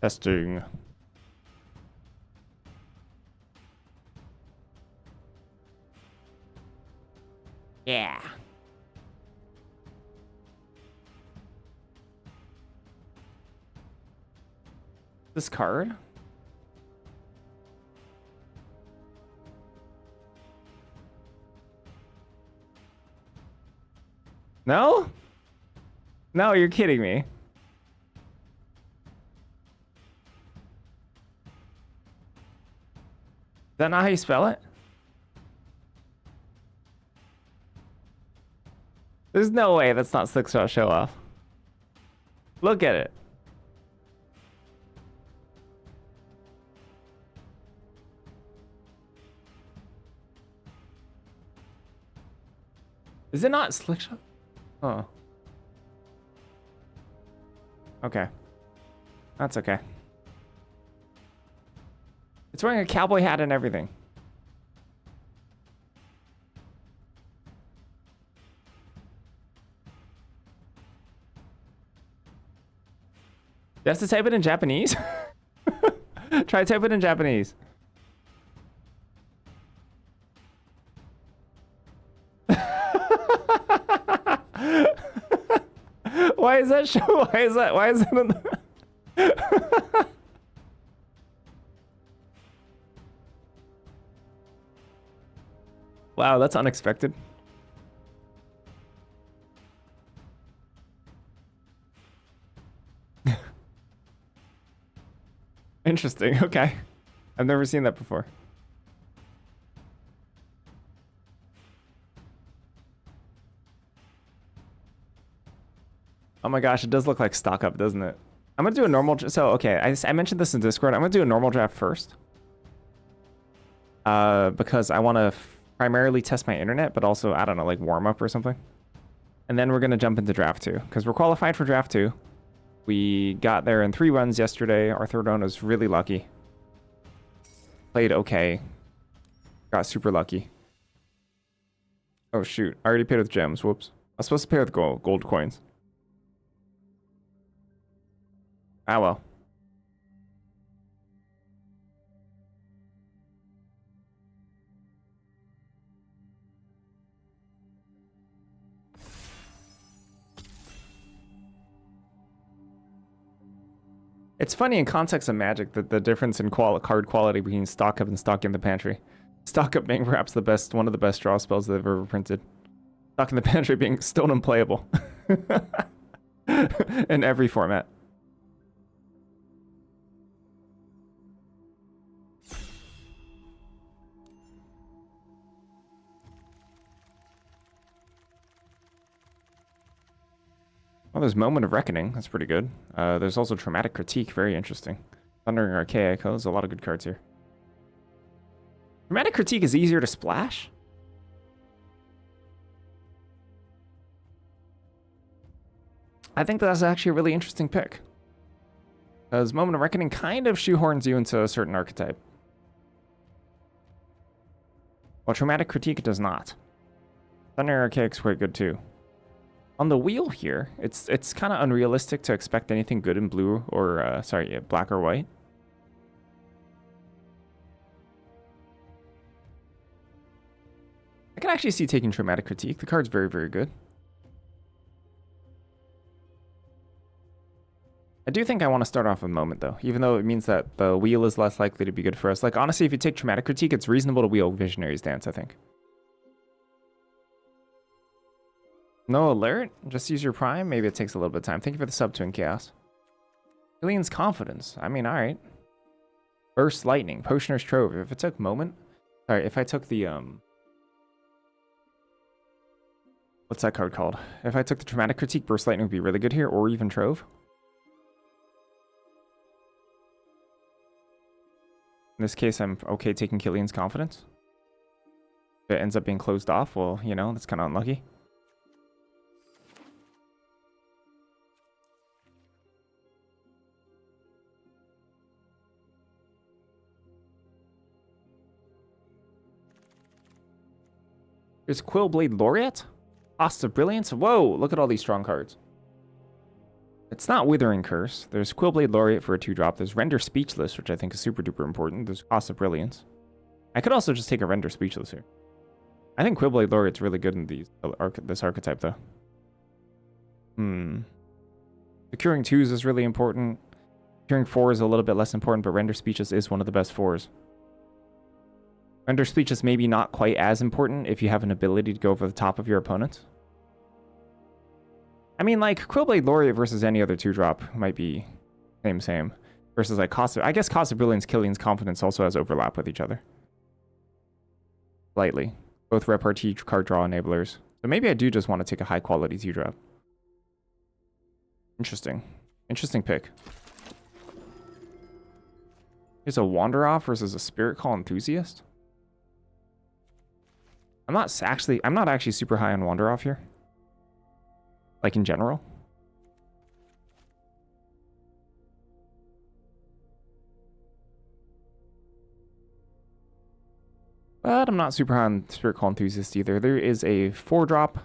Testing. Yeah. This card? No? No, you're kidding me. Is that not how you spell it? There's no way that's not Slickshot Show Off. Look at it. Is it not Slickshot? Oh. Okay. That's okay. It's wearing a cowboy hat and everything. You have to type it in Japanese? Try type it in Japanese. Why is that show? Why is it in the... Wow, that's unexpected. Interesting, okay. I've never seen that before. Oh my gosh, it does look like stock up, doesn't it? I'm gonna do a normal, so okay, I mentioned this in Discord. I'm gonna do a normal draft first. Because I wanna primarily test my internet, but also, I don't know, like warm up or something. And then we're gonna jump into draft 2, because we're qualified for draft 2. We got there in 3 runs yesterday. Our third run was really lucky. Played okay. Got super lucky. Oh shoot, I already paid with gems, whoops. I was supposed to pay with gold coins. Ah well. It's funny in context of Magic that the difference in card quality between stock up and stock in the pantry. Stock up being perhaps the best, one of the best draw spells they've ever printed. Stock in the pantry being still unplayable. In every format. Oh, there's Moment of Reckoning. That's pretty good. There's also Traumatic Critique. Very interesting. Thundering Archaic. Oh, there's a lot of good cards here. Traumatic Critique is easier to splash? I think that's actually a really interesting pick. Because Moment of Reckoning kind of shoehorns you into a certain archetype. While Traumatic Critique does not. Thundering Archaic's quite good too. On the wheel here, it's kind of unrealistic to expect anything good in blue or, black or white. I can actually see taking Traumatic Critique. The card's very, very good. I do think I want to start off with Moment, though, even though it means that the wheel is less likely to be good for us. Like, honestly, if you take Traumatic Critique, it's reasonable to wheel Visionary's Dance, I think. No alert? Just use your prime? Maybe it takes a little bit of time. Thank you for the sub, Twin Chaos. Killian's Confidence. I mean, alright. Burst Lightning. Potioner's Trove. If it took Moment... Sorry, if I took the, what's that card called? If I took the Traumatic Critique, Burst Lightning would be really good here, or even Trove. In this case, I'm okay taking Killian's Confidence. If it ends up being closed off, well, you know, that's kind of unlucky. There's Quillblade Laureate? Host of Brilliance? Whoa, look at all these strong cards. It's not Withering Curse. There's Quillblade Laureate for a 2-drop. There's Render Speechless, which I think is super duper important. There's Cost of Brilliance. I could also just take a Render Speechless here. I think Quillblade Laureate's really good in this archetype, though. Securing 2s is really important. Securing 4 is a little bit less important, but Render Speechless is one of the best 4s. Render Speechless maybe not quite as important if you have an ability to go over the top of your opponent. I mean, like, Quillblade Laureate versus any other 2-drop might be same. Versus, like, I guess Cost of Brilliance, Killian's Confidence also has overlap with each other. Slightly. Both repartee card draw enablers. So maybe I do just want to take a high-quality 2-drop. Interesting. Interesting pick. Here's a Wander Off versus a Spirit Call Enthusiast. I'm not actually super high on Wander Off here. Like in general. But I'm not super high on Spirit Call Enthusiast either. There is a 4-drop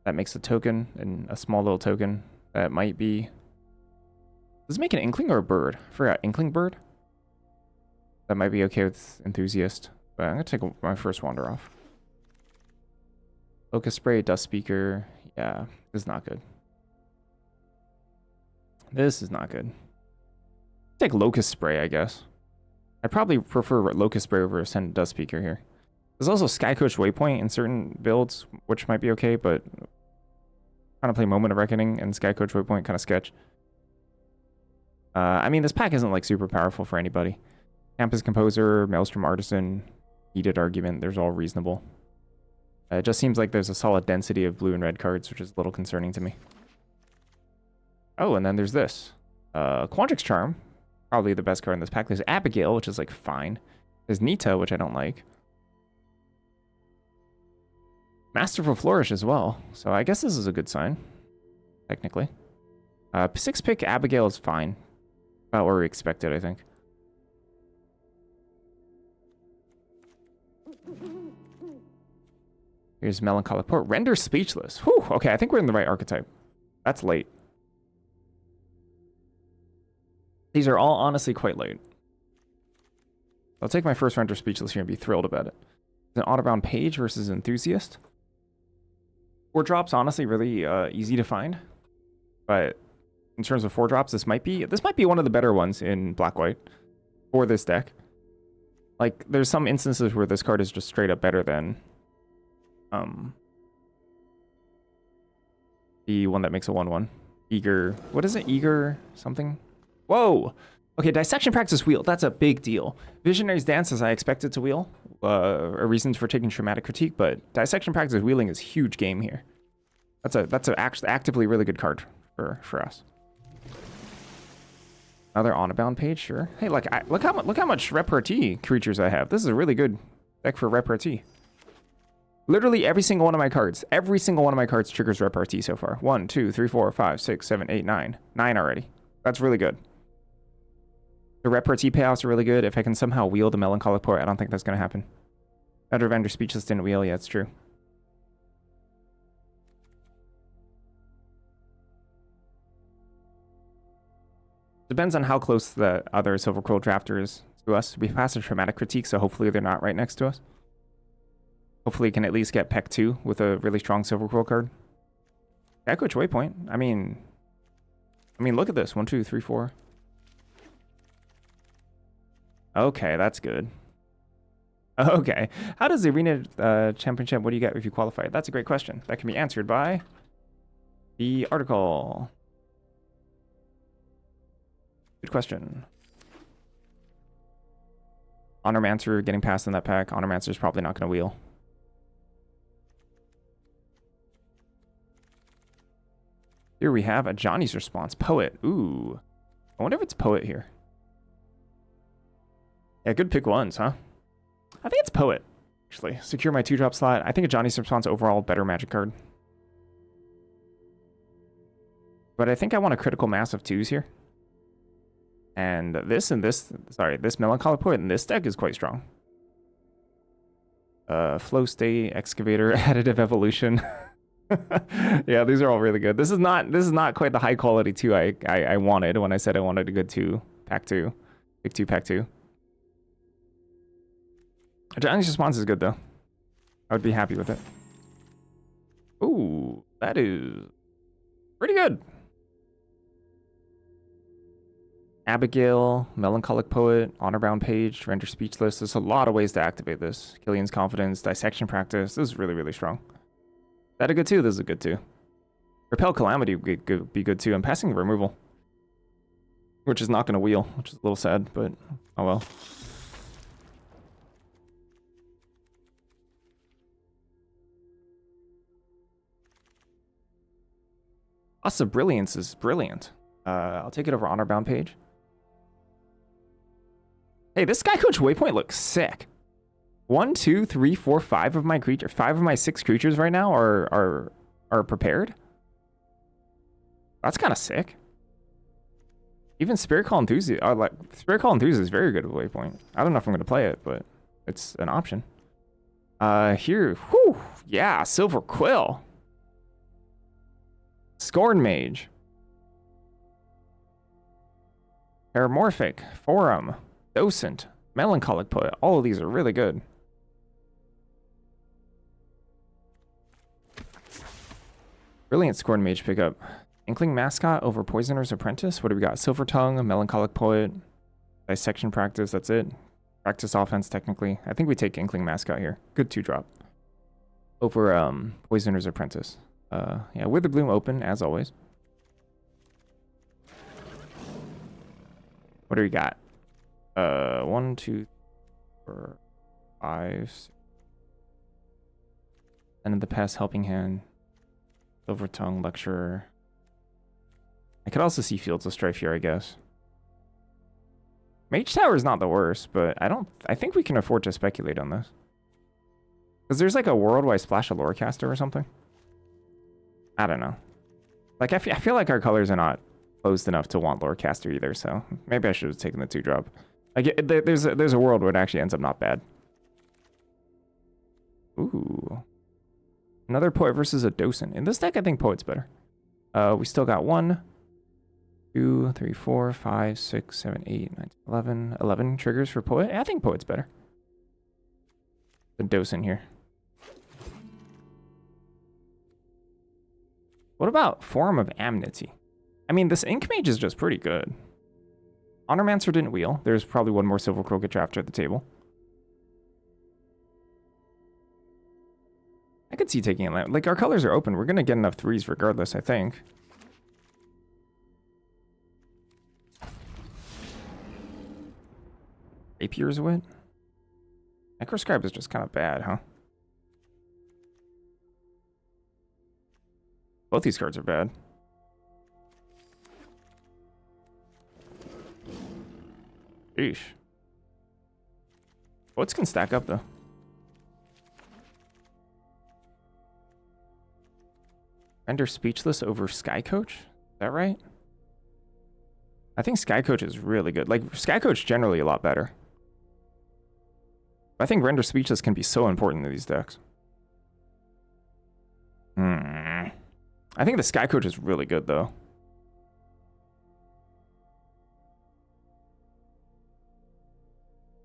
that makes a token, and a small little token that might be... Does it make an Inkling or a bird? I forgot. Inkling bird? That might be okay with Enthusiast. But I'm going to take my first Wander Off. Locust Spray, Dust Speaker. Yeah, this is not good. This is not good. Take Locust Spray, I guess. I probably prefer Locust Spray over Ascendant Dust Speaker here. There's also Skycoach Waypoint in certain builds, which might be okay, but trying to play Moment of Reckoning and Skycoach Waypoint kind of sketch. I mean, this pack isn't like super powerful for anybody. Campus Composer, Maelstrom Artisan, Heated Argument, there's all reasonable. It just seems like there's a solid density of blue and red cards, which is a little concerning to me. Oh, and then there's this. Quandrix Charm, probably the best card in this pack. There's Abigail, which is like fine. There's Nita, which I don't like. Masterful Flourish as well. So I guess this is a good sign, technically. 6-pick Abigail is fine. About what we expected, I think. Here's Melancholic Port. Render Speechless. Whew, okay, I think we're in the right archetype. That's late. These are all honestly quite late. I'll take my first Render Speechless here and be thrilled about it. An Autobound Page versus Enthusiast. 4-drops, honestly, really easy to find. But in terms of 4-drops, this might be one of the better ones in Black-White for this deck. Like, there's some instances where this card is just straight up better than the one that makes a 1/1. Eager. What is it? Eager something? Whoa! Okay, Dissection Practice Wheel. That's a big deal. Visionary's Dance, as I expected to wheel. A reasons for taking Traumatic Critique, but Dissection Practice Wheeling is huge game here. That's a actually actively really good card for us. Another Autobound Page, sure. Hey, look how much repartee creatures I have. This is a really good deck for repartee. Literally every single one of my cards triggers repartee so far. 1, 2, 3, 4, 5, 6, 7, 8, 9. 9 already. That's really good. The repartee payoffs are really good. If I can somehow wheel the Melancholic Port, I don't think that's going to happen. Better Vendor Speechless didn't wheel. Yeah, it's true. Depends on how close the other Silver Quill Drafter is to us. We passed a Traumatic Critique, so hopefully they're not right next to us. Hopefully can at least get Peck 2 with a really strong Silver Quill card. Skycoach Waypoint. I mean, look at this. 1, 2, 3, 4. Okay, that's good. Okay. How does the Arena Championship, what do you get if you qualify? That's a great question. That can be answered by the article. Good question. Honormancer getting passed in that pack. Honormancer is probably not going to wheel. Here we have a Johnny's Response. Poet. Ooh. I wonder if it's Poet here. Yeah, good pick ones, huh? I think it's Poet, actually. Secure my 2-drop slot. I think a Johnny's Response overall better Magic card. But I think I want a critical mass of 2s here. And this Melancholic Poet in this deck is quite strong. Flow State, Excavator, Additive Evolution. Yeah, these are all really good. This is not quite the high quality 2 I wanted when I said I wanted a good 2 pack 2. Big 2 pack 2. Johnny's response is good though. I would be happy with it. Ooh, that is pretty good. Abigail, Melancholic Poet, Honor Bound Page, Render Speechless. There's a lot of ways to activate this. Killian's Confidence, Dissection Practice. This is really, really strong. Is that a good 2? This is a good 2. Repel Calamity would be good too. I'm passing the removal, which is not going to wheel, which is a little sad, but oh well. Loss of Brilliance is brilliant. I'll take it over Honor Bound Page. Hey, this Sky Coach Waypoint looks sick. 1, 2, 3, 4, 5 of my creatures. 5 of my 6 creatures right now are prepared. That's kind of sick. Even Spirit Call Enthusiast, Spirit Call Enthusiast is very good with Waypoint. I don't know if I'm gonna play it, but it's an option. Here, whew, yeah, Silver Quill, Scorn Mage, Paramorphic, Forum, Docent, Melancholic Poet. All of these are really good. Brilliant Scorn Mage pickup. Inkling Mascot over Poisoner's Apprentice. What do we got? Silver Tongue, Melancholic Poet, Dissection Practice. That's it. Practice offense, technically. I think we take Inkling Mascot here. Good 2-drop. Over Poisoner's Apprentice. Yeah, Witherbloom open, as always. What do we got? 1, 2, 4, 5, 6. End of the Past, Helping Hand. Silver Tongue, Lecturer. I could also see Fields of Strife here, I guess. Mage Tower is not the worst, but I think we can afford to speculate on this. Because there's like a worldwide splash of Lorecaster or something. I don't know. Like, I feel like our colors are not closed enough to want Lorecaster either, so maybe I should have taken the 2-drop. Like, there's a world where it actually ends up not bad. Ooh. Another Poet versus a Docent. In this deck, I think Poet's better. We still got 1, 2, 3, 4, 5, 6, 7, 8, 9, 11. 11 triggers for Poet. I think Poet's better than Docent here. What about Forum of Amnesty? I mean, this Ink Mage is just pretty good. Honormancer didn't wheel. There's probably one more Silver Crooked Drafter at the table. I could see taking it. Like, our colors are open. We're going to get enough 3s regardless, I think. Rapier's Wit? Necroscribe is just kind of bad, huh? Both these cards are bad. Eesh. Boats can stack up, though. Render Speechless over Sky Coach? Is that right? I think Sky Coach is really good. Like, Sky Coach generally a lot better. I think Render Speechless can be so important to these decks. I think the Sky Coach is really good, though.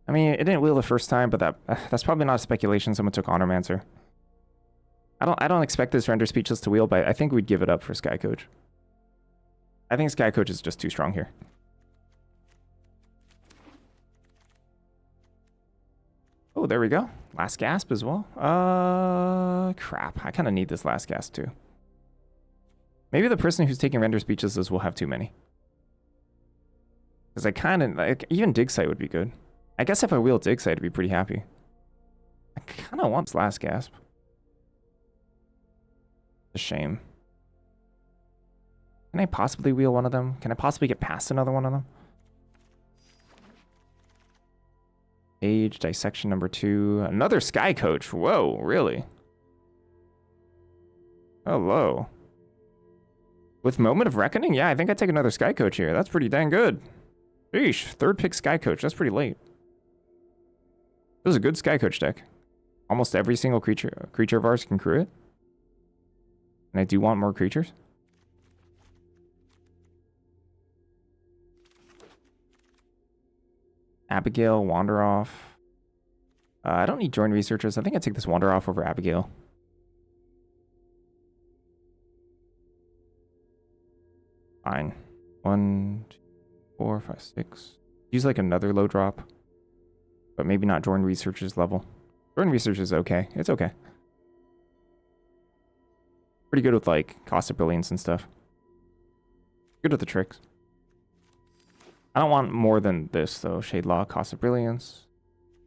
I mean, it didn't wheel the first time, but that's probably not a speculation. Someone took Honormancer. I don't expect this Render Speechless to wheel, but I think we'd give it up for Sky Coach. I think Sky Coach is just too strong here. Oh, there we go. Last Gasp as well. Crap. I kind of need this Last Gasp too. Maybe the person who's taking Render Speechlesses will have too many. Because I kind of, like, even Dig Site would be good. I guess if I wheel Dig Site, I'd be pretty happy. I kind of want this Last Gasp. A shame. Can I possibly wheel one of them? Can I possibly get past another one of them? Age, Dissection number 2. Another Sky Coach. Whoa, really? Hello. With Moment of Reckoning? Yeah, I think I'd take another Sky Coach here. That's pretty dang good. Sheesh, 3rd pick Sky Coach. That's pretty late. This is a good Sky Coach deck. Almost every single creature of ours can crew it. And I do want more creatures. Abigail, Wander off. I don't need join researchers. I think I take this Wander off over Abigail. Fine. 1, 2, 4, 5, 6. Use like another low drop. But maybe not join researchers level. Join research is okay. It's okay. Pretty good with like cost of brilliance and stuff. Good with the tricks. I don't want more than this though. Shade Law, cost of brilliance.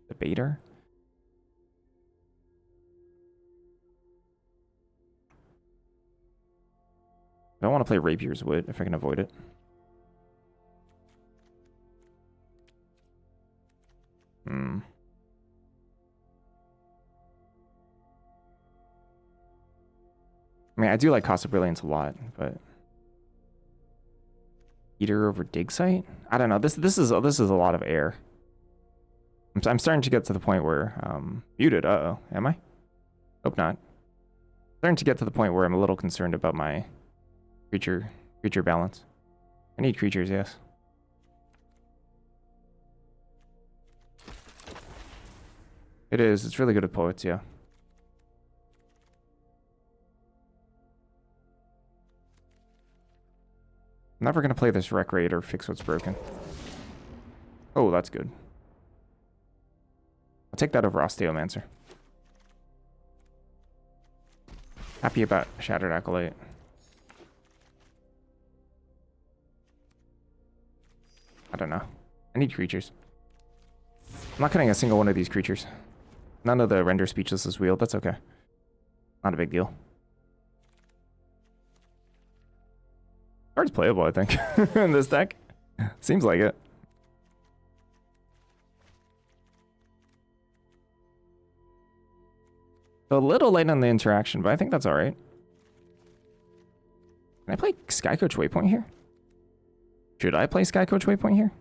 Debater. I don't want to play Rapier's Wit if I can avoid it. I mean, I do like cost of brilliance a lot, but Eater over Dig Site? I don't know. This is a lot of air. I'm starting to get to the point where muted. Uh-oh. Am I? Hope not. Starting to get to the point where I'm a little concerned about my creature balance. I need creatures, yes. It is. It's really good at poets, yeah. I'm never going to play this Wreck Raid or fix what's broken. Oh, that's good. I'll take that over Osteomancer. Happy about Shattered Acolyte. I don't know. I need creatures. I'm not cutting a single one of these creatures. None of the Render Speechless is wheeled. That's okay. Not a big deal. Card's playable, I think, in this deck. Seems like it. A little late on the interaction, but I think that's alright. Can I play Skycoach Waypoint here? Should I play Skycoach Waypoint here?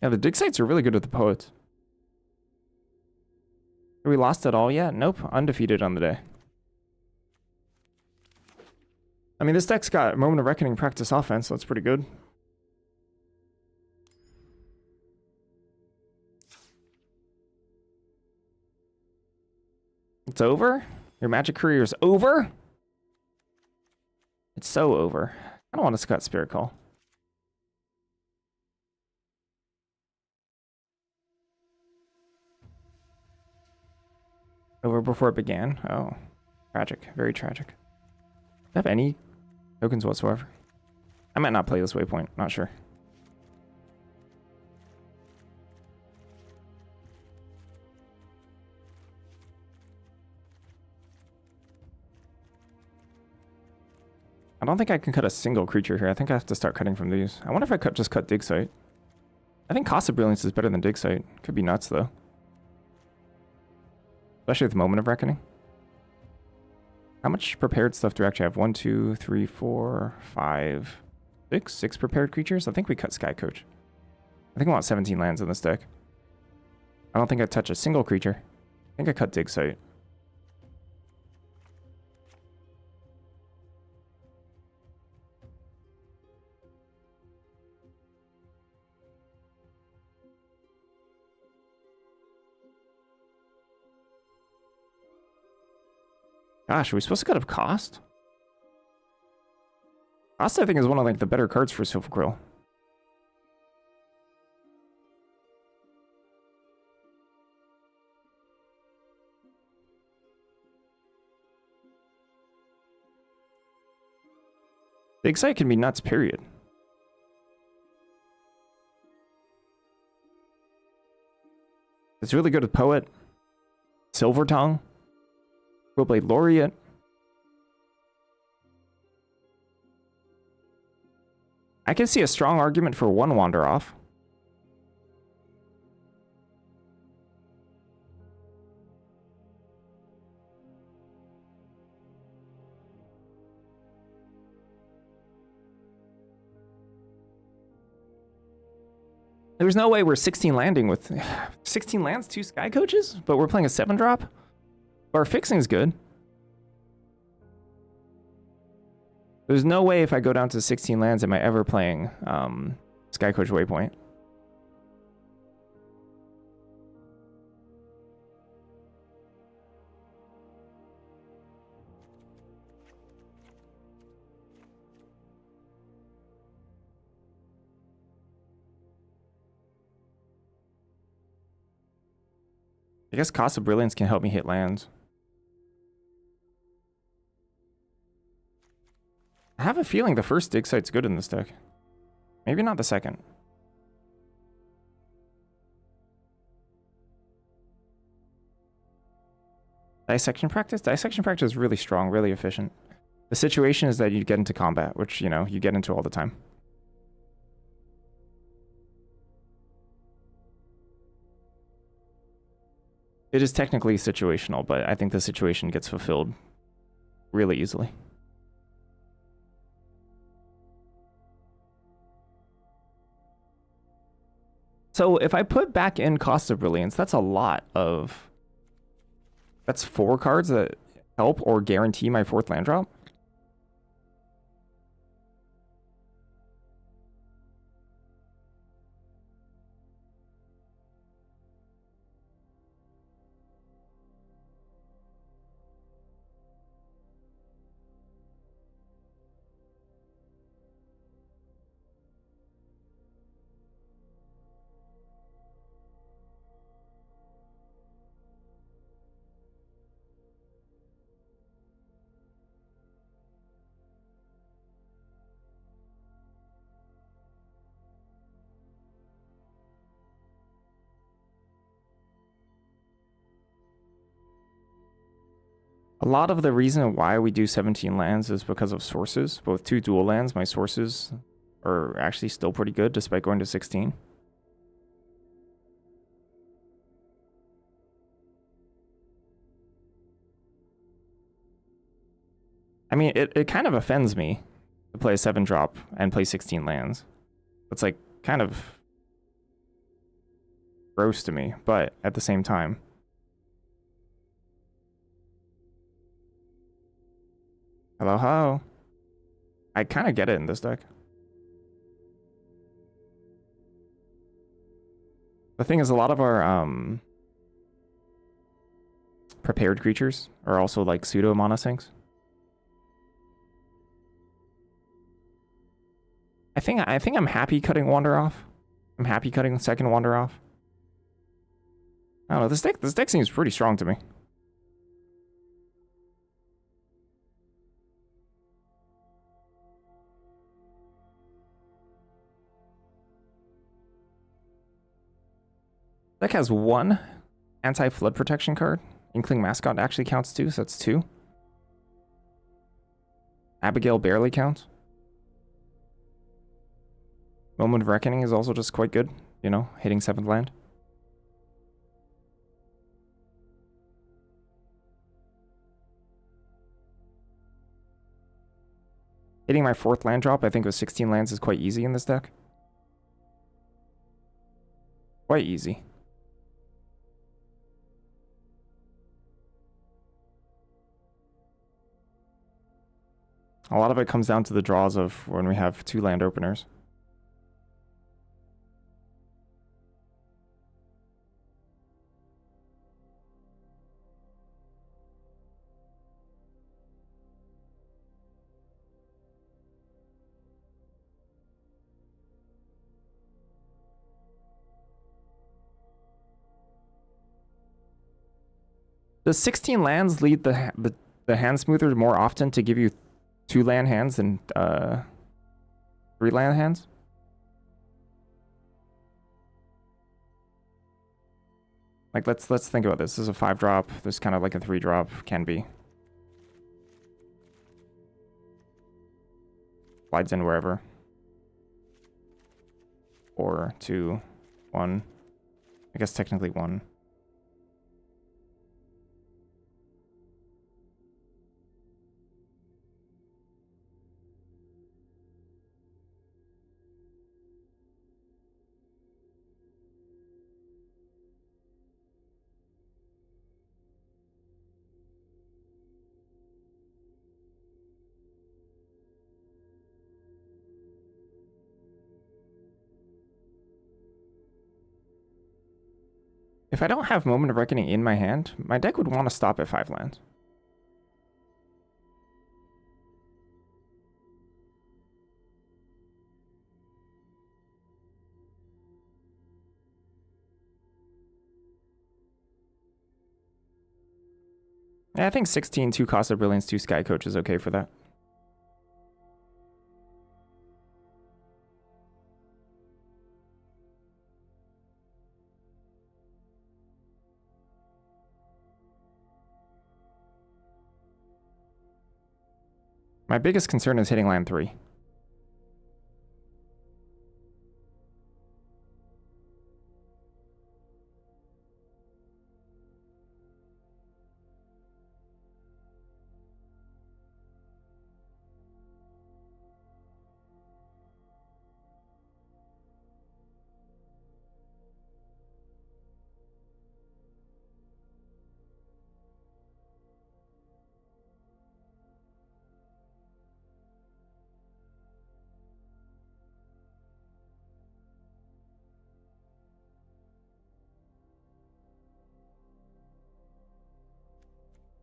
Yeah, the dig sites are really good with the poets. Are we lost at all yet? Nope. Undefeated on the day. I mean, this deck's got Moment of Reckoning practice offense, so that's pretty good. It's over? Your Magic career's over? It's so over. I don't want to cut Spirit Call. Over before it began? Oh. Tragic. Very tragic. Do I have any tokens whatsoever? I might not play this Waypoint. Not sure. I don't think I can cut a single creature here. I think I have to start cutting from these. I wonder if I just cut Dig Site. I think Cost of Brilliance is better than Dig Site. Could be nuts, though. Especially with Moment of Reckoning. How much prepared stuff do I actually have? 1, 2, 3, 4, 5, 6? 6 prepared creatures? I think we cut Skycoach. I think I want 17 lands in this deck. I don't think I touch a single creature. I think I cut Dig Site. Gosh, are we supposed to cut up Cost? Cost, I think, is one of like the better cards for Silver Quill. Dig Site can be nuts, period. It's really good with Poet. Silver Tongue. Willblade Laureate. I can see a strong argument for one Wander off. There's no way we're 16 landing with 16 lands, 2 sky coaches, but we're playing a 7-drop. Our fixing's good. There's no way if I go down to 16 lands am I ever playing Sky Coach Waypoint. I guess Cost of Brilliance can help me hit lands. I have a feeling the first dig site's good in this deck. Maybe not the second. Dissection Practice? Dissection Practice is really strong, really efficient. The situation is that you get into combat, which, you know, you get into all the time. It is technically situational, but I think the situation gets fulfilled really easily. So if I put back in Cost of Brilliance, that's a lot of... That's 4 cards that help or guarantee my 4th land drop. A lot of the reason why we do 17 lands is because of sources. Both 2 dual lands, my sources are actually still pretty good despite going to 16. I mean, it kind of offends me to play a 7-drop and play 16 lands. It's like kind of gross to me, but at the same time. Hello, hello. I kind of get it in this deck. The thing is, a lot of our prepared creatures are also like pseudo monosinks. I think I'm happy cutting Wander off. I'm happy cutting the second Wander off. I don't know, this deck seems pretty strong to me. Deck has 1 anti-flood protection card. Inkling Mascot actually counts too, so that's 2. Abigail barely counts. Moment of Reckoning is also just quite good, you know, hitting 7th land. Hitting my 4th land drop, I think with 16 lands is quite easy in this deck. Quite easy. A lot of it comes down to the draws of when we have 2 land openers. Does 16 lands lead the hand smoother more often to give you 2 land hands than 3 land hands? Like let's think about this. This is a 5-drop. This is kind of like a 3-drop can be. Slides in wherever. 4, 2, 1. I guess technically 1. If I don't have Moment of Reckoning in my hand, my deck would want to stop at 5 lands. Yeah, I think 16, 2 Cost of Brilliance, 2 Sky Coach is okay for that. My biggest concern is hitting land 3.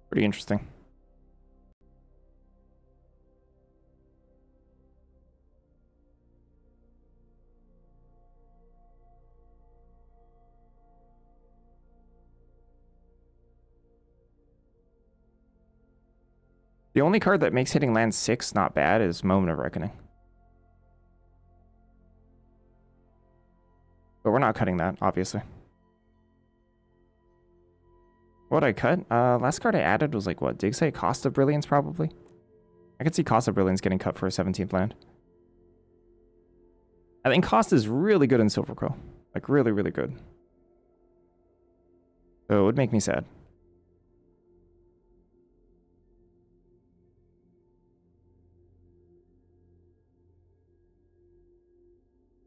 Pretty interesting. The only card that makes hitting land 6 not bad is Moment of Reckoning. But we're not cutting that, obviously. What I cut? Last card I added was like what? Dig Site, Cost of Brilliance, probably? I could see Cost of Brilliance getting cut for a 17th land. I think Cost is really good in Silver Quill. Like, really, really good. So it would make me sad.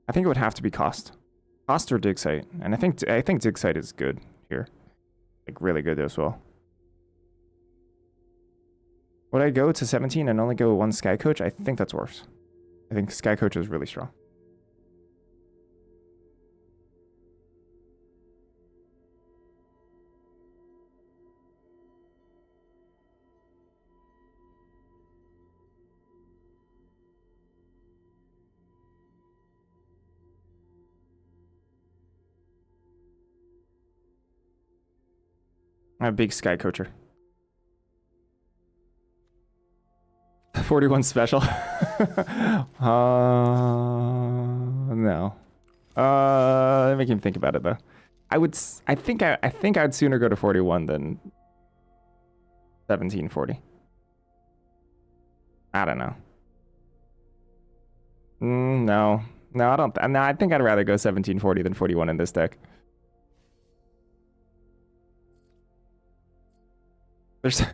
I think it would have to be Cost. Cost or Dig Site. And I think Dig Site is good here. Like, really good as well. Would I go to 17 and only go 1 Sky Coach? I think that's worse. I think Sky Coach is really strong. I'm a big Sky Coacher. 41 special. No. Make him think about it though. I think I'd sooner go to 41 than 1740. I don't know. No. No, I don't. No, I think I'd rather go 1740 than 41 in this deck.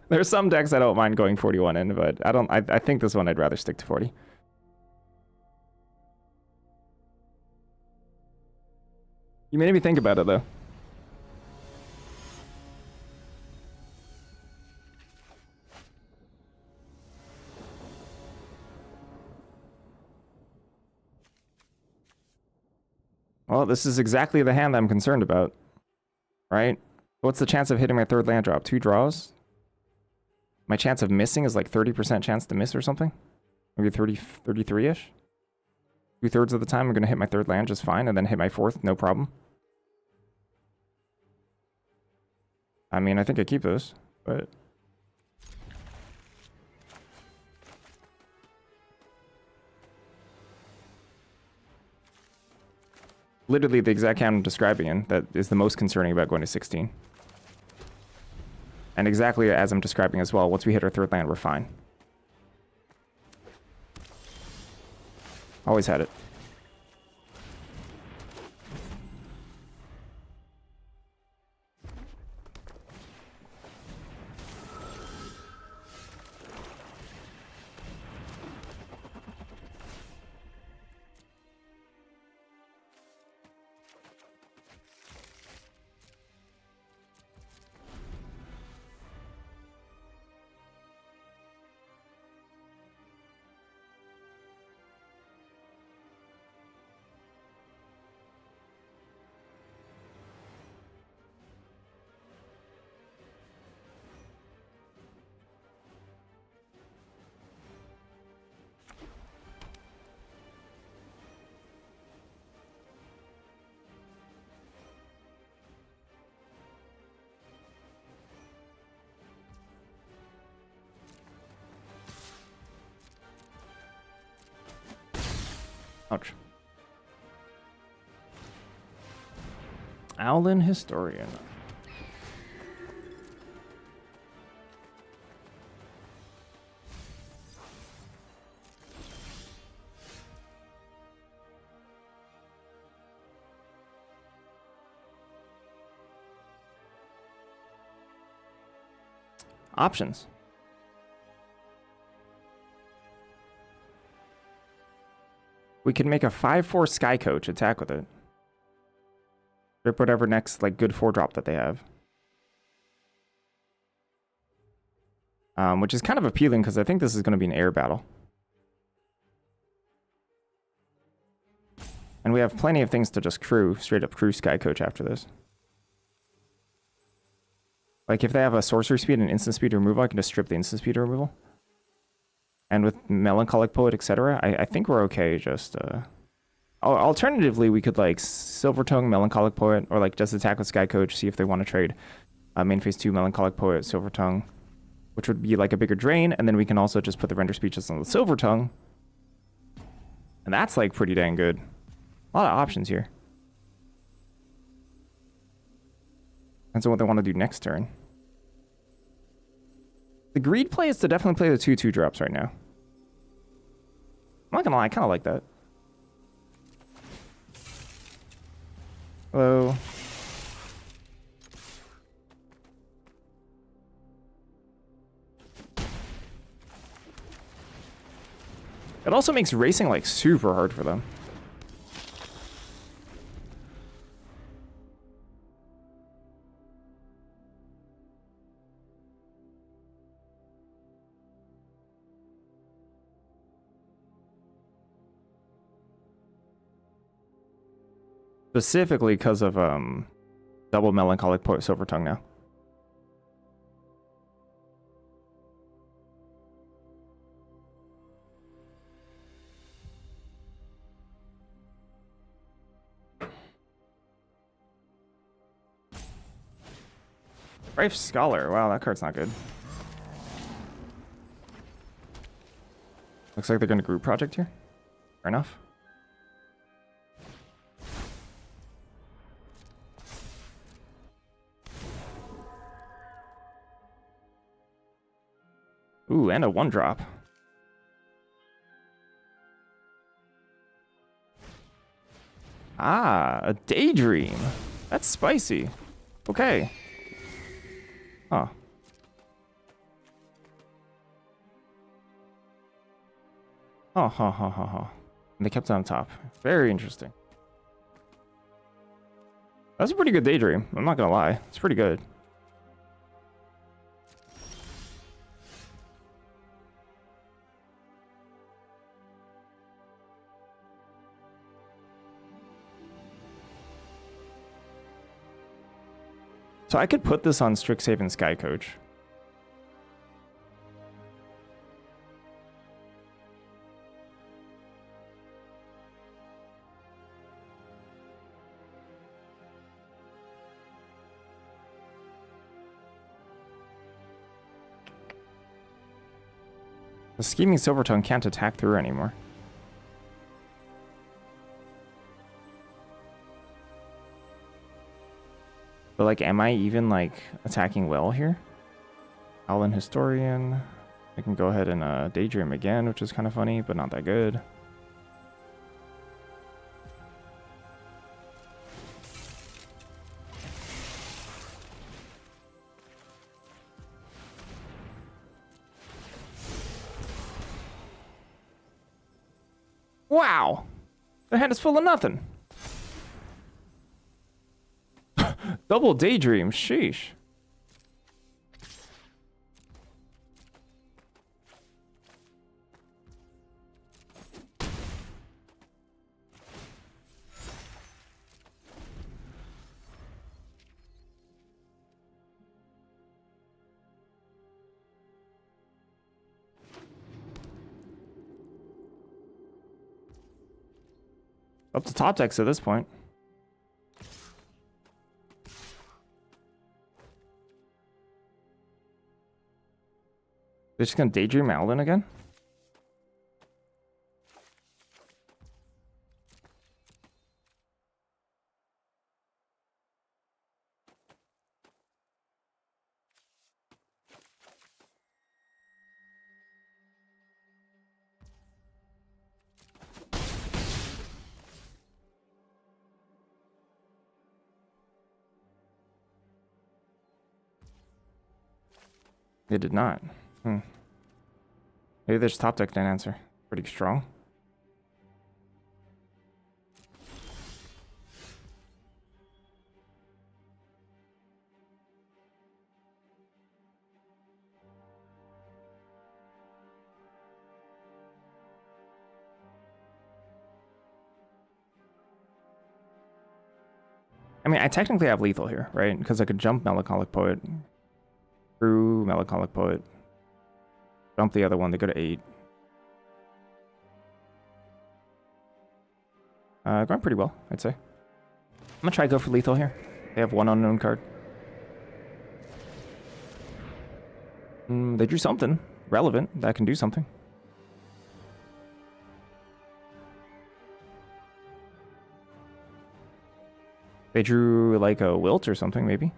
There's some decks I don't mind going 41 in, but I think this one I'd rather stick to 40. You made me think about it though. Well, this is exactly the hand that I'm concerned about. Right? What's the chance of hitting my 3rd land drop? 2 draws? My chance of missing is like 30% chance to miss or something? Maybe 33-ish? 2/3 of the time I'm going to hit my 3rd land just fine and then hit my 4th, no problem. I mean, I think I keep those, but... Literally the exact hand I'm describing in that is the most concerning about going to 16. And exactly as I'm describing as well, once we hit our 3rd land, we're fine. Always had it. Ouch. Owlin Historian. Options. We can make a 5/4 Sky Coach attack with it. Rip whatever next like good 4-drop that they have. Which is kind of appealing because I think this is going to be an air battle. And we have plenty of things to just crew, straight up crew Sky Coach after this. Like if they have a sorcery speed and instant speed removal, I can just strip the instant speed removal. And with Melancholic Poet, etc., I think we're okay. Just alternatively, we could like Silver Tongue, Melancholic Poet, or like just attack with Sky Coach, see if they want to trade main phase 2 Melancholic Poet, Silver Tongue, which would be like a bigger drain, and then we can also just put the Render Speeches on the Silver Tongue, and that's like pretty dang good. A lot of options here. And so what they want to do next turn. The greed play is to definitely play the 2/2 drops right now. I'm not gonna lie, I kind of like that. Hello. It also makes racing like super hard for them. Specifically because of double Melancholic Poet Silver Tongue now. Brave Scholar. Wow, that card's not good. Looks like they're going to group project here. Fair enough. Ooh, and a 1-drop. Ah, a Daydream. That's spicy. Okay. Huh. Huh, huh, huh, huh, huh. And they kept it on top. Very interesting. That's a pretty good Daydream. I'm not gonna lie. It's pretty good. So I could put this on Strixhaven Sky Coach. The Scheming Silvertongue can't attack through anymore. But like, am I even like attacking well here? Owlin Historian. I can go ahead and Daydream again, which is kind of funny, but not that good. Wow! The hand is full of nothing. Double Daydream, sheesh. Up to top decks at this point. They're just gonna Daydream Owlin again? They did not. Maybe there's top deck didn't answer. Pretty strong. I mean, I technically have lethal here, right? Because I could jump Melancholic Poet. Through Melancholic Poet. Jump the other one to go to 8. Going pretty well, I'd say. I'm gonna try to go for lethal here. They have one unknown card. They drew something relevant that can do something. They drew like a Wilt or something, maybe.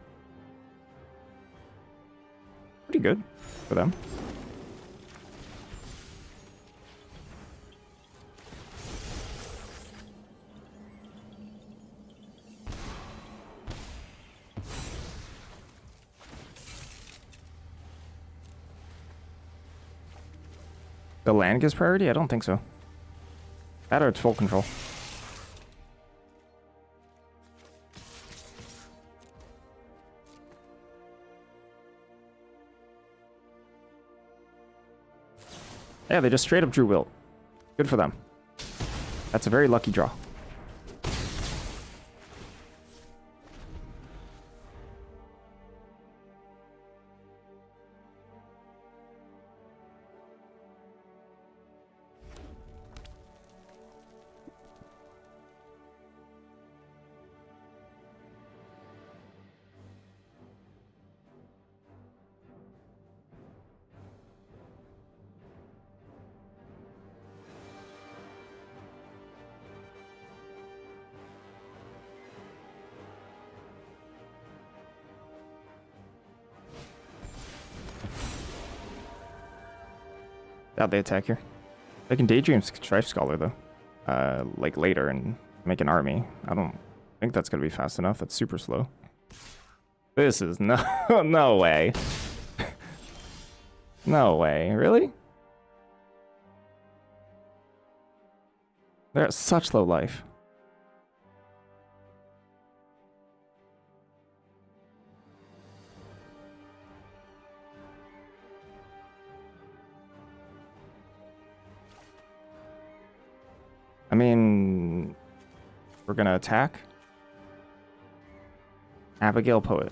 Pretty good for them. The land gives priority? I don't think so. That or it's full control. Yeah, they just straight up drew Wilt. Good for them. That's a very lucky draw. How'd they attack here? They can Daydream Strife Scholar, though. Like later and make an army. I don't think that's gonna be fast enough. That's super slow. This is no, no way. No way. Really? They're at such low life. I mean, we're gonna attack. Abigail Poet.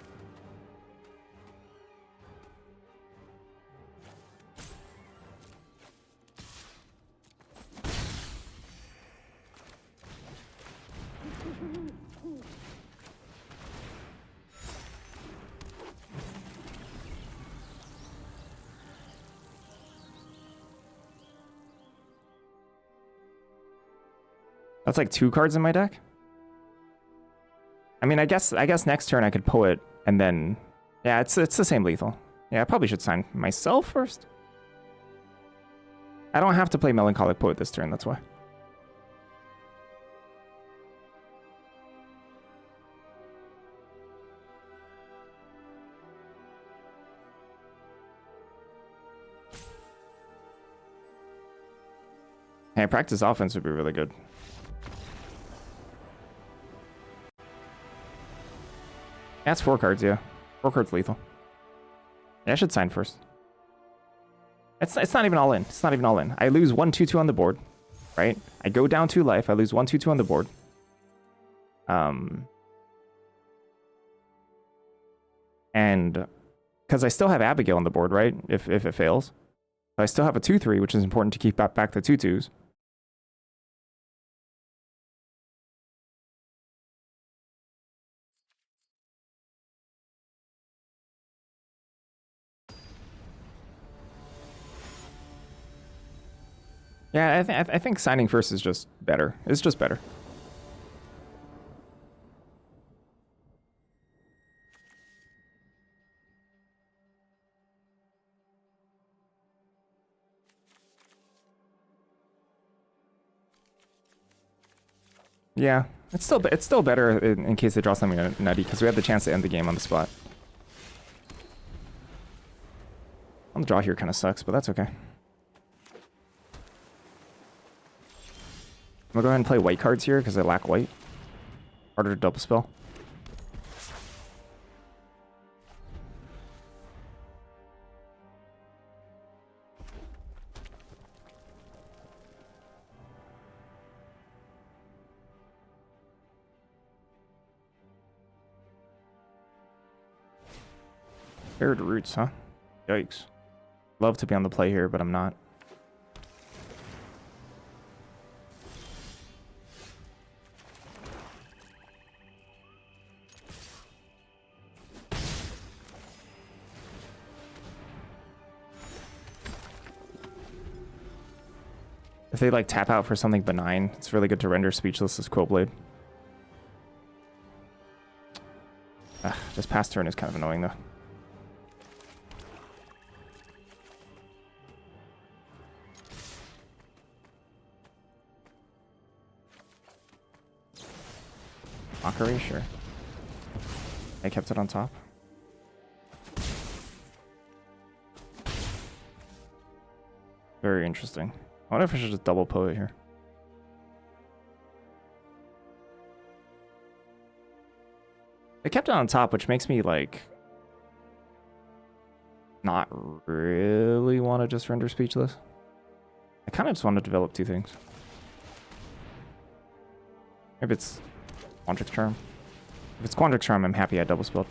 That's like 2 cards in my deck. I mean, I guess next turn I could Poet and then, yeah, it's the same lethal. Yeah, I probably should sign myself first. I don't have to play Melancholic Poet this turn, that's why. Hey, practice offense would be really good. That's 4 cards, yeah. 4 cards lethal. Yeah, I should sign first. It's not even all in. It's not even all in. I lose 1/2/2 on the board, right? I go down 2 life. I lose 1/2/2 on the board. And because I still have Abigail on the board, right? If it fails, I still have a 2/3, which is important to keep back the 2/2s. Yeah, I think signing first is just better. It's just better. Yeah, it's still better in case they draw something nutty because we have the chance to end the game on the spot. The draw here kind of sucks, but that's okay. I'm gonna go ahead and play white cards here because I lack white. Harder to double spell. Paired roots, huh? Yikes. Love to be on the play here, but I'm not. If they like tap out for something benign, it's really good to render speechless as Quillblade. This pass turn is kind of annoying though. Mockery, sure. I kept it on top. Very interesting. I wonder if I should just double poet here. I kept it on top, which makes me like not really want to just render speechless. I kind of just want to develop two things. Maybe it's Quandrix Charm. If it's Quandrix Charm, I'm happy I double spelled.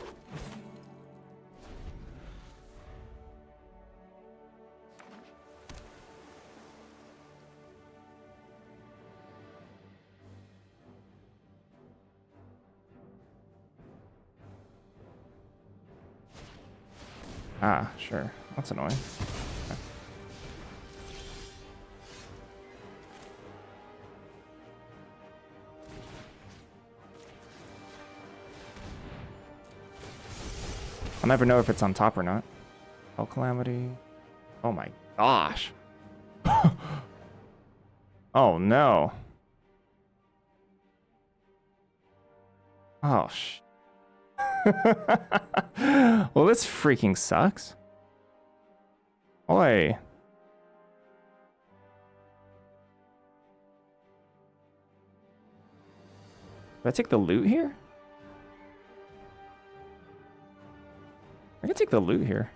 Ah, sure. That's annoying. Okay. I'll never know if it's on top or not. Oh, Calamity. Oh my gosh. Oh no. Oh sh. Well, this freaking sucks. Oi. Do I take the loot here? I can take the loot here.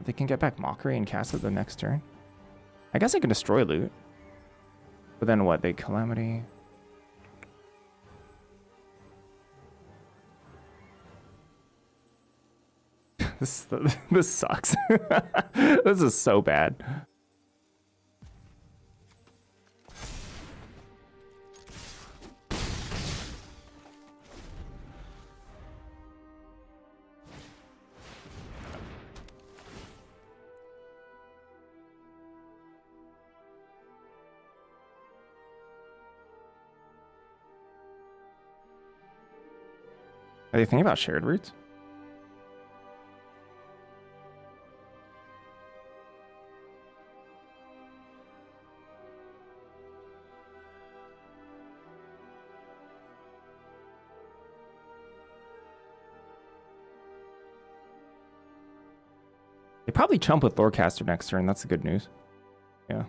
If they can get back Mockery and cast it the next turn. I guess I can destroy loot. But then what? They Calamity. This sucks. This is so bad. Are you thinking about shared roots? They probably chump with Lorecaster next turn. That's the good news. Yeah.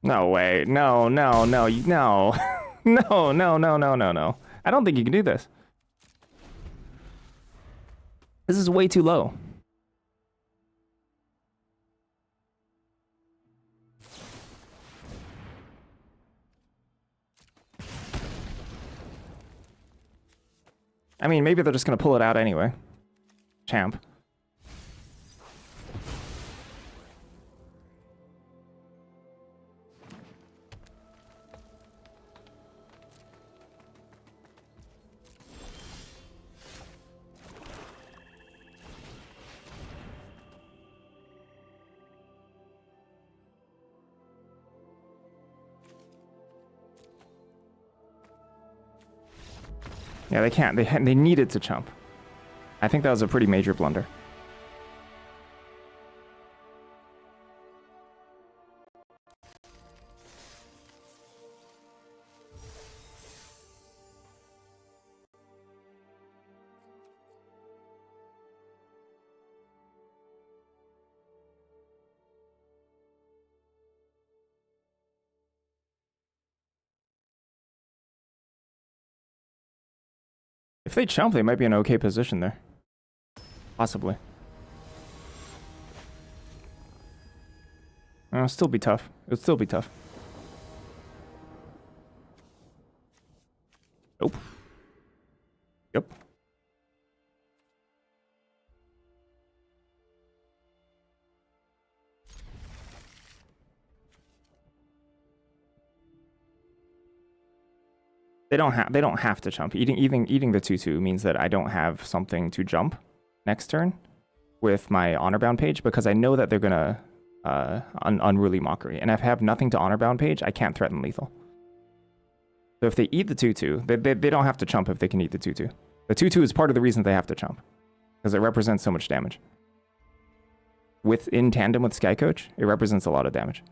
No way. No, no, no, no. No, no, no, no, no, no. I don't think you can do this. This is way too low. I mean, maybe they're just going to pull it out anyway. Champ. Yeah, they can't. They needed to chump. I think that was a pretty major blunder. If they chump, they might be in an okay position there. Possibly. It'll still be tough. It'll still be tough. Nope. Yep. They don't have to jump. Eating the 2/2 means that I don't have something to jump next turn with my honor bound page because I know that they're gonna unruly mockery. And if I have nothing to honor bound page, I can't threaten lethal. So if they eat the 2/2, they don't have to chump if they can eat the 2/2. The 2/2 is part of the reason they have to chump because it represents so much damage. In tandem with Sky Coach, it represents a lot of damage.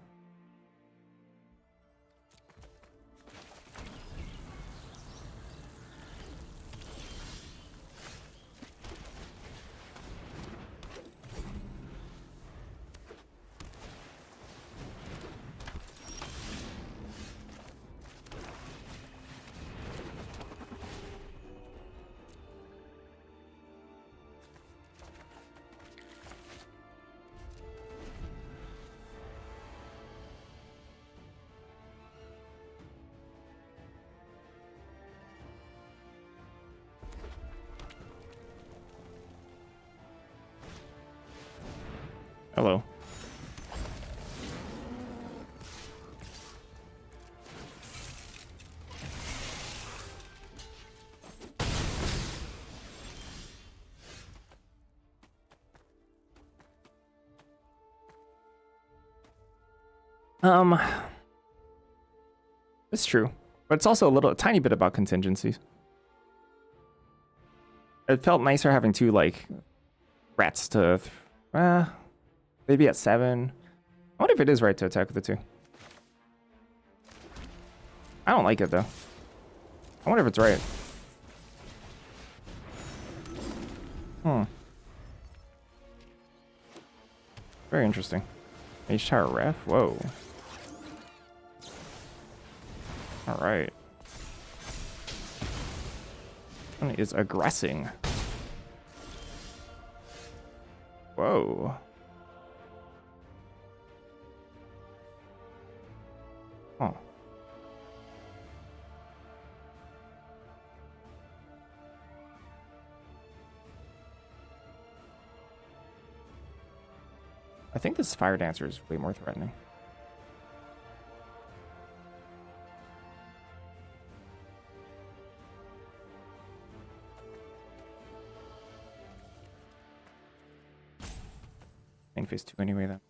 Hello. It's true, but it's also a tiny bit about contingencies. It felt nicer having two like rats to, maybe at 7. I wonder if it is right to attack with the 2. I don't like it though. I wonder if it's right. Very interesting. H-Tower Ref? Whoa. Alright. One is aggressing. Whoa. Huh. I think this Fire Dancer is way more threatening. Main phase 2 anyway, then.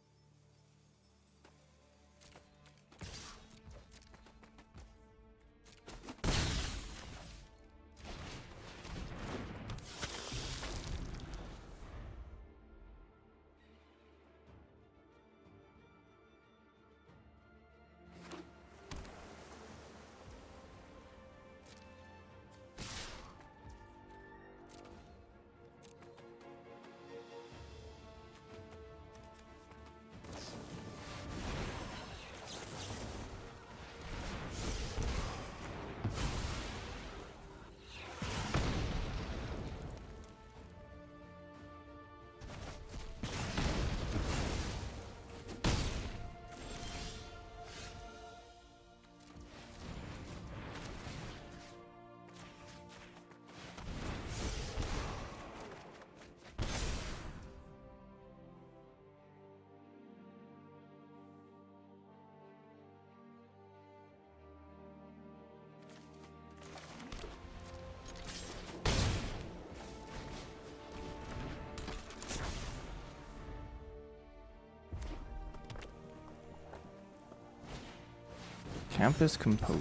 Campus Compose.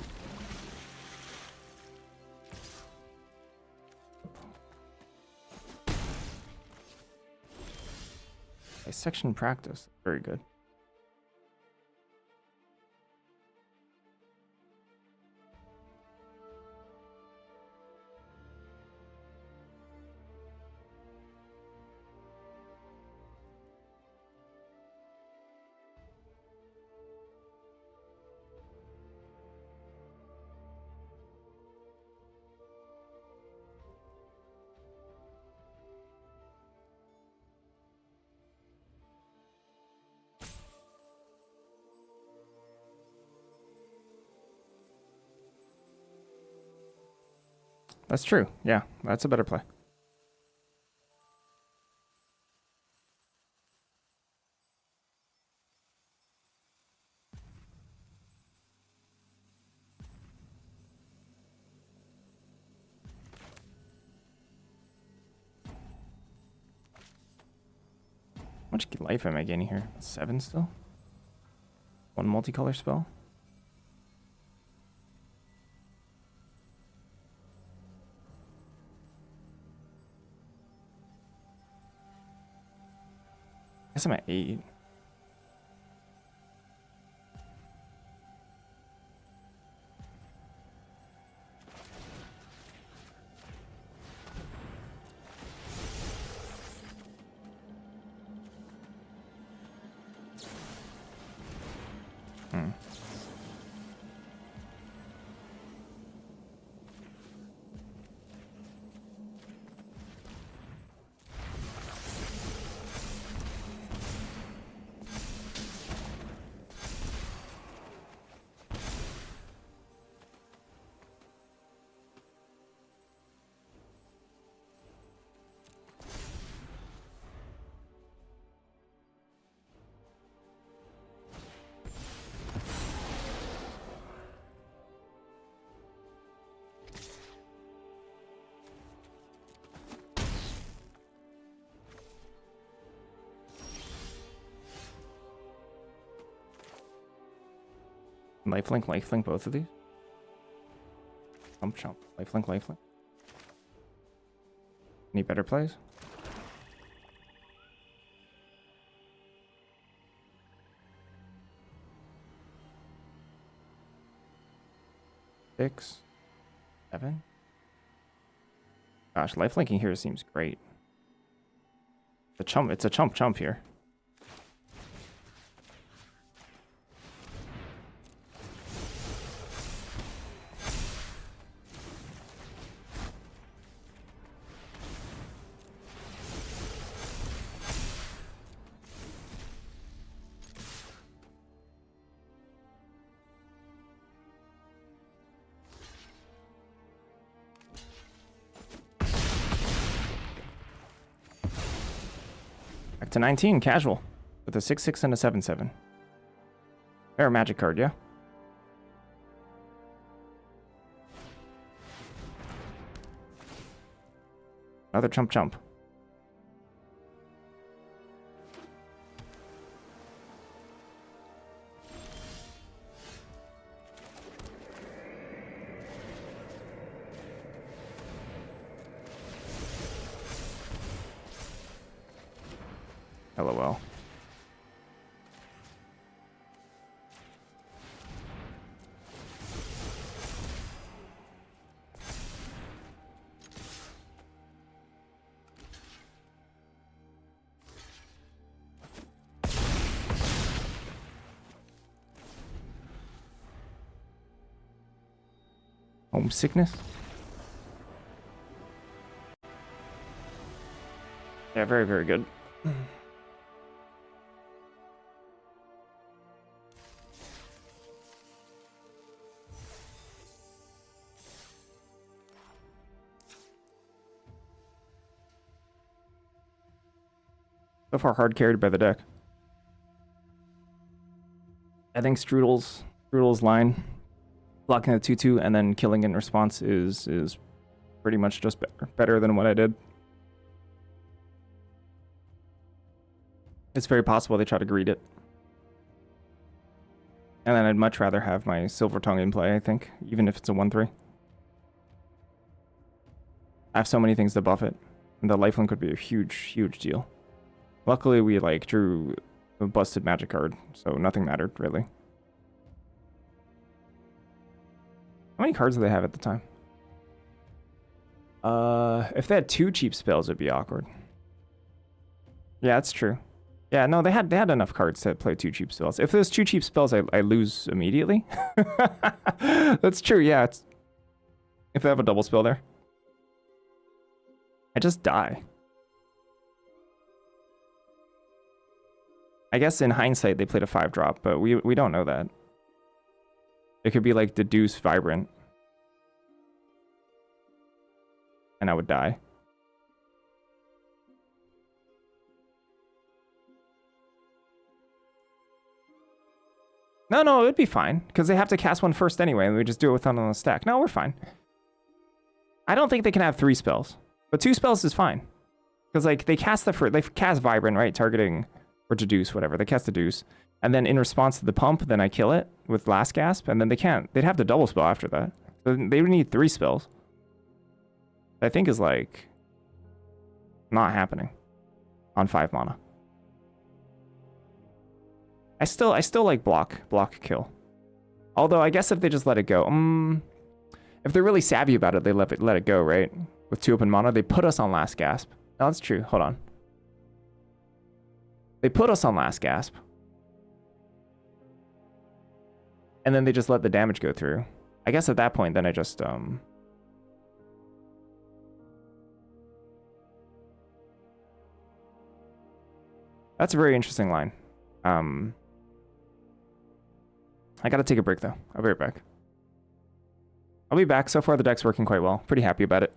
section practice. Very good. That's true. Yeah, that's a better play. How much life am I gaining here? 7 still? 1 multicolor spell? I guess I'm at 8. Lifelink, both of these. Chomp, lifelink. Any better plays? Six, 7. Gosh, lifelinking here seems great. It's a chump here. Back to 19, casual. With a 6/6 and a 7/7. Fair magic card, yeah? Another chump. LOL. Homesickness? Yeah, very, very good. So far, hard carried by the deck. I think Strudel's line, blocking the 2/2 and then killing in response is pretty much just better than what I did. It's very possible they try to greed it. And then I'd much rather have my Silver Tongue in play, I think, even if it's a 1/3. I have so many things to buff it, and the lifelink would be a huge deal. Luckily, we like drew a busted magic card, so nothing mattered really. How many cards do they have at the time? If they had 2 cheap spells, it'd be awkward. Yeah, that's true. Yeah, no, they had enough cards to play 2 cheap spells. If there's 2 cheap spells, I lose immediately. That's true. Yeah, it's if they have a double spell there, I just die. I guess in hindsight they played a 5-drop, but we don't know that. It could be like Deduce Vibrant, and I would die. No, it'd be fine, because they have to cast one first anyway, and we just do it with one on the stack. No, we're fine. I don't think they can have 3 spells, but 2 spells is fine. Because like they cast Vibrant, right? Targeting or Deduce, whatever. They cast Deduce. And then in response to the pump, then I kill it with Last Gasp, and then they can't. They'd have to double spell after that. So they would need 3 spells. I think is like not happening on 5 mana. I still like block kill. Although I guess if they just let it go, if they're really savvy about it, they let it go, right? With 2 open mana, they put us on Last Gasp. No, that's true. Hold on. They put us on Last Gasp. And then they just let the damage go through. I guess at that point, then I just, That's a very interesting line. I gotta take a break, though. I'll be right back. I'll be back. So far, the deck's working quite well. Pretty happy about it.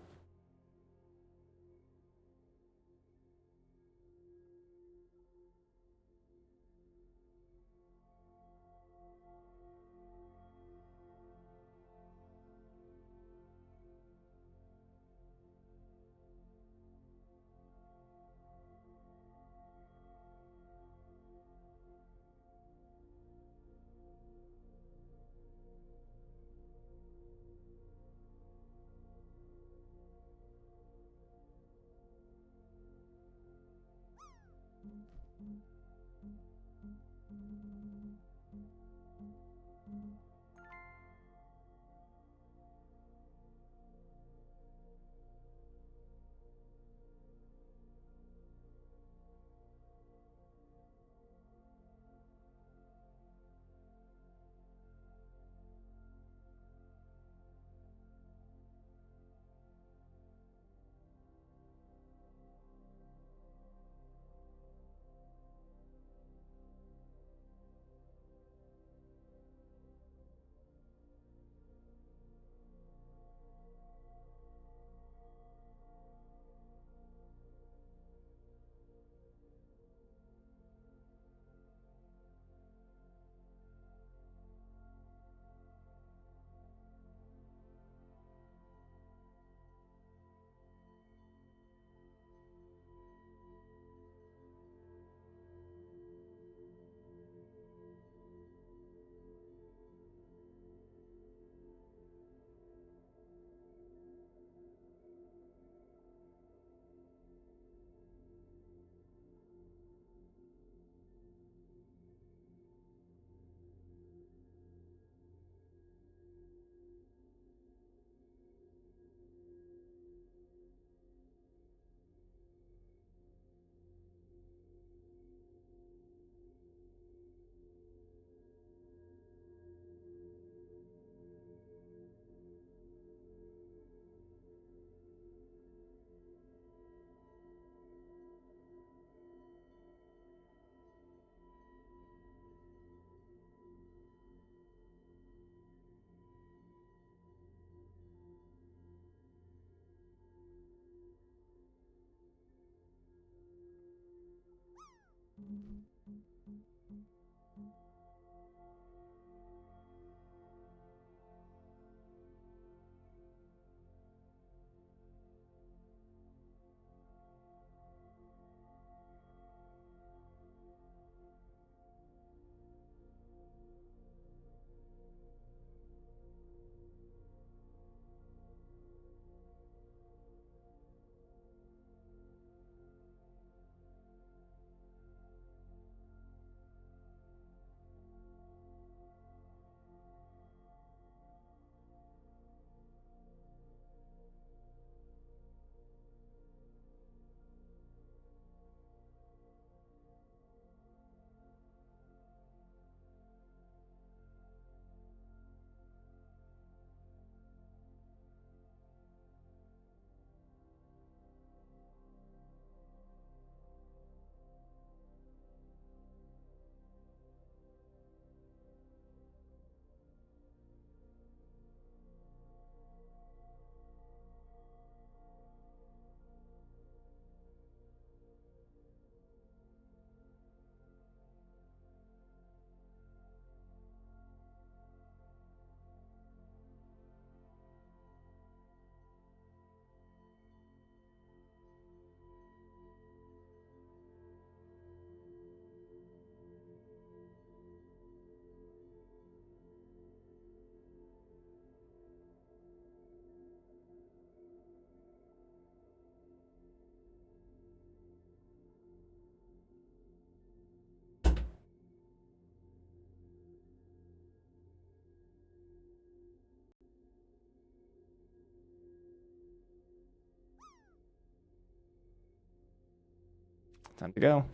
Time to go.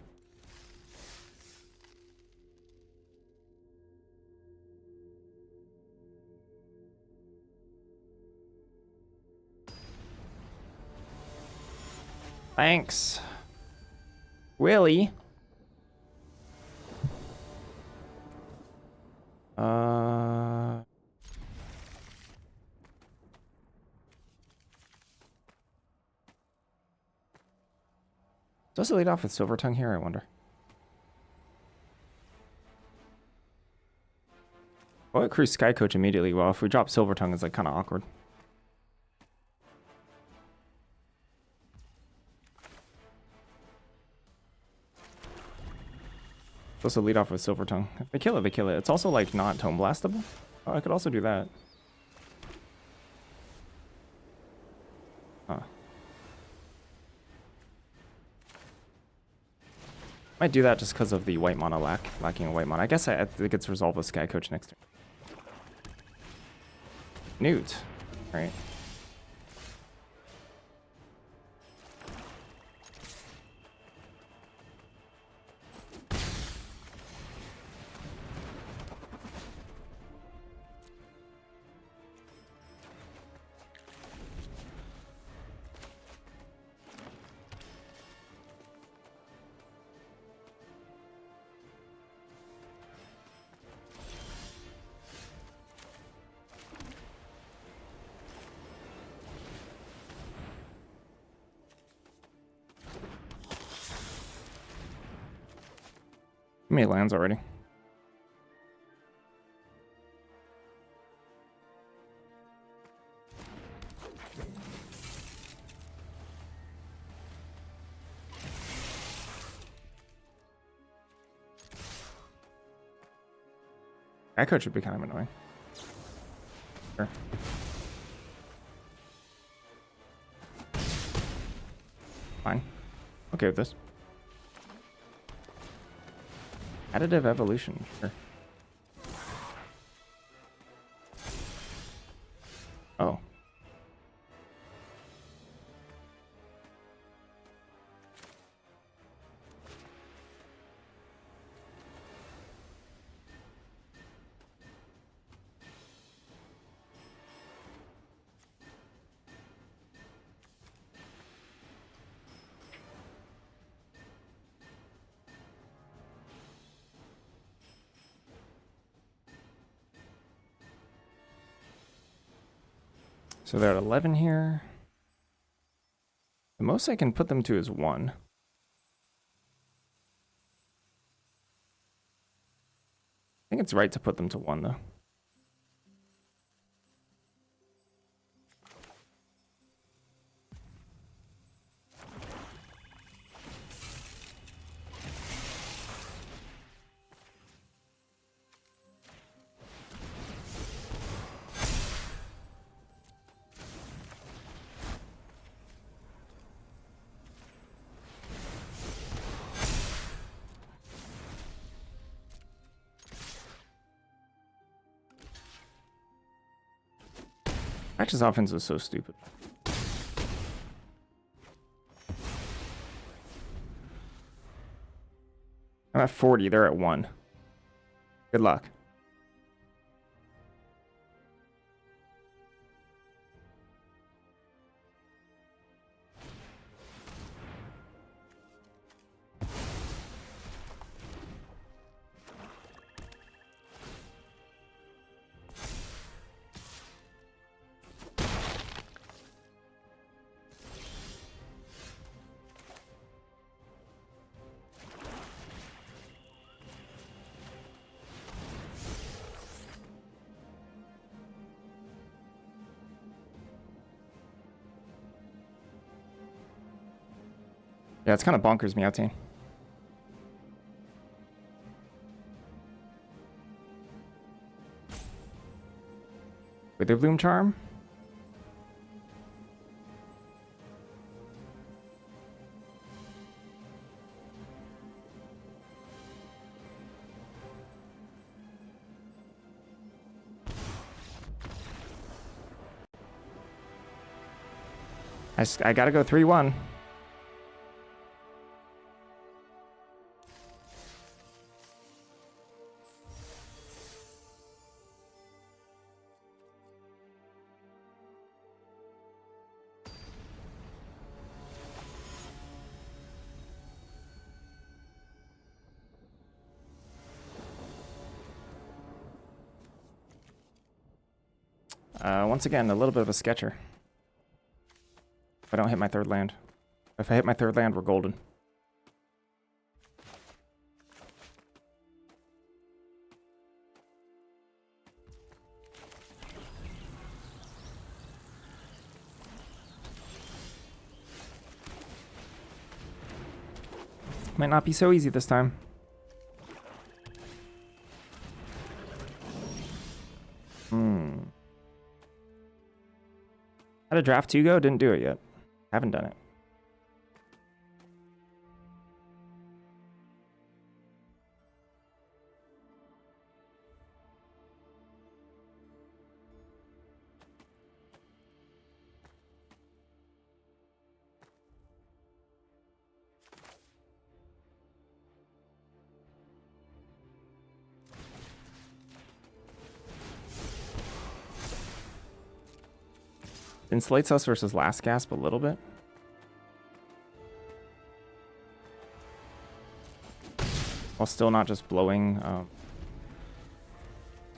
Thanks. Willie. Does it lead off with Silver Tongue here, I wonder? Oh, it crews Sky Coach immediately. Well, if we drop Silver Tongue, it's like kind of awkward. Supposed to lead off with Silver Tongue. If they kill it, they kill it. It's also like not Tome Blastable. Oh, I could also do that. Huh. Might do that just because of the white mana lacking a white mana. I guess it gets resolved with Sky Coach next turn. Newt. Right. How many lands already? Sky Coach would be kind of annoying. Sure. Fine. Okay with this. Additive evolution, sure. Oh. So they're at 11 here. The most I can put them to is 1. I think it's right to put them to 1, though. Patch's offense is so stupid. I'm at 40, they're at 1. Good luck. Yeah, it's kind of bonkers me out, team. Witherbloom Charm? I gotta go 3-1. Once again, a little bit of a sketcher. If I don't hit my third land. If I hit my third land, we're golden. Might not be so easy this time. How did draft 2 go? Didn't do it yet. Haven't done it. Insulates us versus Last Gasp a little bit. While still not just blowing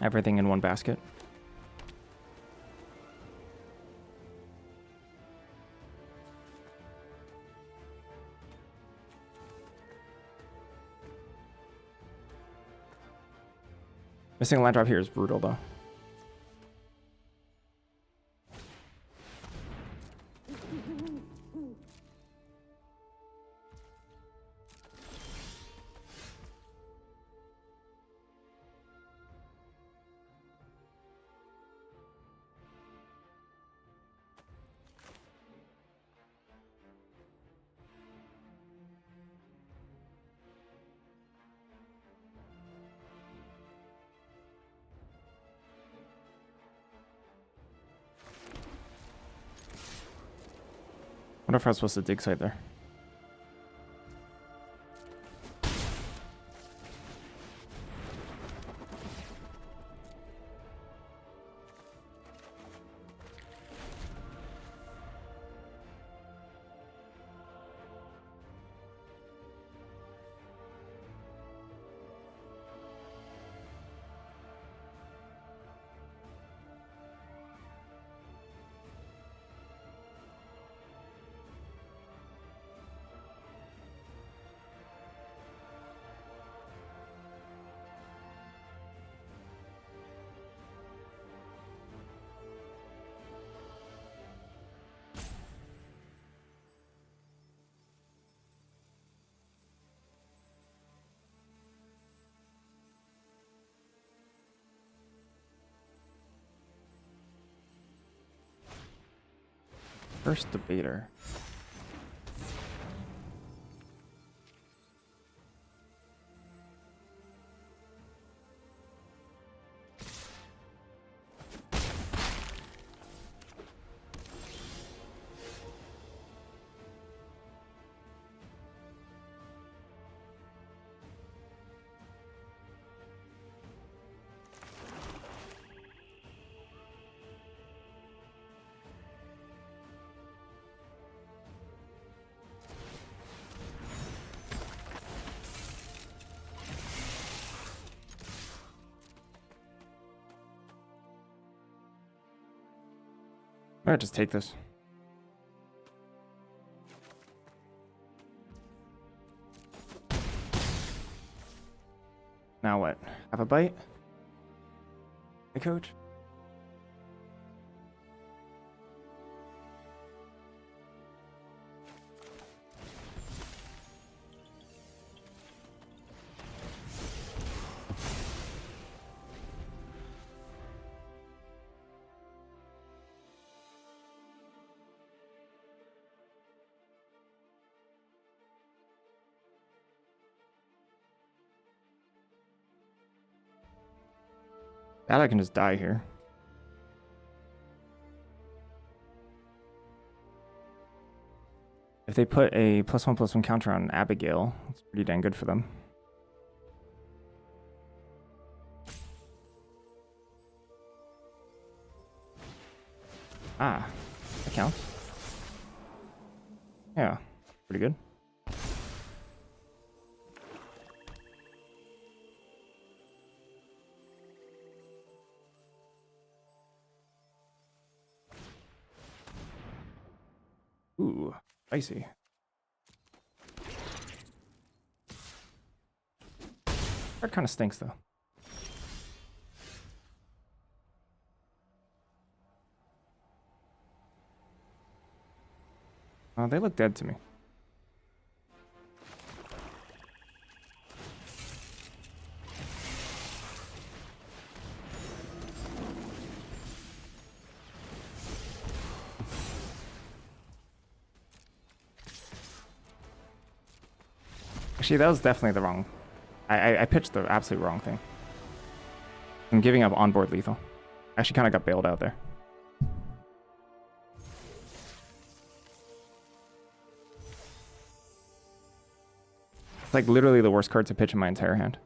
everything in one basket. Missing a land drop here is brutal though. Wonder if I was supposed to dig site there. First debater. Alright, just take this. Now what? Have a bite? Hey, coach? That I can just die here. If they put a +1/+1 counter on Abigail, it's pretty dang good for them. Ah, that counts. Yeah, pretty good. Ooh, spicy. Card kind of stinks though. They look dead to me. Actually, that was definitely the wrong. I pitched the absolute wrong thing. I'm giving up onboard lethal. Actually, kind of got bailed out there. It's like literally the worst card to pitch in my entire hand.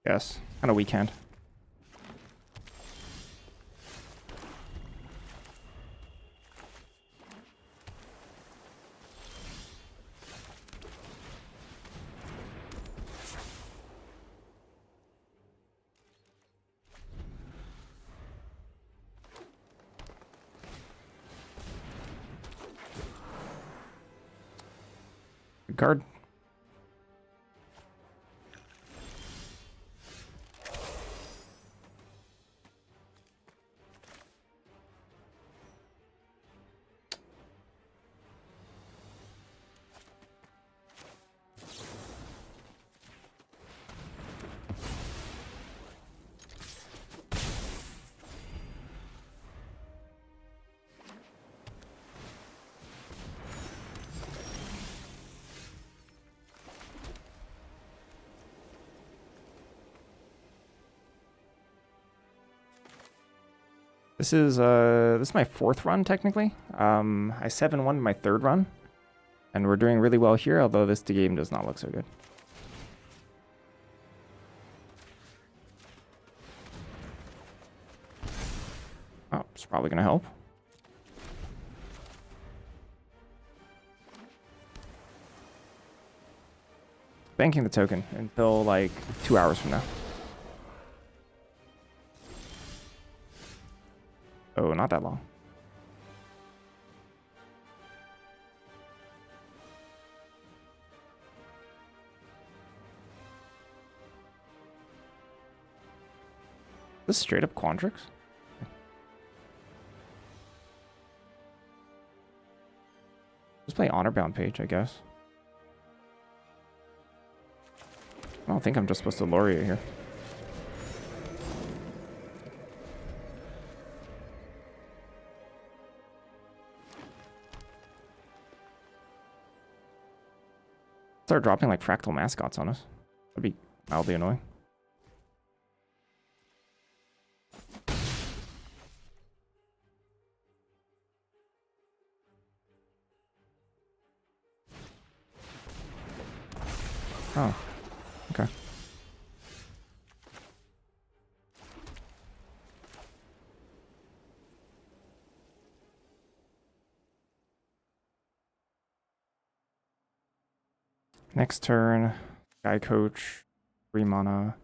Yes, kind of weak hand. Good card. This is my fourth run technically. I 7-1 my third run, and we're doing really well here. Although this game does not look so good. Oh, it's probably gonna help. Banking the token until like 2 hours from now. Oh, not that long. This is straight up Quandrix? Just play Honor-Bound Page, I guess. I don't think I'm just supposed to Laureate here. Start dropping like fractal mascots on us. That'd be mildly annoying. Oh, okay. Next turn, Sky Coach, 3 mana.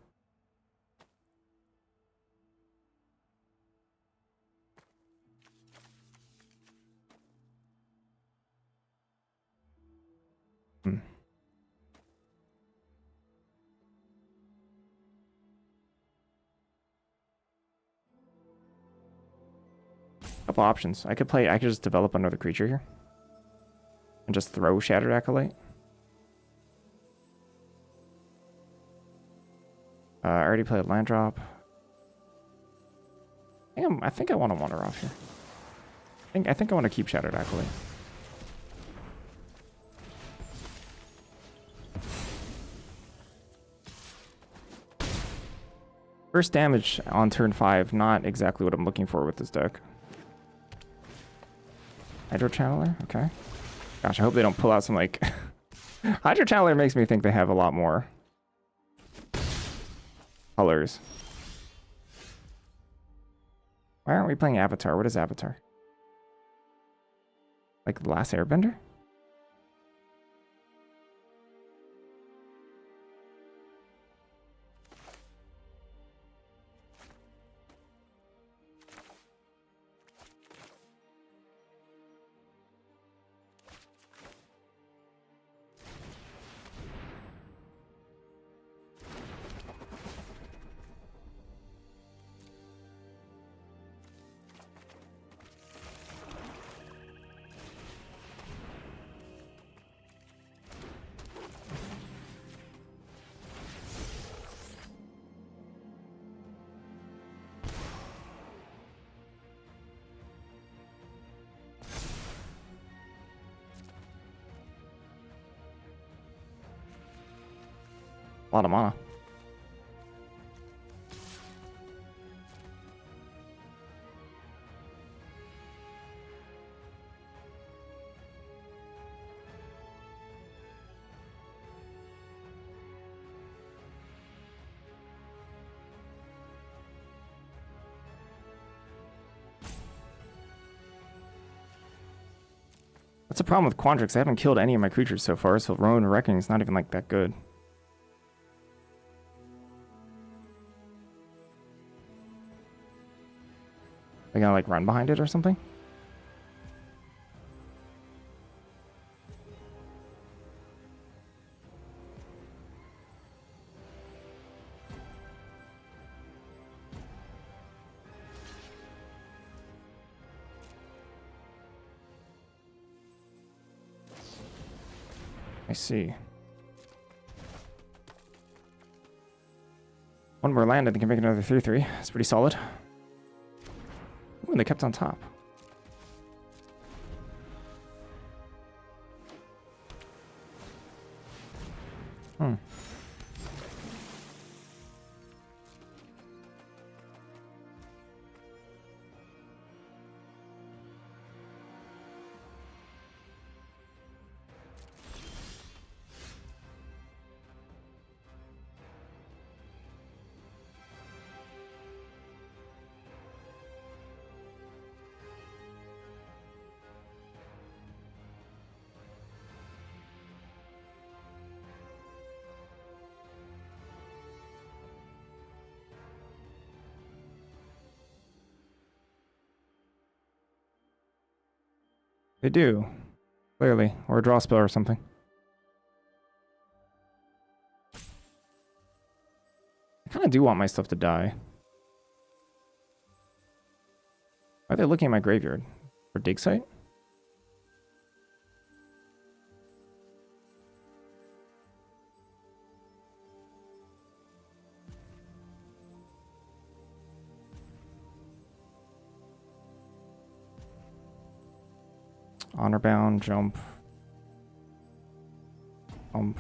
Couple options. I could just develop another creature here. And just throw Shattered Acolyte. I already played land drop. I think I want to wander off here. I think I want to keep Shattered Acolyte. First damage on turn 5, not exactly what I'm looking for with this deck. Hydro Channeler, okay. Gosh, I hope they don't pull out some like Hydra Channeler makes me think they have a lot more colors. Why aren't we playing Avatar? What is Avatar? Like The Last Airbender? A lot of mana. That's the problem with Quandrix. I haven't killed any of my creatures so far, so Rowan Reckoning is not even like that good. They gonna like run behind it or something? I see. One more land and they can make another 3/3. It's pretty solid. Ooh, and they kept on top. Hmm. They do. Clearly. Or a draw spell or something. I kind of do want my stuff to die. Why are they looking at my graveyard? For dig site? Honor bound, jump. Pump.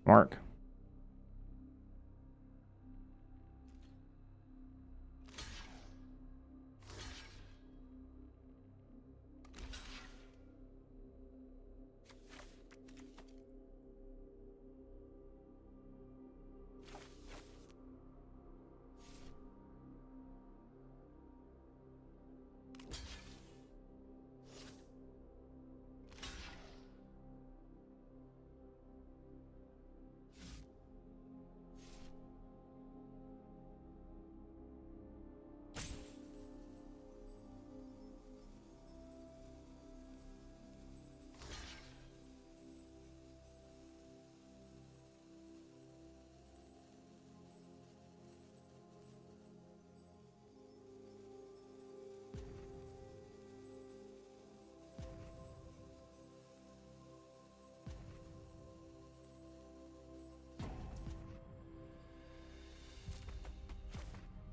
Mark.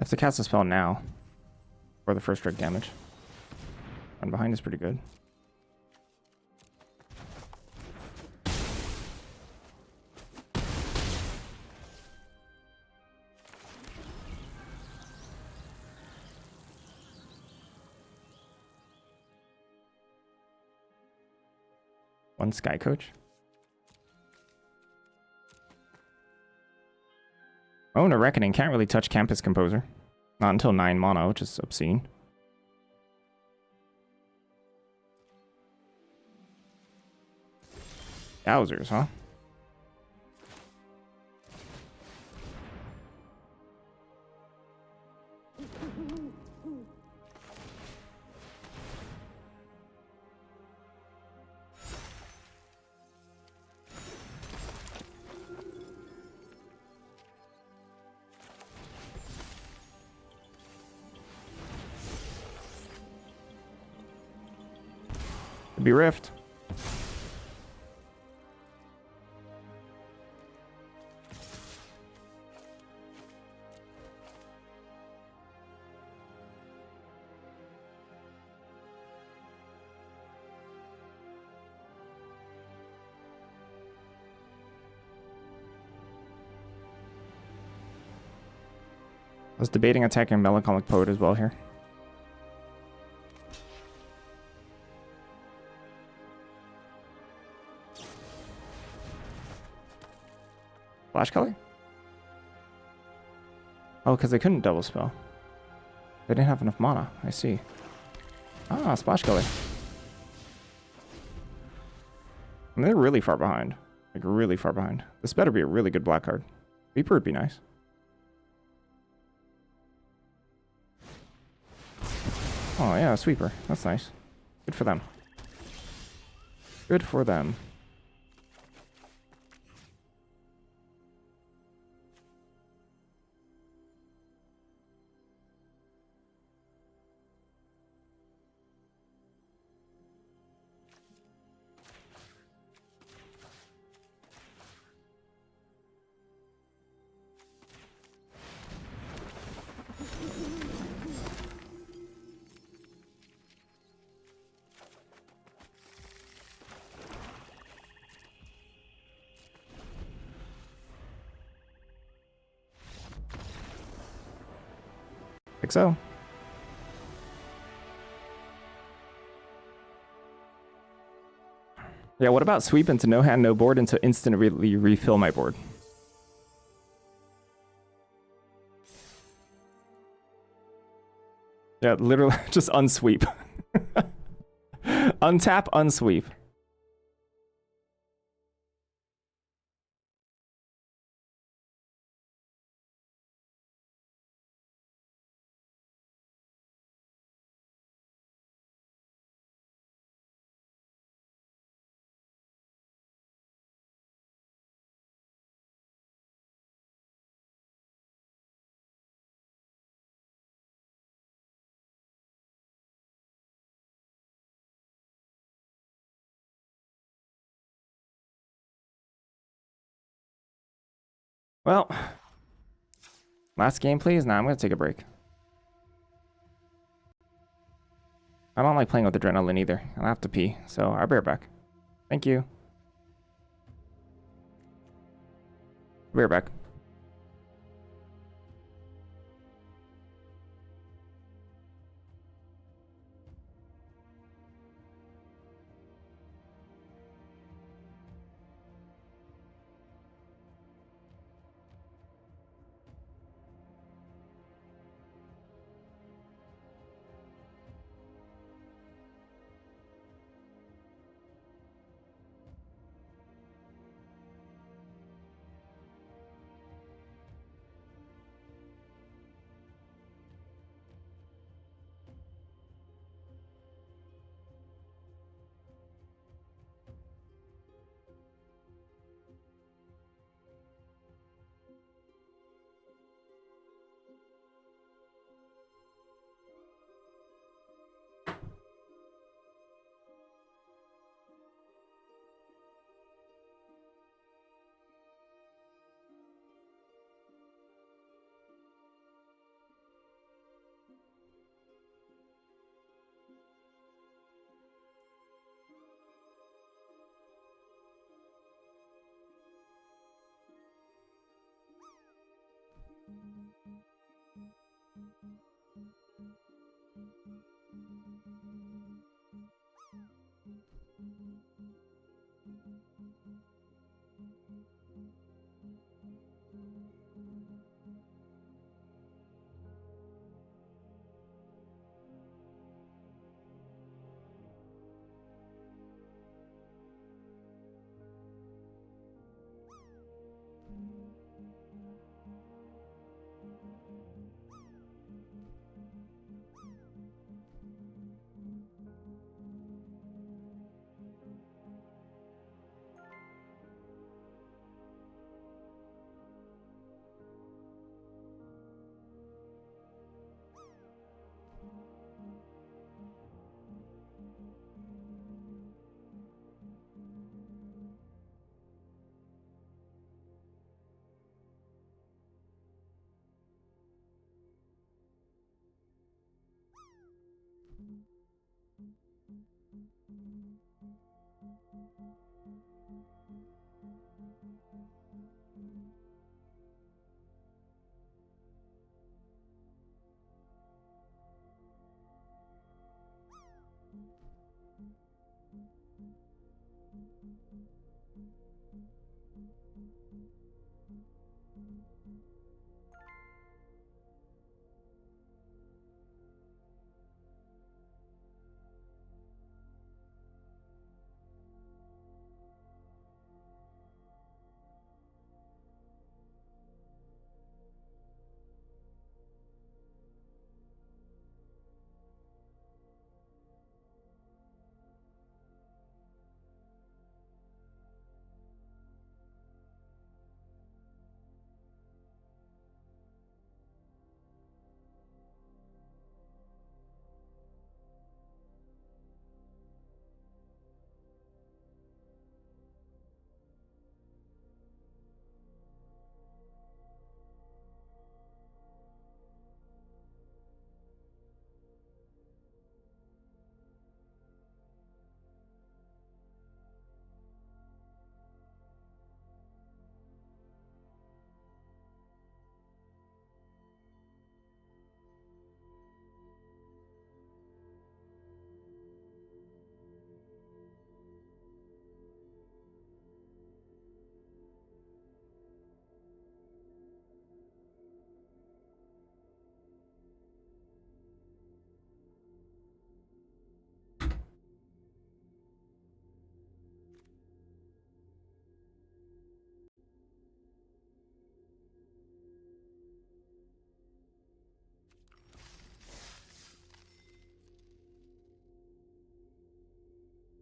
have to cast a spell now for the first strike damage. Run behind is pretty good. One Sky Coach. Oh, and a Reckoning can't really touch Campus Composer. Not until 9 mana, which is obscene. Yowzers, huh? Could be Rift. I was debating attacking Melancholic Poet as well here. Flash Color? Oh, because they couldn't double spell. They didn't have enough mana. I see. Ah, Splash Color. I mean, they're really far behind. Like, really far behind. This better be a really good black card. Reaper would be nice. Oh, yeah, a Sweeper. That's nice. Good for them. Good for them. Think so. Yeah, what about sweep into no hand, no board and to instantly refill my board? Yeah, literally just unsweep. Untap, unsweep. Well, last game, please. Nah, I'm going to take a break. I don't like playing with adrenaline either. I'll have to pee, so I'll be right back. Thank you. Be right back.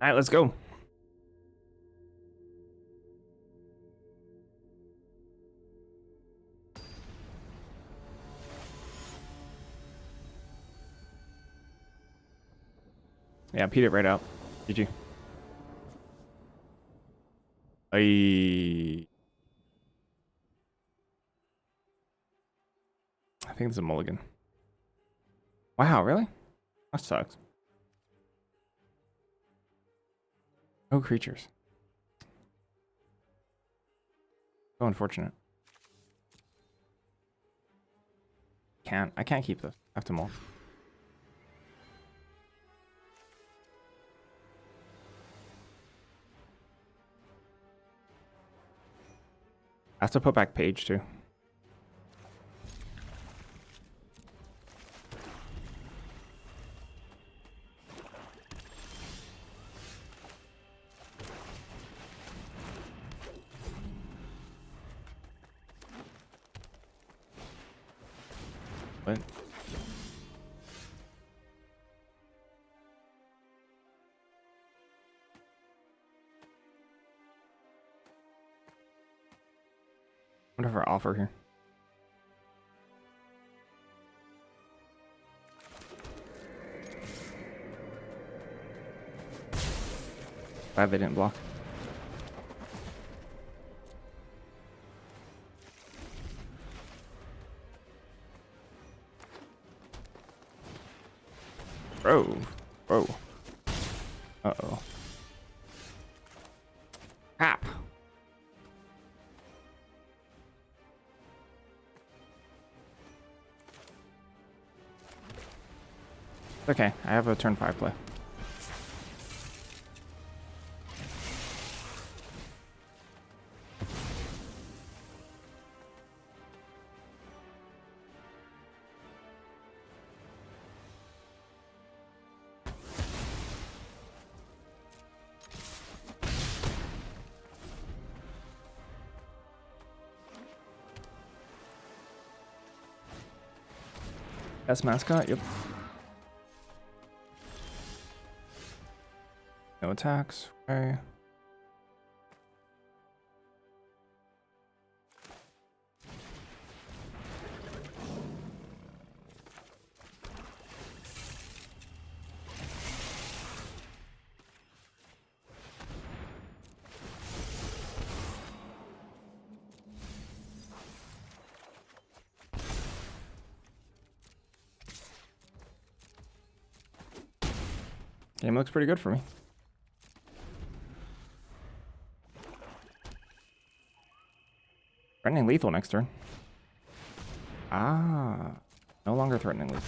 All right, let's go. Yeah, peed it right out. GG. I think it's a mulligan. Wow, really? That sucks. No creatures. So unfortunate. I can't keep this. I have to mull. I have to put back page too. What? What if I offer here? Glad they didn't block. Bro. Bro. Uh-oh. Hap. Okay, I have a turn 5 play. Best mascot? Yep. No attacks. Okay. Game looks pretty good for me. Threatening lethal next turn. Ah, no longer threatening lethal.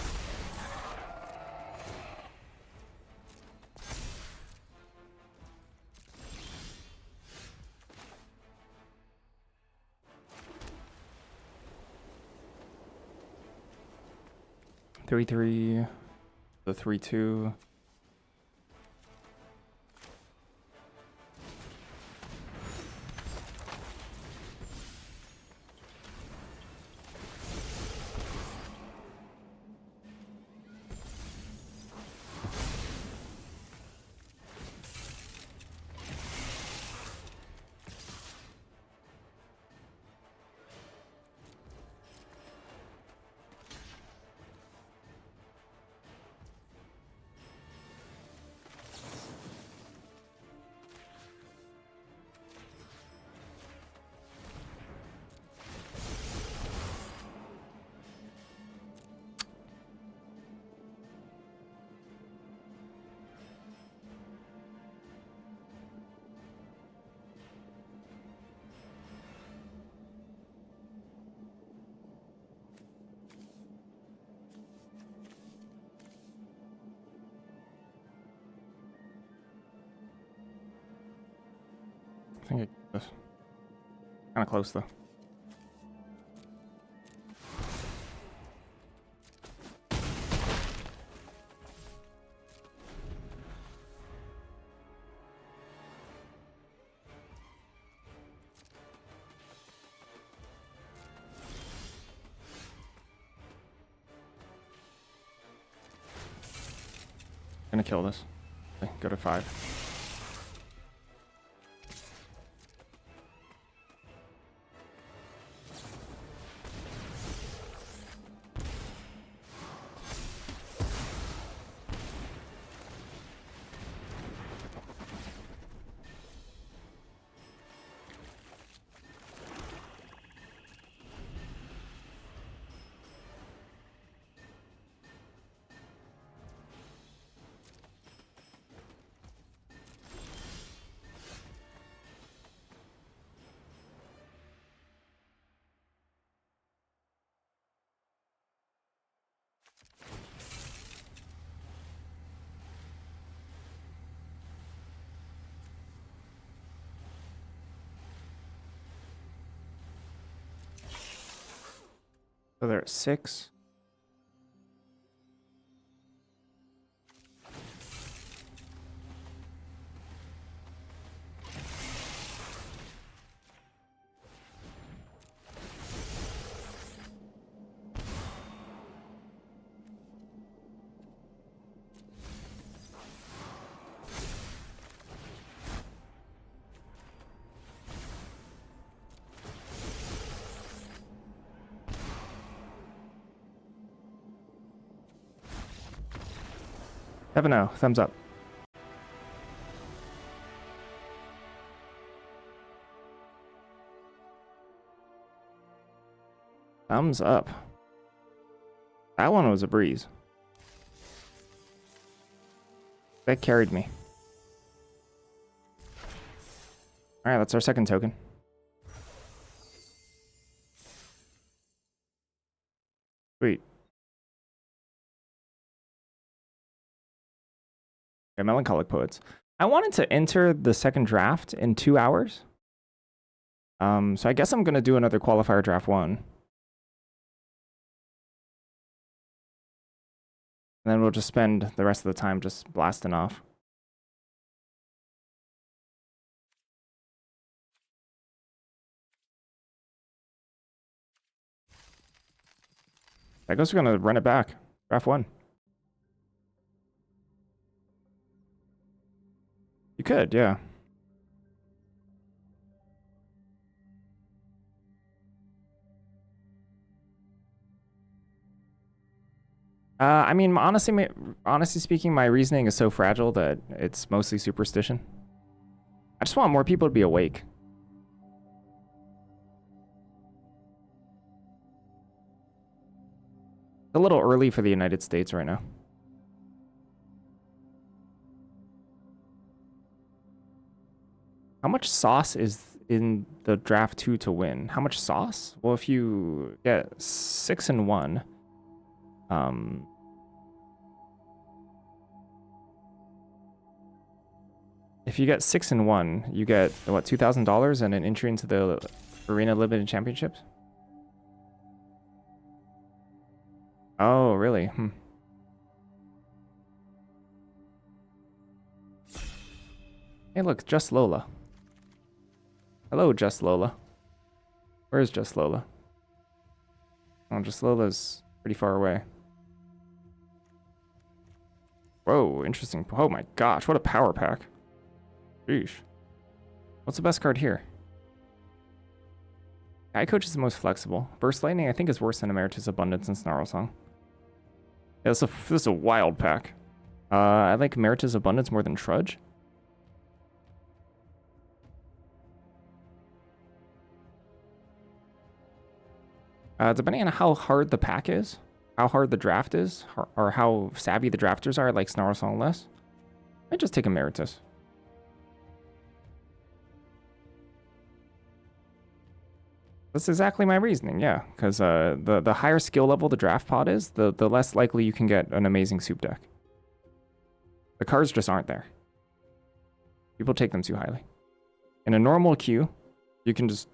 Three, 3, the 3, 2. I think it's kind of close though. Gonna kill this. Okay, go to 5. So they're at 6. Never know. Thumbs up. Thumbs up. That one was a breeze. That carried me. Alright, that's our second token. Sweet. Okay, Melancholic Poets. I wanted to enter the second draft in 2 hours. So I guess I'm going to do another Qualifier draft 1. And then we'll just spend the rest of the time just blasting off. I guess we're going to run it back. Draft 1. You could, yeah. I mean, honestly speaking, my reasoning is so fragile that it's mostly superstition. I just want more people to be awake. It's a little early for the United States right now. How much sauce is in the draft 2 to win? How much sauce? Well, if you get 6 and 1, if you get 6 and 1, you get what, $2,000 and an entry into the Arena Limited Championships? Oh, really? Hey, look, Just Lola. Hello, Just Lola. Where is Just Lola? Oh, Just Lola's pretty far away. Whoa, interesting. Oh my gosh, what a power pack. Sheesh. What's the best card here? Sky Coach is the most flexible. Burst Lightning, I think, is worse than Emeritus Abundance and Snarl Song. Yeah, this is a wild pack. I like Emeritus Abundance more than Trudge. Depending on how hard the pack is, how hard the draft is, or how savvy the drafters are, like Snarl Song less, I just take Emeritus. That's exactly my reasoning, yeah. Because the higher skill level the draft pod is, the less likely you can get an amazing soup deck. The cards just aren't there. People take them too highly. In a normal queue, you can just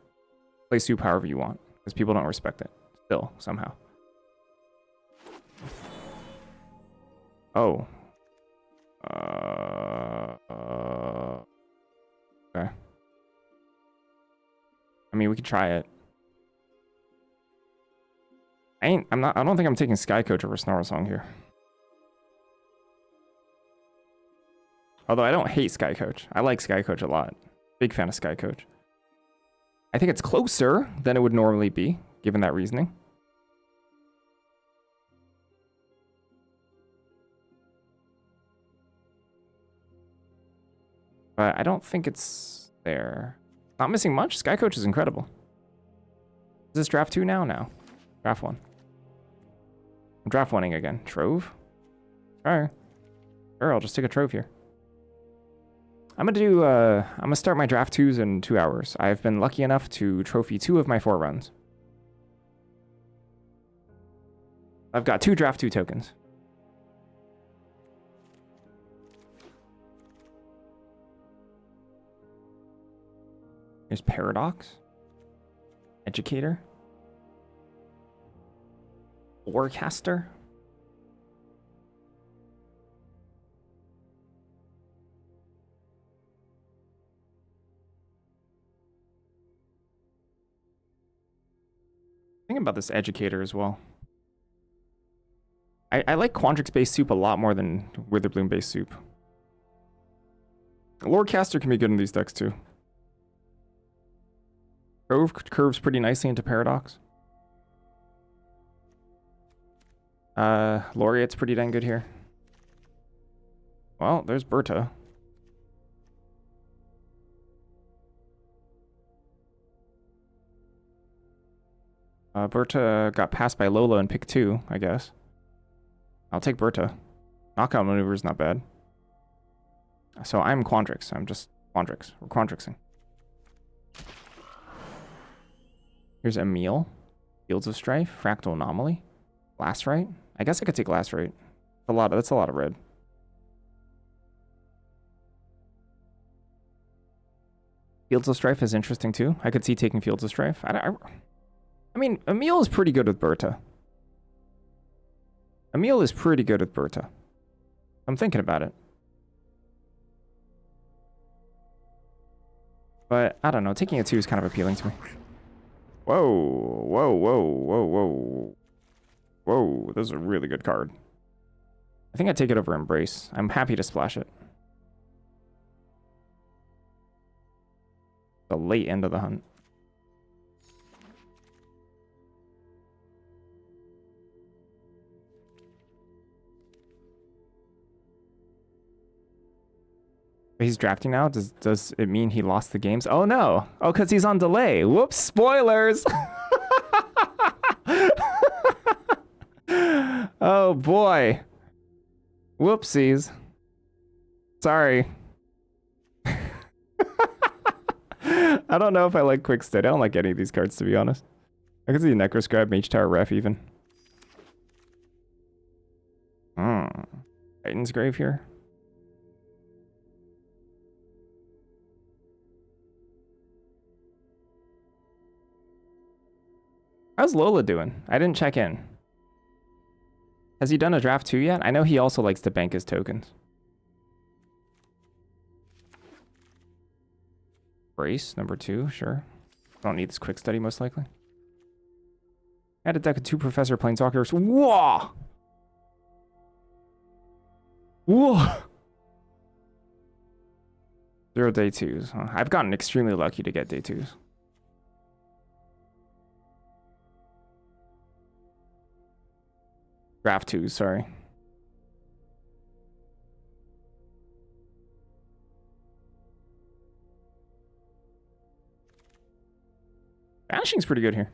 play soup however you want, because people don't respect it. Still, somehow. Oh. Okay. I mean, we could try it. I don't think I'm taking Sky Coach over Snarl Song here. Although I don't hate Sky Coach. I like Sky Coach a lot. Big fan of Sky Coach. I think it's closer than it would normally be, given that reasoning. But I don't think it's there. Not missing much. Sky Coach is incredible. Is this draft 2 now? No. Draft 1. I'm draft 1ing again. Trove? Alright. Sure, I'll just take a Trove here. I'm gonna start my draft 2s in 2 hours. I've been lucky enough to trophy 2 of my 4 runs. I've got 2 draft 2 tokens. Here's Paradox. Educator. Lorecaster. Thinking about this educator as well. I like Quandrix-based soup a lot more than Witherbloom-based soup. Lorecaster can be good in these decks too. Curves pretty nicely into Paradox. Laureate's pretty dang good here. Well, there's Berta. Berta got passed by Lola in pick 2, I guess. I'll take Berta. Knockout maneuver is not bad. So I'm Quandrix. I'm just Quandrix. We're Quandrixing. Here's Emil. Fields of Strife. Fractal Anomaly. Glassrite. I guess I could take Glassrite. That's a lot of red. Fields of Strife is interesting too. I could see taking Fields of Strife. I mean, Emil is pretty good with Berta. Emil is pretty good with Berta. I'm thinking about it. But, I don't know. Taking a 2 is kind of appealing to me. Whoa. Whoa, whoa, whoa, whoa. Whoa, this is a really good card. I think I'd take it over Embrace. I'm happy to splash it. The late end of the hunt. He's drafting now? Does it mean he lost the games? Oh no! Oh, because he's on delay. Whoops! Spoilers! Oh boy. Whoopsies. Sorry. I don't know if I like Quick State. I don't like any of these cards, to be honest. I can see Necroscribe, Mage Tower, Ref even. Titan's Grave here. How's Lola doing? I didn't check in. Has he done a draft 2 yet? I know he also likes to bank his tokens. Brace, number 2, sure. Don't need this quick study, most likely. Add a deck of 2 Professor Planeswalkers. Whoa! Whoa! 0 day 2s. Huh. I've gotten extremely lucky to get day 2s. Draft 2s, sorry. Banishing's pretty good here.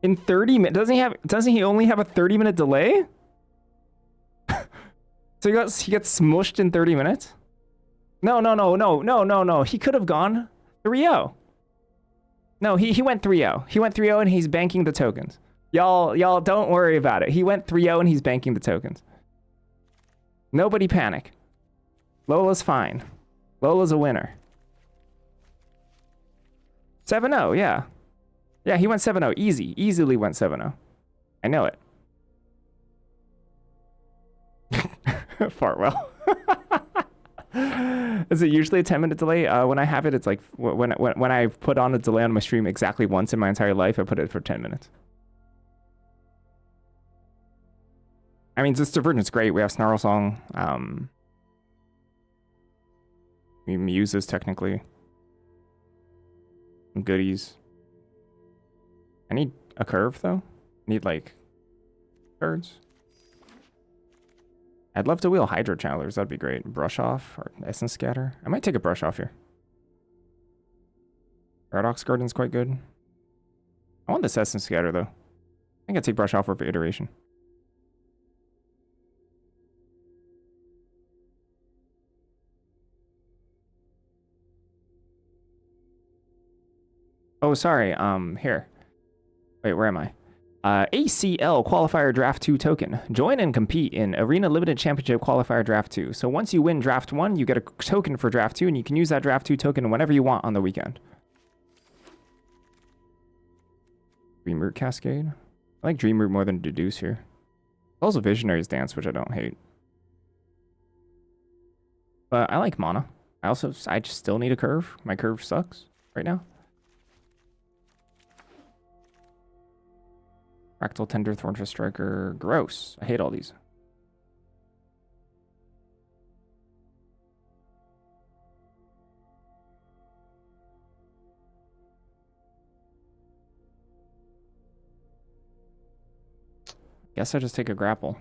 In 30 minutes, doesn't he only have a 30-minute delay? So he gets smushed in 30 minutes? No. He could have gone 3-0. No, he went 3-0. He went 3-0 and he's banking the tokens. Y'all don't worry about it. He went 3-0 and he's banking the tokens. Nobody panic. Lola's fine. Lola's a winner. 7-0, yeah. Yeah, he went 7-0. Easily went 7-0. I know it. Fartwell. Is it usually a 10-minute delay? When I have it, it's like when I put on a delay on my stream exactly once in my entire life, I put it for 10 minutes. I mean, this Divergent's great. We have Snarl Song. We Muses, technically. Some goodies. I need a curve, though. I need, like, cards. I'd love to wheel Hydro Channelers. That'd be great. Brush Off or Essence Scatter. I might take a Brush Off here. Paradox Garden's quite good. I want this Essence Scatter, though. I think I'd take Brush Off for Iteration. Oh, sorry. Here. Wait, where am I? ACL Qualifier Draft 2 token. Join and compete in Arena Limited Championship Qualifier Draft 2. So once you win Draft 1, you get a token for Draft 2, and you can use that Draft 2 token whenever you want on the weekend. Dreamroot Cascade. I like Dreamroot more than Deduce here. Also Visionary's Dance, which I don't hate. But I like mana. I just still need a curve. My curve sucks right now. Fractal Tender, Thornfist Striker. Gross. I hate all these. Guess I just take a grapple.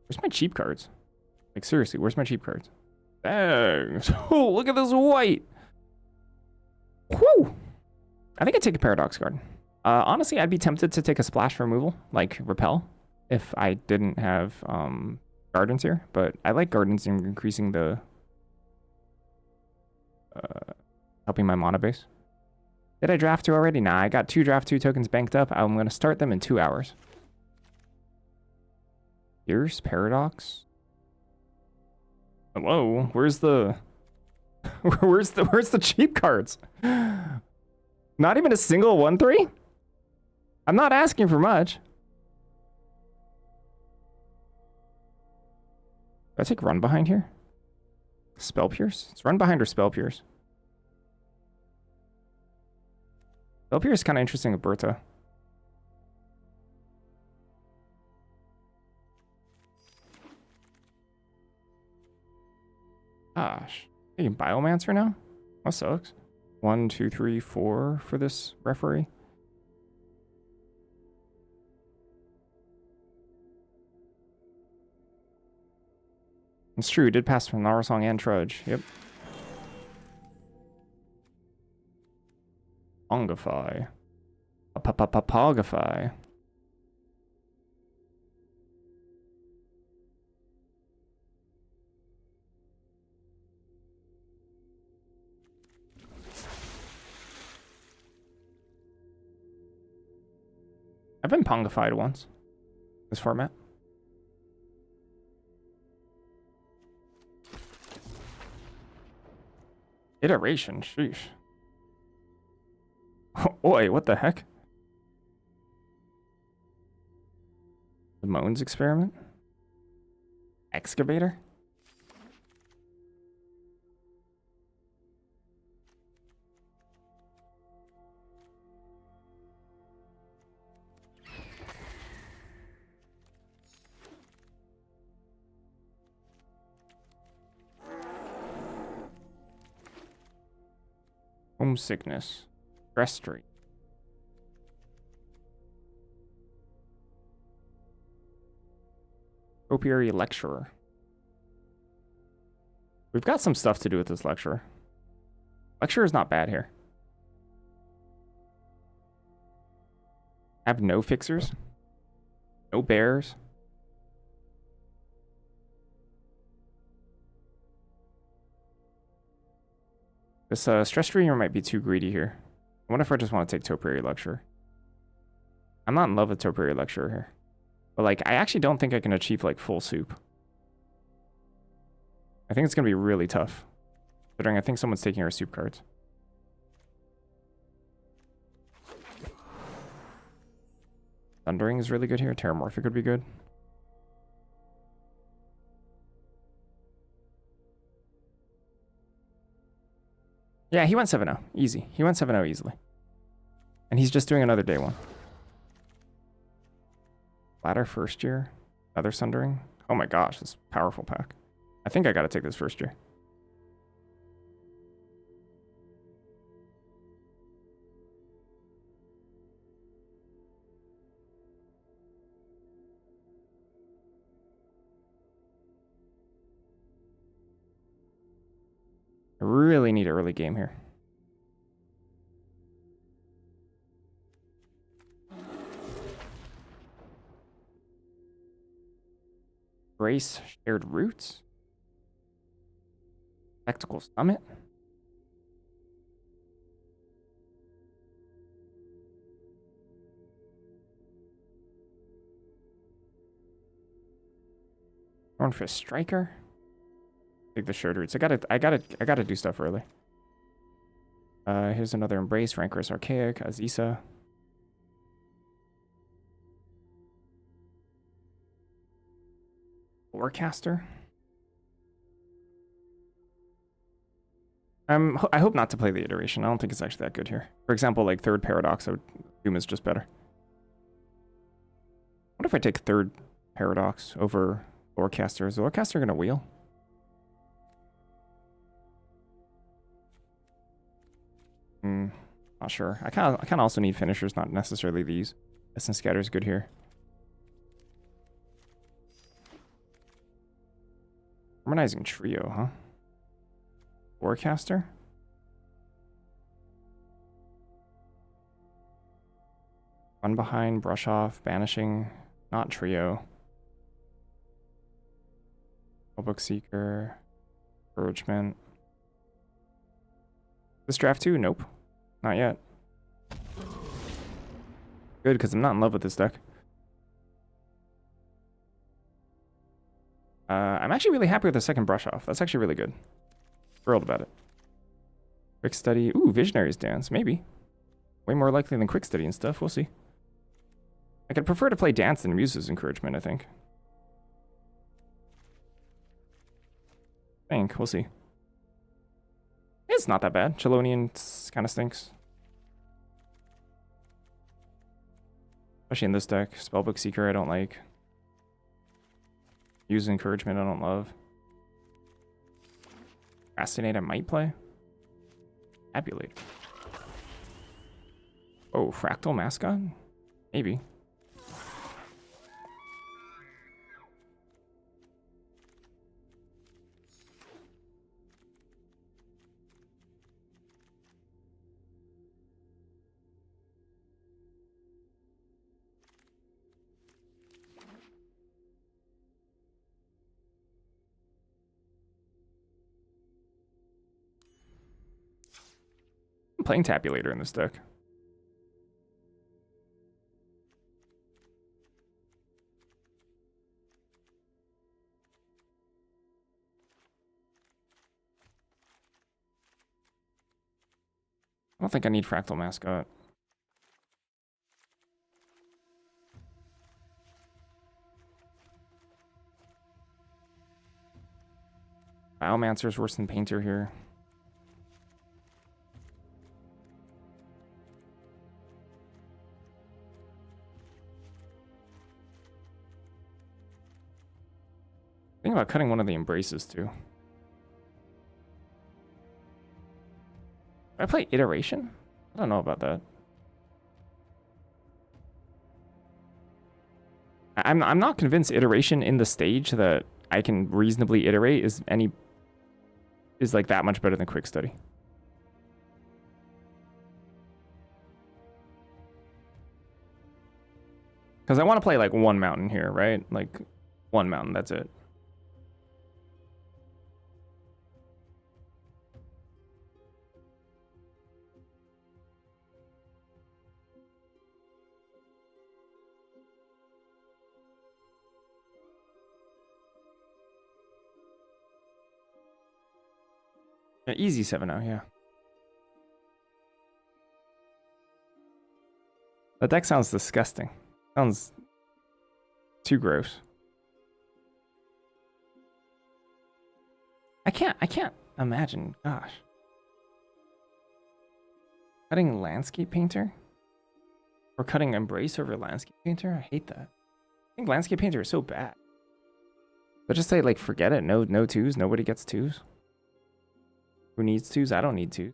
Where's my cheap cards? Like, seriously, where's my cheap cards? Dang. Oh, look at this white. Whew. I think I'd take a Paradox card. Honestly, I'd be tempted to take a splash removal, like Repel, if I didn't have Gardens here. But I like Gardens in increasing the... helping my mana base. Did I draft 2 already? Nah, I got 2 draft 2 tokens banked up. I'm going to start them in 2 hours. Here's Paradox. Hello, where's the... where's the cheap cards? Not even a single 1/3? I'm not asking for much. Do I take Run Behind here? Spell Pierce? It's Run Behind or Spell Pierce? Spell Pierce is kind of interesting with Berta. Gosh. Taking Biomancer now? That sucks. 1, 2, 3, 4 for this referee. It's true, he did pass from Narsong and Trudge. Yep. Pongify. Pogify. I've been Pongified once. This format. Iteration, sheesh. Oh, wait, what the heck? The Moans experiment? Excavator? Homesickness. Stress Street. Topiary Lecturer. We've got some stuff to do with this Lecturer. Lecturer is not bad here. Have no fixers. No bears. This Stress Streamer might be too greedy here. I wonder if I just want to take Topiary Lecturer. I'm not in love with Topiary Lecturer here. But, like, I actually don't think I can achieve, like, full soup. I think it's going to be really tough. Considering I think someone's taking our soup cards. Thundering is really good here. Terramorphic would be good. Yeah, he went 7-0. Easy. He went 7-0 easily. And he's just doing another day one. Ladder first year. Another Sundering. Oh my gosh, this powerful pack. I think I gotta take this first year. I really need an early game here. Grace Shared Roots. Spectacle Summit. Thornfist Striker. Take the Shared Roots. I gotta do stuff early. Here's another Embrace, Rancorous Archaic, Azisa. Forecaster. I hope not to play the iteration. I don't think it's actually that good here. For example, like third Paradox, I would assume is just better. What if I take third Paradox over Lorecaster? Is Lorecaster gonna wheel? Not sure. I kind of also need finishers, not necessarily these. Essence Scatter is good here. Harmonizing Trio, huh? Lorecaster? Run behind, brush off, banishing, not Trio. Book Seeker, Encouragement. This draft 2? Nope. Not yet. Good, because I'm not in love with this deck. I'm actually really happy with the second brush off. That's actually really good. Thrilled about it. Quick Study. Ooh, Visionary's Dance. Maybe. Way more likely than Quick Study and stuff. We'll see. I could prefer to play Dance than Muse's Encouragement, I think. We'll see. It's not that bad. Chelonian kind of stinks. Especially in this deck. Spellbook Seeker I don't like. Use Encouragement I don't love. Procrastinate I might play. Tabulate. Oh, Fractal Mascot? Maybe. I'm playing Tabulator in this deck. I don't think I need Fractal Mascot. Biomancer's worse than Painter here. Think about cutting one of the Embraces too. I play Iteration? I don't know about that. I'm not convinced Iteration in the stage that I can reasonably iterate is like that much better than Quick Study. Because I want to play like one mountain here, right? Like one mountain, that's it. Yeah, easy 7-0, yeah. That deck sounds disgusting. Sounds too gross. I can't imagine, gosh. Cutting Landscape Painter? Or cutting Embrace over Landscape Painter? I hate that. I think Landscape Painter is so bad. But just say, like, forget it. No twos. Nobody gets twos. Who needs twos? I don't need twos.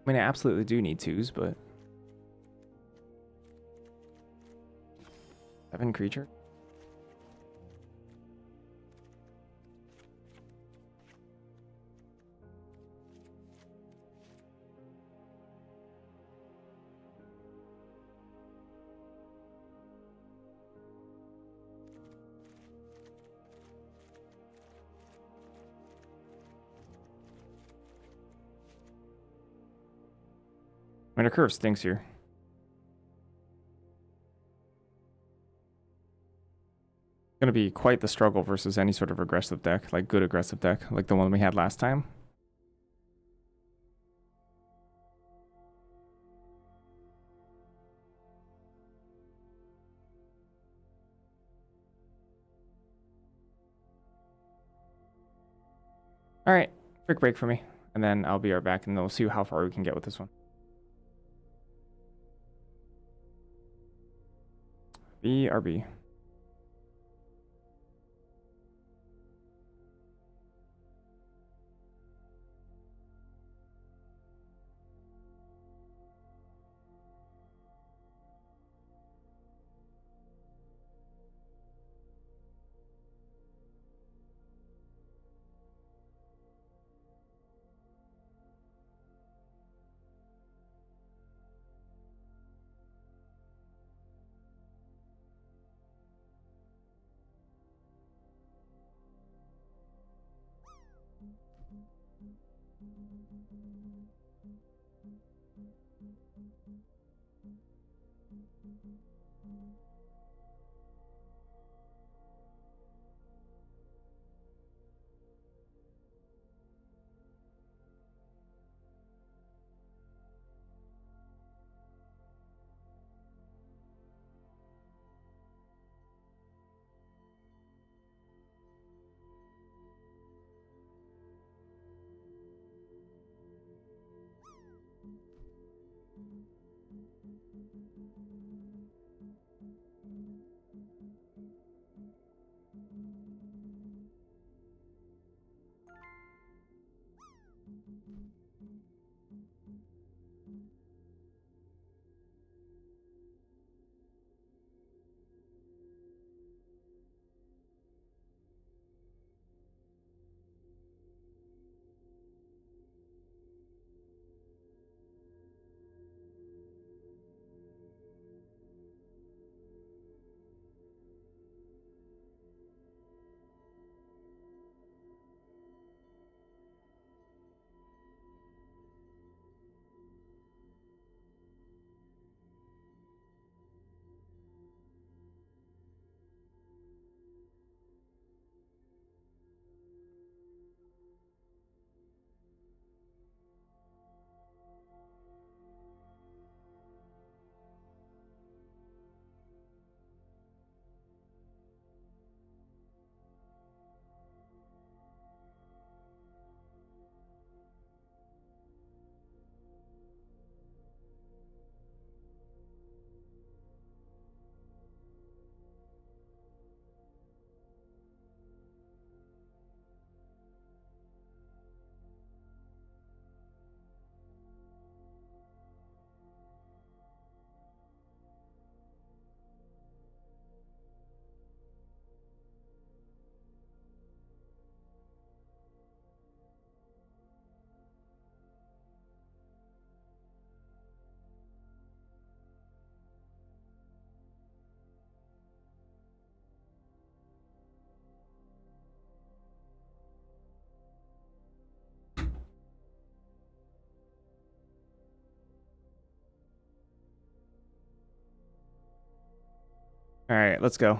I mean, I absolutely do need twos, but... 7 creature? I mean, our curve stinks here. to be quite the struggle versus any sort of aggressive deck, like good aggressive deck, like the one we had last time. All right, quick break for me, and then I'll be right back, and we'll see how far we can get with this one. BRB. All right, let's go.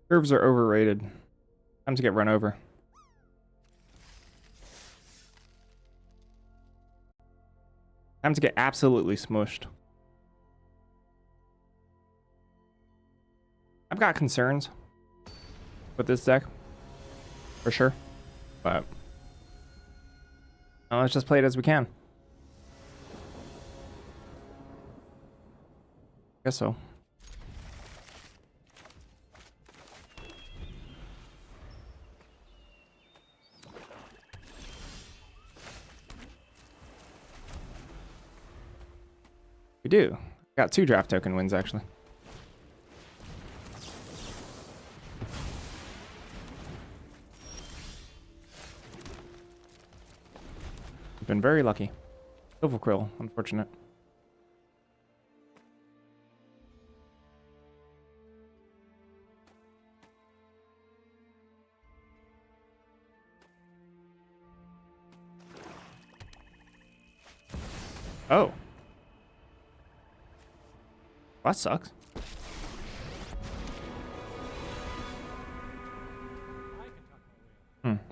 Curves are overrated. Time to get run over. Time to get absolutely smushed. I've got concerns with this deck, for sure. But let's just play it as we can. Guess so. We do. Got 2 draft token wins, actually. Been very lucky. Silver Krill, unfortunate. Oh. That sucks.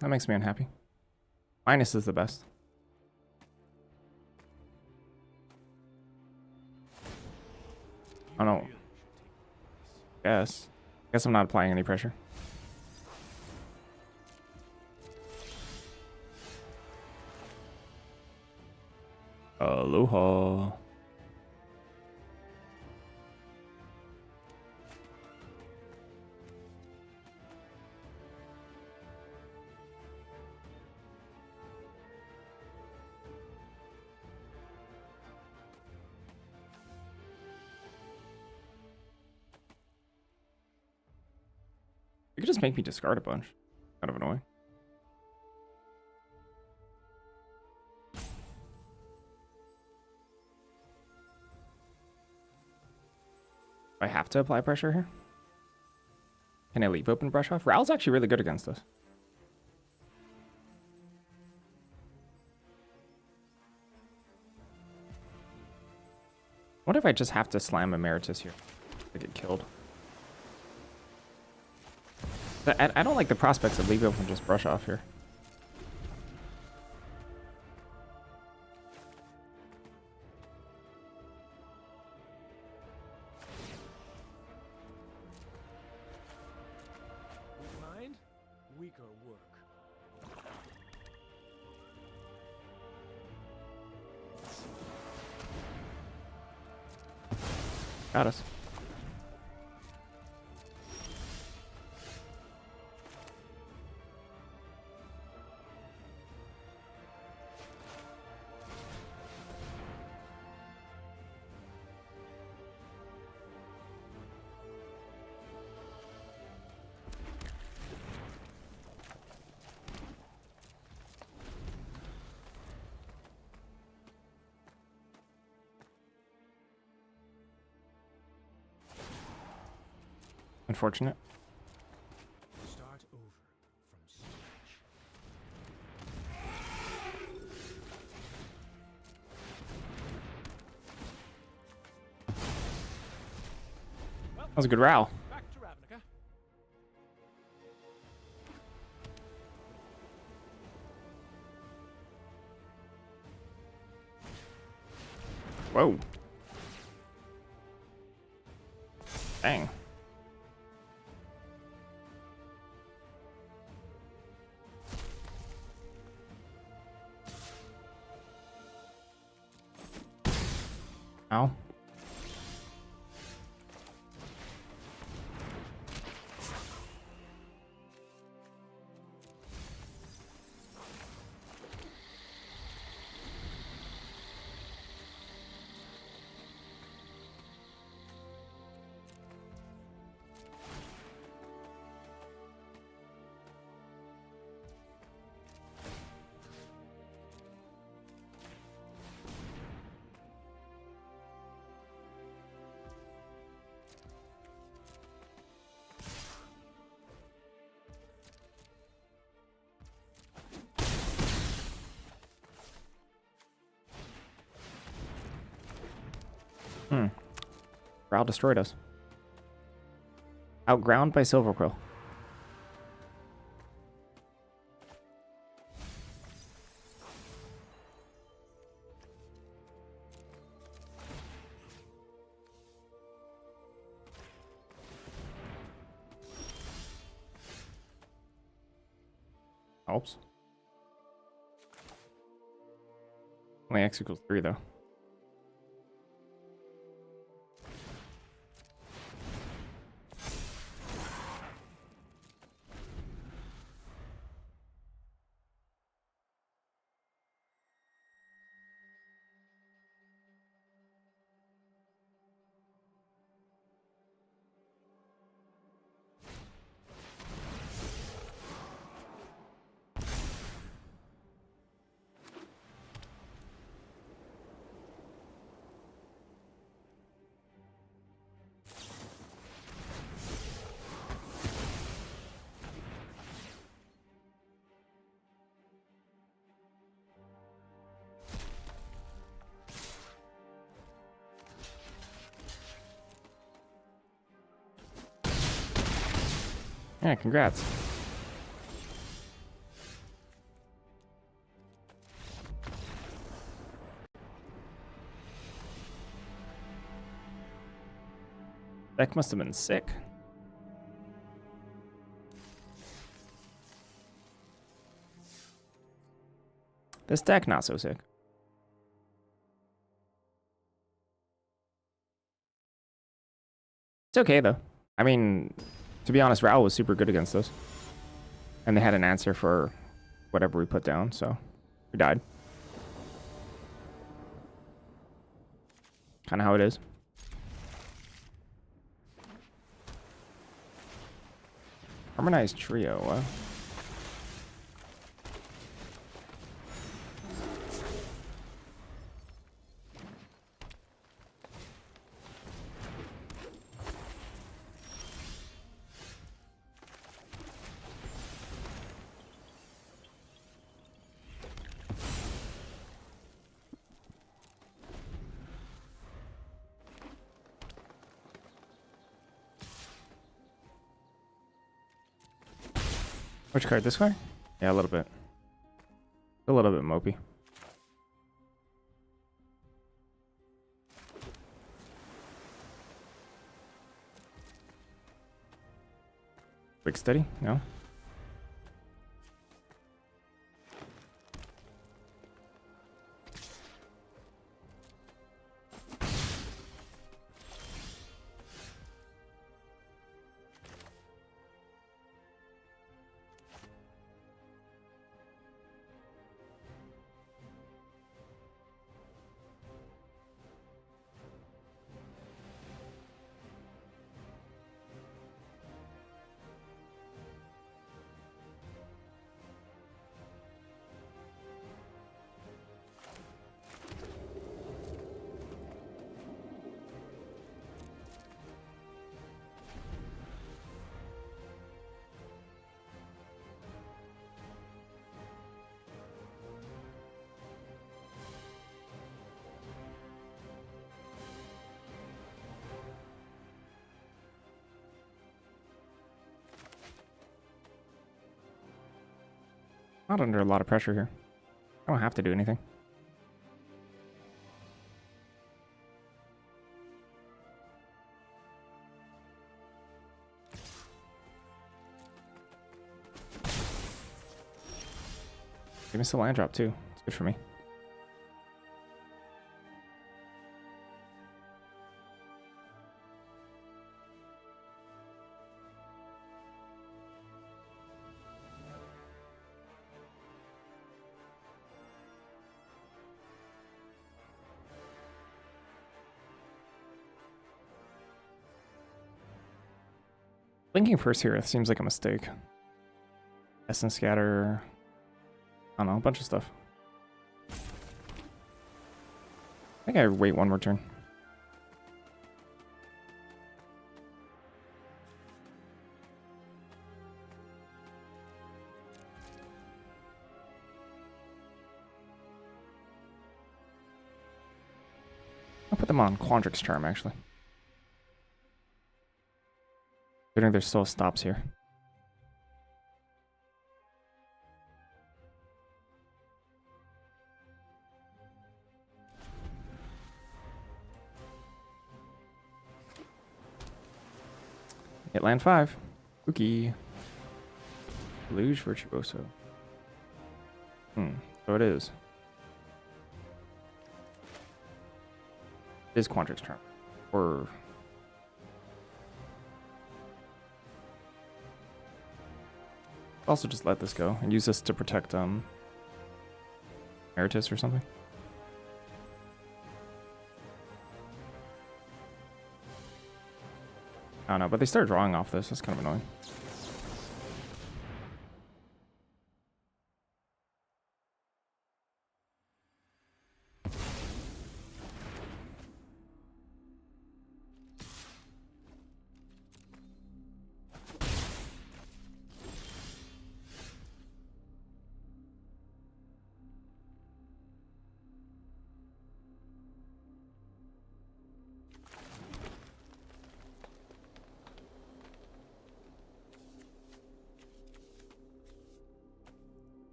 That makes me unhappy. Minus is the best. Oh no. Guess I'm not applying any pressure. Aloha. You could just make me discard a bunch. Kind of annoying. I have to apply pressure here? Can I leave open brush off? Ral's actually really good against this. What if I just have to slam Emeritus here to get killed? I don't like the prospects of leave open just brush off here. Weaker work. Got us. Unfortunate. Start over from scratch. That was a good row. Back to Ravnica. Whoa. Dang. Ow. Ral destroyed us. Outground by Silverquill. Helps. Only X equals 3 though. Yeah, congrats. Deck must have been sick. This deck, not so sick. It's okay, though. I mean, to be honest, Raoul was super good against us. And they had an answer for whatever we put down, so we died. Kind of how it is. Harmonized trio, wow. Which card? This card? Yeah, a little bit. A little bit mopey. Quick study? No? Not under a lot of pressure here. I don't have to do anything. Give me some land drop too. It's good for me. Blinking first here seems like a mistake. Essence scatter. I don't know, a bunch of stuff. I think I wait one more turn. I'll put them on Quandrix Charm, actually. Considering there's still stops here. Hit land 5. Spooky. Luge Virtuoso. So it is. It is Quandrix Charm. Or... also just let this go and use this to protect Emeritus or something. I don't know, but they start drawing off this. That's kind of annoying.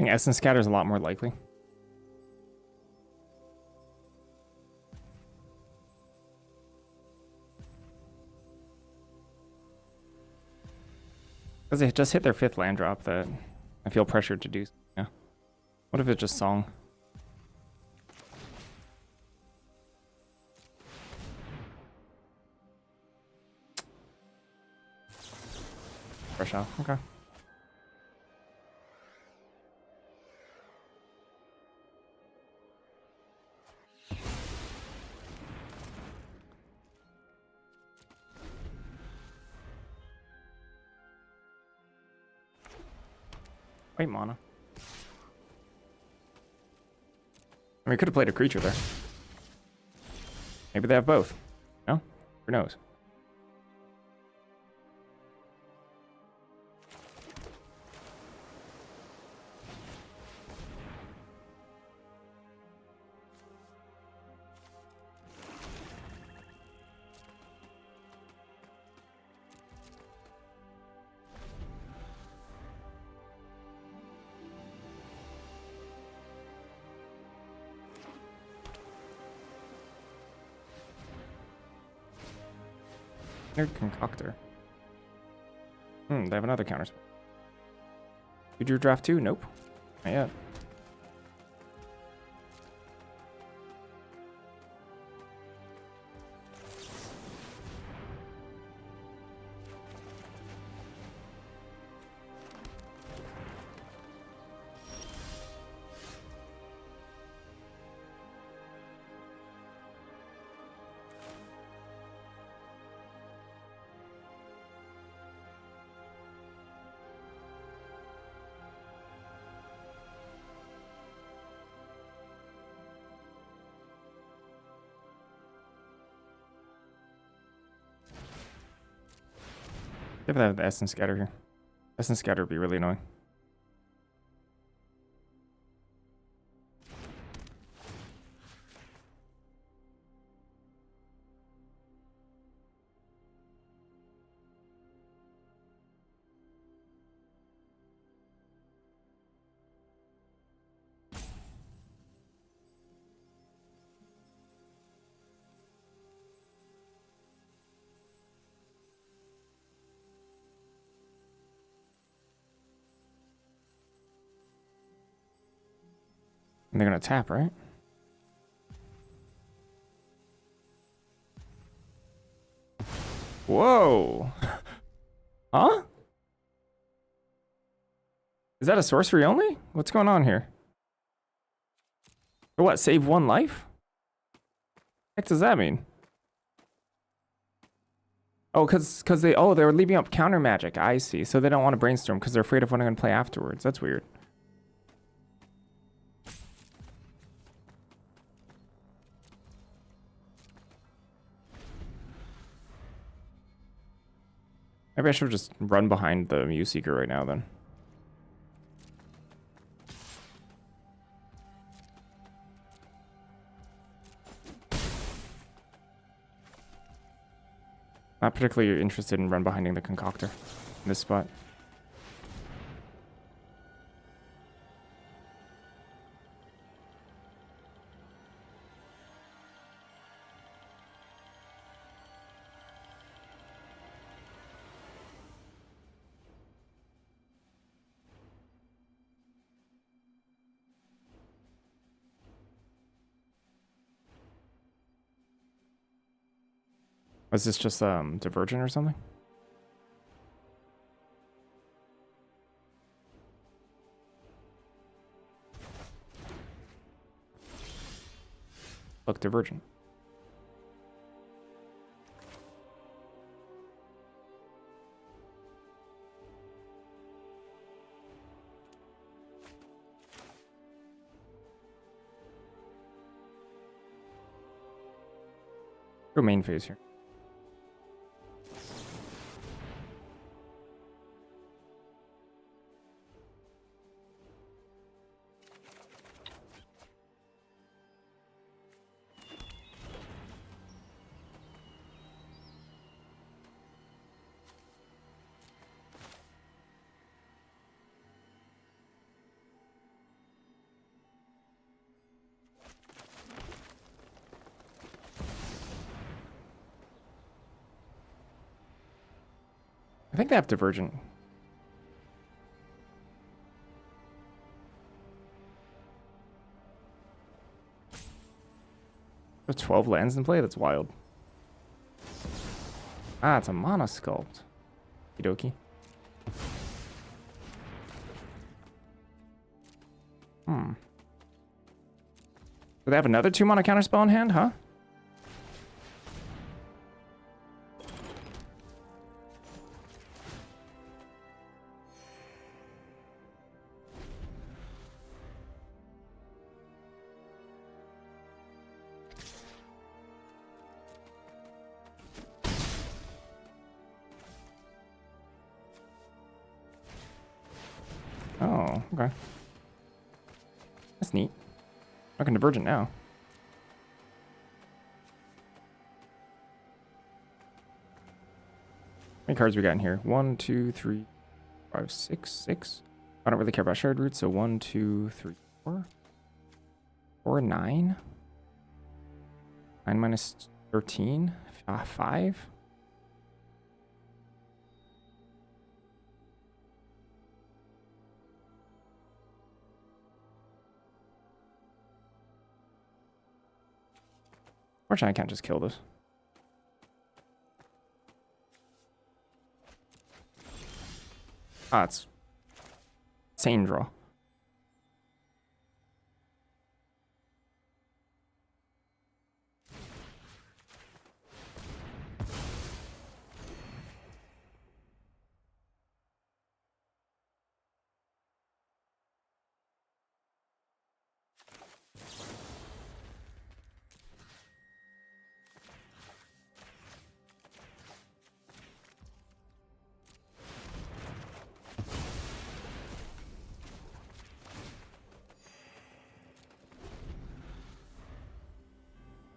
think Essence Scatter is a lot more likely. Because they just hit their 5th land drop that I feel pressured to do. Yeah. What if it's just Song? Fresh out. Okay. Wait, mana. I mean, could have played a creature there. Maybe they have both. No? Who knows? Concoctor. They have another counter. You drew draft 2? Nope. Not yet. If they have the Essence Scatter here. Essence Scatter would be really annoying. And they're gonna tap, right? Whoa. Huh? Is that a sorcery only? What's going on here? Or what, save 1 life? What the heck does that mean? Oh, cause they were leaving up counter magic. I see. So they don't want to brainstorm because they're afraid of what I'm gonna play afterwards. That's weird. Maybe I should just run behind the Mew Seeker right now then. Not particularly interested in run behinding the Concoctor in this spot. Was this just Divergent or something? Look, Divergent. Go main phase here. I think they have Divergent. There's 12 lands in play? That's wild. Ah, it's a Mana Sculpt. Okie dokie. Do they have another 2-mana counterspell in hand, huh? Oh, okay. That's neat. I can Divergent now. How many cards we got in here? 1, 2, 3, 5, 6, 6. I don't really care about shared roots, so 1, 2, 3, 4. 4, 9. 9 minus 13. 5. Fortunately, I can't just kill this. Ah, it's insane draw.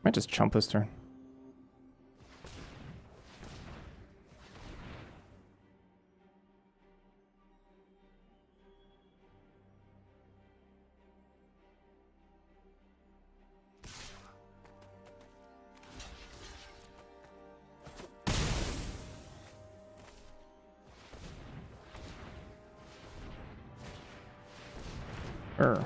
Might just chump this turn. Sure.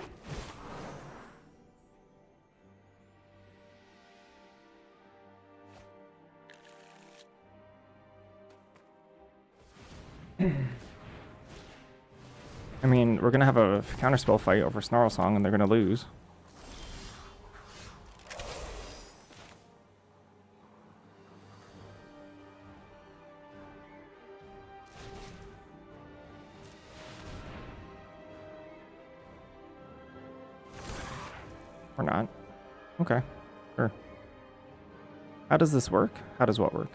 I mean, we're gonna have a counterspell fight over Snarl Song, and they're gonna lose. Or not. Okay, sure. How does this work? How does what work?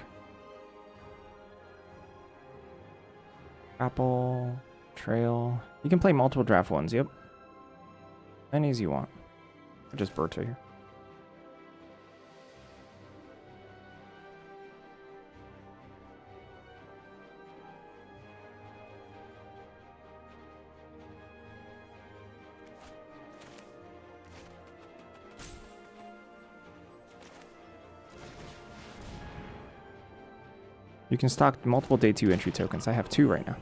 Apple, Trail. You can play multiple draft ones, yep. Any as you want. Or just Berta here. You can stock multiple day 2 entry tokens. I have 2 right now.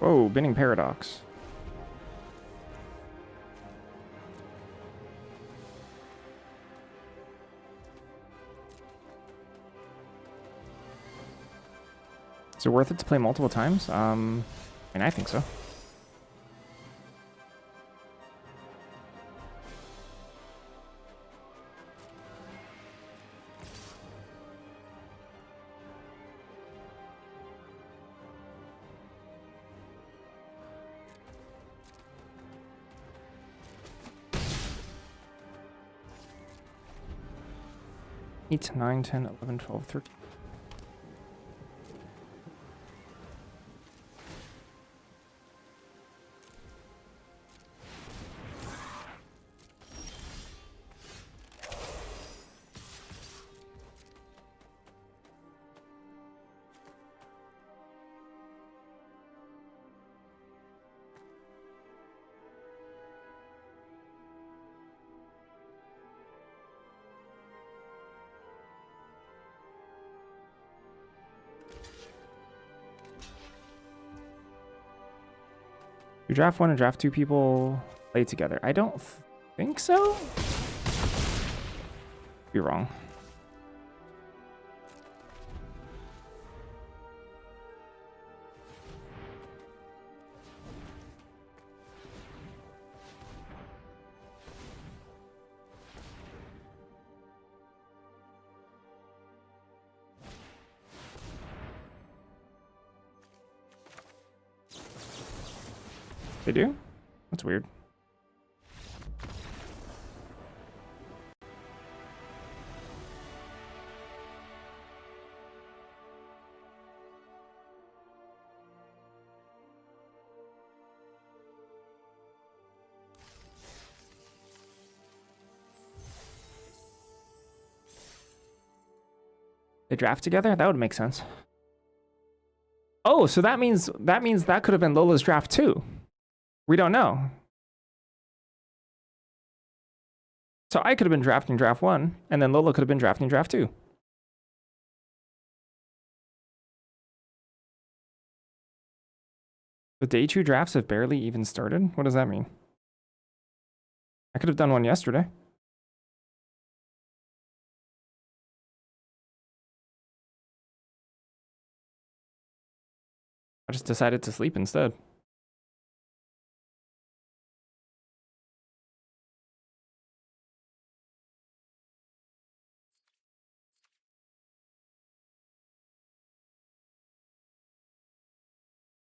Whoa, Binning Paradox. Is it worth it to play multiple times? I mean, I think so. 8, 9, 10, 11, 12, 13. Do draft 1 and draft 2 people play together? I don't think so. Be wrong. They do? That's weird. They draft together? That would make sense. Oh, so that means that could have been Lola's draft too. We don't know. So I could have been drafting draft 1, and then Lola could have been drafting draft 2. The day 2 drafts have barely even started? What does that mean? I could have done one yesterday. I just decided to sleep instead.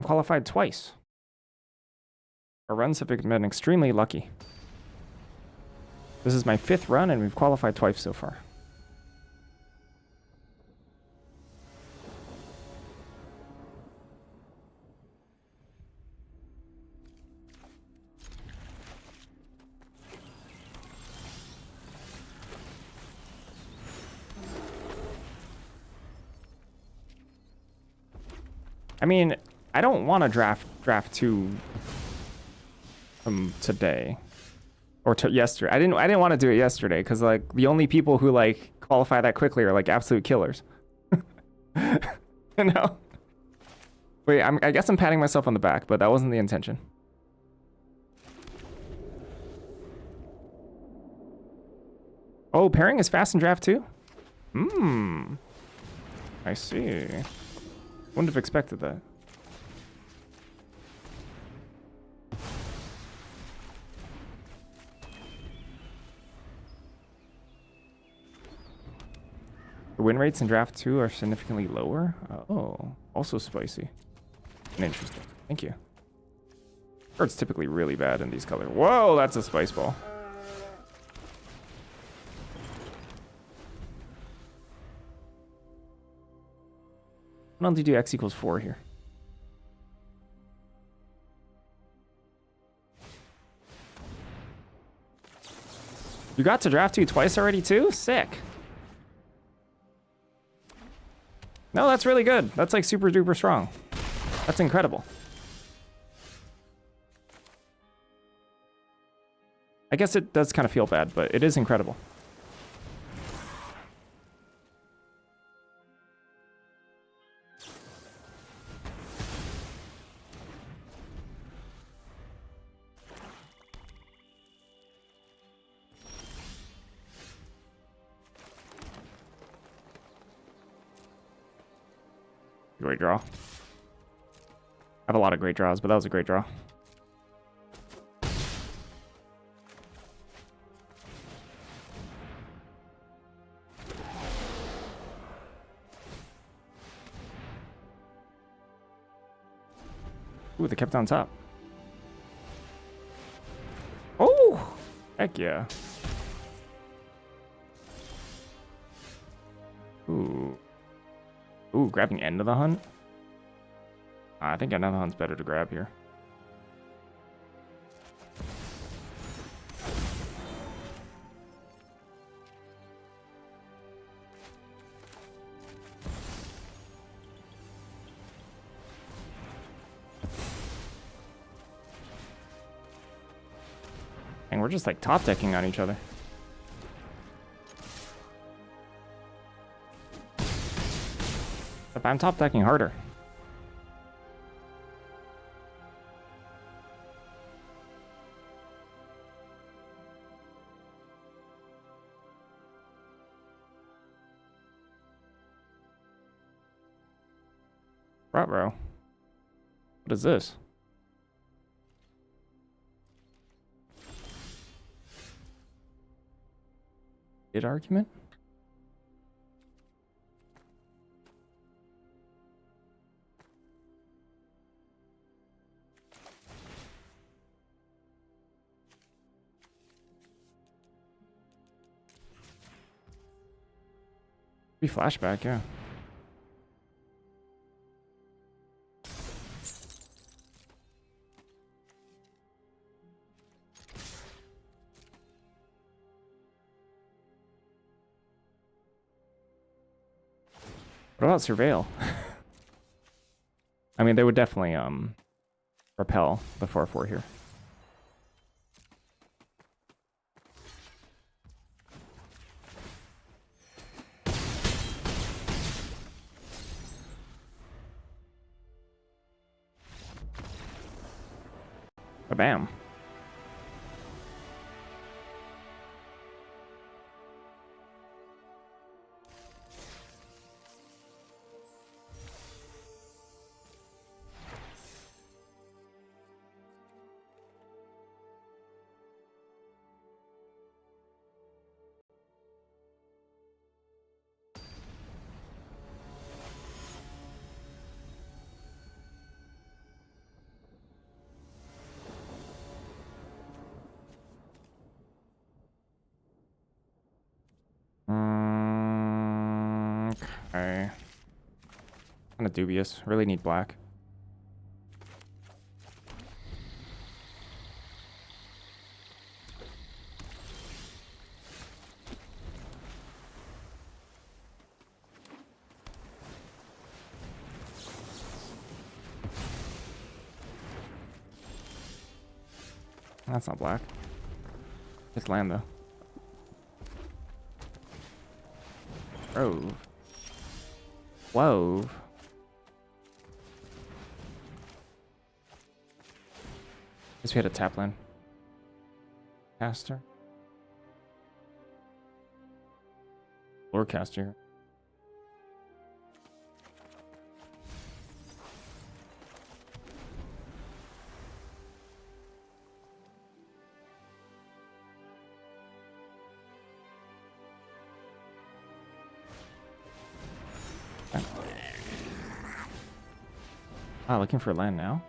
Qualified twice. Our runs have been extremely lucky. This is my 5th run, and we've qualified twice so far. I mean, I don't want to draft 2 today or yesterday. I didn't want to do it yesterday because like the only people who like qualify that quickly are like absolute killers. You know? Wait, I guess I'm patting myself on the back, but that wasn't the intention. Oh, pairing is fast in draft 2? I see. Wouldn't have expected that. The win rates in draft 2 are significantly lower. Oh, also spicy and interesting. Thank you. Bird's typically really bad in these colors. Whoa, that's a spice ball. I'll do x equals 4 here. You got to draft 2 twice already too? Sick. No, that's really good. That's like super duper strong. That's incredible. I guess it does kind of feel bad, but it is incredible. Great draw. I have a lot of great draws, but that was a great draw. Ooh, they kept on top. Oh, heck yeah. Ooh. Ooh, grabbing end of the hunt? I think end of the hunt's better to grab here. And we're just like top decking on each other. But I'm top decking harder. Bro. What is this? Bid argument? Be flashback, yeah. What about surveil? I mean, they would definitely repel the 4/4 here. Bam. Okay. Kind of dubious. Really need black. That's not black. It's land though. Grove. Wove. Guess we had a tap land. Caster. Lord caster. Ah, looking for land now.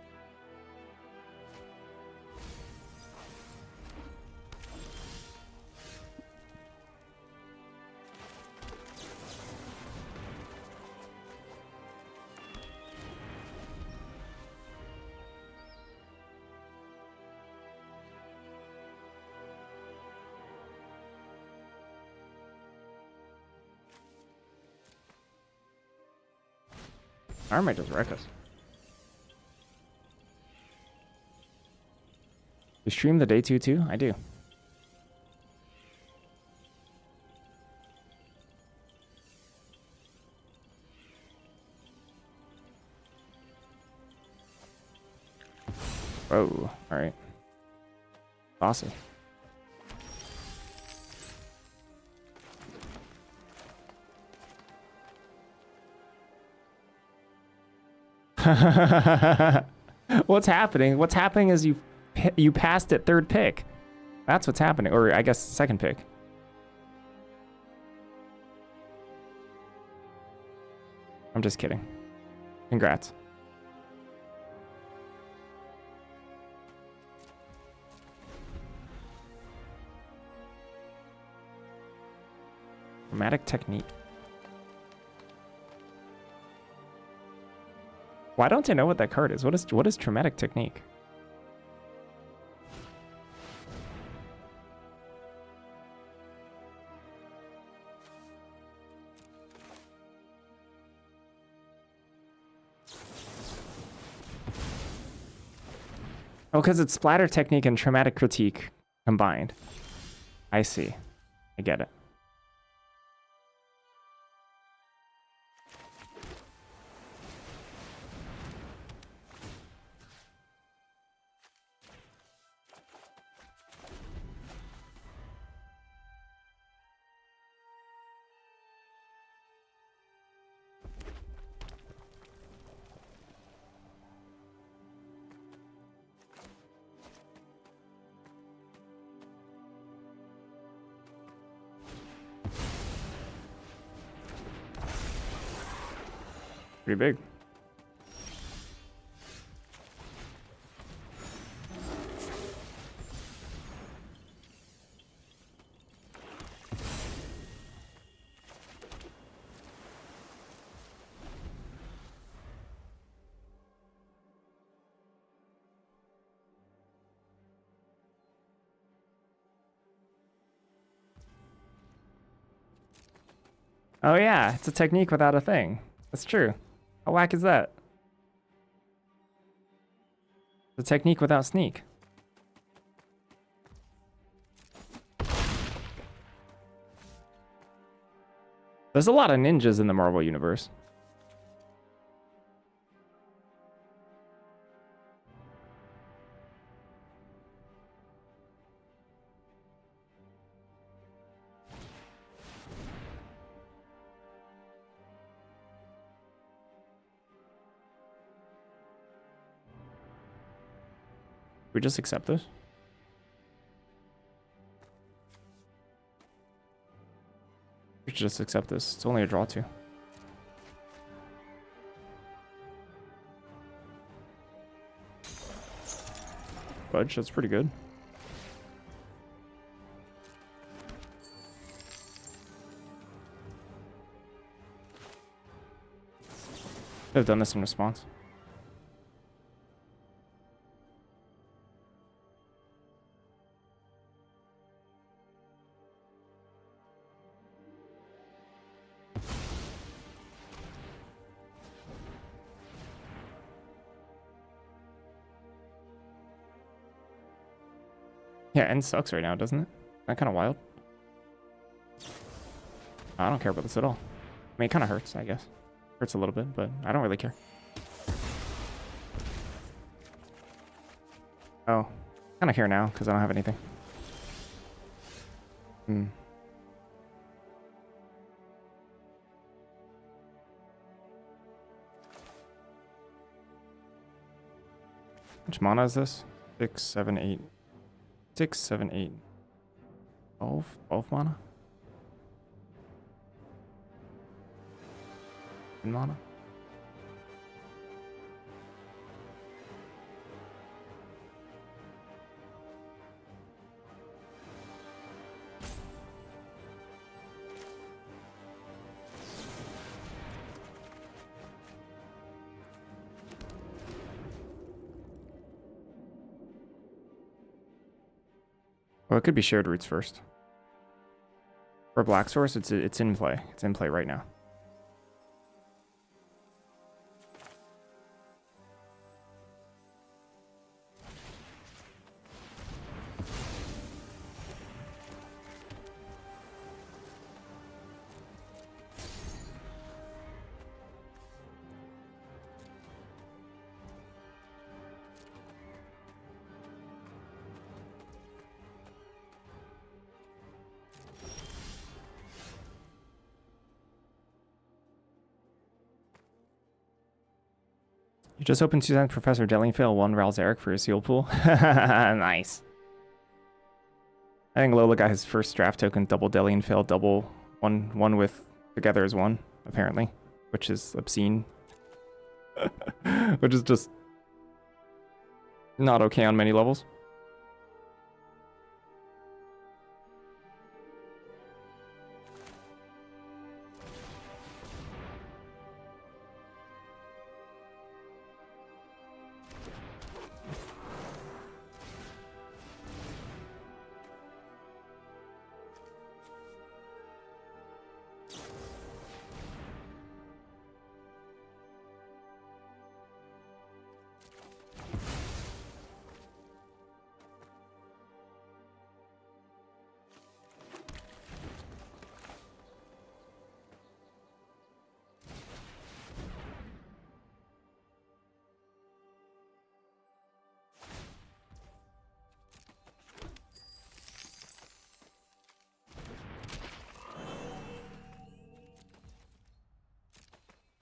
I might just wreck us. You stream the day 2 too? I do. Oh, alright. Awesome. What's happening? What's happening is you passed at third pick. That's what's happening. Or I guess second pick. I'm just kidding. Congrats. Dramatic technique. Why don't I know what that card is? What is Traumatic Technique? Oh, because it's Splatter Technique and Traumatic Critique combined. I see. I get it. Pretty big. Oh yeah, it's a technique without a thing. That's true. How whack is that? The technique without sneak. There's a lot of ninjas in the Marvel universe. We just accept this? We should just accept this. It's only a draw two. Fudge, that's pretty good. Could have done this in response. Yeah, N sucks right now, doesn't it? That kind of wild. I don't care about this at all. I mean, it kind of hurts, I guess. Hurts a little bit, but I don't really care. Oh, kind of care now because I don't have anything. Hmm. Which mana is this? 6, 7, 8. 6, 7, 8. 12 mana? 10 mana? Well, it could be shared roots first. For Black Source, it's in play. It's in play right now. You just opened 2 times Professor Dellingfail, 1 Ralzeric for your seal pool. Nice. I think Lola got his first draft token, double Dellingfail, double one with together as 1, apparently, which is obscene. Which is just not okay on many levels.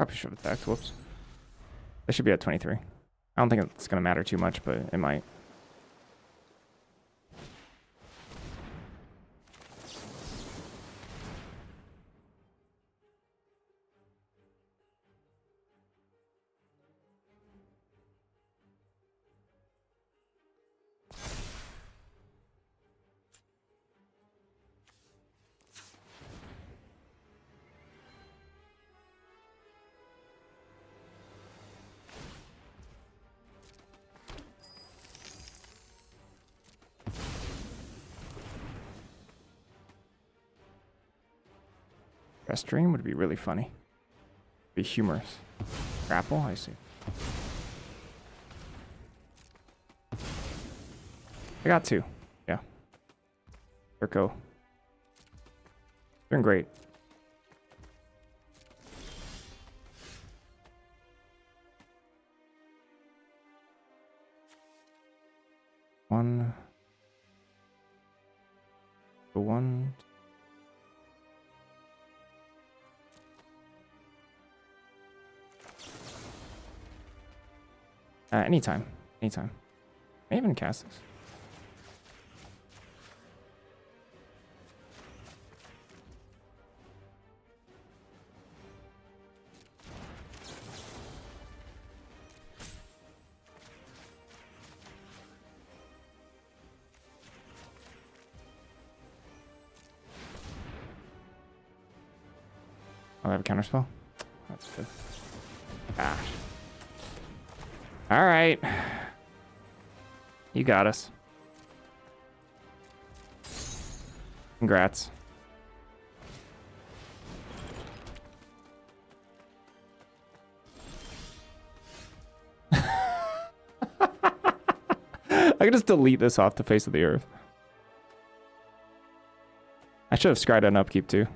Probably should have attacked. Whoops. They should be at 23. I don't think it's going to matter too much, but it might. Rest stream would be really funny. Be humorous. Grapple, I see. I got 2. Yeah. Urko. Doing great. One. One. Anytime. Anytime. I even cast this. Oh, I have a counterspell? That's good. Gosh. All right. You got us. Congrats. I can just delete this off the face of the earth. I should have scryed on upkeep too.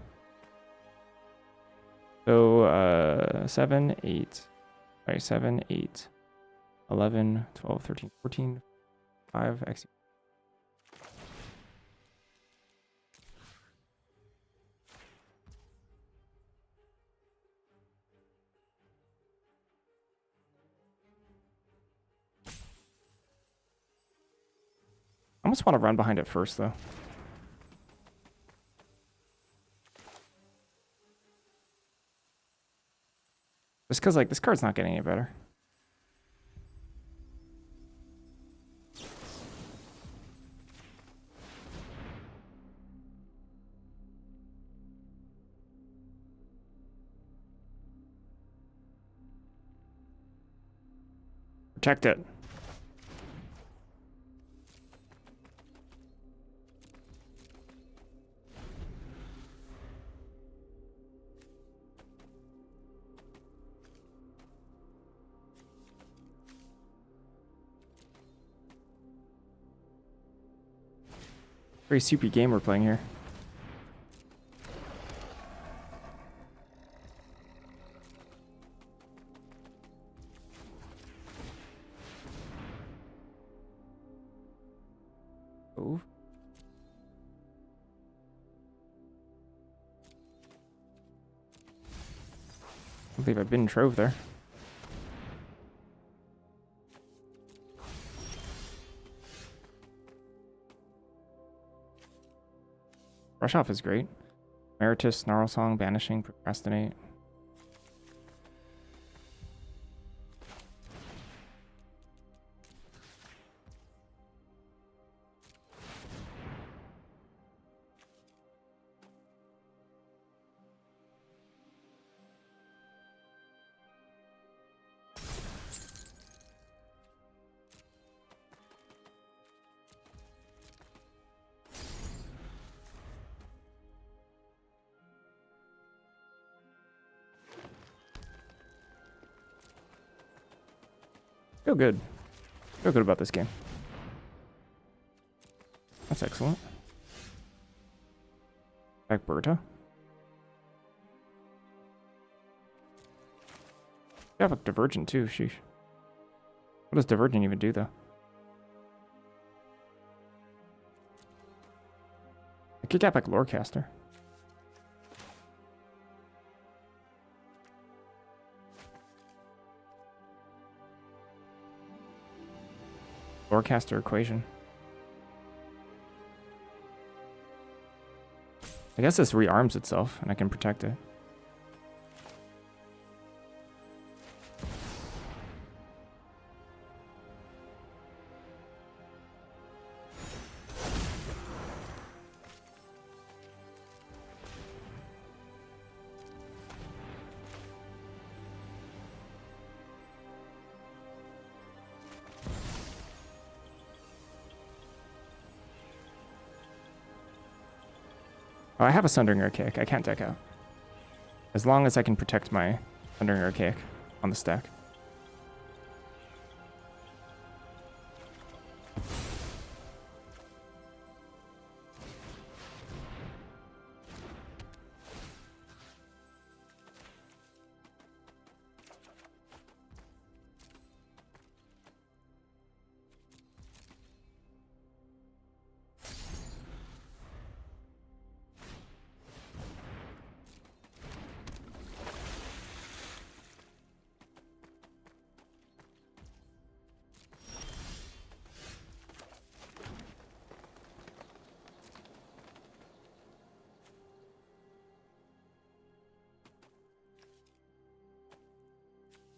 So 7, 8. Sorry, 7, 8, 11, 12, 13, 14, 5, X. I almost want to run behind it first, though. Just because, like, this card's not getting any better. Protect it. Very soupy game we're playing here. Oh. I believe I've been trove there. Rush off is great. Meritus, Snarl Song, Banishing, Procrastinate. Feel good. Feel good about this game. That's excellent. Back Berta. You have a Divergent too, sheesh. What does Divergent even do though? I could get back Lorecaster. Lorecaster equation. I guess this rearms itself and I can protect it. Oh, I have a Sundering Archaic. I can't deck out. As long as I can protect my Sundering Archaic on the stack.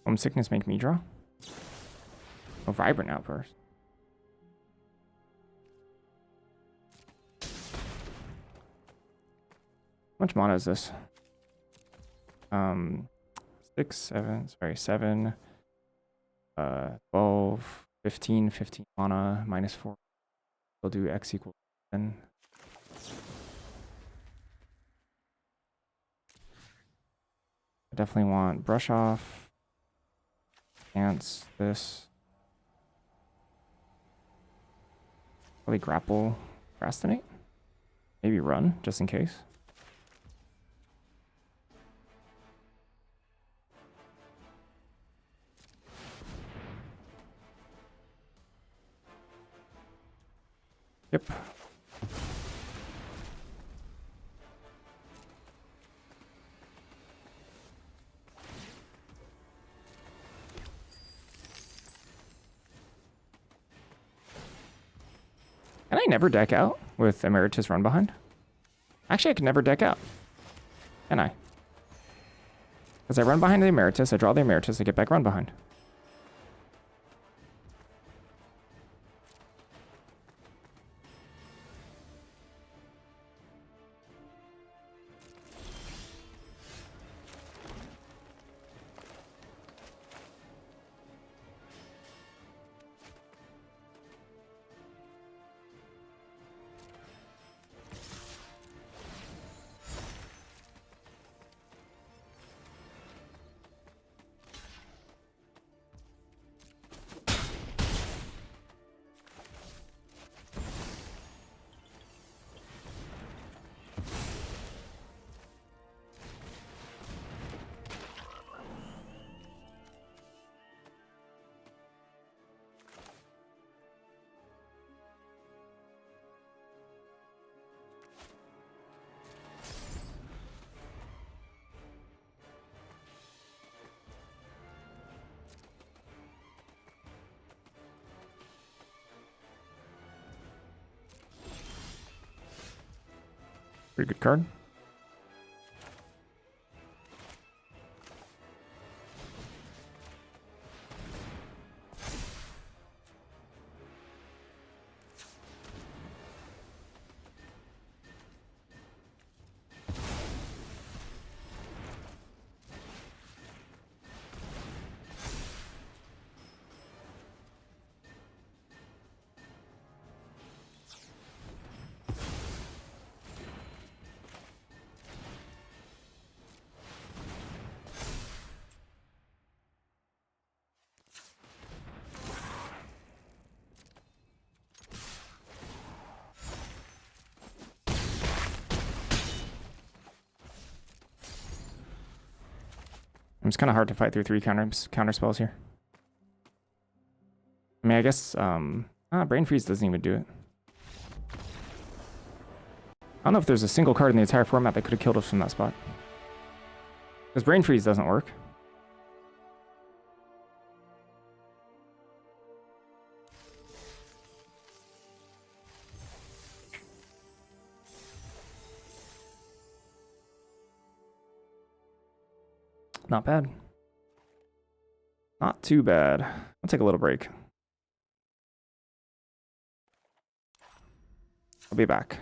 Homesickness make me draw? Oh, Vibrant Outburst. How much mana is this? 6, 7, sorry, 7, 12, 15 mana, -4. We'll do X equals 10. I definitely want Brush Off. Ants, this. Probably Grapple, Procrastinate. Maybe Run, just in case. Yep. Can I never deck out with Emeritus Run Behind? Actually, I can never deck out. Can I? Because I run behind the Emeritus, I draw the Emeritus, I get back Run Behind. Pretty good card. It's kind of hard to fight through 3 counter spells here. I mean, I guess Brain Freeze doesn't even do it. I don't know if there's a single card in the entire format that could have killed us from that spot. Because Brain Freeze doesn't work. Not bad. Not too bad. I'll take a little break. I'll be back.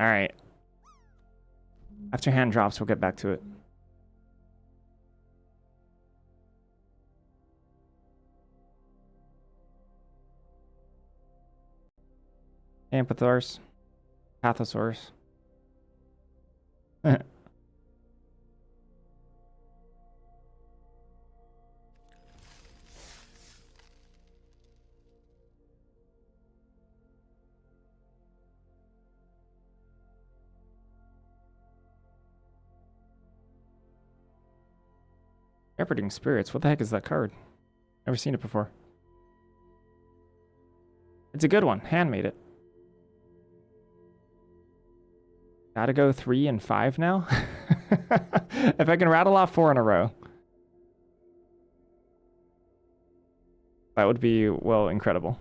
All right. After hand drops, we'll get back to it. Amphisaurs. Pathosaurs. Shepherding Spirits. What the heck is that card? Never seen it before. It's a good one. Handmade it. Gotta go 3 and 5 now? If I can rattle off 4 in a row. That would be, well, incredible.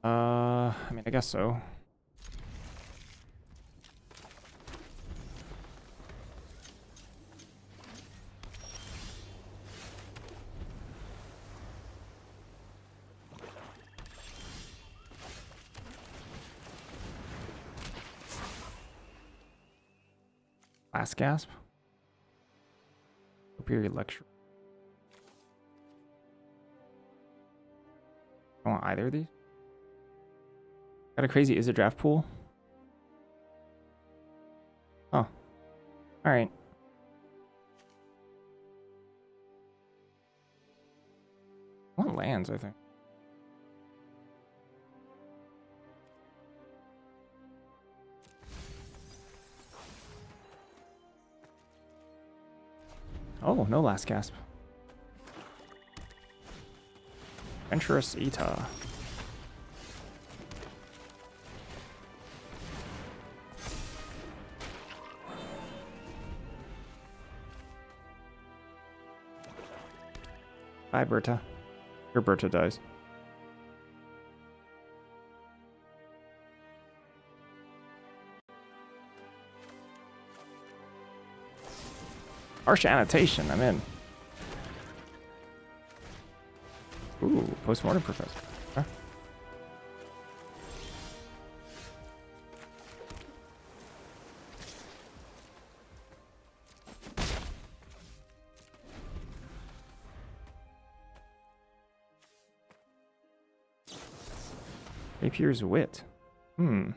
I mean, I guess so. Last gasp. Period lecture. I don't want either of these. Got a crazy is it draft pool? Oh. Alright. I want lands, I think. Oh, no last gasp. Adventurous Eta. Bye, Berta. Your Berta dies. Harsh annotation, I'm in. Ooh, postmortem professor. Huh? Rapier's wit. Hmm.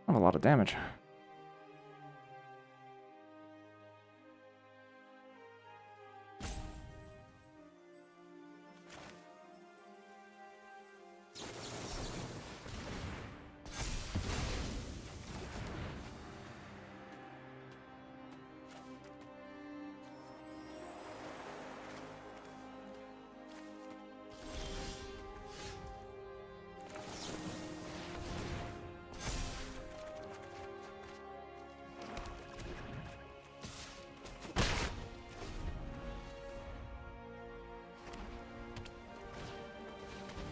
Not a lot of damage.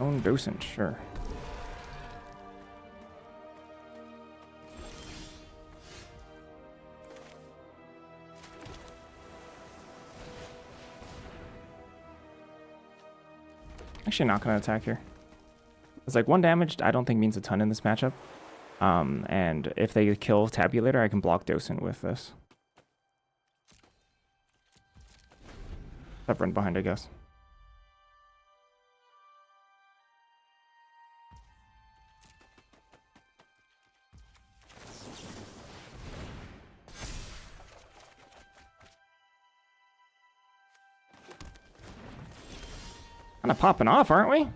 Own docent, sure. Actually not gonna attack here. It's like 1 damage I don't think means a ton in this matchup. And if they kill Tabulator, I can block docent with this. I've run behind, I guess. Kind of popping off, aren't we?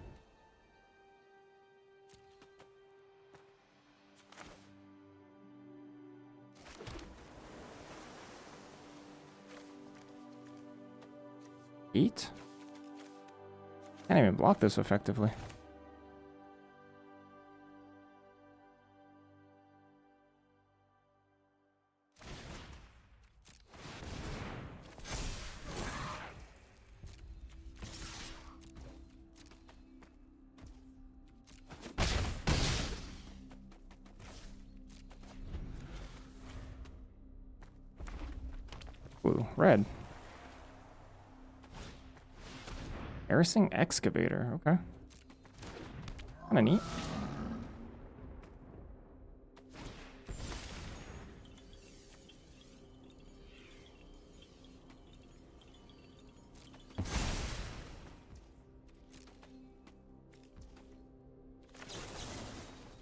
Eat? Can't even block this effectively. Ooh, red. Harassing excavator, okay. Kinda neat.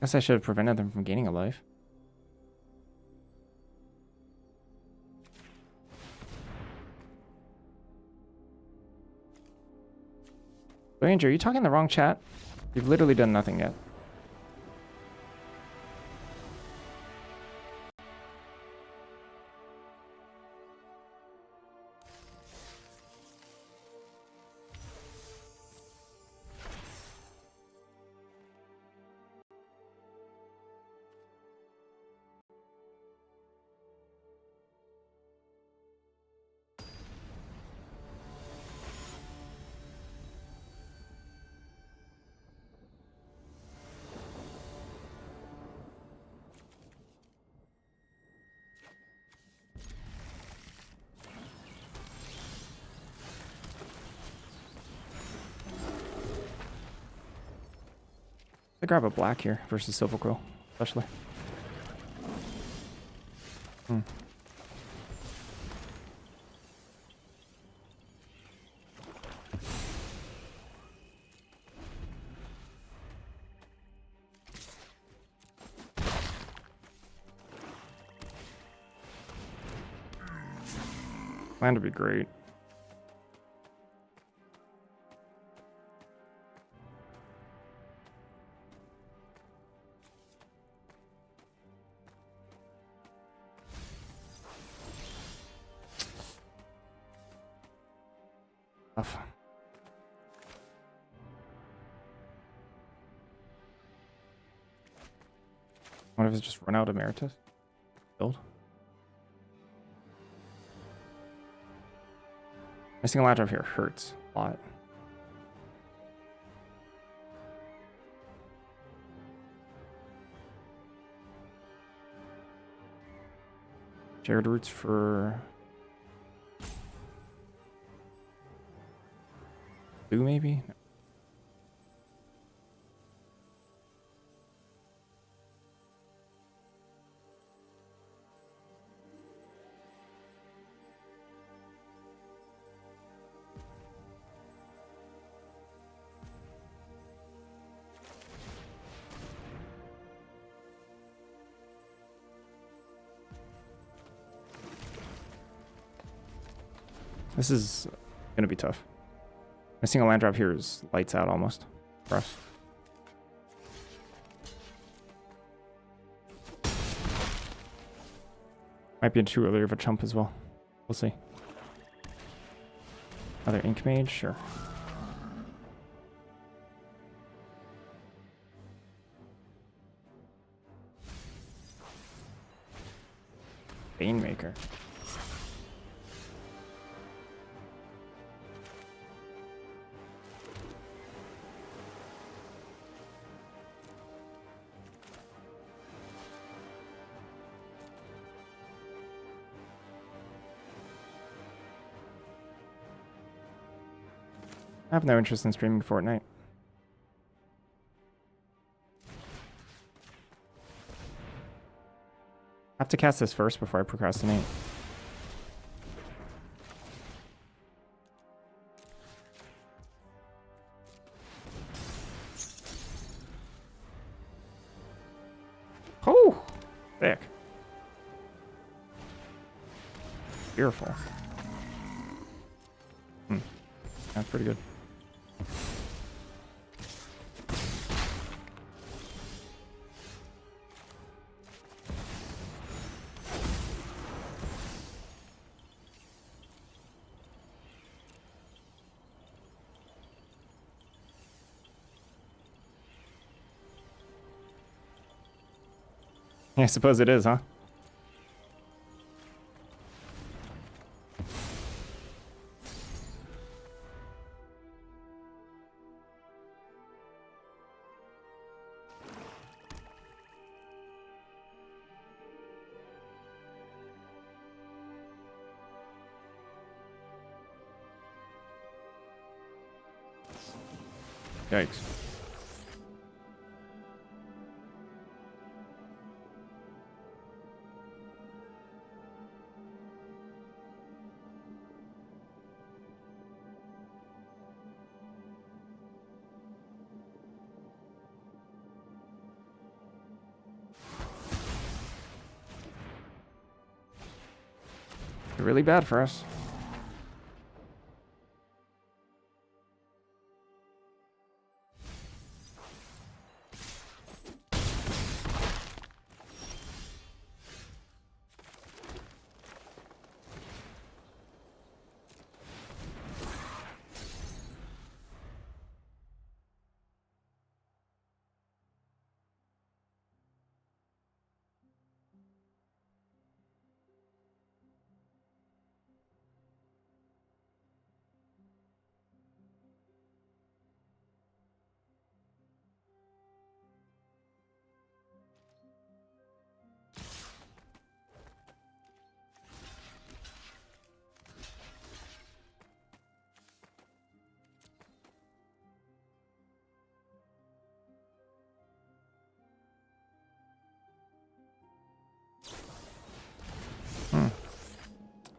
Guess I should have prevented them from gaining a life. Ranger, are you talking in the wrong chat? You've literally done nothing yet. I grab a black here versus silver quill, especially. Hmm. Land would be great. Tough. What if it's just run out of Emeritus? Build. Missing a ladder up here hurts a lot. Shared roots for blue, maybe? No. This is gonna be tough. Missing a land drop here is lights out almost for us. Might be too early of a chump as well. We'll see. Another ink mage, sure. Banemaker. I have no interest in streaming Fortnite. I have to cast this first before I procrastinate. Oh, thick. Beautiful. That's pretty good. Yeah, I suppose it is, huh? Yikes. Really bad for us.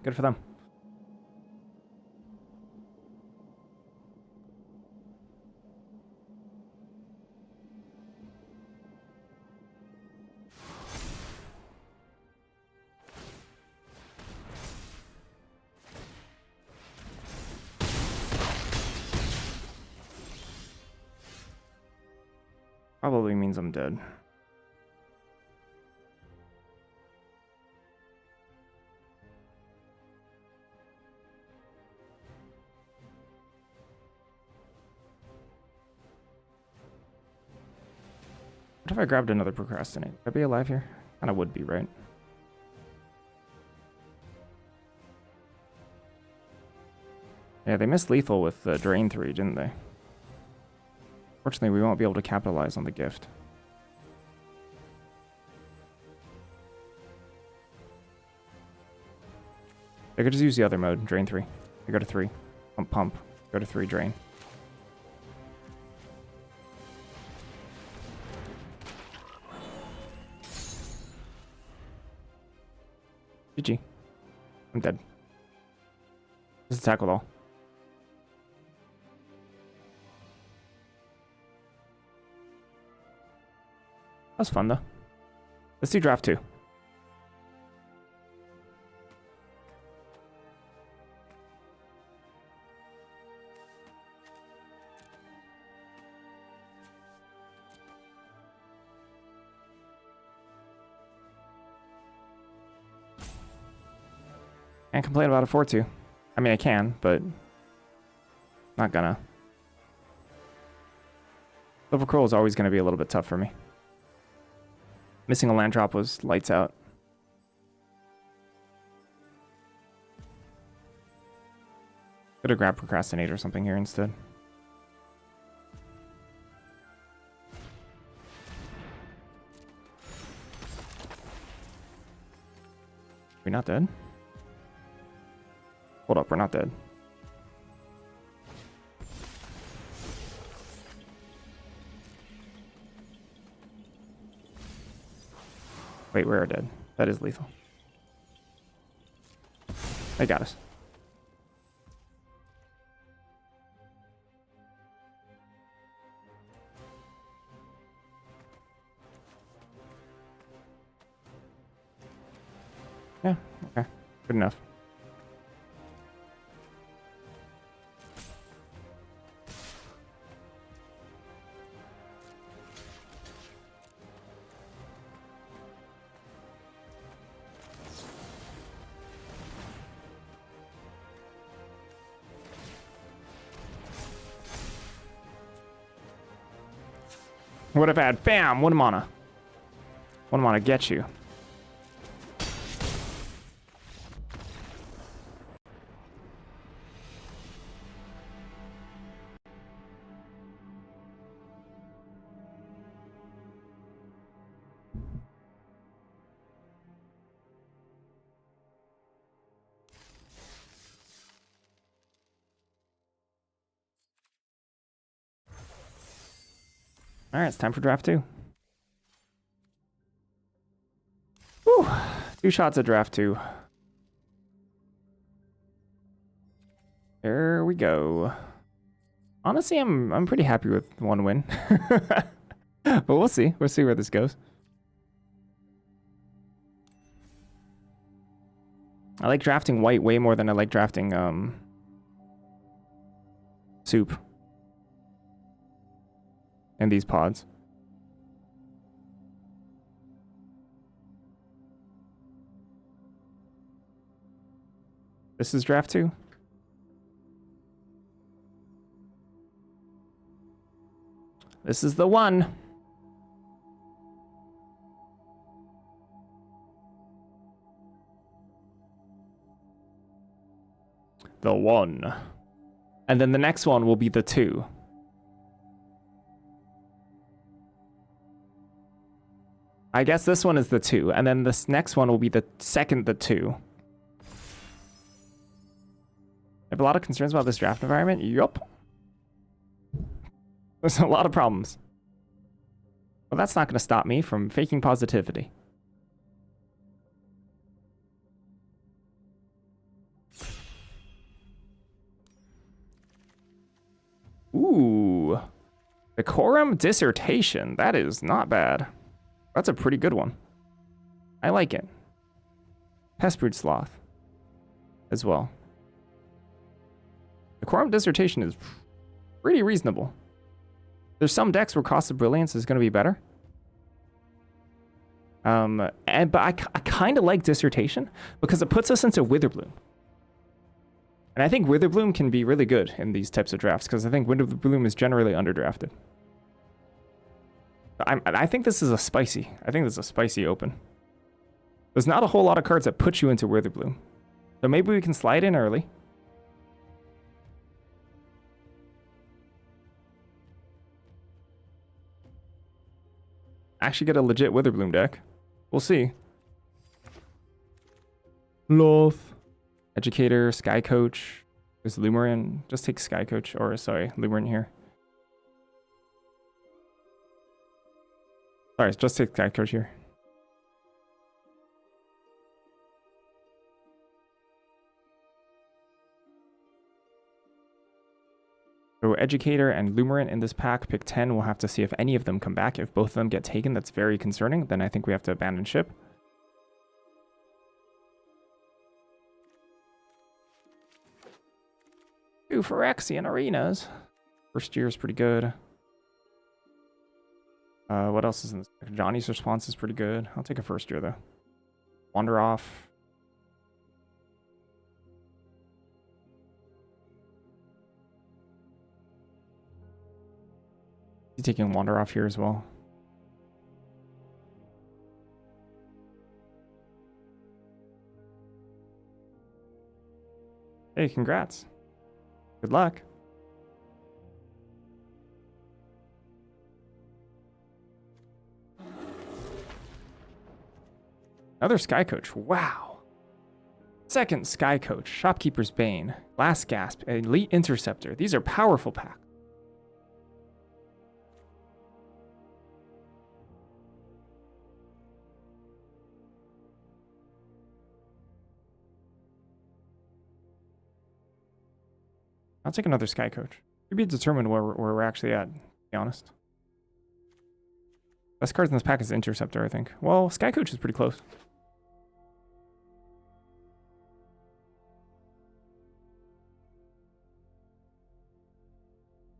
Good for them. Probably means I'm dead. What if I grabbed another procrastinate? Would I be alive here? Kinda would be, right? Yeah, they missed lethal with Drain 3, didn't they? Fortunately, we won't be able to capitalize on the gift. I could just use the other mode, Drain 3. I go to 3. Pump, pump. Go to 3, Drain. GG. I'm dead. Just attack with all. That was fun, though. Let's do draft 2. Can't complain about a 4-2. I mean, I can, but not gonna. Silver Cruel is always going to be a little bit tough for me. Missing a land drop was lights out. Could have grabbed Procrastinate or something here instead. We're not dead? Hold up, we're not dead. Wait, we are dead. That is lethal. They got us. Yeah, okay. Good enough. Would have had bam, 1 mana. 1 mana get you. All right, it's time for draft 2. Whew, 2 shots at draft 2. There we go. Honestly, I'm pretty happy with 1 win. But we'll see. We'll see where this goes. I like drafting white way more than I like drafting soup in these pods. This is draft 2. This is the one. The one. And then the next one will be the 2. I guess this one is the 2, and then this next one will be the second the 2. I have a lot of concerns about this draft environment. Yup. There's a lot of problems. Well, that's not going to stop me from faking positivity. Decorum Dissertation. That is not bad. That's a pretty good one. I like it. Pestbrood Sloth as well. Decorum Dissertation is pretty reasonable. There's some decks where Cost of Brilliance is going to be better. But I kind of like Dissertation because it puts us into Witherbloom. And I think Witherbloom can be really good in these types of drafts because I think Witherbloom is generally underdrafted. I think this is a spicy. I think this is a spicy open. There's not a whole lot of cards that put you into Witherbloom. So maybe we can slide in early. Actually get a legit Witherbloom deck. We'll see. Loth. Educator, Sky Coach. There's Lumerin. Just take Sky Coach. Or, sorry, Lumerin here. Sorry, just take Sky Coach here. So Educator and Lumerin in this pack, pick 10. We'll have to see if any of them come back. If both of them get taken, that's very concerning. Then I think we have to abandon ship. Ooh, Phyrexian Arenas. First year is pretty good. What else is in this pack? Johnny's Response is pretty good. I'll take a first year, though. Wander Off. He's taking Wander Off here as well. Hey, congrats. Good luck. Another Sky Coach. Wow. Second Sky Coach. Shopkeeper's Bane. Last Gasp. Elite Interceptor. These are powerful packs. I'll take another Sky Coach. To be determined where we're actually at, to be honest. Best cards in this pack is Interceptor, I think. Well, Sky Coach is pretty close.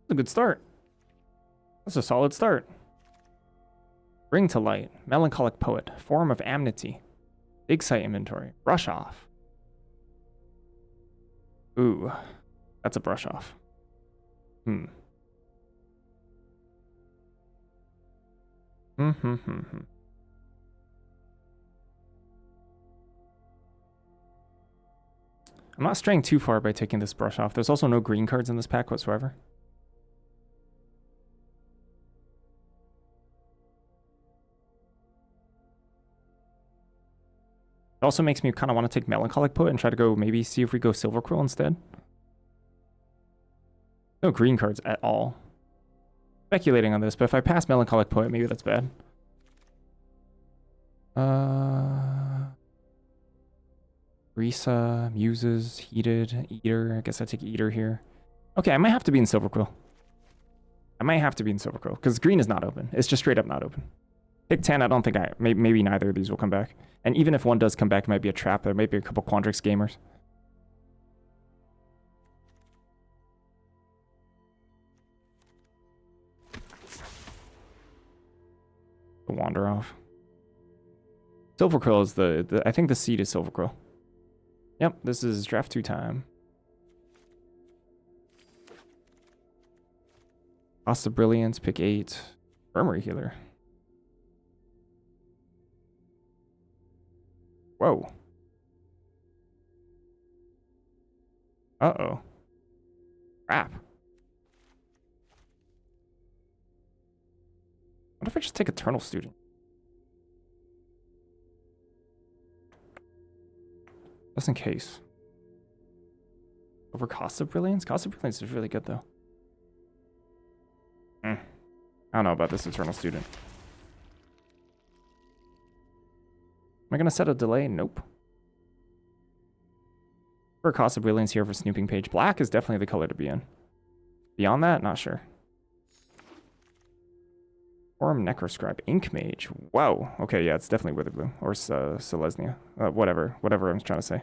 That's a good start. That's a solid start. Bring to Light. Melancholic Poet. Forum of Amnesty. Big Site Inventory. Brush Off. Ooh. That's a brush off. I'm not straying too far by taking this brush off. There's also no green cards in this pack whatsoever. It also makes me kind of want to take Melancholic Poet and try to go maybe see if we go Silver Quill instead. No green cards at all. Speculating on this, but if I pass Melancholic Poet, maybe that's bad. Risa, Muses, Heated, Eater. I guess I take Eater here. Okay, I might have to be in Silver Quill. I might have to be in Silver Quill, because green is not open. It's just straight up not open. Pick 10, I don't think maybe neither of these will come back. And even if one does come back, it might be a trap. There might be a couple Quandrix gamers. Wander Off. Silver Quill is I think the seed is Silver Quill. Yep, this is draft 2 time. Cost of Brilliance, pick 8. Armory Healer. Whoa. Uh-oh. Crap. What if I just take Eternal Student? Just in case. Over Cost of Brilliance? Cost of Brilliance is really good, though. I don't know about this Eternal Student. Am I going to set a delay? Nope. For Cost of Brilliance here for Snooping Page. Black is definitely the color to be in. Beyond that, not sure. Forum Necroscribe, Ink Mage. Whoa. Okay, yeah, it's definitely Witherbloom or Selesnya. Whatever I'm trying to say.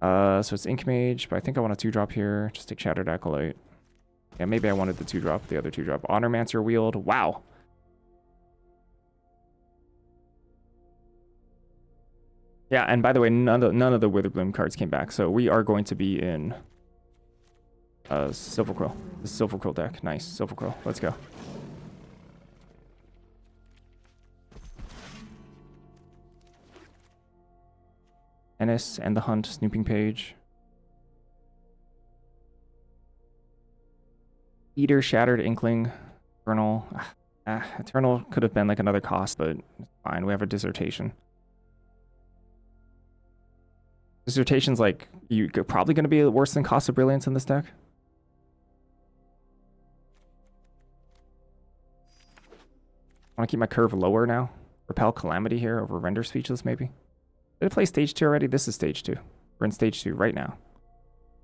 So it's Ink Mage, but I think I want a 2-drop here. Just take Shattered Acolyte. Yeah, maybe I wanted the 2-drop, the other 2-drop. Honormancer Wield. Wow. Yeah, and by the way, none of the Witherbloom cards came back, so we are going to be in Silver Quill. The Silver Quill deck. Nice. Silver Quill. Let's go. Ennis and the Hunt, Snooping Page. Eater, Shattered, Inkling, Eternal. Eternal could have been like another cost, but it's fine. We have a Dissertation. Dissertation's like, probably going to be worse than Cost of Brilliance in this deck. Want to keep my curve lower now? Repel Calamity here over Render Speechless, maybe? Did I play stage 2 already? This is stage 2. We're in stage 2 right now.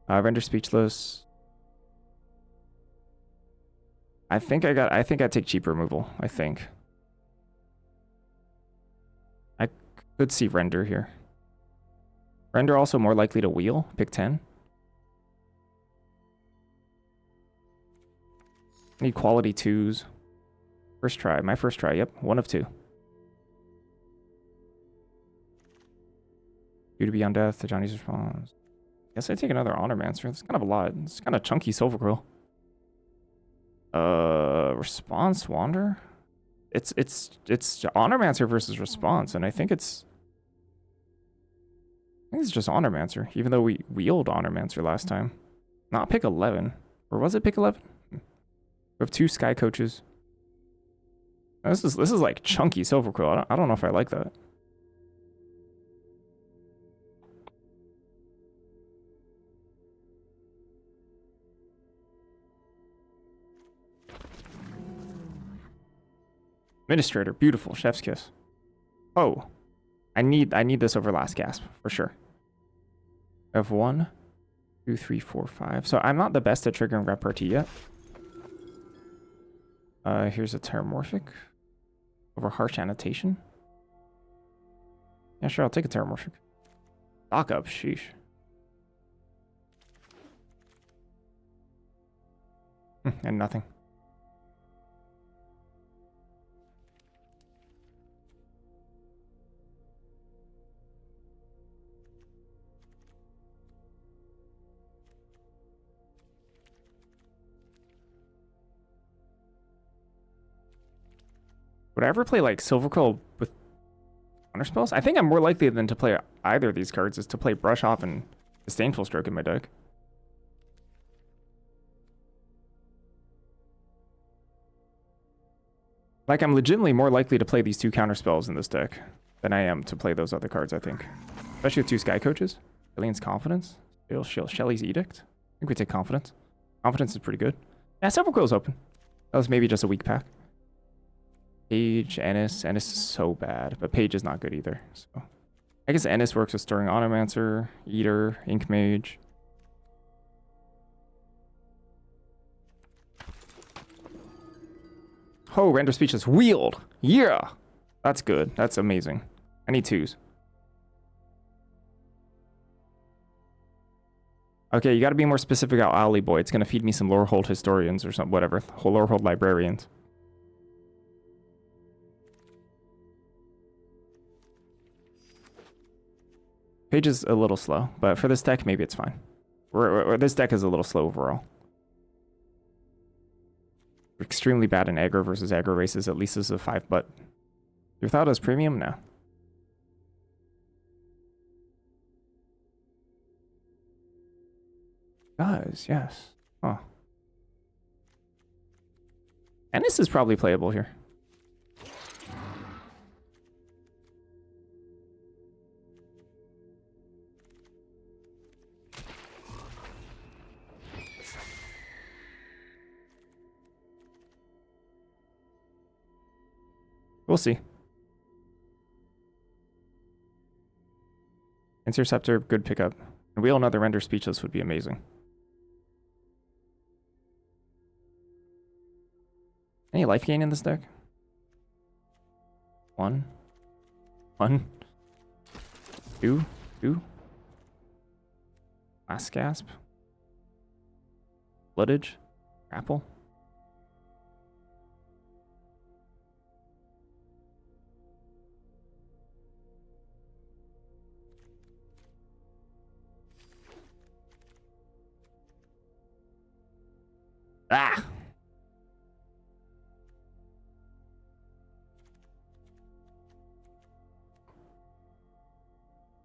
Render Speechless. I think I take cheap removal. I think. I could see Render here. Render also more likely to wheel. Pick 10. I need quality 2s. First try. My first try. Yep. 1 of 2. 2 to Beyond Death. To Johnny's response. Guess I take another Honormancer. That's kind of a lot. It's kind of chunky Silver Quill. Response Wander? It's Honormancer versus Response, and I think it's just Honormancer, even though we wheeled Honormancer last time. Not pick 11. Or was it pick 11? We have 2 Sky Coaches. This is like chunky Silver Quill. I don't know if I like that. Administrator, beautiful, Chef's Kiss. Oh, I need this over Last Gasp for sure. I have 1, 2, 3, 4, 5. So I'm not the best at triggering repartee yet. Here's a Terramorphic over Harsh Annotation. Yeah, sure, I'll take a Terramorphic. Stock up, sheesh. And nothing. Would I ever play like Silver Quill with counter spells? I think I'm more likely than to play either of these cards is to play Brush Off and Disdainful Stroke in my deck. Like, I'm legitimately more likely to play these 2 counter spells in this deck than I am to play those other cards, I think. Especially with 2 Sky Coaches. Allian's Confidence. Shelly's Edict. I think we take Confidence. Confidence is pretty good. Yeah, Silver Quill's open. That was maybe just a weak pack. Page, Ennis. Ennis is so bad, but Page is not good either. So I guess Ennis works with Stirring Automancer, Eater, Ink Mage. Oh, Render Speechless. Wheeled! Yeah! That's good. That's amazing. I need 2s. Okay, you gotta be more specific about Owly Boy. It's gonna feed me some Lorehold Historians or something, whatever. Lorehold Librarians. Page is a little slow, but for this deck, maybe it's fine. This deck is a little slow overall. We're extremely bad in aggro versus aggro races, at least as a 5, but you thought it was premium? No. Does, yes. Oh. Ennis is probably playable here. We'll see. Interceptor, good pickup. And wheel another Render Speechless would be amazing. Any life gain in this deck? One. Two. Last gasp. Bloodage. Grapple. Ah!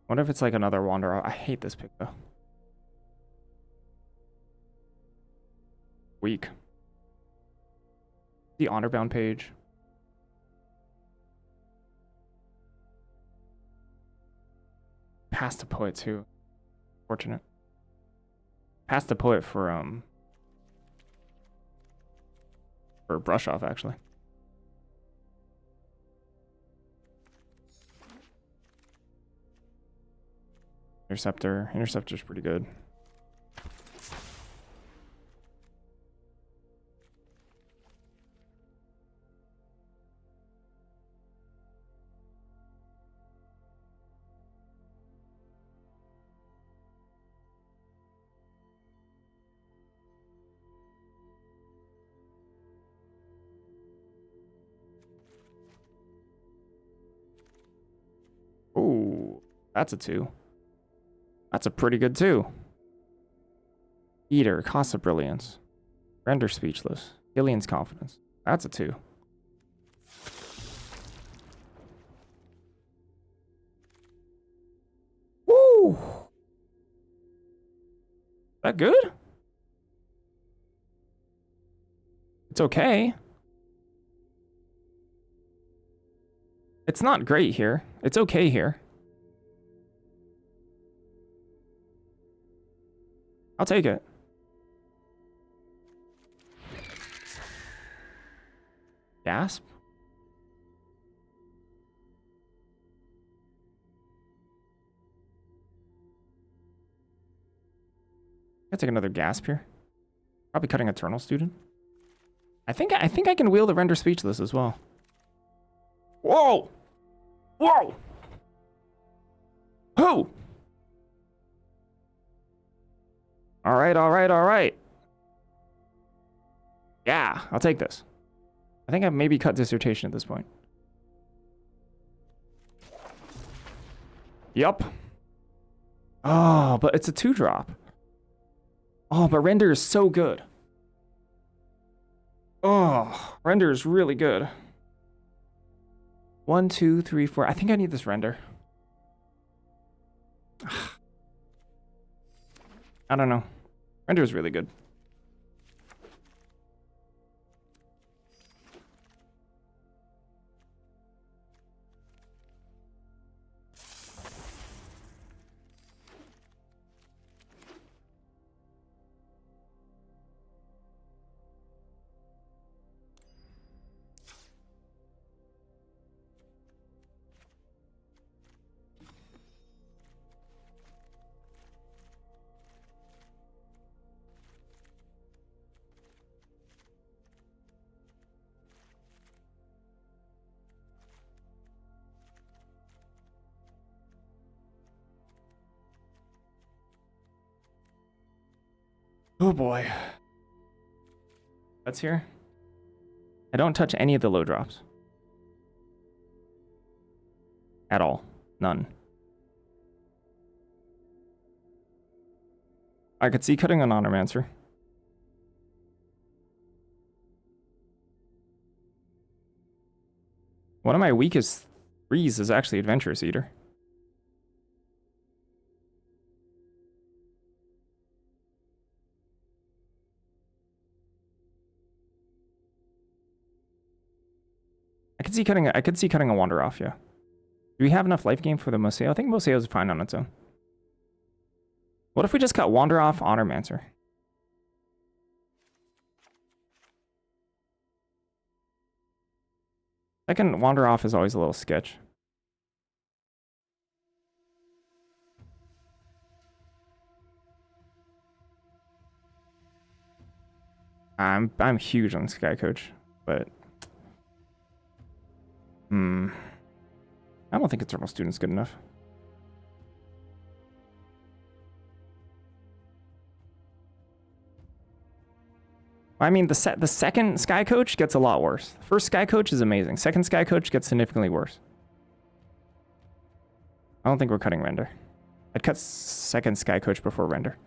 What if it's like another Wanderer? I hate this pick though. Weak. The honor-bound page. Past the poet too. Fortunate. Past the poet for brush off actually. Interceptor's pretty good. Ooh, that's a 2. That's a pretty good 2. Eater, Cost of Brilliance. Render Speechless. Alien's Confidence. That's a 2. Woo! That good? It's okay. It's not great here. It's okay here. I'll take it. Gasp? I'll take another gasp here. Probably cutting Eternal Student. I think I can wheel the Render Speechless as well. Whoa! Whoa! Who? All right. Yeah, I'll take this. I think I've maybe cut Dissertation at this point. Yup. Oh, but it's a 2-drop. Oh, but Render is so good. Oh, Render is really good. 1, 2, 3, 4. I think I need this Render. I don't know. Render is really good. Oh boy. That's here. I don't touch any of the low drops. At all. None. I could see cutting an Honormancer. One of my weakest 3s is actually Adventurous Eater. I could see cutting a Wander off, yeah. Do we have enough life gain for the Museo? I think Museo is fine on its own. What if we just cut Wander off Honormancer? Second Wander off is always a little sketch. I'm huge on Sky Coach, but Hmm. I don't think eternal student's good enough. I mean, the second Sky Coach gets a lot worse. First Sky Coach is amazing. Second Sky Coach gets significantly worse. I don't think we're cutting render. I'd cut second Sky Coach before render.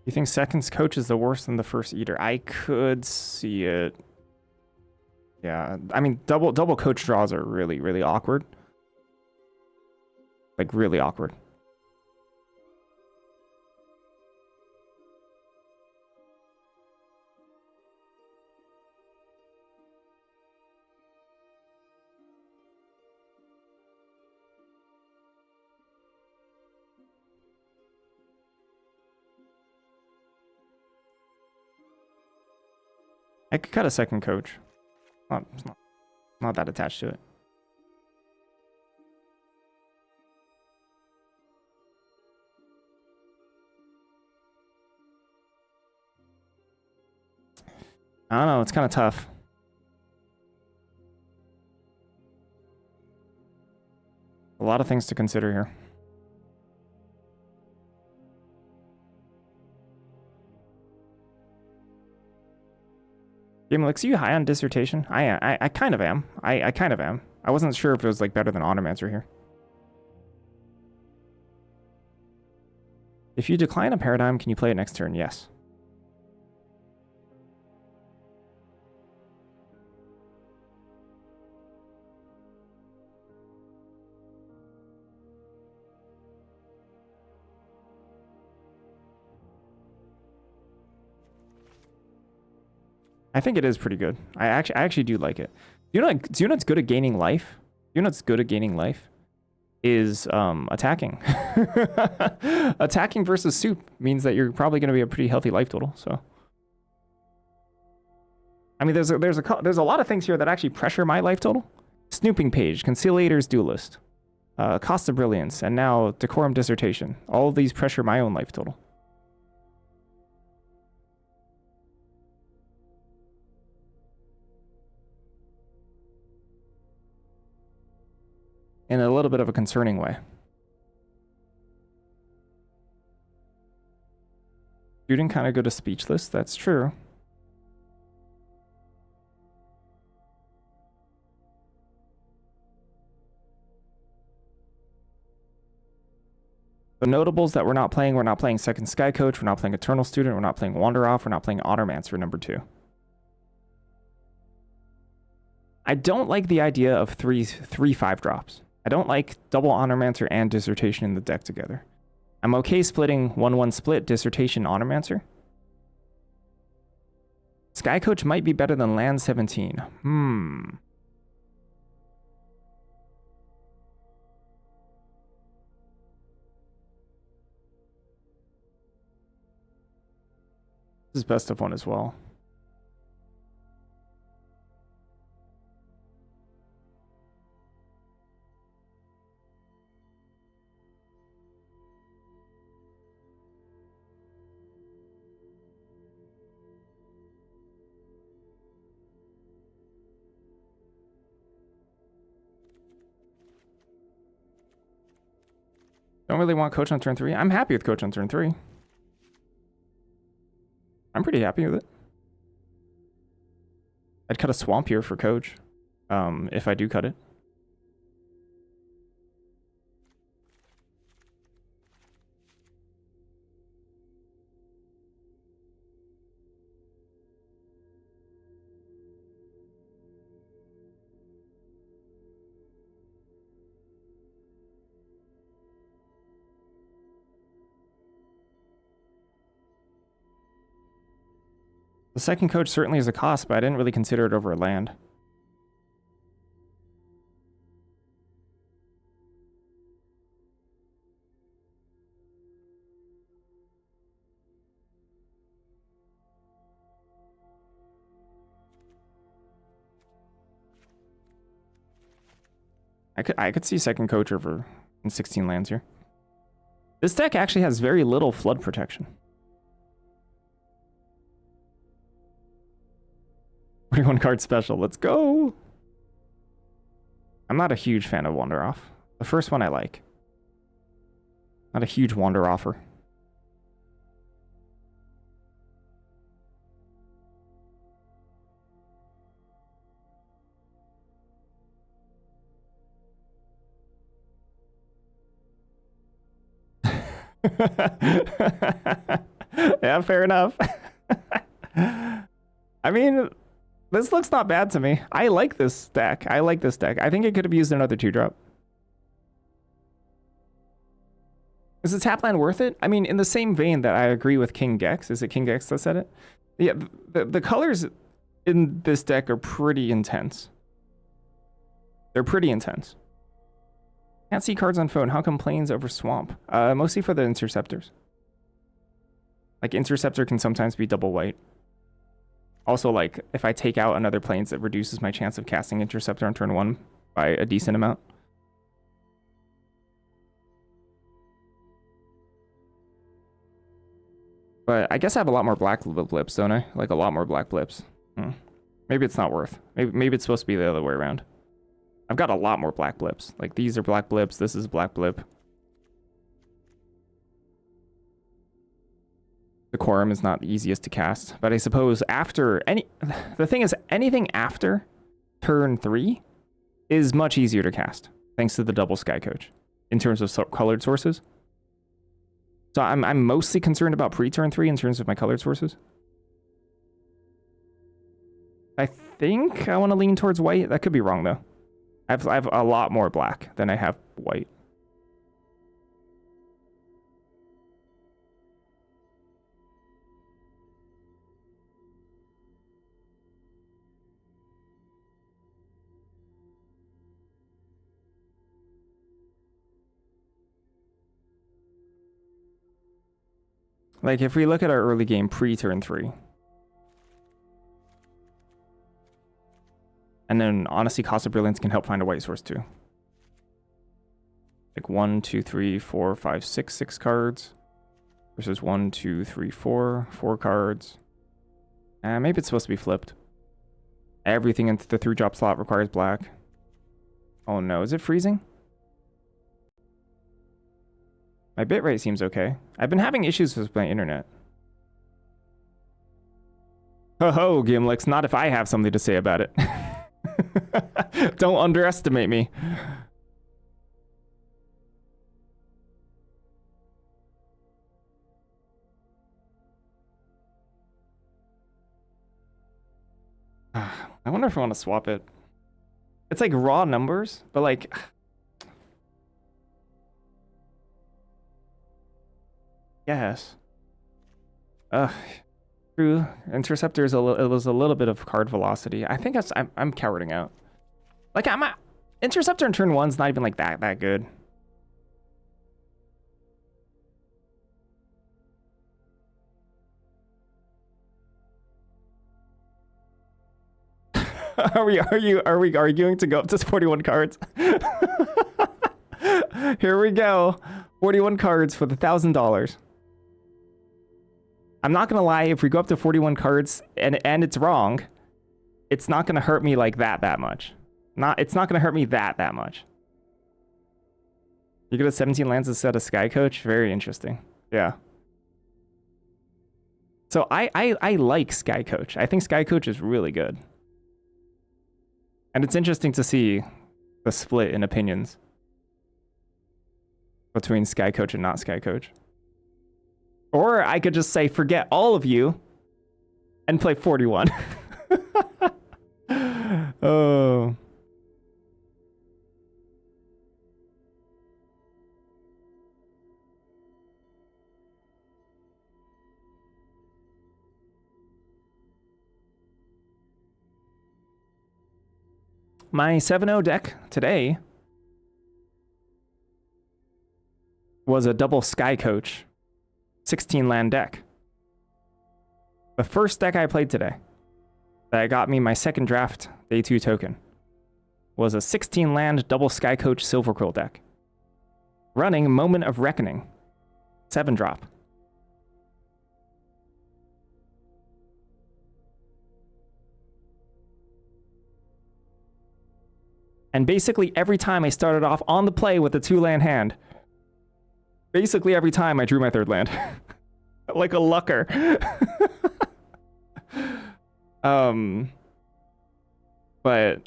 You think second coach is the worst than the first eater? I could see it. Yeah, I mean, double coach draws are really awkward. Like really awkward. I could cut a second coach. It's not that attached to it. I don't know. It's kind of tough. A lot of things to consider here. Game Elixir, you high on dissertation? I kind of am. I kind of am. I wasn't sure if it was like better than Automancer here. If you decline a paradigm, can you play it next turn? Yes. I think it is pretty good. I actually do like it. Do you know what's good at gaining life? You know what's good at gaining life? Is attacking. Attacking versus soup means that you're probably going to be a pretty healthy life total. So, I mean, there's a lot of things here that actually pressure my life total. Snooping Page, Conciliator's Duelist, Cost of Brilliance, and now Decorum Dissertation. All of these pressure my own life total. In a little bit of a concerning way. Student kind of go to speechless. That's true. The notables that we're not playing Second Sky Coach, we're not playing Eternal Student, we're not playing Wander Off, we're not playing Automancer number 2. I don't like the idea of three 5-drops. I don't like double Automancer and Dissertation in the deck together. I'm okay splitting 1-1 split Dissertation Automancer. Sky Coach might be better than Land 17. This is best of 1 as well. Don't really want Coach on turn 3. I'm happy with Coach on turn 3. I'm pretty happy with it. I'd cut a Swamp here for Coach, if I do cut it. The second Coach certainly is a cost, but I didn't really consider it over a land. I could see second coach over in 16 lands here. This deck actually has very little flood protection. 41 card special. Let's go. I'm not a huge fan of Wander Off. The first one I like. Not a huge Wander Offer. Yeah, fair enough. I mean, this looks not bad to me. I like this deck. I think it could have used another 2-drop. Is the tap land worth it? I mean, in the same vein that I agree with King Gex. Is it King Gex that said it? Yeah, the colors in this deck are pretty intense. They're pretty intense. Can't see cards on phone. How come Plains over Swamp? Mostly for the Interceptors. Like, Interceptor can sometimes be double white. Also, like, if I take out another Plains, it reduces my chance of casting Interceptor on turn 1 by a decent amount. But I guess I have a lot more black blips, don't I? Like, a lot more black blips. Maybe it's not worth. Maybe it's supposed to be the other way around. I've got a lot more black blips. Like, these are black blips. This is black blip. The Quorum is not the easiest to cast. But I suppose after any... The thing is, anything after turn 3 is much easier to cast. Thanks to the double Sky Coach. In terms of colored sources. So I'm mostly concerned about pre-turn 3 in terms of my colored sources. I think I want to lean towards white. That could be wrong, though. I have a lot more black than I have white. Like, if we look at our early game pre-turn 3. And then, honestly, Cost of Brilliance can help find a white source, too. Like, 1, 2, 3, 4, 5, 6 cards. Versus 1, 2, 3, 4 cards. Maybe it's supposed to be flipped. Everything into the 3-drop slot requires black. Oh, no. Is it freezing? My bitrate seems okay. I've been having issues with my internet. Ho-ho, Gimlix, not if I have something to say about it. Don't underestimate me. I wonder if I want to swap it. It's like raw numbers, but like... Yes. True. Interceptor is it was a little bit of card velocity. I think I'm cowarding out. Like, Interceptor in turn 1's not even like that good. Are we arguing to go up to 41 cards? Here we go. 41 cards for the $1,000. I'm not gonna lie, if we go up to 41 cards and it's wrong, it's not gonna hurt me like that much. It's not gonna hurt me that much. You get a 17 lands instead of Sky Coach? Very interesting. Yeah. So I like Sky Coach. I think Sky Coach is really good. And it's interesting to see the split in opinions between Sky Coach and not Sky Coach. Or I could just say, forget all of you and play 41. Oh. My 7-0 deck today was a double Sky Coach 16 land deck. The first deck I played today that got me my second draft day 2 token was a 16 land double Sky Coach Silver Quill deck. Running Moment of Reckoning. 7 drop. And basically every time I started off on the play with a 2-land hand, basically every time I drew my 3rd land. Like a lucker. But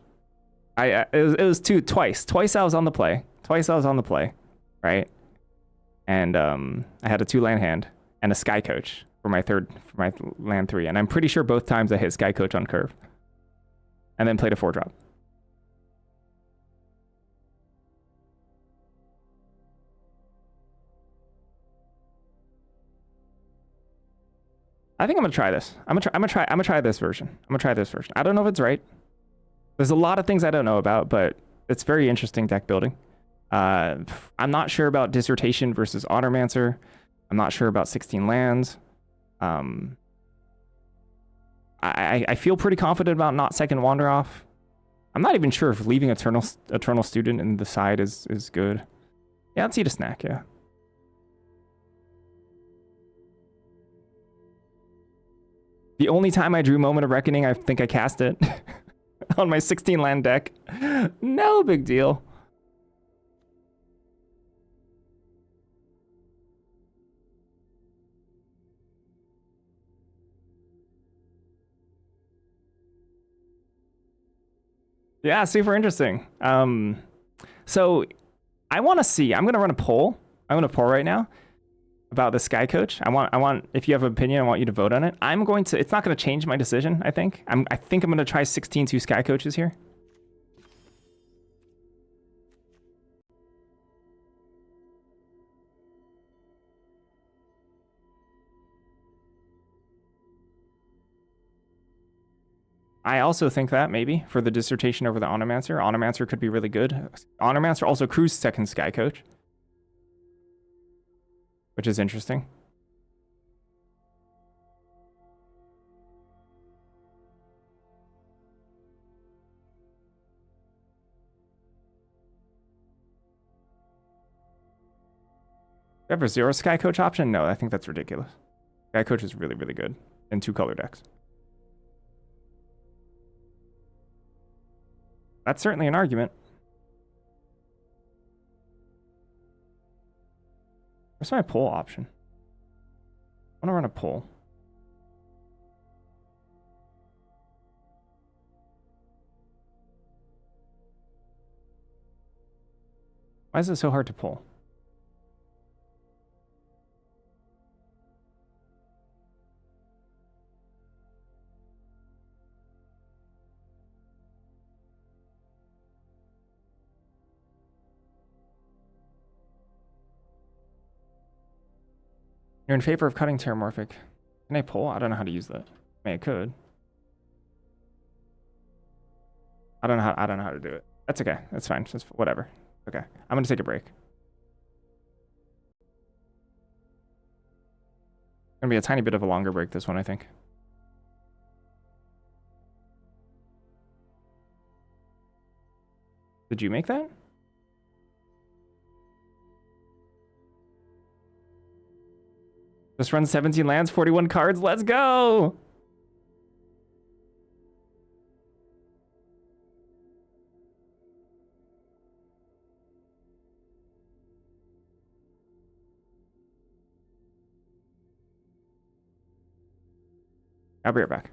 it was twice I was on the play. Right? And I had a 2-land hand and a Sky Coach for my land 3, and I'm pretty sure both times I hit Sky Coach on curve. And then played a 4-drop. I think I'm gonna try this. I'm gonna try this version. I don't know if it's right. There's a lot of things I don't know about, but it's very interesting deck building. I'm not sure about Dissertation versus Automancer. I'm not sure about 16 lands. I feel pretty confident about not second Wander Off. I'm not even sure if leaving Eternal Student in the side is good. Yeah, let's eat a snack, yeah. The only time I drew Moment of Reckoning, I think I cast it on my 16 land deck. No big deal. Yeah, super interesting. So I want to see. I'm gonna run a poll. I'm gonna poll right now about the Sky Coach. I want. If you have an opinion, I want you to vote on it. I'm going to. It's not going to change my decision. I think. I think I'm going to try 16-2 Sky Coaches here. I also think that maybe for the Dissertation over the Automancer. Automancer could be really good. Automancer also crews second Sky Coach, which is interesting. Do you have a 0 Sky Coach option? No, I think that's ridiculous. Sky Coach is really, really good in 2-color decks. That's certainly an argument. Where's my poll option? I want to run a poll. Why is it so hard to pull? You're in favor of cutting Terramorphic. Can I pull? I don't know how to use that. I mean, I could. I don't know how to do it. That's okay. That's fine. Just whatever. Okay. I'm gonna take a break. Gonna be a tiny bit of a longer break, this one, I think. Did you make that? Just run 17 lands, 41 cards. Let's go! I'll be right back.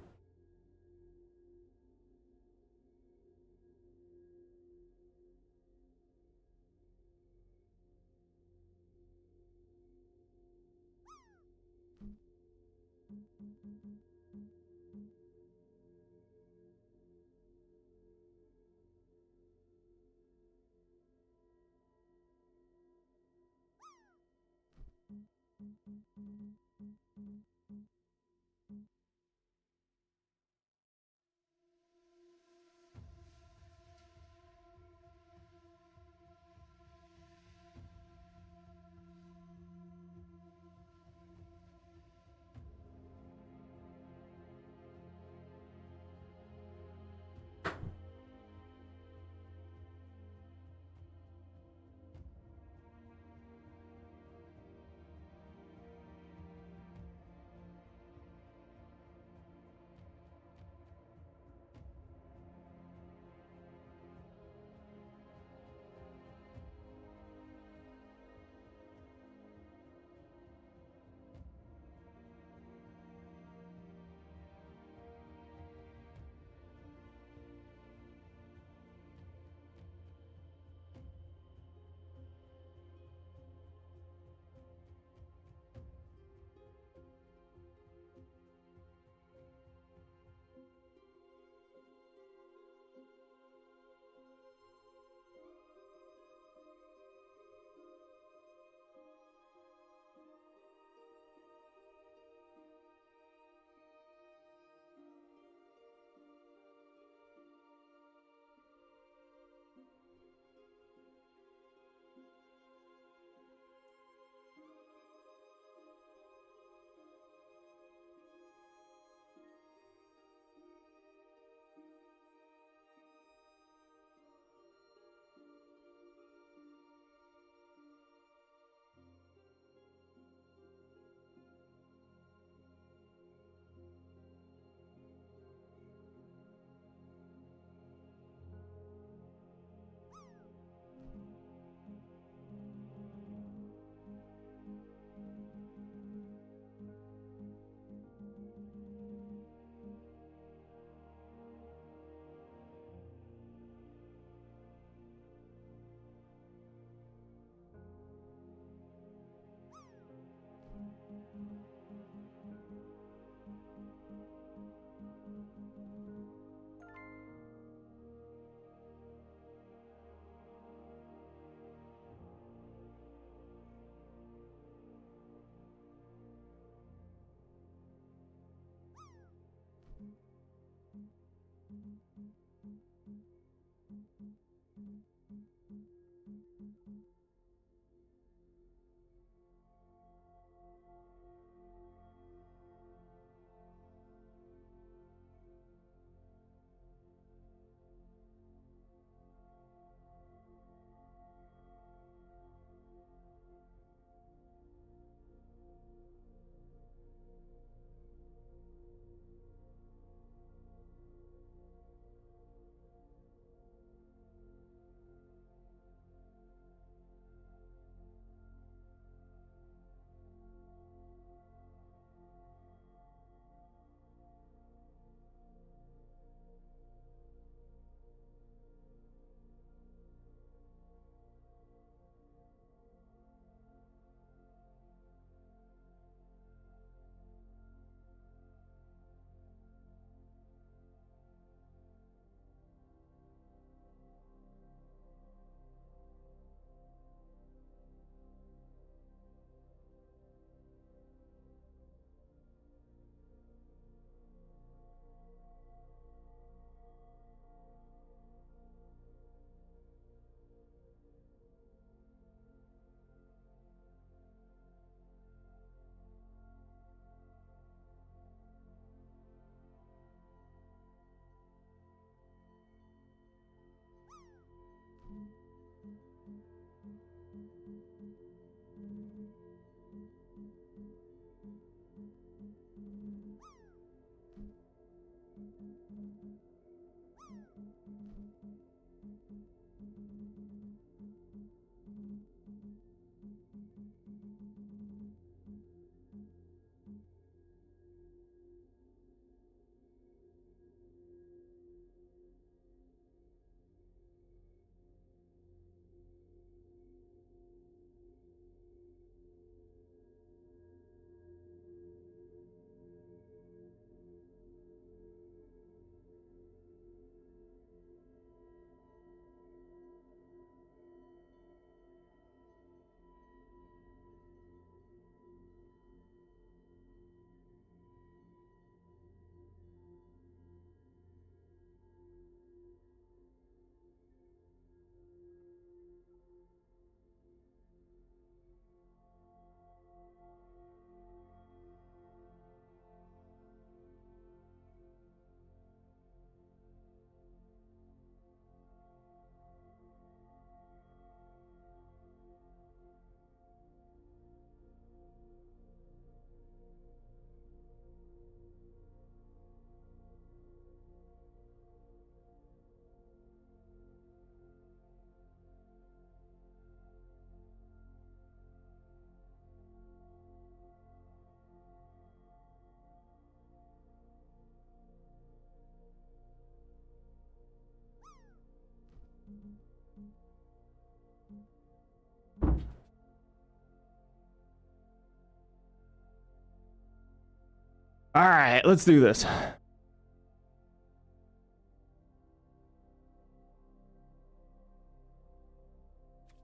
All right, let's do this. I'm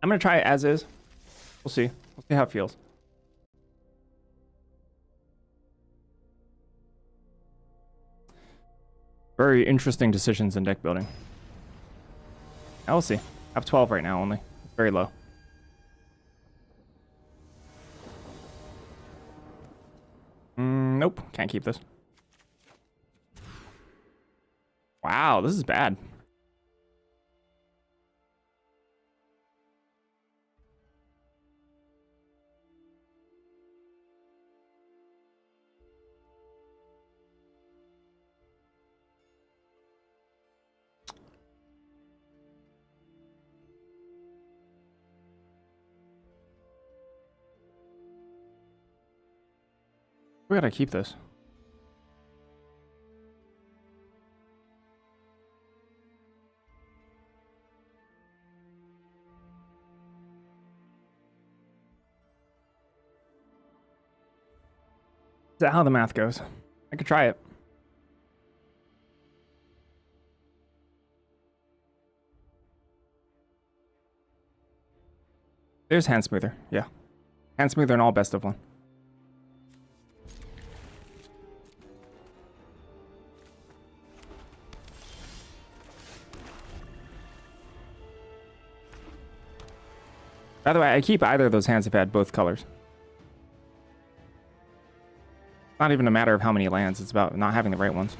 gonna try it as is. We'll see. We'll see how it feels. Very interesting decisions in deck building. I will see. I have 12 right now only. It's very low. Nope, can't keep this. Wow, this is bad. We gotta keep this. Is that how the math goes? I could try it. There's hand smoother. Yeah. Hand smoother and all best of one. By the way, I keep either of those hands if I had both colors. Not even a matter of how many lands, it's about not having the right ones.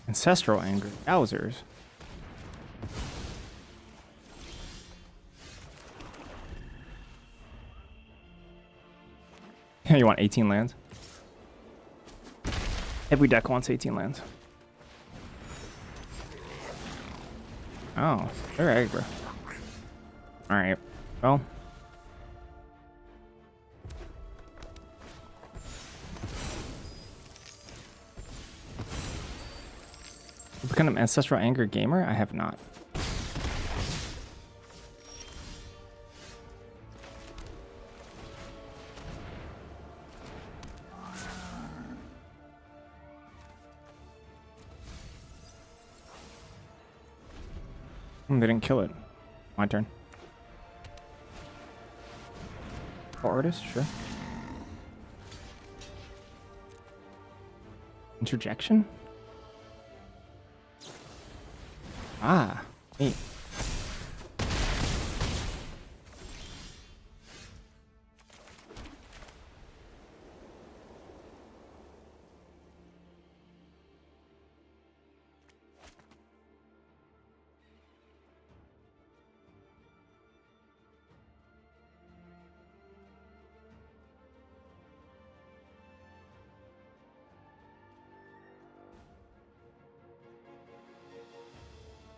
Ancestral Anger. Yowzers. You want 18 lands? Every deck wants 18 lands. Oh, they're aggro. Alright, well. Become an Ancestral Anger gamer? I have not. They didn't kill it. My turn. Oh, artist, sure. Interjection? Ah, neat.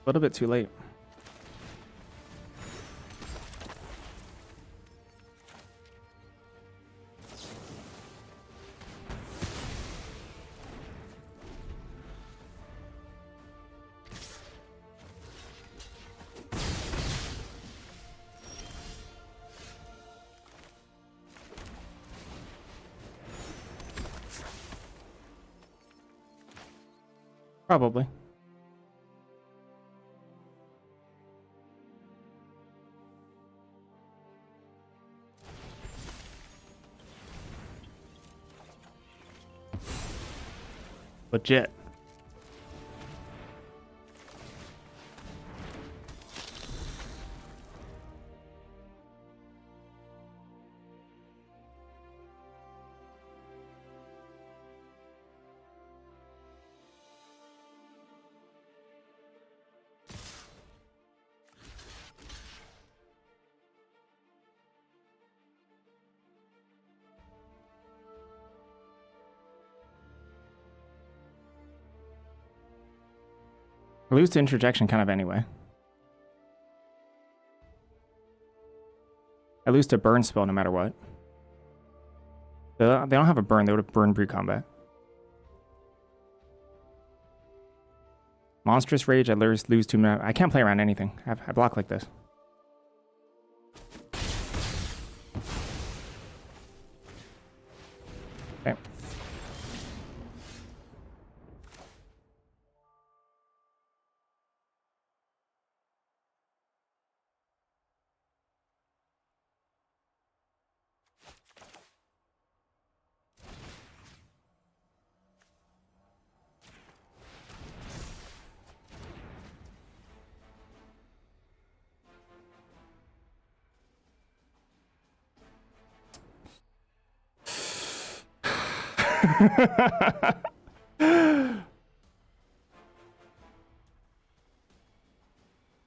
A little bit too late. Probably. Legit. I lose to interjection kind of anyway. I lose to burn spell no matter what. They don't have a burn, they would have burned pre-combat. Monstrous Rage, I lose 2 minutes. I can't play around anything. I block like this. Okay. I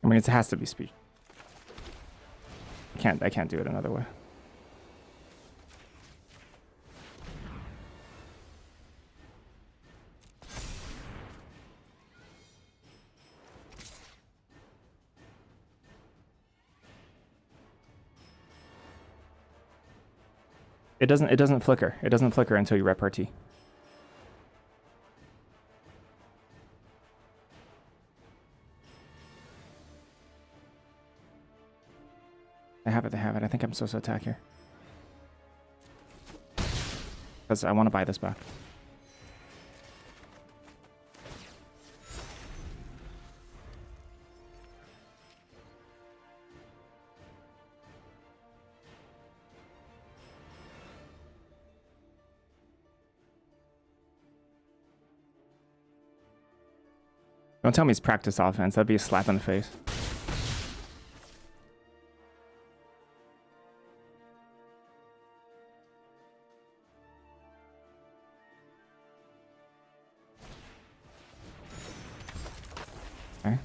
mean, it has to be speech. I can't do it another way. It doesn't flicker. It doesn't flicker until you repartee. They have it, they have it. I think I'm supposed to attack here. Because I want to buy this back. Don't tell me it's practice offense. That'd be a slap in the face. Okay.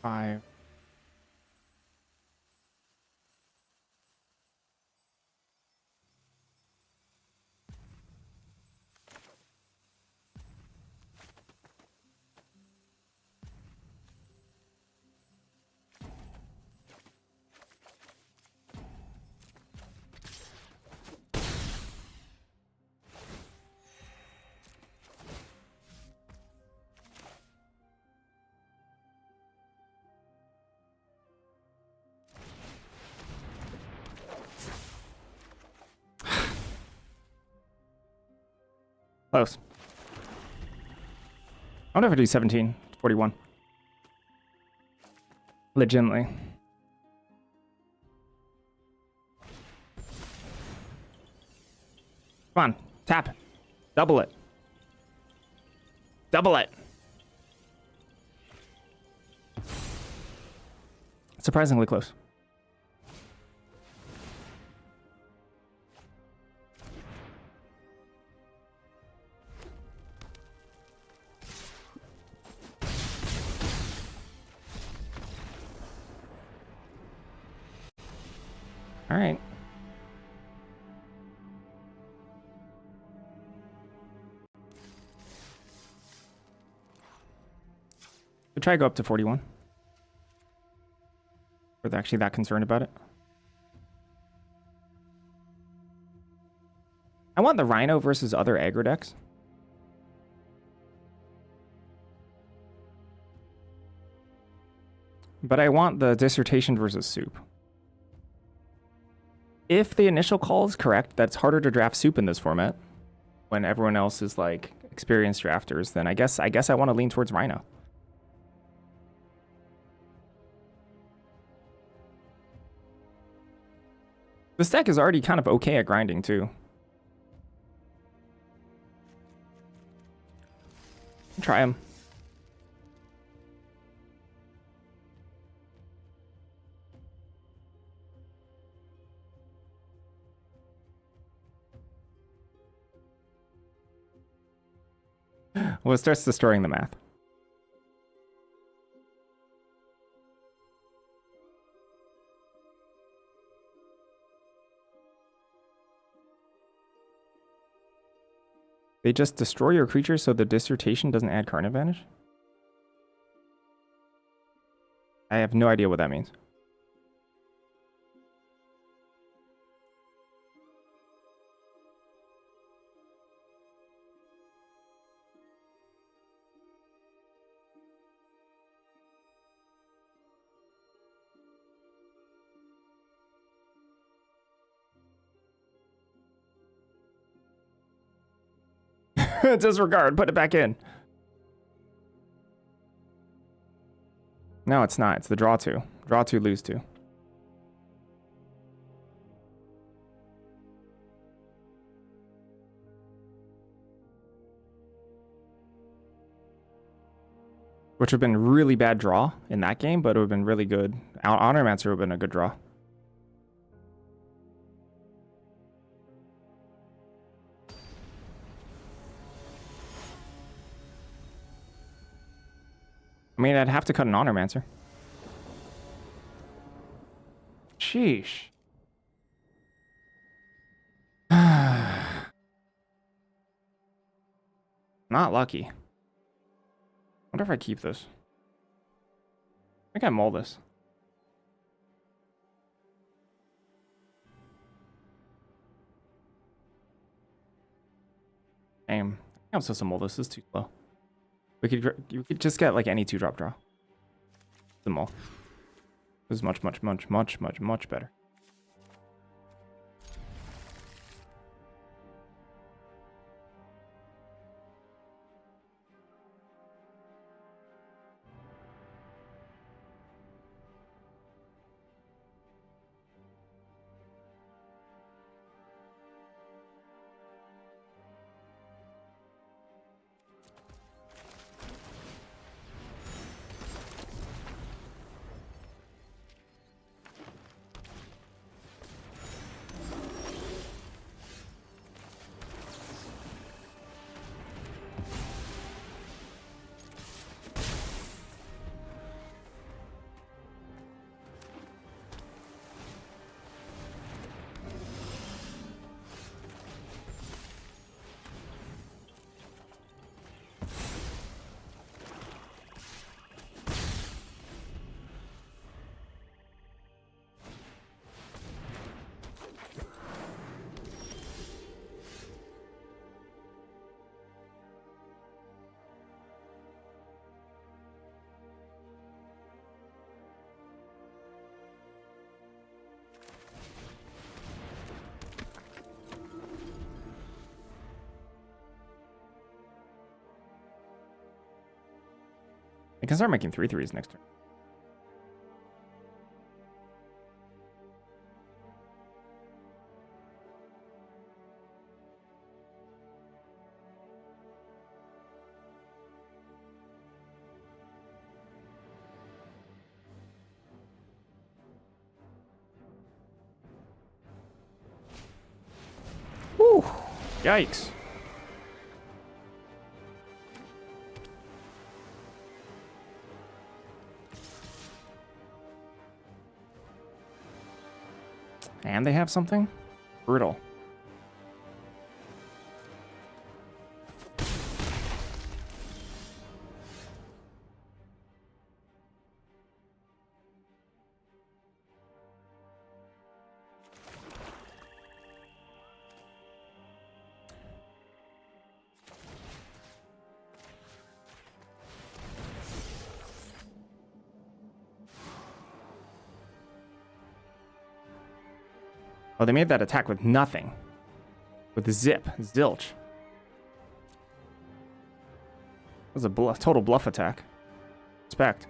Five. Close. I wonder if I do 17, 41. Legitimately. Come on, tap it. Double it. Double it. Surprisingly close. All right. We'll try to go up to 41. We're actually that concerned about it. I want the Rhino versus other aggro decks. But I want the Dissertation versus Soup. If the initial call is correct, that's harder to draft Soup in this format. When everyone else is like experienced drafters, then I guess I want to lean towards Rhino. This deck is already kind of okay at grinding too. Try him. Well, it starts distorting the math. They just destroy your creature so the Dissertation doesn't add card advantage? I have no idea what that means. Disregard, put it back in. No, it's not. It's the draw two. Draw two, lose two. which would have been really bad draw in that game, but it would have been really good. Honormancer would have been a good draw. I mean, I'd have to cut an Honormancer. Sheesh. Not lucky. Wonder if I keep this. I think I mull this. Damn. I'm supposed to mull this. This is too slow. We could just get like any 2-drop draw. The mull. This is much better. I can start making 3/3s next turn. Whew. Yikes. And they have something? Brutal. Oh, they made that attack with nothing. With zip. Zilch. That was a total bluff attack. Respect.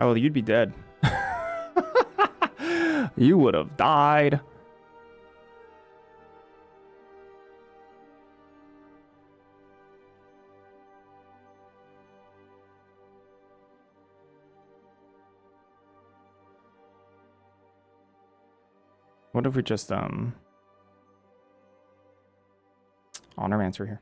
Oh, well, you'd be dead. You would have died. What if we just Honormancer here?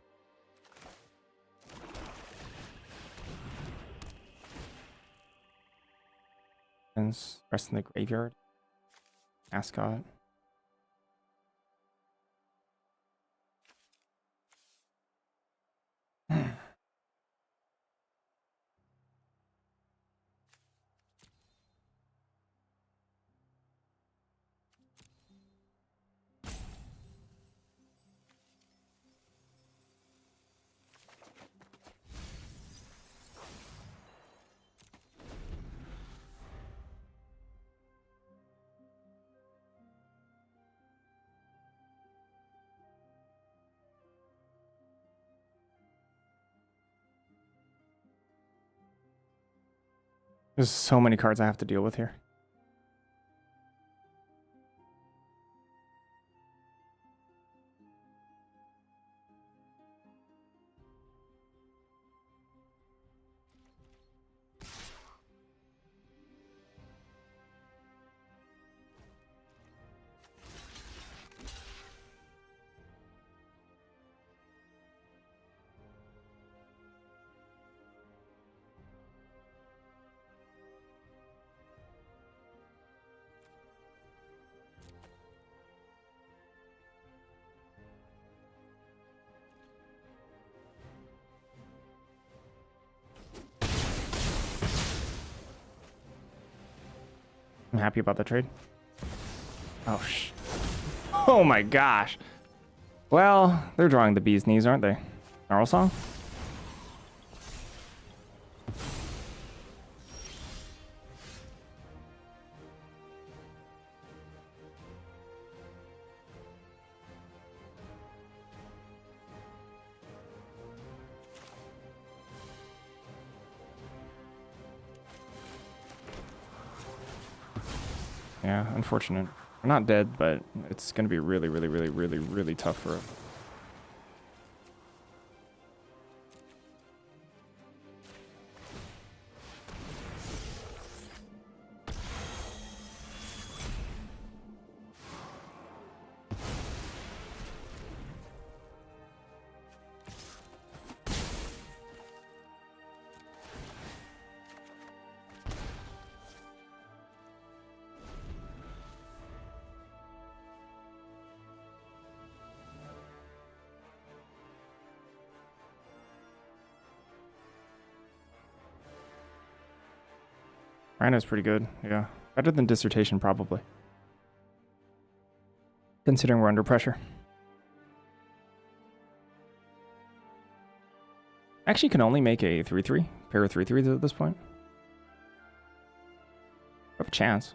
Rest in the graveyard. Mascot. There's so many cards I have to deal with here. I'm happy about the trade. Oh, oh my gosh. Well, they're drawing the bee's knees, aren't they? Snarl Song? Yeah, unfortunate. We're not dead, but it's going to be really, really, really, really, really tough for us. Rhino's pretty good, yeah. Better than Dissertation, probably. Considering we're under pressure. Actually, can only make a 3-3. Pair of 3-3s at this point. We have a chance.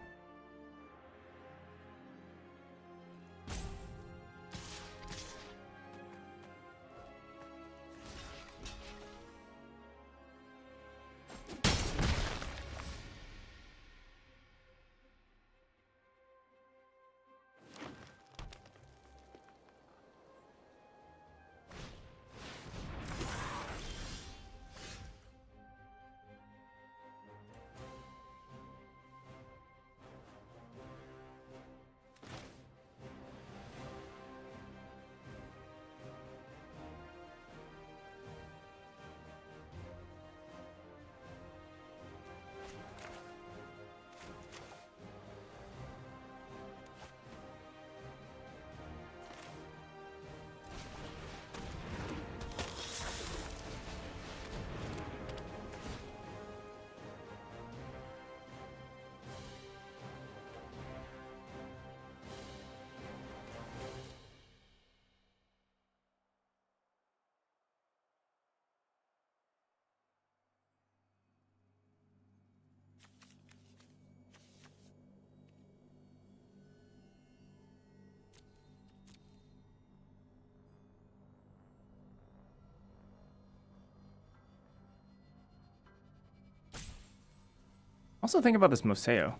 Also think about this Museo.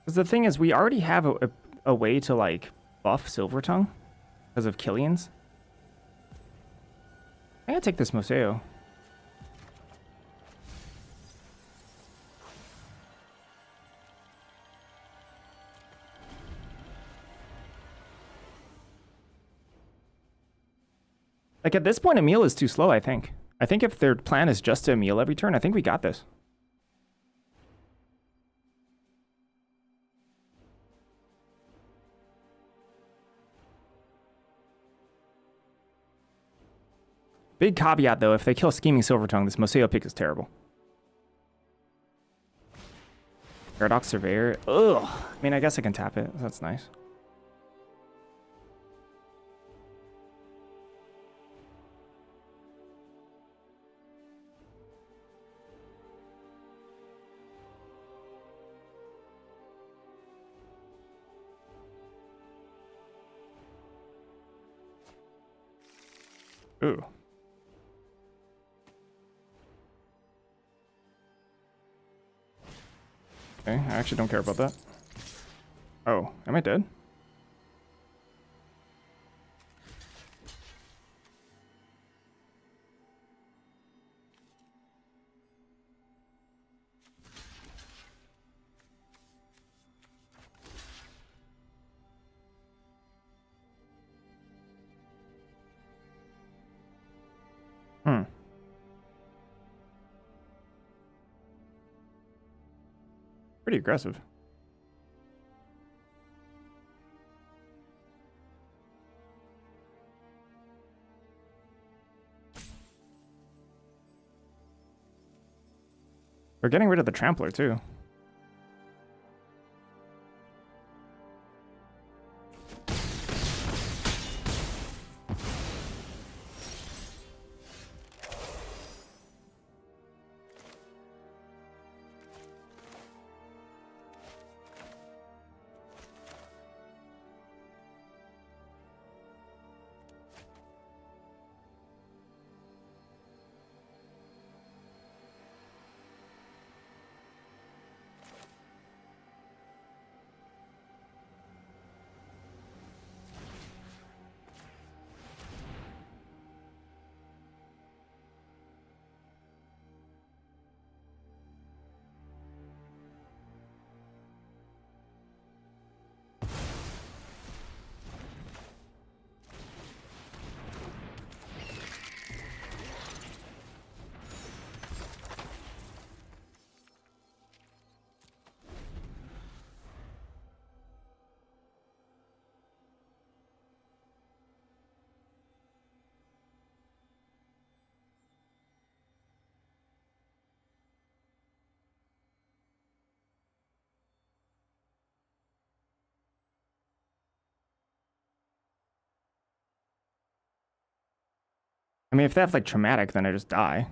Because the thing is, we already have a way to, like, buff Silver Tongue because of Killian's. I gotta take this Museo. Like, at this point, Emil is too slow, I think. I think if their plan is just to Emil every turn, I think we got this. Big caveat, though, if they kill Scheming Silvertongue, this Museo pick is terrible. Paradox Surveyor. Ugh. I mean, I guess I can tap it. That's nice. Ooh. Okay, I actually don't care about that. Oh, am I dead? Hmm. Pretty aggressive. We're getting rid of the trampler too. I mean, if they have like traumatic, then I just die.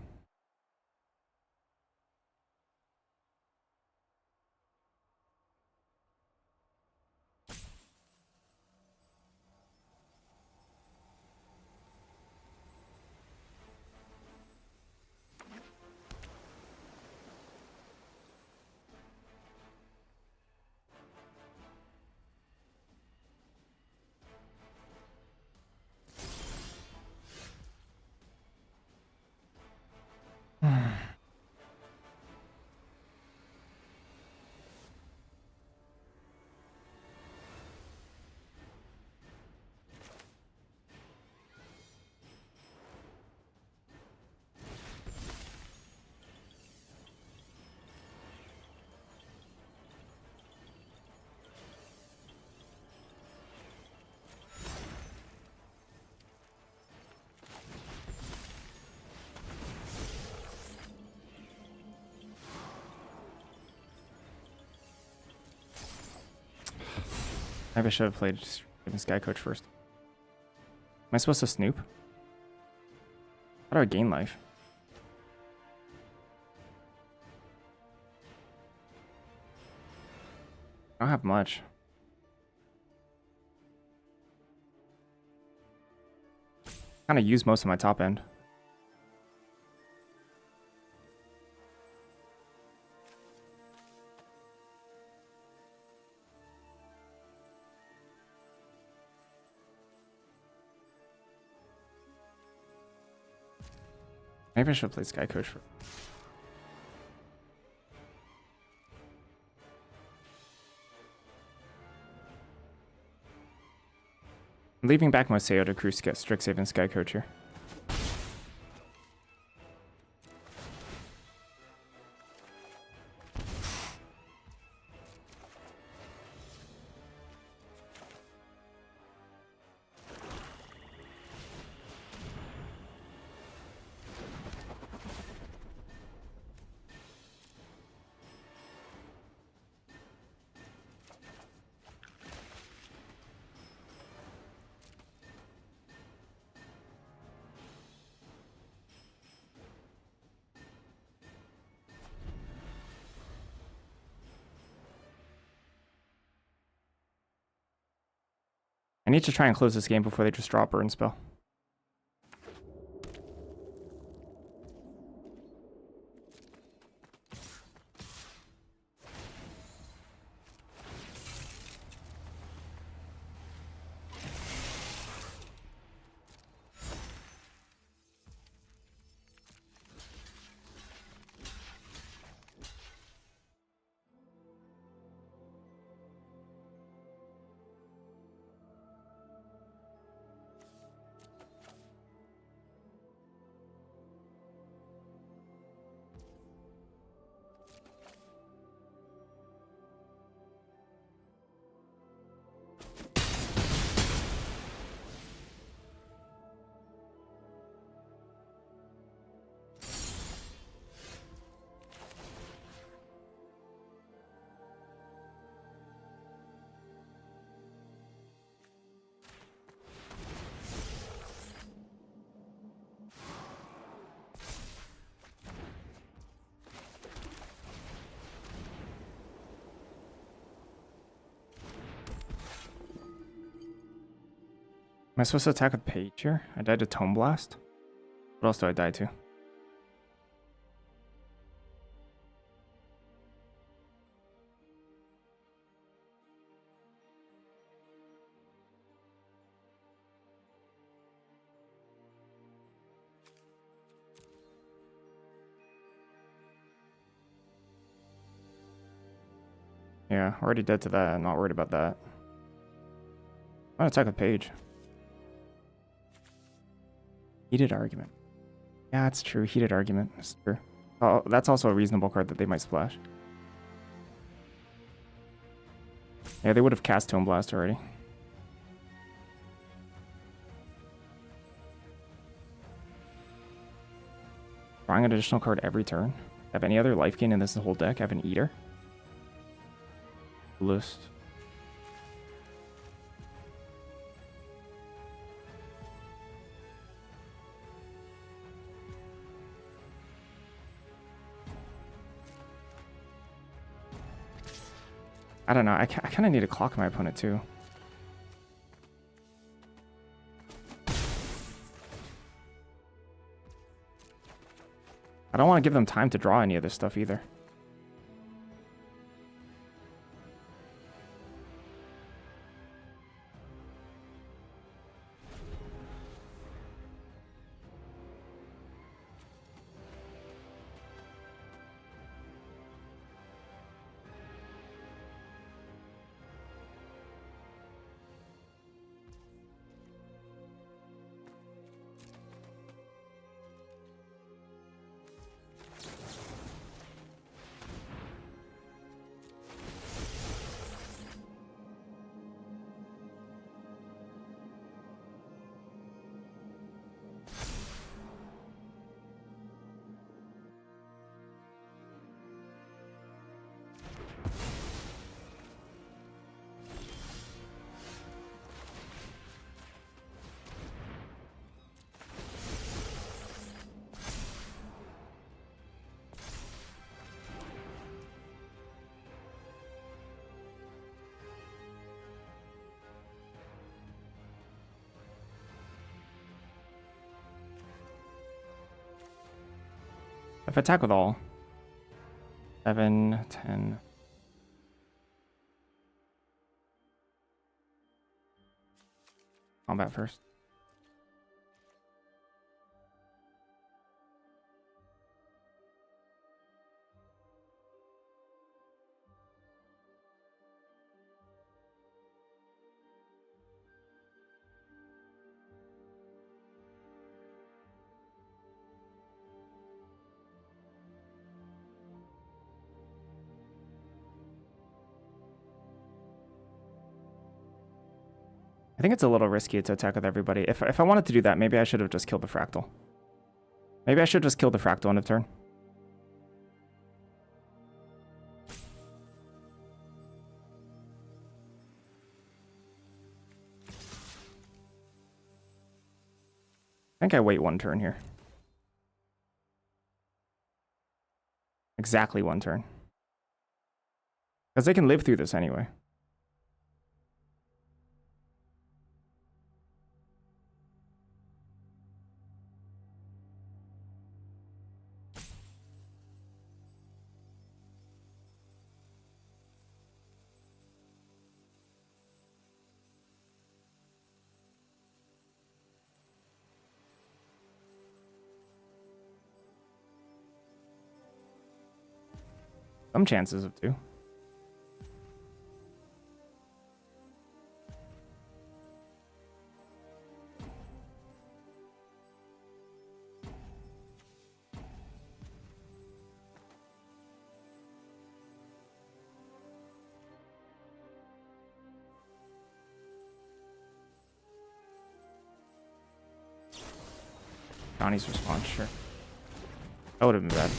Maybe I should have played Sky Coach first. Am I supposed to snoop? How do I gain life? I don't have much. Kind of use most of my top end. Maybe I should have played Sky Coach first. I'm leaving back my Seo to crew Strixhaven Sky Coach here. I need to try and close this game before they just drop Burn Spell. Am I supposed to attack with Page here? I died to Tome Blast. What else do I die to? Yeah, already dead to that. I'm not worried about that. I'm gonna attack with Page. Heated Argument. Yeah, it's true. Heated Argument. It's true. Oh, that's also a reasonable card that they might splash. Yeah, they would have cast Tome Blast already. Drawing an additional card every turn. Have any other life gain in this whole deck? I have an Eater. List. I don't know. I kind of need to clock my opponent too. I don't want to give them time to draw any of this stuff either. If I attack with all. 7, 10. Combat first. I think it's a little risky to attack with everybody. If I wanted to do that, maybe I should have just killed the Fractal. Maybe I should just kill the Fractal end of turn. I think I wait one turn here. Exactly one turn. Because they can live through this anyway. Some chances of 2. Johnny's response, sure. That would have been bad.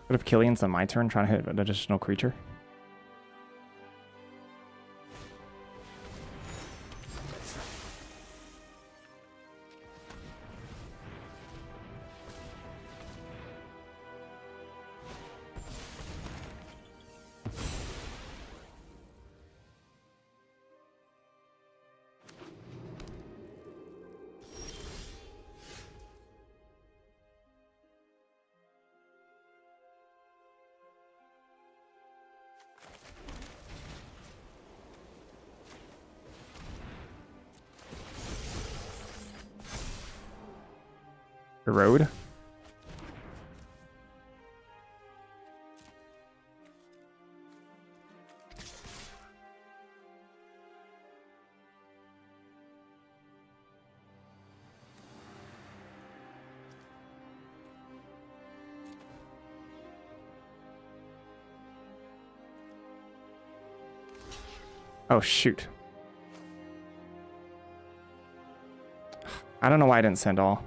What if Killian's on my turn trying to hit an additional creature? The road. Oh, shoot. I don't know why I didn't send all.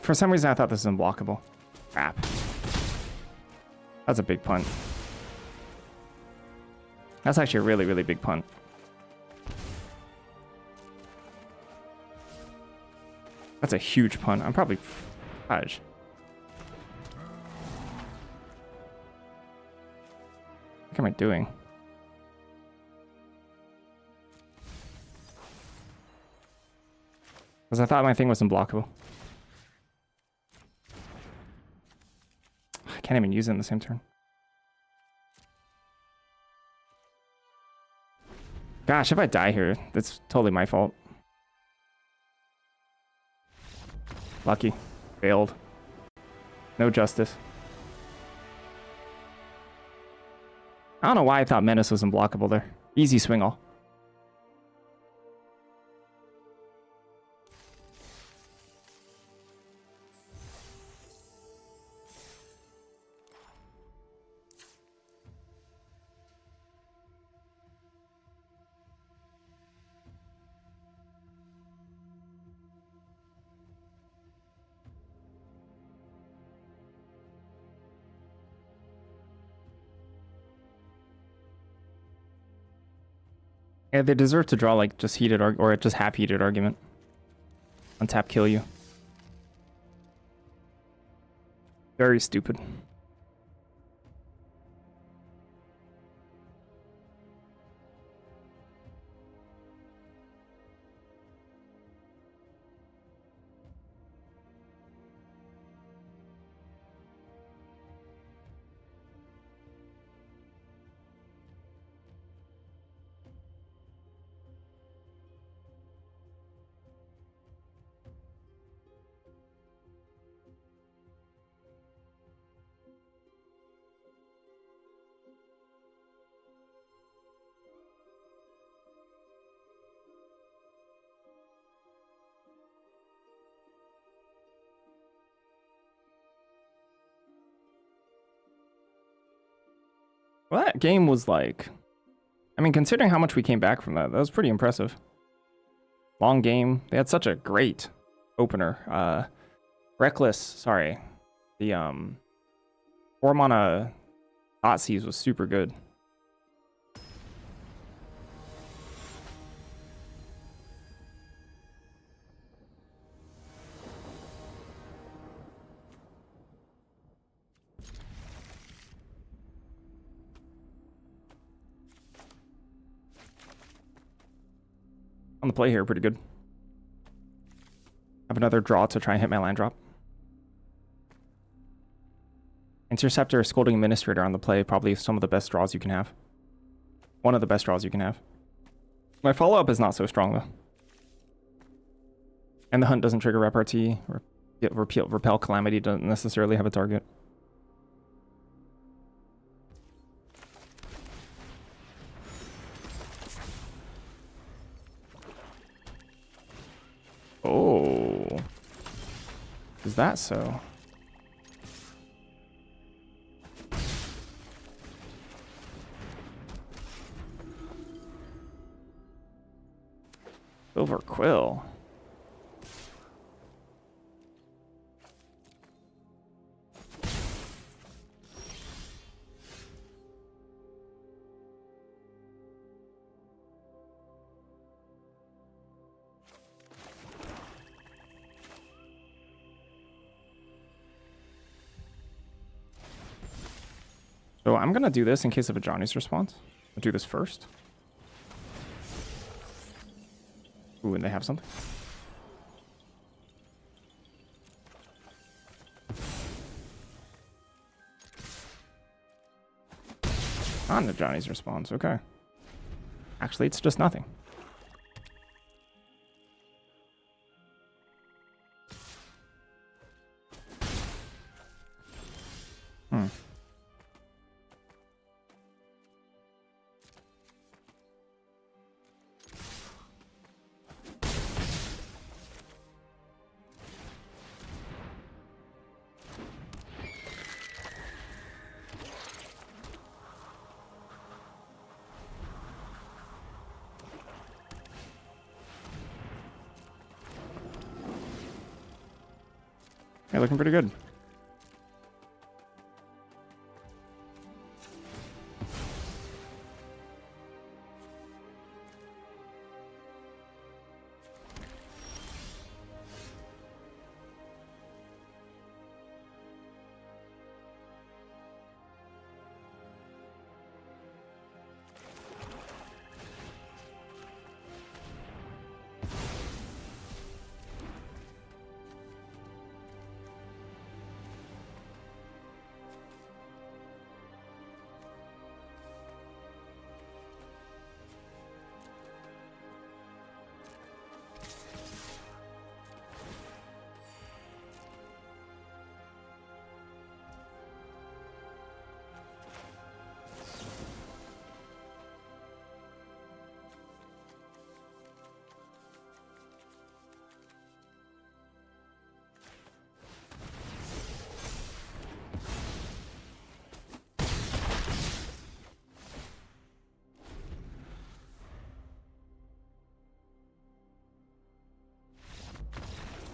For some reason, I thought this was unblockable. Crap. That's a big punt. That's actually a really, really big punt. That's a huge punt. I'm probably... Fudge. What am I doing? Because I thought my thing was unblockable. I can't even use it in the same turn. Gosh, if I die here, that's totally my fault. Lucky. Failed. No justice. I don't know why I thought Menace was unblockable there. Easy swing all. Yeah, they deserve to draw like just heated or just half heated argument. Untap kill you. Very stupid. Well, that game was like... I mean, considering how much we came back from that, that was pretty impressive. Long game. They had such a great opener. Reckless, sorry. The 4 mana Thoughtseize was super good. On the play here, pretty good. Have another draw to try and hit my land drop. Interceptor, Scolding Administrator on the play, probably some of the best draws you can have. One of the best draws you can have. My follow-up is not so strong, though. And the hunt doesn't trigger repartee. Repel Calamity doesn't necessarily have a target. Oh. Is that so? Silver Quill. So I'm gonna do this in case of a Johnny's response. I'll do this first. Ooh, and they have something. On the Johnny's response, okay. Actually, it's just nothing. Yeah, looking pretty good.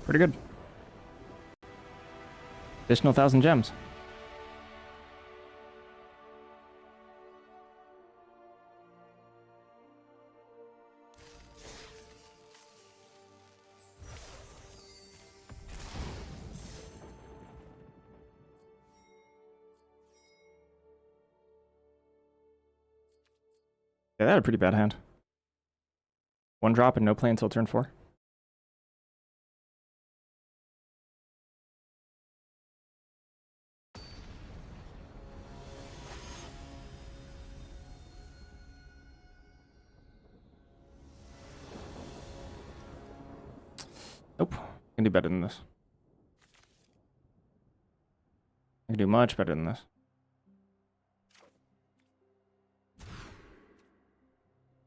Pretty good. Additional 1,000 gems. Yeah, that had a pretty bad hand. 1 drop and no play until turn 4. Nope. I can do better than this. I can do much better than this.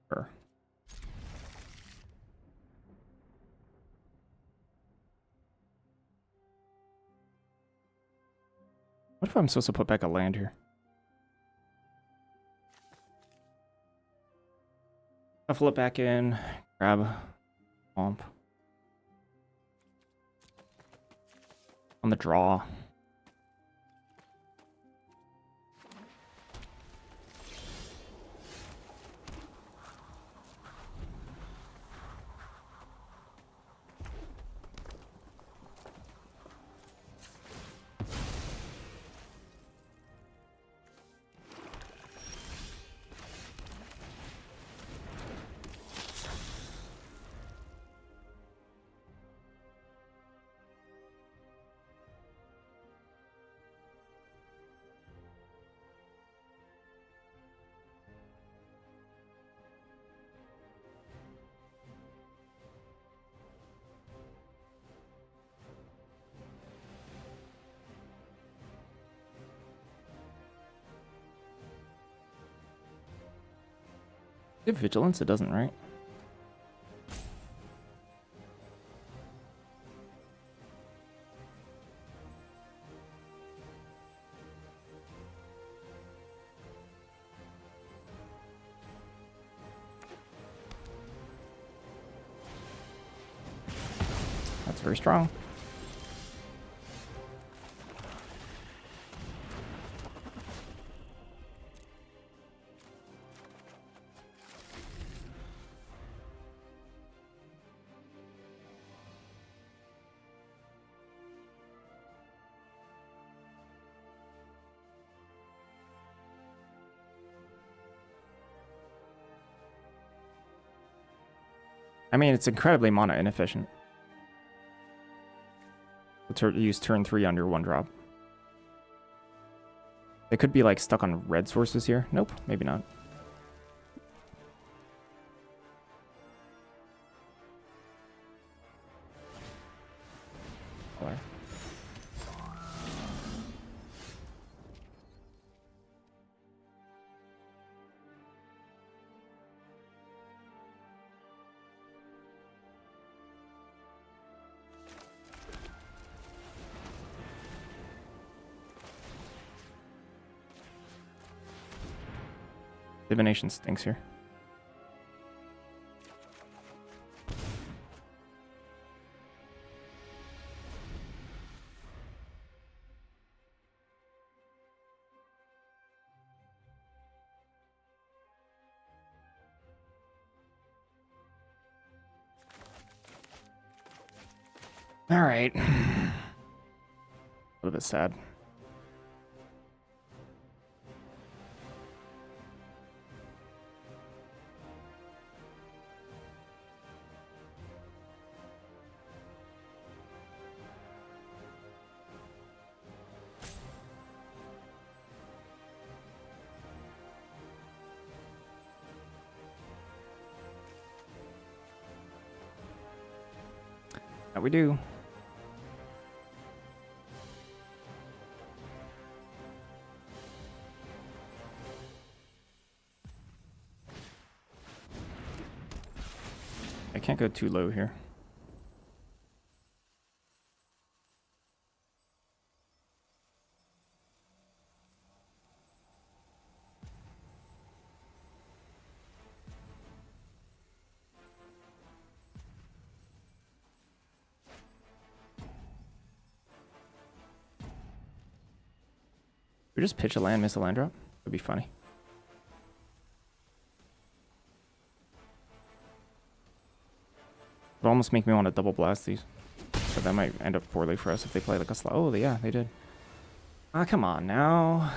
Sure. What if I'm supposed to put back a land here? Shuffle it back in, grab Womp. On the draw. If vigilance, it doesn't, right? That's very strong. I mean, it's incredibly mana inefficient. Use turn 3 on your 1 drop. They could be like stuck on red sources here. Nope, maybe not. Color. Divination stinks here. All right. A little bit sad. That we do. I can't go too low here. We just pitch a land, miss a land drop. That'd be funny. It'd almost make me want to double blast these. But that might end up poorly for us if they play like a slow. Oh, yeah, they did. Ah, come on now.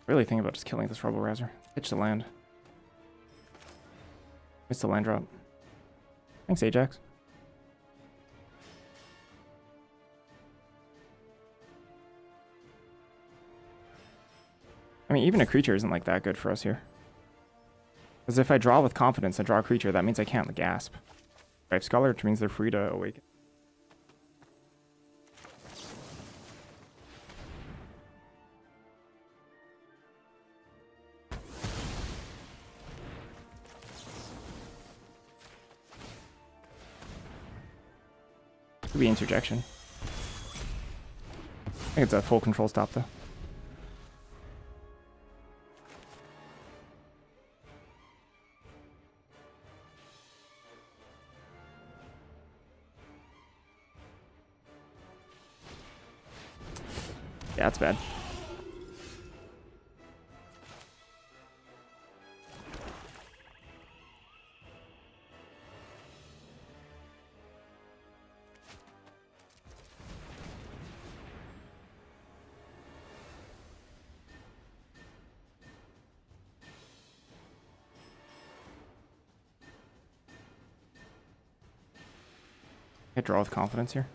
Really think about just killing this Rebel Rouser. Pitch the land. Missed the land drop. Thanks, Ajax. I mean, even a creature isn't like that good for us here. Because if I draw with confidence and draw a creature, that means I can't gasp. Right, Scholar, which means they're free to awaken. Could be interjection. I think it's a full control stop though. Yeah, that's bad. I draw with confidence here.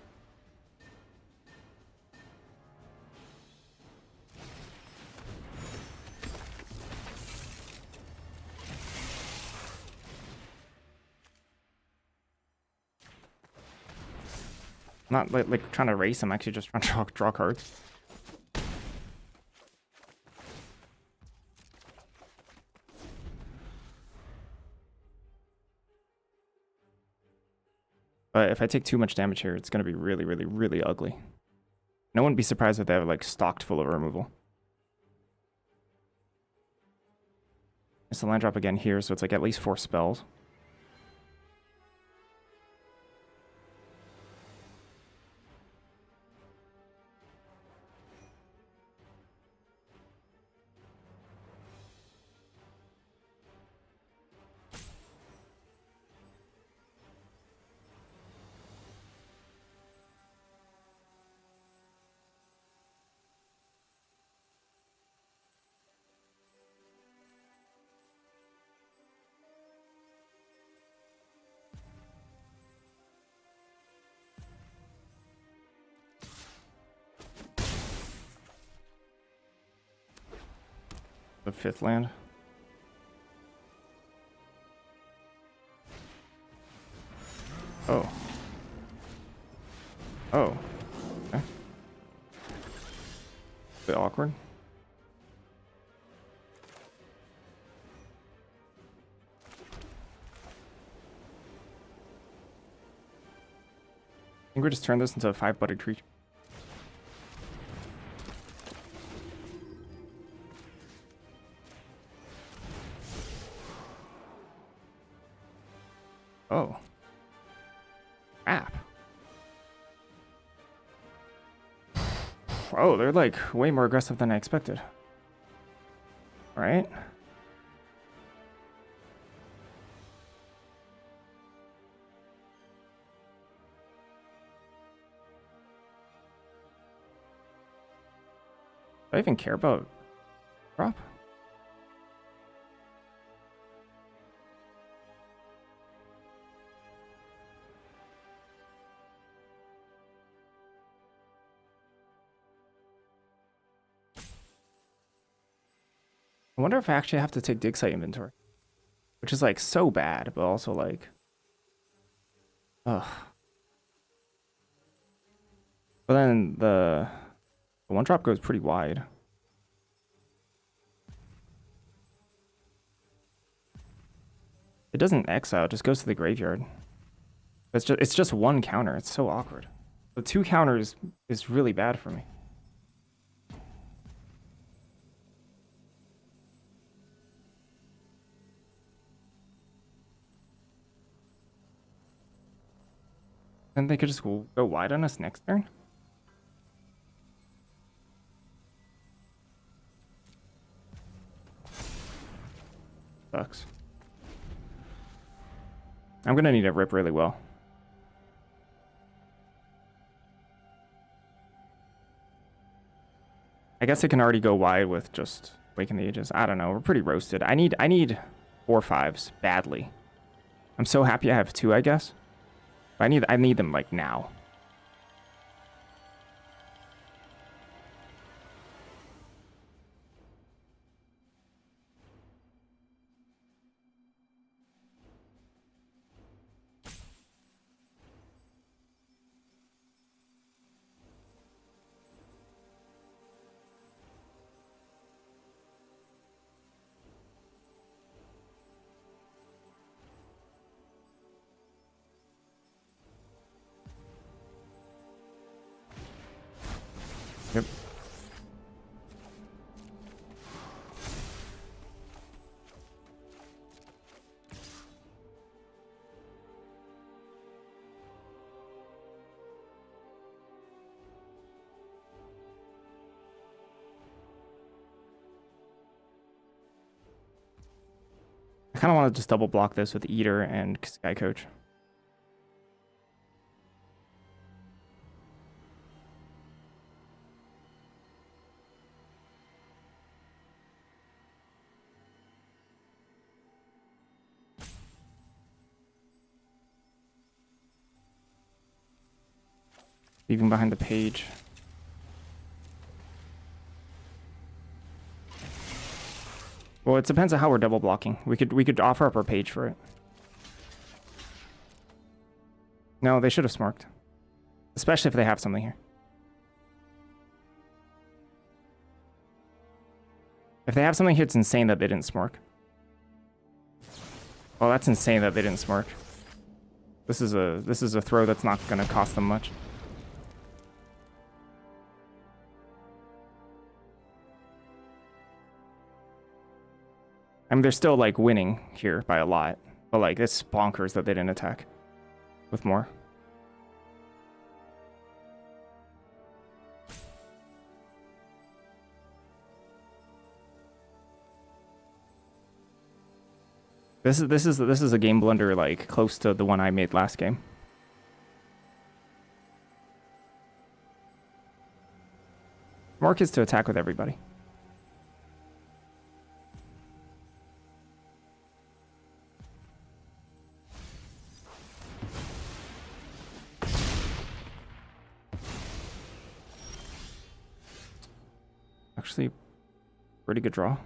I'm not like trying to race, I'm actually just trying to draw cards. But if I take too much damage here, it's going to be really, really, really ugly. No one would be surprised if they have like stocked full of removal. It's the land drop again here, so it's like at least 4 spells. The 5th land. Oh. Oh. Okay. Bit awkward. I think we just turn this into a 5-butted creature. Oh. Crap. Oh, they're like way more aggressive than I expected. Right? Do I even care about drop? I wonder if I actually have to take dig site inventory, which is like so bad, but also like, ugh. But then the one drop goes pretty wide. It doesn't exile, it just goes to the graveyard. It's just one counter. It's so awkward. The 2 counters is really bad for me. Then they could just go wide on us next turn. Sucks. I'm gonna need to rip really well. I guess it can already go wide with just Waking the Ages. I don't know. We're pretty roasted. I need 4/5s badly. I'm so happy I have 2, I guess. But I need them like now. Yep. I kind of want to just double block this with Eater and Sky Coach. Leaving behind the page. Well, it depends on how we're double blocking. We could offer up our page for it. No, they should have smorked. Especially if they have something here. If they have something here, it's insane that they didn't smork. Well, that's insane that they didn't smork. This is a throw that's not gonna cost them much. I mean, they're still like winning here by a lot, but like it's bonkers that they didn't attack with more. This is a game blunder like close to the one I made last game. Mark is to attack with everybody. Actually, pretty good draw.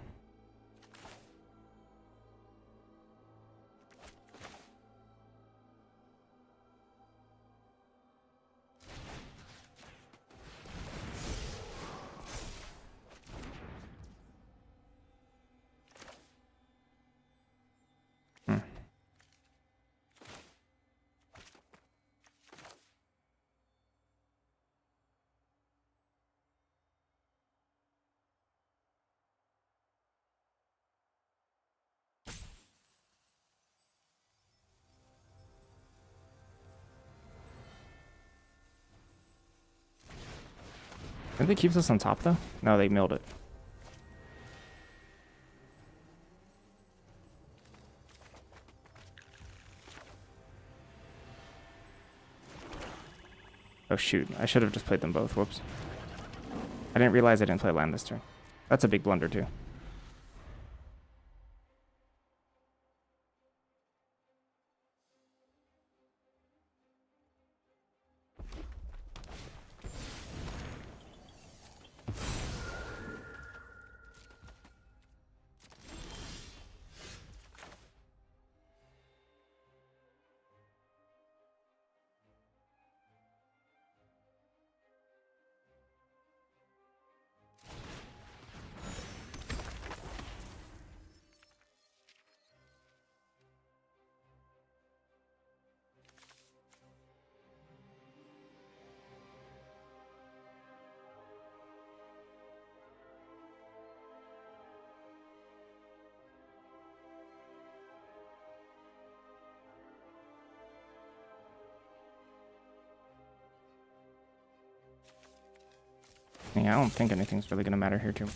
Did they keep this on top though? No, they milled it. Oh shoot, I should have just played them both. Whoops. I didn't realize I didn't play land this turn. That's a big blunder too. Yeah, I don't think anything's really gonna matter here too.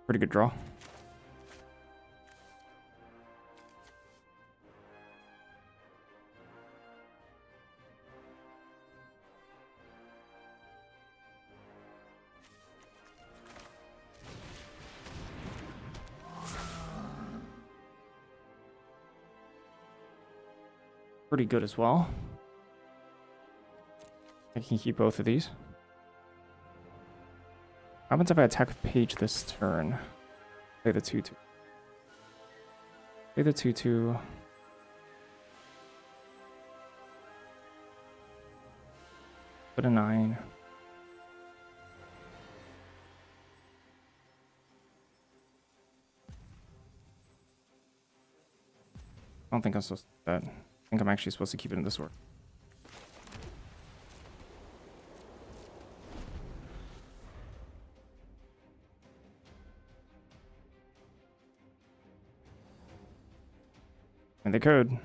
Pretty good draw. Pretty good as well. I can keep both of these. What happens if I attack with page this turn? Play the 2-2. Play the 2-2. Put a 9. I don't think I'm supposed to do that. I think I'm actually supposed to keep it in this order. And the code.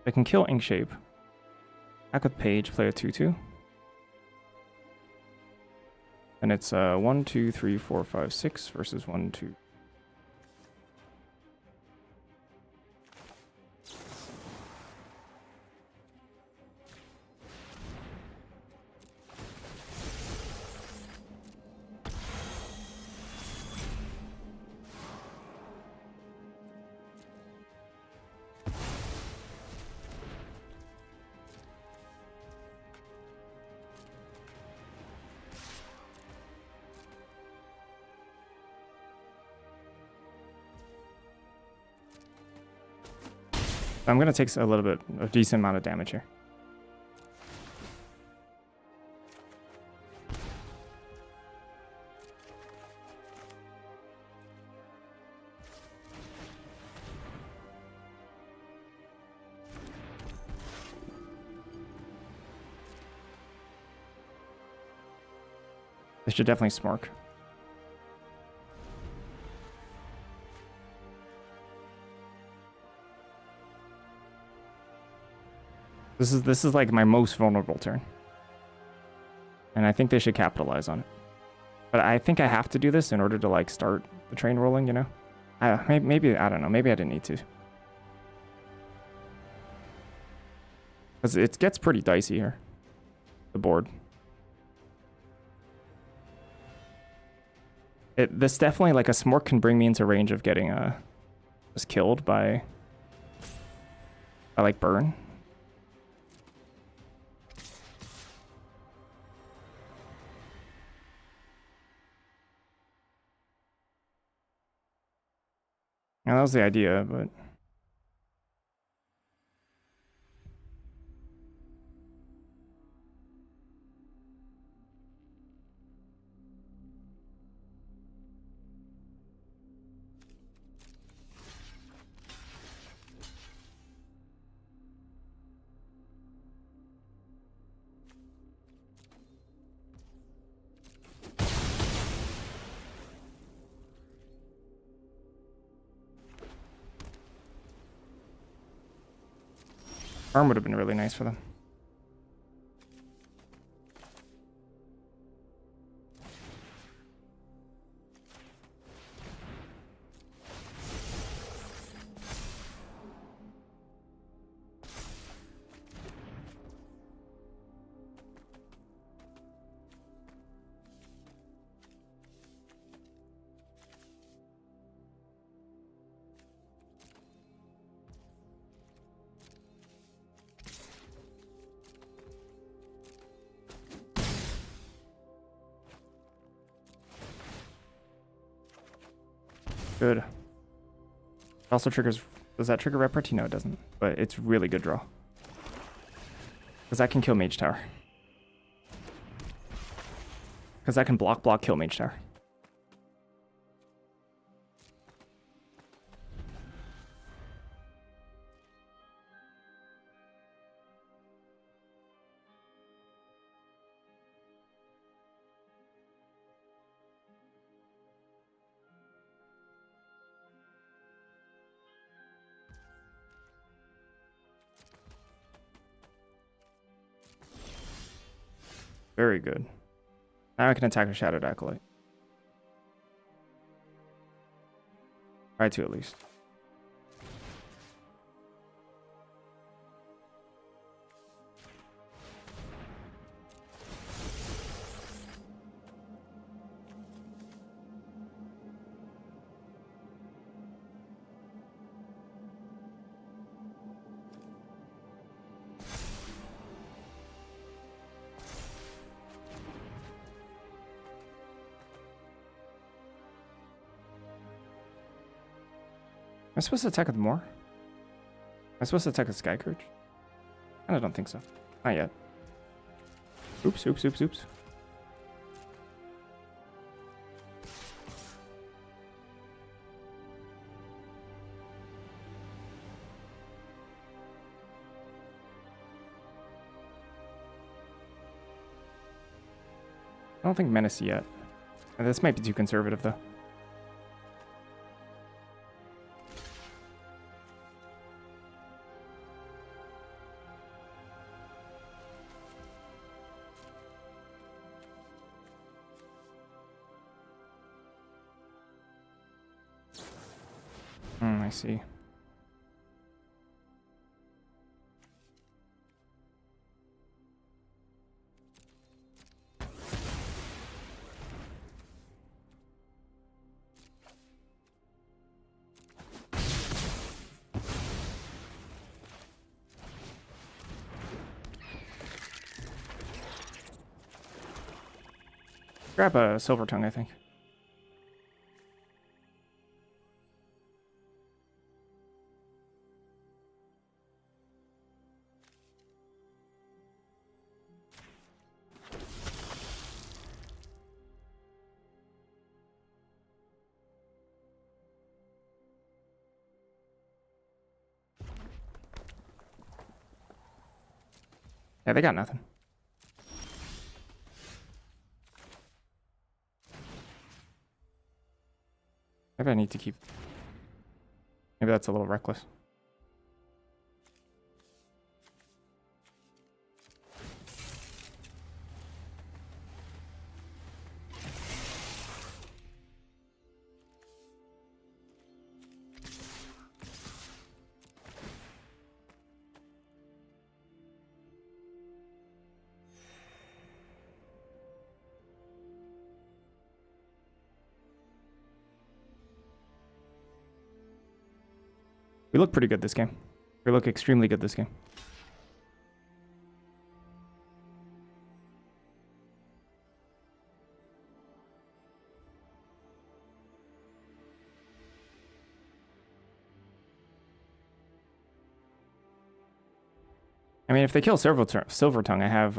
I can kill Inkshape. Attack with page, play a 2-2. And it's 1, 2, 3, 4, 5, 6 versus 1, 2. I'm gonna take a decent amount of damage here. This should definitely smork. This is like my most vulnerable turn. And I think they should capitalize on it. But I think I have to do this in order to like start the train rolling, you know? Maybe I don't know, maybe I didn't need to. Because it gets pretty dicey here. The board. This definitely, like a smork can bring me into range of getting just killed by like burn. Now that was the idea, but Arm would have been really nice for them. Good. Also triggers. Does that trigger repartee? No, it doesn't. But it's really good draw. Because that can kill Mage Tower. Because that can block, kill Mage Tower. Very good. Now I can attack a Shadowed Acolyte. Try to at least. Am I supposed to attack with more? Am I supposed to attack with Sky Courage? I don't think so. Not yet. Oops, oops, oops, oops. I don't think Menace yet. This might be too conservative though. I see. Grab a Silver Tongue, I think. Yeah, they got nothing. Maybe I need to keep... Maybe that's a little reckless. We look pretty good this game. We look extremely good this game. I mean, if they kill Silver Tongue, I have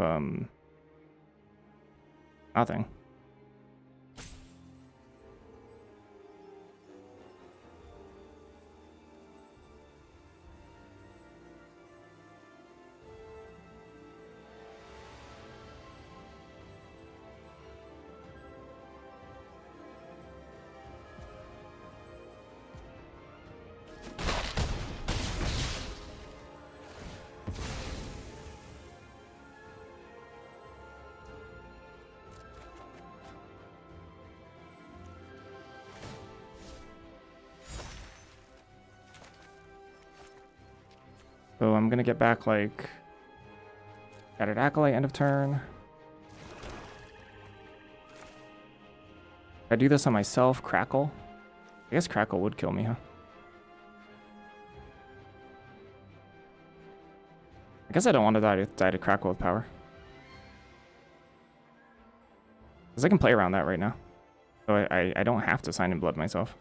nothing. So I'm gonna get back like Shattered Acolyte end of turn. If I do this on myself, Crackle. I guess Crackle would kill me, huh? I guess I don't want to die to Crackle with power. Because I can play around that right now. So I don't have to sign in blood myself.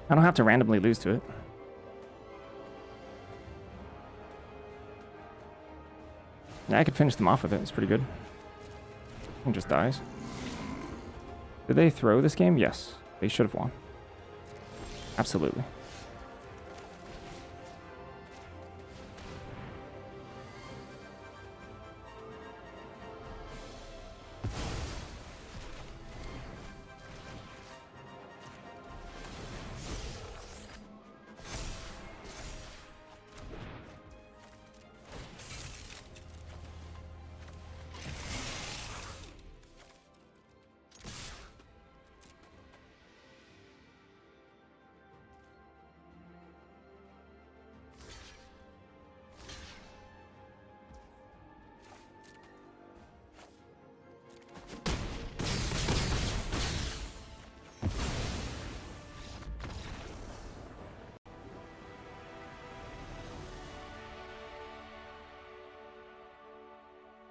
I don't have to randomly lose to it. Yeah, I could finish them off with it. It's pretty good. And just dies. Did they throw this game? Yes. They should have won. Absolutely.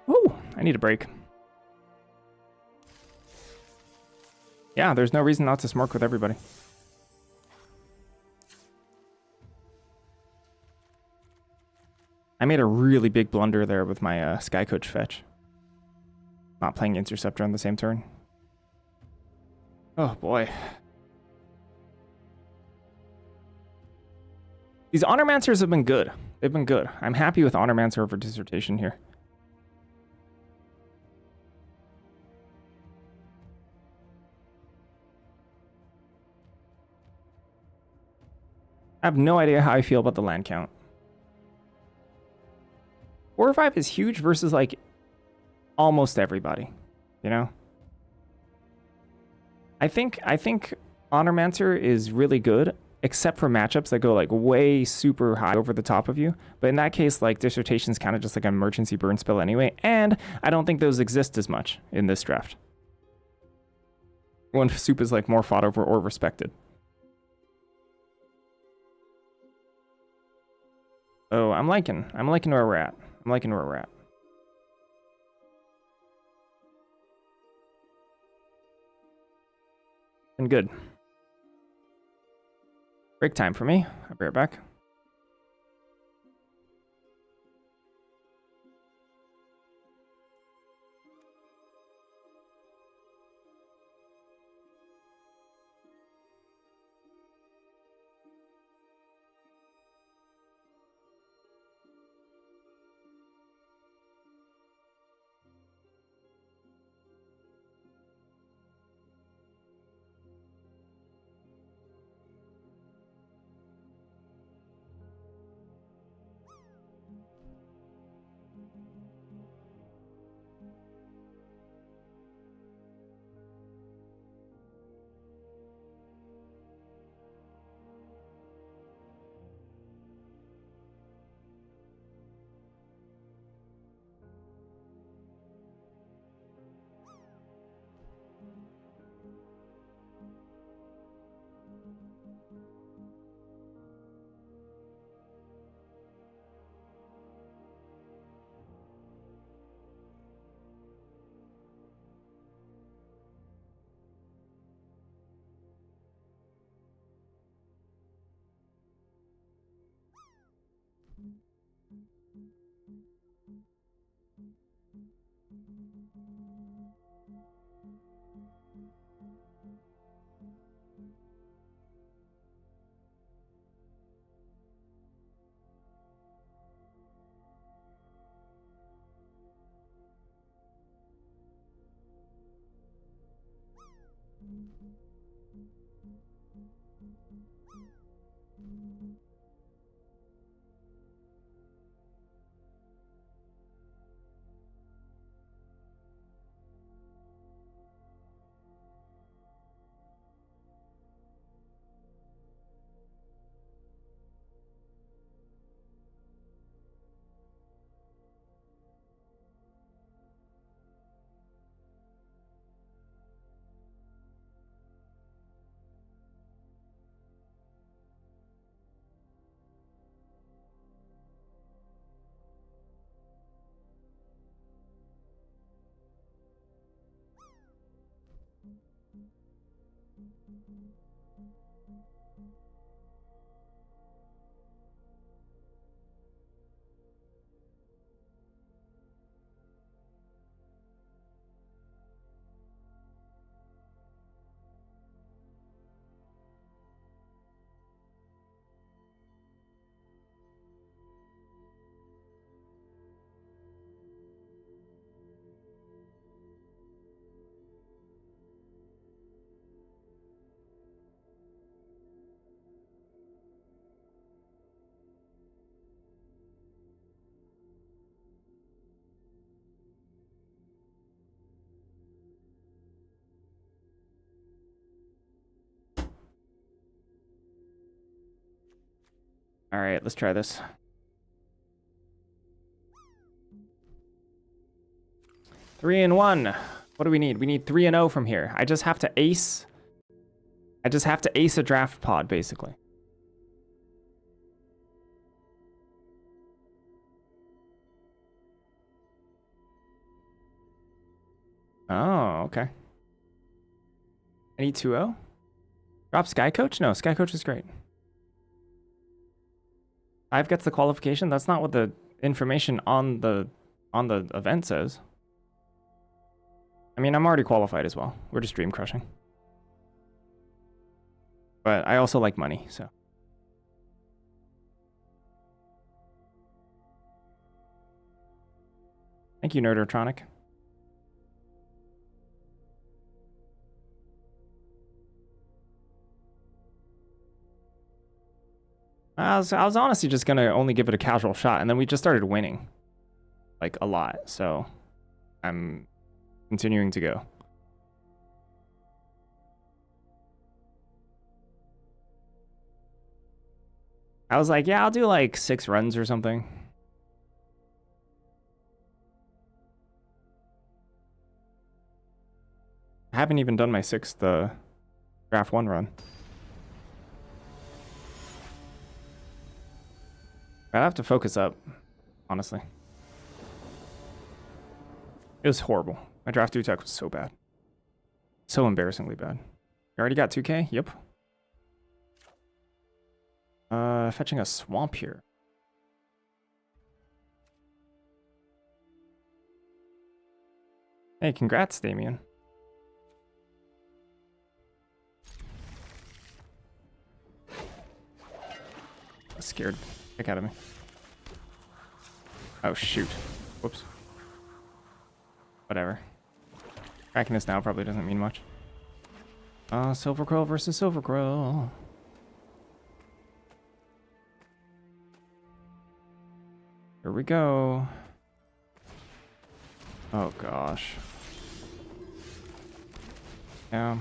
Woo! I need a break. Yeah, there's no reason not to smork with everybody. I made a really big blunder there with my Sky Coach fetch. Not playing Interceptor on the same turn. Oh boy. These Honormancers have been good. They've been good. I'm happy with Honormancer over Dissertation here. I have no idea how I feel about the land count. 4 or 5 is huge versus like almost everybody, you know? I think Honormancer is really good, except for matchups that go like way super high over the top of you. But in that case, like Dissertation's kind of just like an emergency burn spell anyway, and I don't think those exist as much in this draft. When soup is like more fought over or respected. Oh, I'm liking where we're at. I'm liking where we're at. Been good. Break time for me. I'll be right back. All right, let's try this. Three and one. What do we need? We need 3-0 from here. I just have to ace. I just have to ace a draft pod, basically. Oh, okay. I need 2-0? Drop Sky Coach? No, Sky Coach is great. 5 gets the qualification? That's not what the information on the event says. I mean, I'm already qualified as well. We're just dream crushing. But I also like money, so. Thank you, Nerdotronic. I was honestly just gonna only give it a casual shot, and then we just started winning. Like, a lot, so I'm continuing to go. I was like, yeah, I'll do like 6 runs or something. I haven't even done my 6th draft 1 run. I have to focus up, honestly. It was horrible. My draft 2 tech was so bad. So embarrassingly bad. You already got 2K? Yep. Fetching a swamp here. Hey, congrats, Damien. That scared the heck out of me. Oh, shoot. Whoops. Whatever. Cracking this now probably doesn't mean much. Silver Crow versus Silver Crow. Here we go. Oh, gosh. Yeah.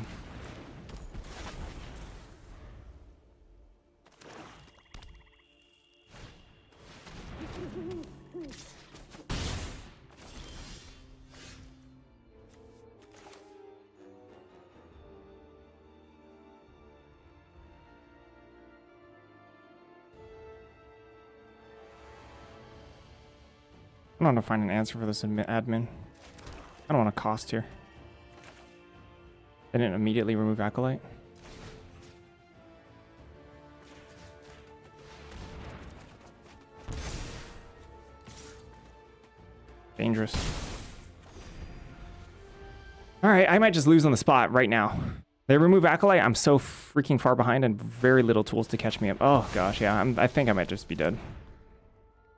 I don't want to find an answer for this admin. I don't want to cost here. They didn't immediately remove Acolyte. Dangerous. Alright, I might just lose on the spot right now. They remove Acolyte, I'm so freaking far behind and very little tools to catch me up. Oh gosh, yeah, I think I might just be dead.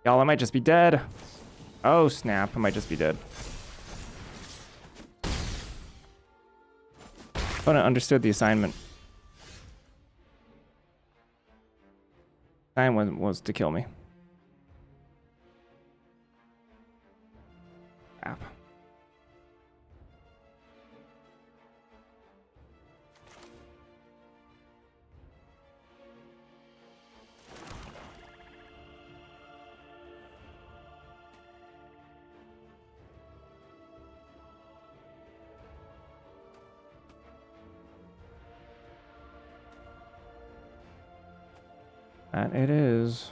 Y'all, I might just be dead. Oh snap, I might just be dead. Opponent understood the assignment. Assignment was to kill me. Crap. That it is.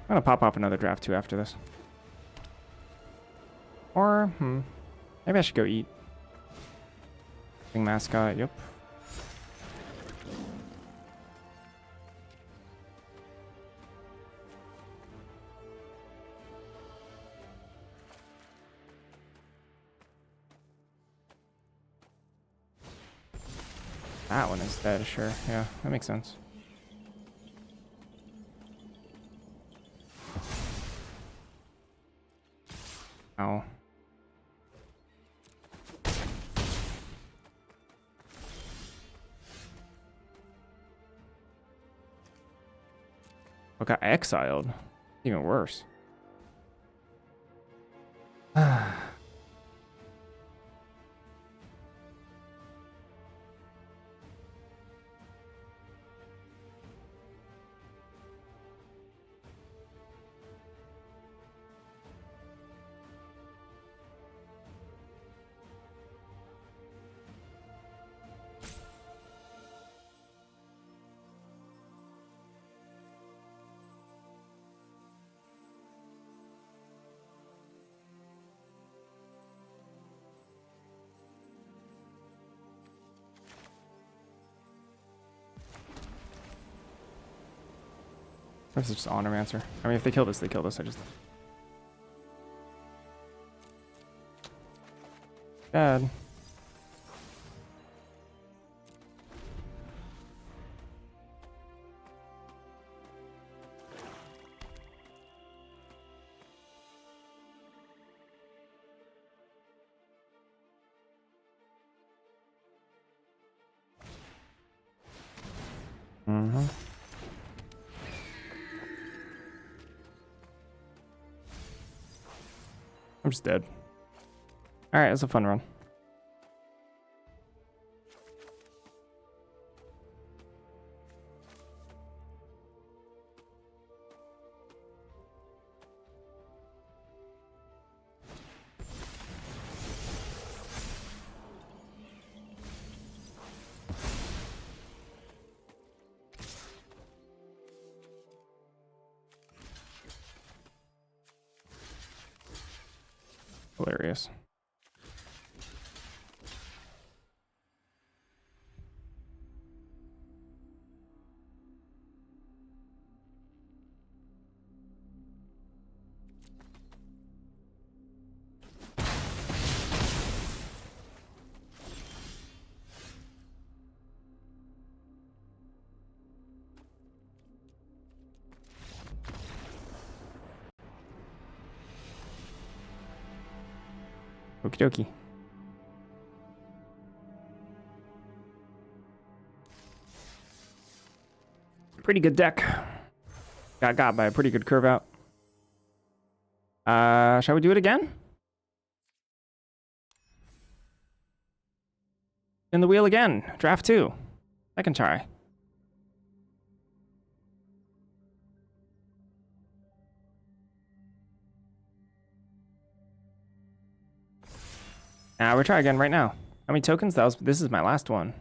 I'm gonna pop up another draft 2 after this. Or, maybe I should go eat. King mascot, yep. That one is dead, sure. Yeah, that makes sense. Ow. Oh, got exiled. Even worse. Or is it just honor answer? I mean, if they kill this, they kill this. I just... Bad. Mm-hmm. I'm just dead. Alright, it was a fun run. Hilarious. Okie dokie. Pretty good deck. Got by a pretty good curve out. Shall we do it again? In the wheel again. Draft 2. Second try. We'll try again right now. How many tokens? This is my last one.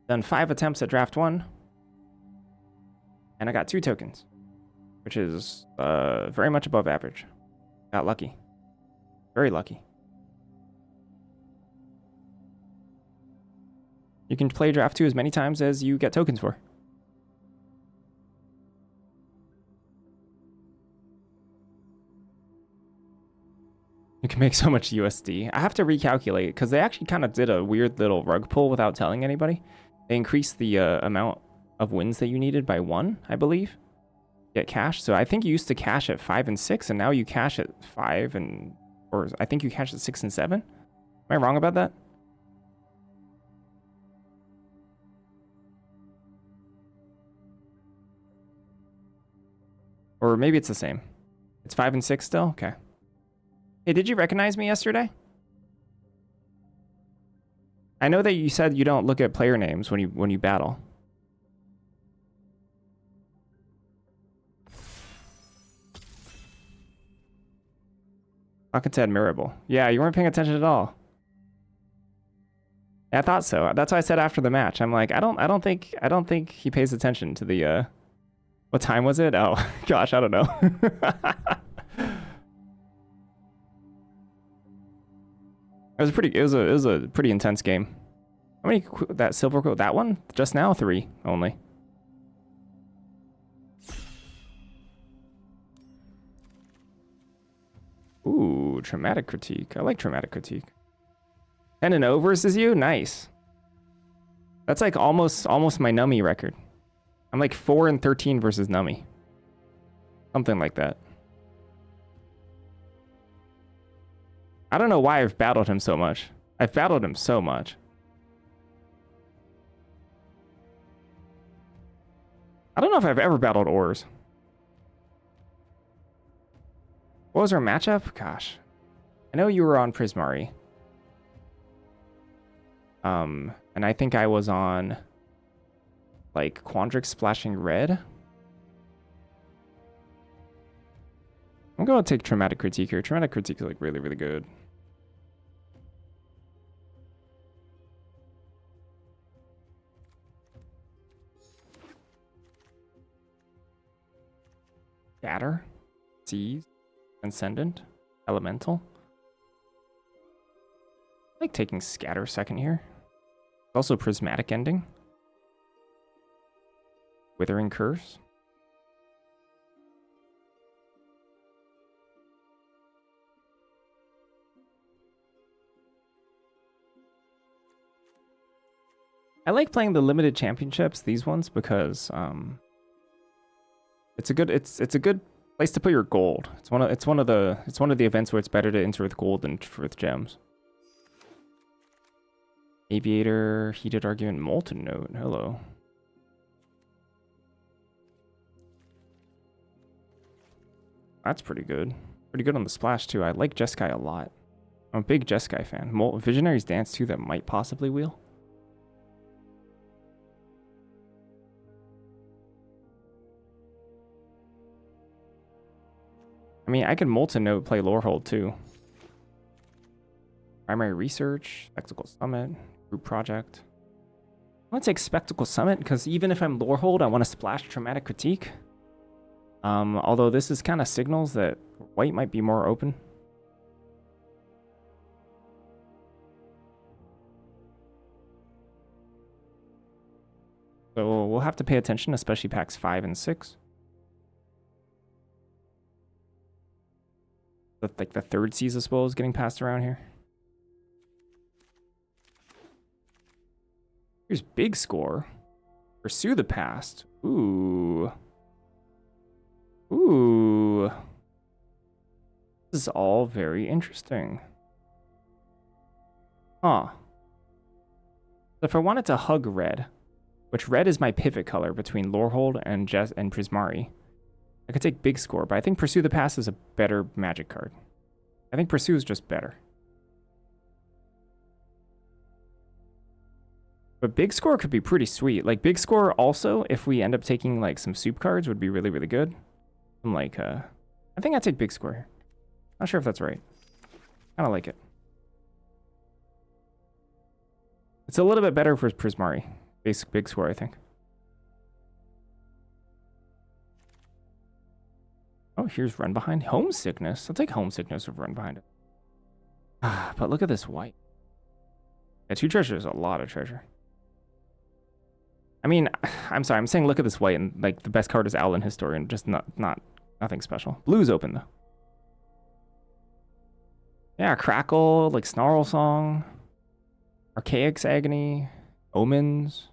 Done 5 attempts at draft 1. And I got 2 tokens. Which is very much above average. Got lucky. Very lucky. You can play draft 2 as many times as you get tokens for. You can make so much USD. I have to recalculate because they actually kind of did a weird little rug pull without telling anybody. They increased the amount of wins that you needed by 1, I believe. get cash. So I think you used to cash at 5 and 6, and now you cash at 5 and, or I think you cash at 6 and 7. Am I wrong about that? Or maybe it's the same. It's 5 and 6 still? Okay. Hey, did you recognize me yesterday? I know that you said you don't look at player names when you battle. Fucking admirable. Yeah, you weren't paying attention at all. Yeah, I thought so. That's why I said after the match. I'm like, I don't think he pays attention to the what time was it? Oh gosh, I don't know. It was a pretty intense game. How many that silver quote? That one? Just now 3 only. Ooh, traumatic critique. I like traumatic critique. 10-0 versus you? Nice. That's like almost my Nummy record. I'm like 4 and 13 versus Nummy. Something like that. I don't know why I've battled him so much. I've battled him so much. I don't know if I've ever battled Ors. What was our matchup? Gosh. I know you were on Prismari. And I think I was on like Quandrix splashing red. I'm gonna take traumatic critique here. Traumatic critique is like really, really good. Scatter, Seize, Transcendent, Elemental. I like taking Scatter second here. Also Prismatic Ending. Withering Curse. I like playing the limited championships, these ones, because it's a good place to put your gold. It's one of the events where it's better to enter with gold than with gems. Aviator, Heated Argument, Molten Note. Hello. That's pretty good. Pretty good on the splash too. I like Jeskai a lot. I'm a big Jeskai fan. Visionary's Dance too that might possibly wheel. I mean, I could Molten Note play Lorehold too. Primary Research, Spectacle Summit, Group Project. I want to take Spectacle Summit because even if I'm Lorehold, I want to splash Traumatic Critique. Although this is kind of signals that white might be more open. So we'll have to pay attention, especially packs 5 and 6. Like the third Caesar Spoil is getting passed around here. Here's Big Score. Pursue the Past. Ooh. Ooh. This is all very interesting. Huh. So if I wanted to hug red, which red is my pivot color between Lorehold and Prismari, I could take Big Score, but I think Pursue the Past is a better Magic card. I think Pursue is just better. But Big Score could be pretty sweet. Like, Big Score also, if we end up taking, like, some soup cards, would be really, really good. I'm like, I think I'd take Big Score here. Not sure if that's right. Kind of like it. It's a little bit better for Prismari. Basic Big Score, I think. Oh, here's Run Behind. Homesickness. I'll take Homesickness over Run Behind it. But look at this white. Yeah, 2 treasure is a lot of treasure. I mean, I'm sorry, I'm saying look at this white, and like the best card is Owlin Historian, just nothing special. Blue's open though. Yeah, Crackle, like Snarl Song, Archaic's Agony, Omens.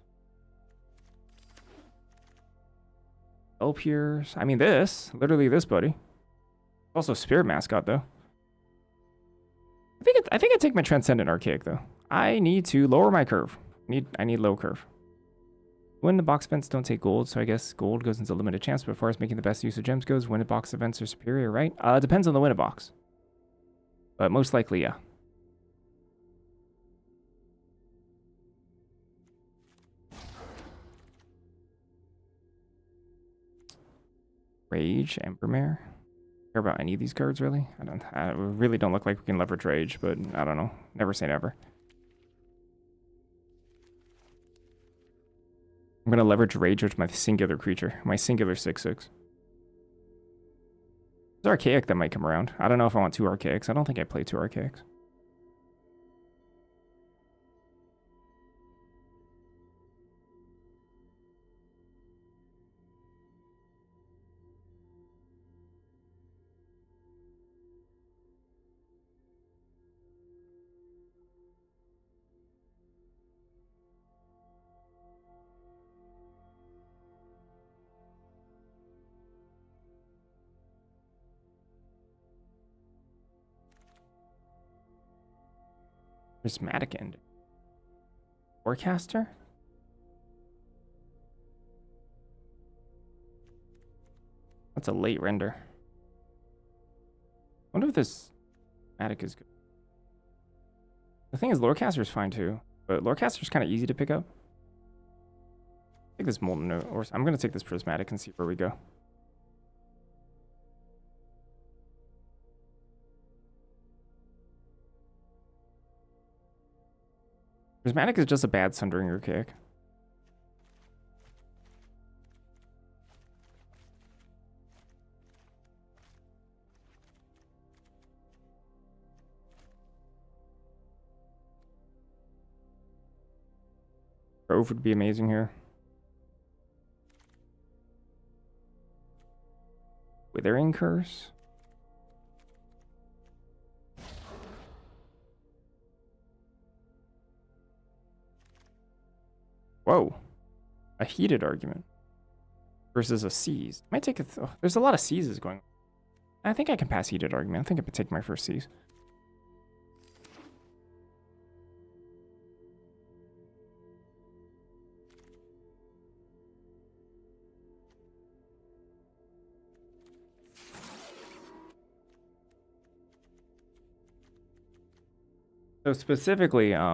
Elpiers. I mean, this. Literally this, buddy. Also Spirit Mascot, though. I think I take my Transcendent Archaic, though. I need to lower my curve. I need low curve. When the box events don't take gold, so I guess gold goes into limited chance, but as far as making the best use of gems goes, win box events are superior, right? Depends on the win box. But most likely, yeah. Rage, Embermare. Care about any of these cards, really? I really don't look like we can leverage Rage, but I don't know. Never say never. I'm going to leverage Rage with my singular creature. My singular 6/6. There's Archaic that might come around. I don't know if I want 2 Archaics. I don't think I play 2 Archaics. Prismatic End. Forecaster? That's a late render. I wonder if this Prismatic is good. The thing is, Lorecaster is fine too, but Lorecaster is kind of easy to pick up. Take this Molten Note, or I'm going to take this Prismatic and see where we go. Prismatic is just a bad Sundering Archaic. Grove would be amazing here. Withering Curse. Whoa. A Heated Argument. Versus a Seize. Might take a... there's a lot of Seizes going on. I think I can pass Heated Argument. I think I could take my first Seize. So specifically, what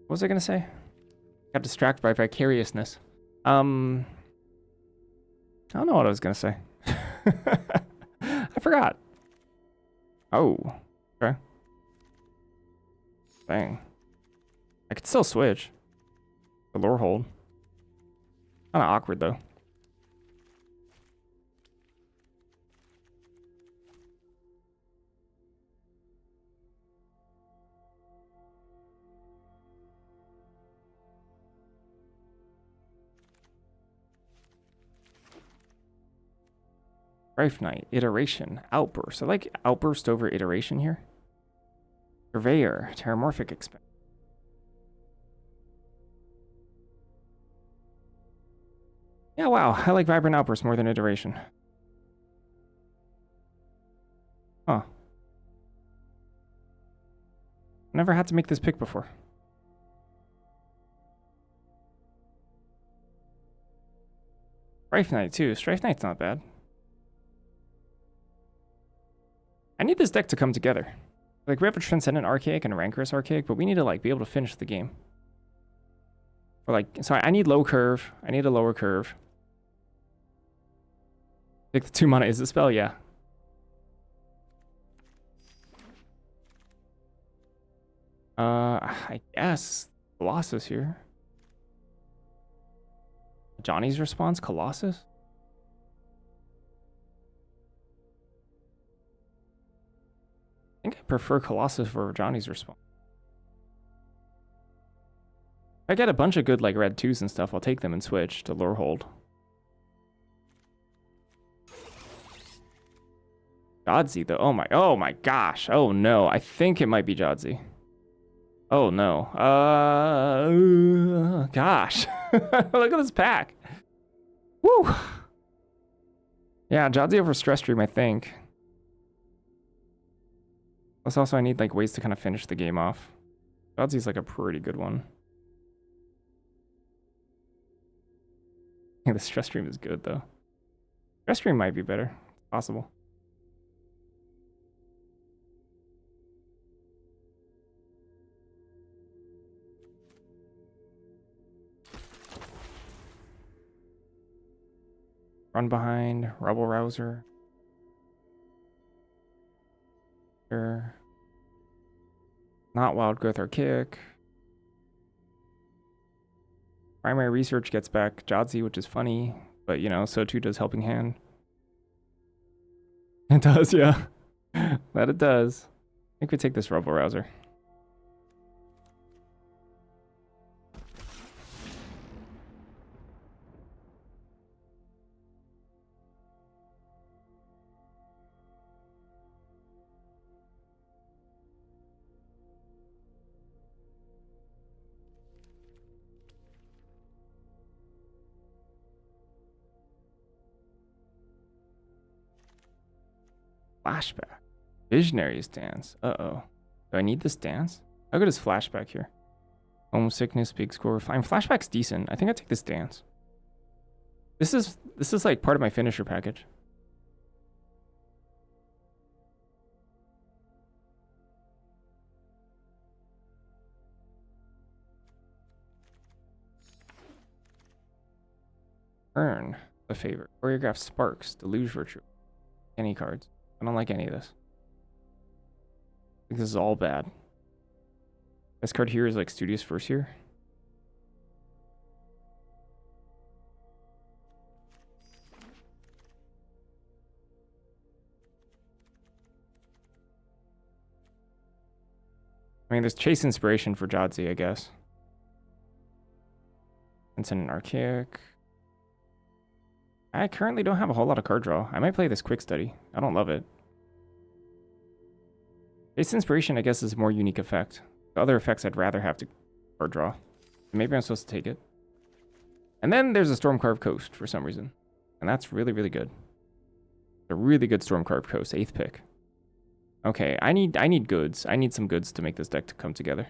was I gonna say? Got distracted by vicariousness. I don't know what I was gonna say. I forgot. Oh, okay. Dang. I could still switch. The lore hold. Kinda awkward though. Rife Knight, Iteration, Outburst. I like Outburst over Iteration here. Purveyor, Terramorphic Expand. Yeah, wow. I like Vibrant Outburst more than Iteration. Huh. Never had to make this pick before. Rife Knight too. Strife Knight's not bad. I need this deck to come together. Like, we have a Transcendent Archaic and a Rancorous Archaic, but we need to, like, be able to finish the game. Or, like, so I need low curve. I need a lower curve. Take the 2 mana. Is the spell? Yeah. I guess Colossus here. Johnny's response, Colossus? I think I prefer Colossus for Johnny's response. I get a bunch of good like red 2s and stuff, I'll take them and switch to lure hold. Jodsy though. Oh my gosh. Oh no. I think it might be Jodsy. Oh no. Gosh. Look at this pack. Woo. Yeah, Jodsy over Stress Stream, I think. Plus also I need like ways to kind of finish the game off. Jodsy's like a pretty good one. Yeah, the Stress Stream is good though. Stress Stream might be better. It's possible. Run behind, Rebel Rouser. Sure. Not Wild Growth or Kick. Primary Research gets back Jodsy, which is funny, but you know, so too does Helping Hand. It does, yeah. That it does. I think we take this Rebel Rouser. Flashback. Visionary stance. Uh-oh. Do I need this dance? How good is flashback here? Homesickness, big score. Fine. Flashback's decent. I think I take this dance. This is like part of my finisher package. Earn a favor. Choreograph Sparks. Deluge Virtue. Any cards. I don't like any of this. I think this is all bad. This card here is like Studious First here. I mean, there's Chase Inspiration for Jodsy, I guess. And send an Archaic. I currently don't have a whole lot of card draw. I might play this Quick Study. I don't love it. Chase Inspiration, I guess, is a more unique effect. The other effects I'd rather have to card draw. Maybe I'm supposed to take it. And then there's a Stormcarved Coast for some reason. And that's really, really good. A really good Stormcarved Coast, 8th pick. Okay, I need goods. I need some goods to make this deck to come together.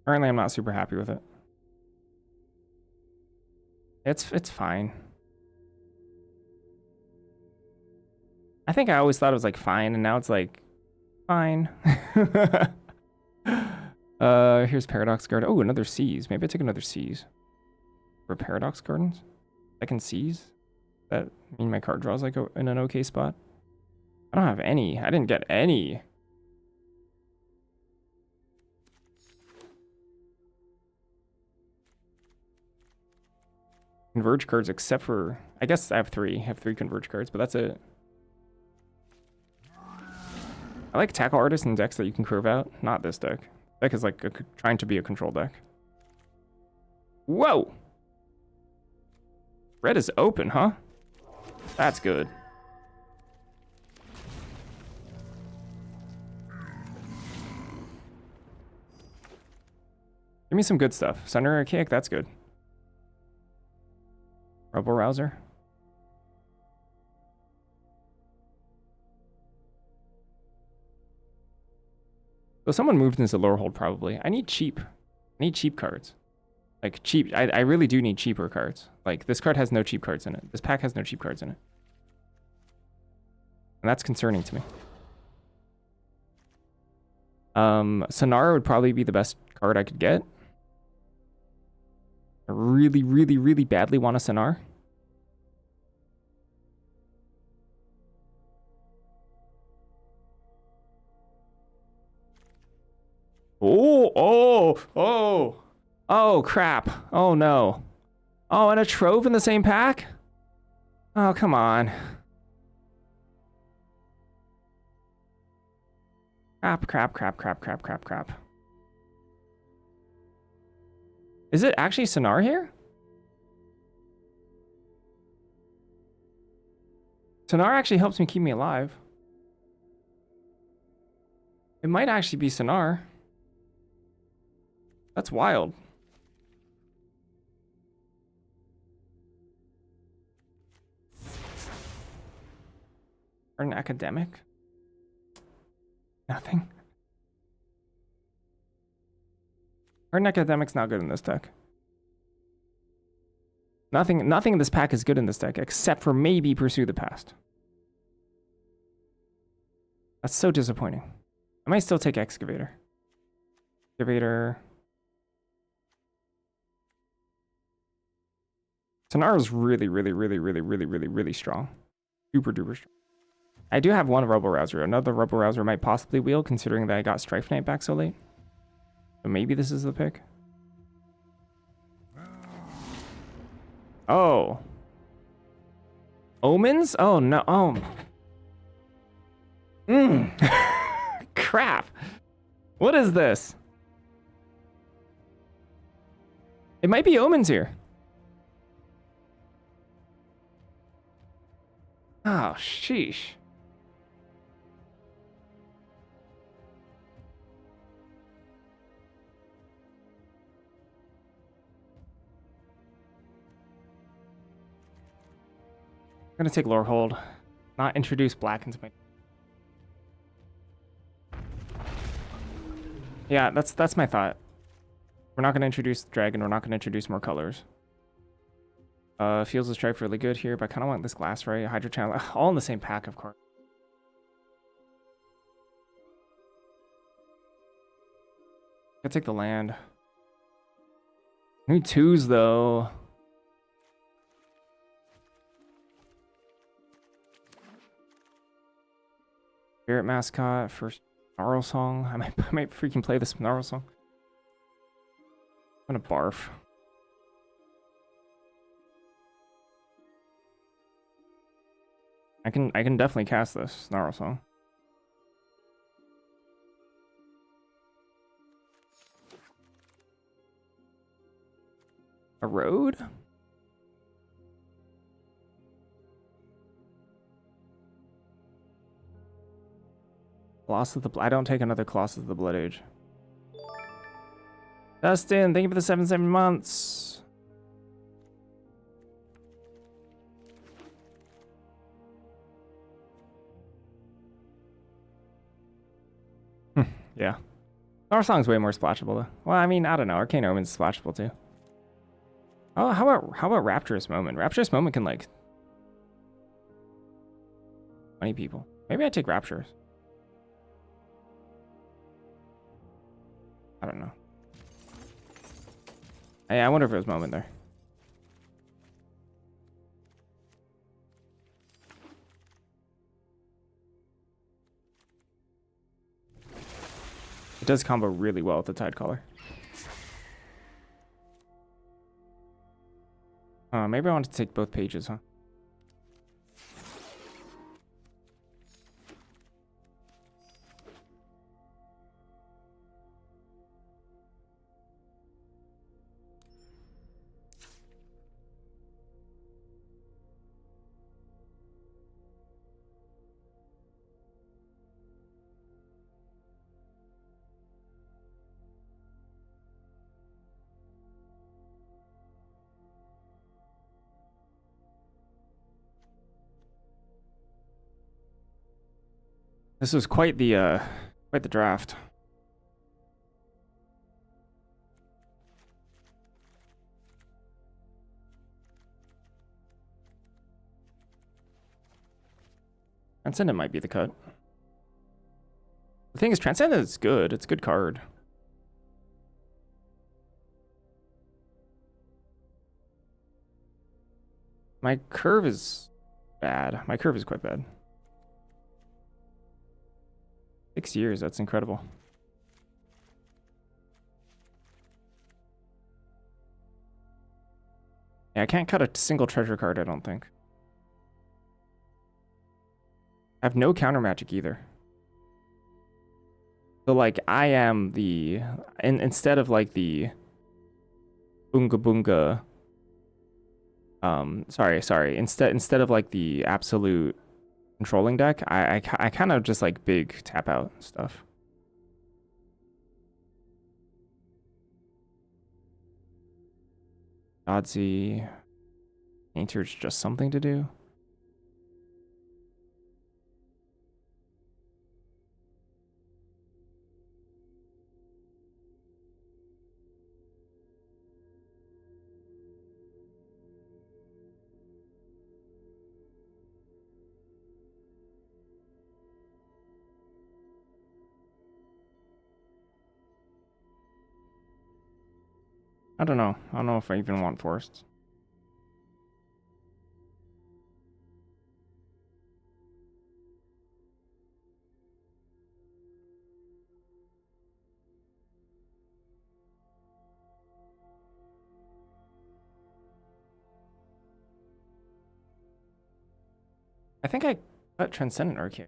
Currently, I'm not super happy with it. It's fine. I think I always thought it was like fine, and now it's like fine. Here's Paradox Guard. Oh, another Seize. Maybe I take another Seize. For Paradox Gardens? Second Seize? That mean my card draw's like in an okay spot? I don't have any. I didn't get any. Converge cards except for... I guess I have 3. I have 3 Converge cards, but that's it. I like Tackle Artist in decks that you can curve out. Not this deck. Deck is like trying to be a control deck. Whoa! Red is open, huh? That's good. Give me some good stuff. Sunder Archaic, that's good. Rebel Rouser. So someone moved into lower hold probably. I need cheap. I need cheap cards. Like cheap. I really do need cheaper cards. Like this card has no cheap cards in it. This pack has no cheap cards in it. And that's concerning to me. Sonara would probably be the best card I could get. I really, really, really badly want a Sonar. Oh, crap. Oh, no. Oh, and a Trove in the same pack? Oh, come on. Crap, crap, crap, crap, crap, crap, crap. Is it actually Sonar here? Sonar actually helps me keep me alive. It might actually be Sonar. That's wild. Or an academic? Nothing. Or an academic's not good in this deck. Nothing in this pack is good in this deck, except for maybe Pursue the Past. That's so disappointing. I might still take Excavator. Excavator. Sonar is really, really, really, really, really, really, really strong. Super duper strong. I do have one Robo Rouser. Another Robo Rouser might possibly wheel, considering that I got Strife Knight back so late. So maybe this is the pick. Oh. Omens? Oh, no. Oh. Crap. What is this? It might be Omens here. Oh, sheesh. I'm gonna take Lore Hold. Not introduce black into my... Yeah, that's my thought. We're not gonna introduce dragon, we're not gonna introduce more colors. Feels the Strife really good here, but I kinda want this glass, right? Hydro Channel, all in the same pack, of course. Gotta take the land. New twos though. Spirit Mascot for Snarl Song. I might freaking play this Snarl Song. I'm gonna barf. I can definitely cast this Snarl Song. A road? Colossus of the... I don't take another Colossus of the Blood Age. Dustin, thank you for the 7 months. Yeah. Our song's way more splashable though. Well, I mean, I don't know. Arcane Omen's splashable too. Oh, how about Rapturous Moment? Rapturous Moment can like 20 people. Maybe I take Rapturous. I don't know. Hey, I wonder if it was Moment there. It does combo really well with the Tide Caller. Maybe I want to take both pages, huh? This was quite the draft. Transcendent might be the cut. The thing is, Transcendent is good. It's a good card. My curve is bad. My curve is quite bad. 6 years, that's incredible. Yeah, I can't cut a single treasure card, I don't think. I have no counter magic either. So like I am the instead of like the Boonga Boonga sorry. Instead of like the absolute controlling deck, I kind of just like big tap out stuff. Godsey Painter's just something to do. I don't know. I don't know if I even want forests. I think I cut Transcendent Arcade.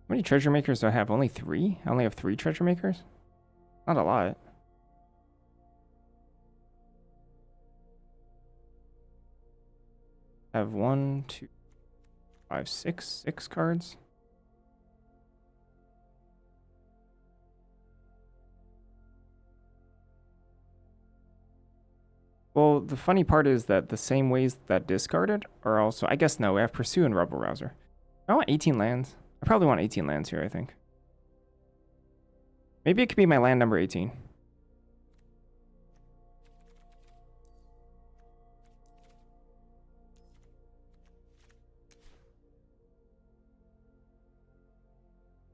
How many treasure makers do I have? Only 3? I only have 3 treasure makers? Not a lot. I have 1, 2, 5, 6 cards. Well, the funny part is that the same ways that discarded are also... I guess no, we have Pursue and Rebel Rouser. I want 18 lands. I probably want 18 lands here, I think. Maybe it could be my land number 18.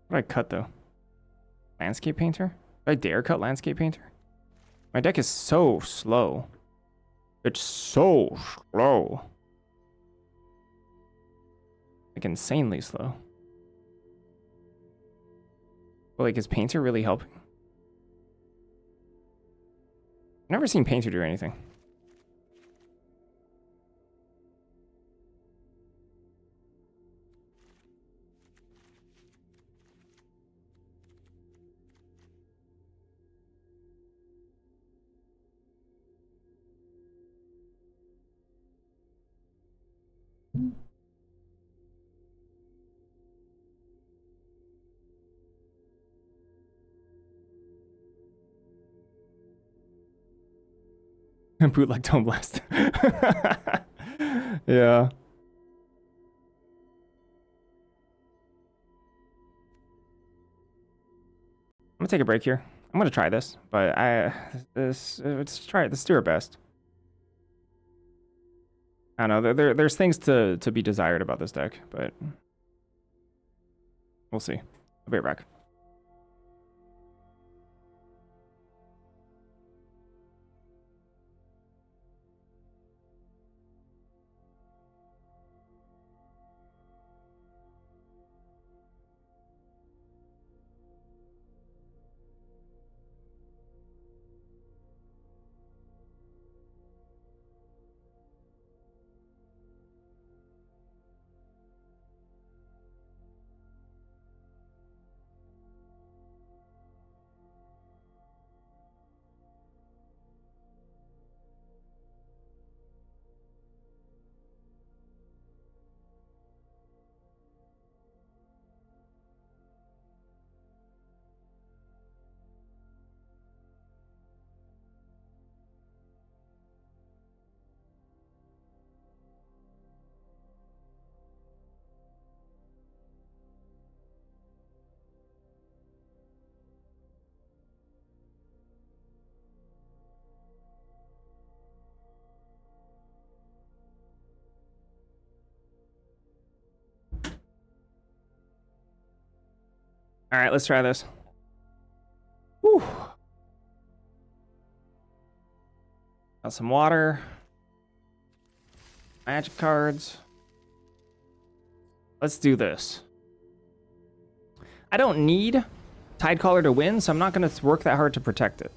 What do I cut, though? Landscape Painter? Do I dare cut Landscape Painter? My deck is so slow. It's so slow. Like, insanely slow. But, like, is Painter really helping? I've never seen Painter do anything. Bootleg Tome Blast. Yeah. I'm gonna take a break here. I'm gonna try this, but let's try it. Let's do our best. I don't know. There's things to be desired about this deck, but we'll see. I'll be right back. All right, let's try this. Whew. Got some water. Magic cards. Let's do this. I don't need Tidecaller to win, so I'm not going to work that hard to protect it.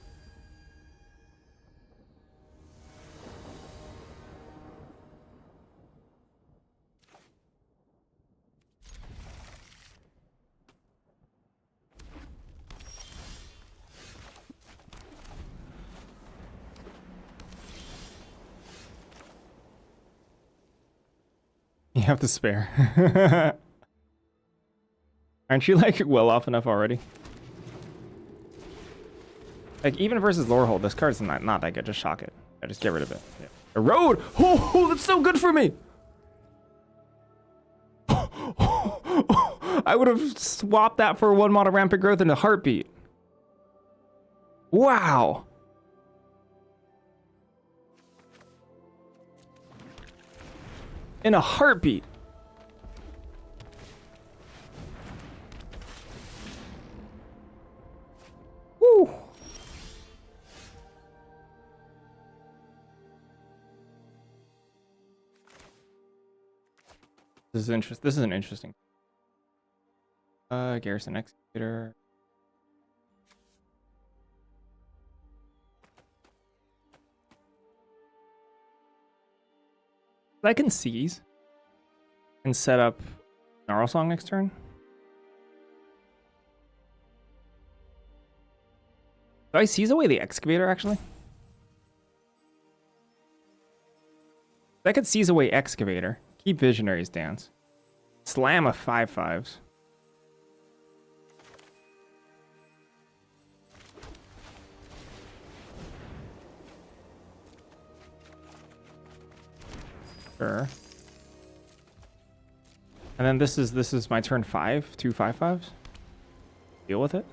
You have to spare. Aren't you like well off enough already? Like even versus Lorehold, this card's not that good. Just shock it. I just get rid of it. Yeah. Erode! Oh, that's so good for me! I would have swapped that for one model rampant growth in a heartbeat. Wow! In a heartbeat. Woo! This is interesting. This is an interesting. Garrison Excavator. I can seize and set up Gnarl Song next turn. Do I seize away the Excavator actually? I could seize away Excavator. Keep Visionary's Dance. Slam a 5/5s. Sure. And then this is my turn 5, 2 5/5s. Deal with it.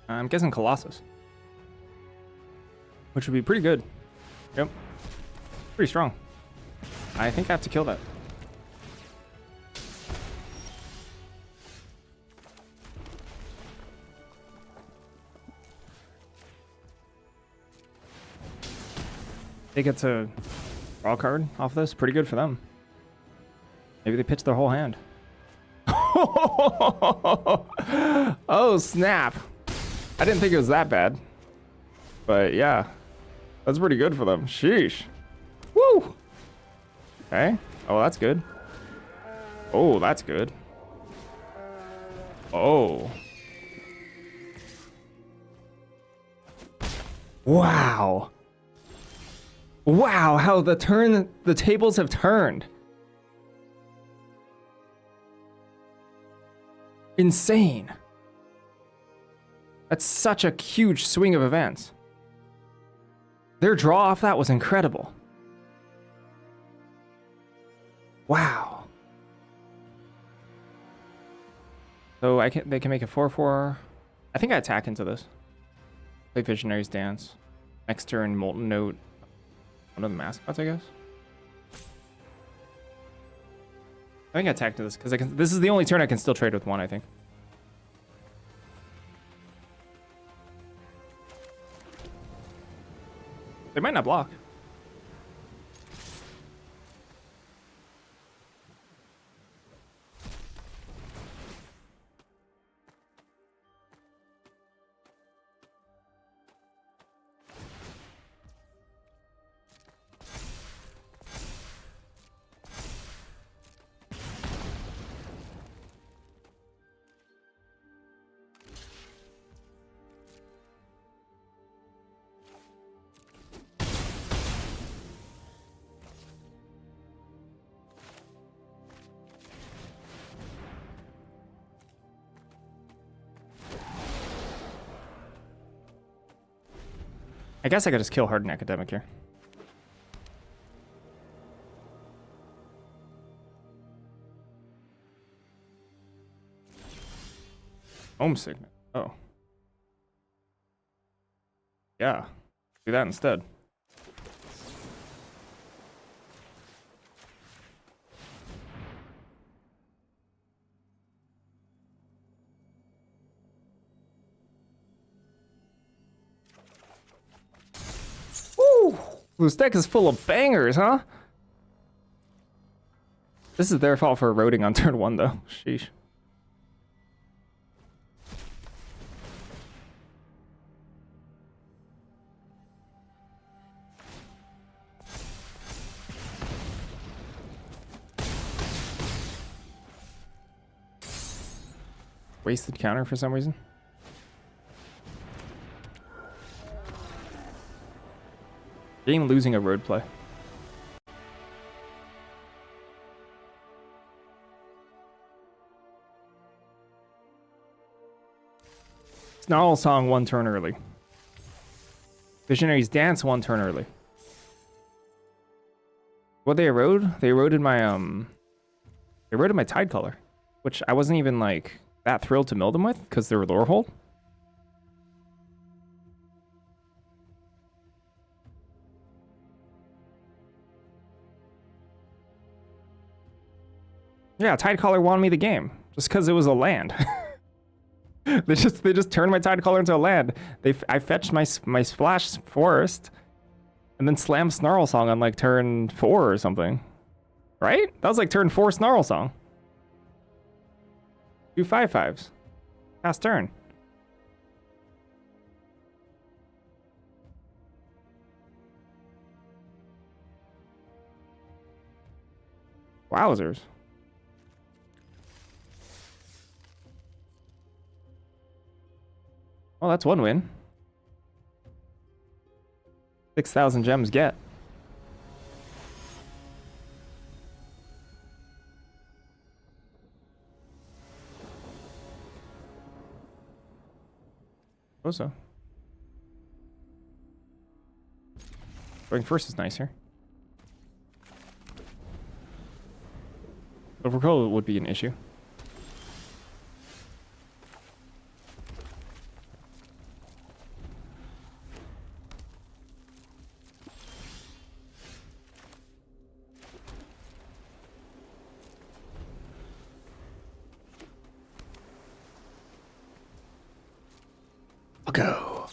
I'm guessing Colossus. Which would be pretty good. Yep. Pretty strong. I think I have to kill that. They get to draw a card off this. Pretty good for them. Maybe they pitch their whole hand. Oh, snap. I didn't think it was that bad. But yeah, that's pretty good for them. Sheesh. Woo! Okay. Oh, that's good. Oh, that's good. Oh. Wow. Wow, how the tables have turned. Insane. That's such a huge swing of events. Their draw off that was incredible. Wow. So they can make a 4/4. I think I attack into this. Play Visionary's Dance. Next turn, Molten Note. One of the mascots, I guess. I think I attack to this because this is the only turn I can still trade with one, I think. They might not block. I guess I could just kill Hardened Academic here. Homesickness. Oh. Yeah, do that instead. Woo! This deck is full of bangers, huh? This is their fault for eroding on turn 1, though. Sheesh. Wasted counter for some reason. Game losing a road play. Snarl Song 1 turn early. Visionaries Dance 1 turn early. What they erode? They eroded my they eroded my Tide Color, which I wasn't even like that thrilled to mill them with because they were lore hold. Yeah, Tide Color won me the game just because it was a land. they just turned my Tide Color into a land. I fetched my Splash Forest, and then slammed Snarl Song on like turn 4 or something. Right? That was like turn 4 Snarl Song. 2 5/5s. Past turn. Wowzers. Well, that's one win. 6,000 gems get. So. Going first is nicer. Overcall would be an issue. I'll go.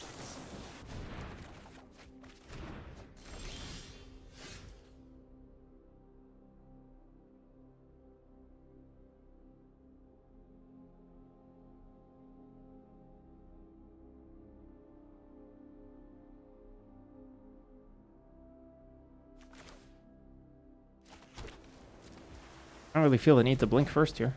I don't really feel the need to blink first here.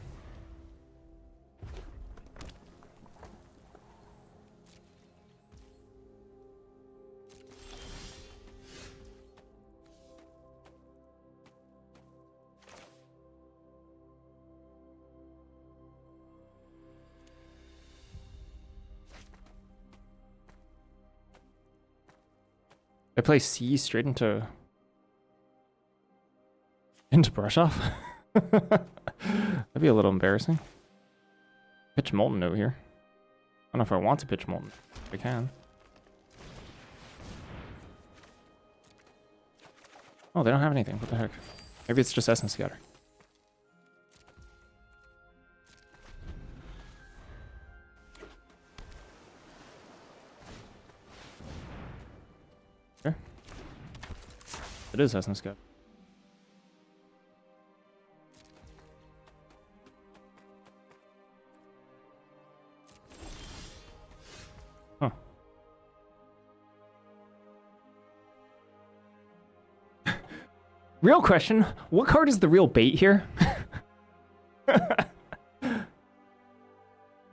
I play C straight into brush off. That'd be a little embarrassing. Pitch Molten Note here. I don't know if I want to pitch Molten. I can. Oh, they don't have anything. What the heck? Maybe it's just Essence Scatter. Okay. It is Essence Scatter. Huh. Real question, what card is the real bait here?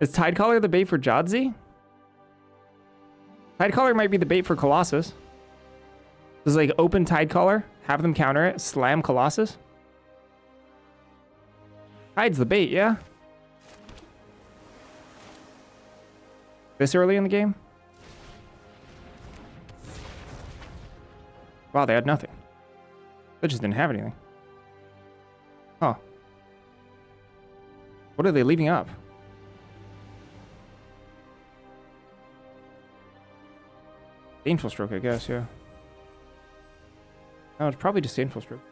Is Tidecaller the bait for Jadzi? Tidecaller might be the bait for Colossus. Does like open Tidecaller, have them counter it, slam Colossus? Tide's the bait, yeah? This early in the game? Wow, they had nothing. They just didn't have anything. Huh. What are they leaving up? Disdainful Stroke, I guess, yeah. No, it's probably Disdainful Stroke.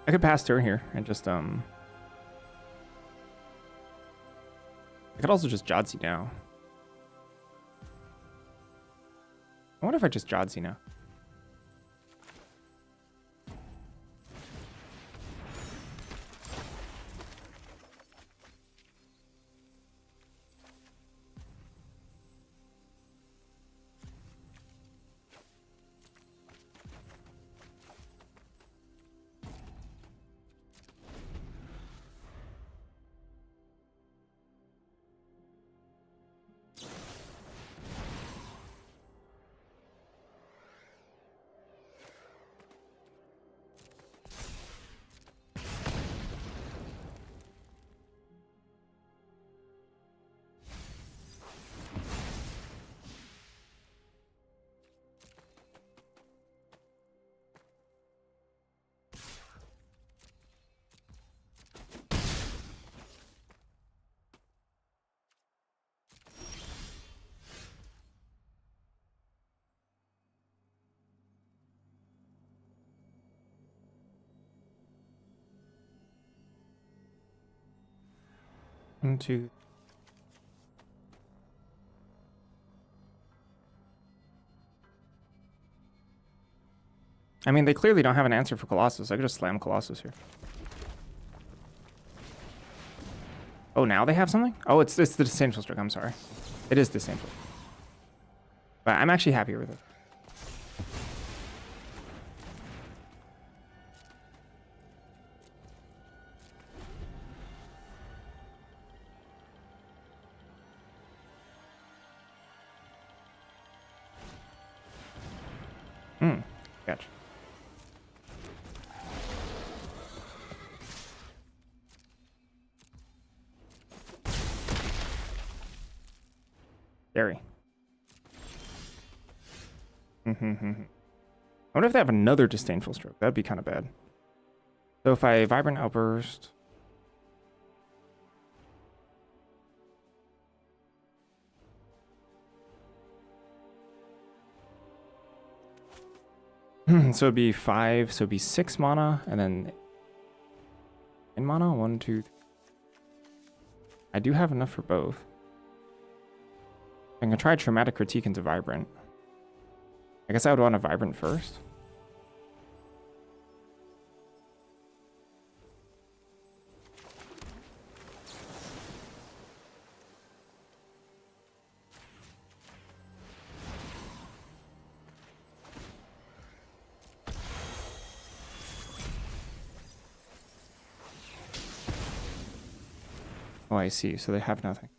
I could pass turn here and just, I could also just Jodsy now. I wonder if I just Jodsy now. One, two. I mean, they clearly don't have an answer for Colossus. I could just slam Colossus here. Oh, now they have something? Oh, it's the Disdainful Stroke. I'm sorry. It is Disdainful. But I'm actually happier with it. Gotcha. Scary. I wonder if they have another Disdainful Stroke. That'd be kind of bad. So if I Vibrant Outburst... so it'd be 5, so it'd be 6 mana, and then... in mana? 1, 2, 3. I do have enough for both. I can try Traumatic Critique into Vibrant. I guess I would want a Vibrant first. Oh, I see. So they have nothing.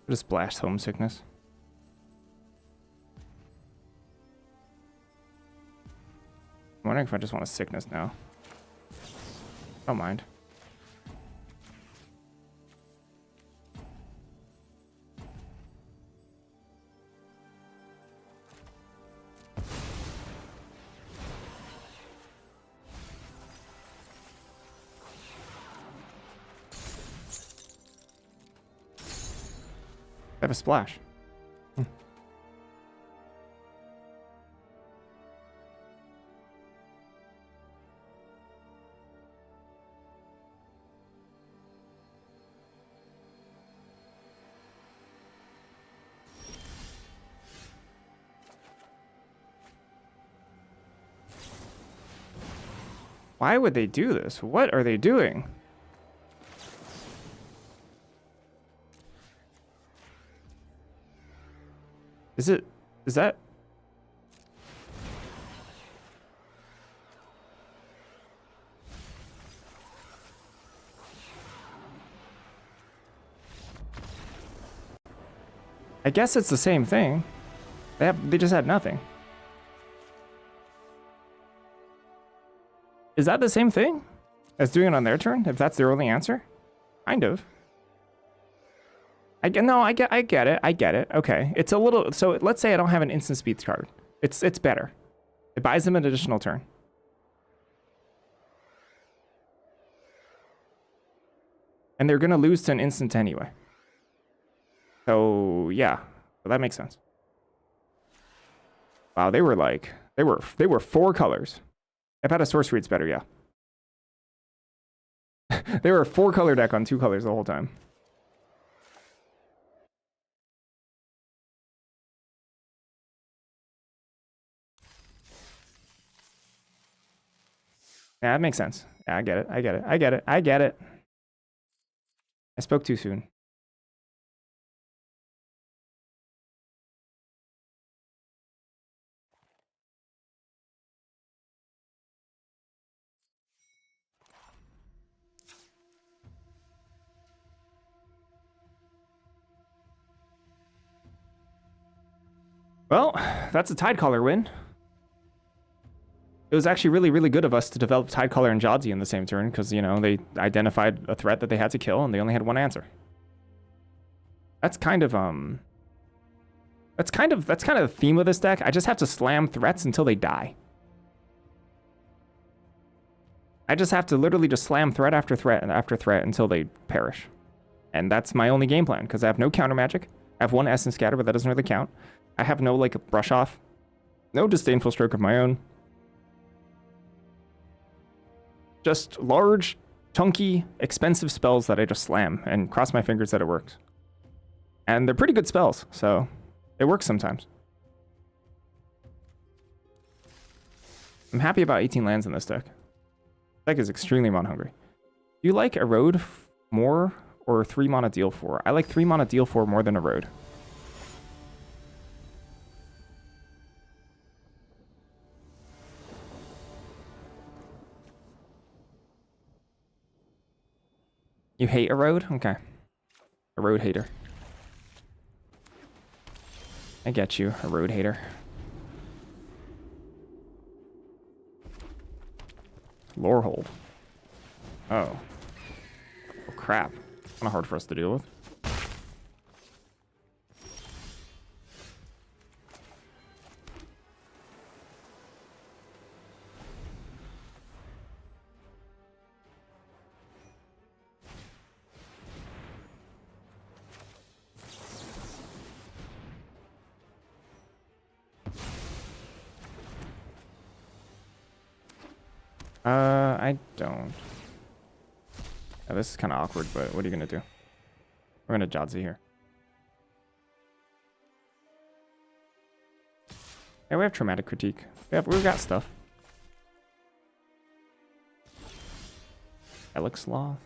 Just blast Homesickness. I'm wondering if I just want a Sickness now. Don't mind. I have a splash. Why would they do this? What are they doing? Is that? I guess it's the same thing. They just had nothing. Is that the same thing as doing it on their turn, if that's their only answer? Kind of. I get no, I get it. I get it. Okay. It's a little so let's say I don't have an instant speed card. It's better. It buys them an additional turn. And they're gonna lose to an instant anyway. So yeah. So that makes sense. Wow, they were like they were 4 colors. If I had a sorcery, it's better, yeah. They were a 4-color deck on 2 colors the whole time. Yeah, that makes sense. Yeah, I get it. I get it. I get it. I get it. I spoke too soon. Well, that's a Tidecaller win. It was actually really, really good of us to develop Tidecaller and Jadzi in the same turn because, you know, they identified a threat that they had to kill and they only had one answer. That's kind of that's kind of the theme of this deck. I just have to slam threats until they die. I just have to literally just slam threat after threat and after threat until they perish. And that's my only game plan because I have no counter magic. I have one Essence Scatter, but that doesn't really count. I have no, like, brush off. No Disdainful Stroke of my own. Just large, chunky, expensive spells that I just slam and cross my fingers that it works. And they're pretty good spells, so it works sometimes. I'm happy about 18 lands in this deck. Deck is extremely mana hungry. Do you like Erode more or 3 mana deal 4? I like 3 mana deal 4 more than Erode. You hate Erode? Okay. Erode hater. I get you, Erode hater. Lorehold. Oh. Oh crap. Kind of hard for us to deal with. I don't. Yeah, this is kind of awkward, but what are you gonna do? We're gonna Jadzi here. Yeah, we have Traumatic Critique. We've got stuff. Elix Sloth.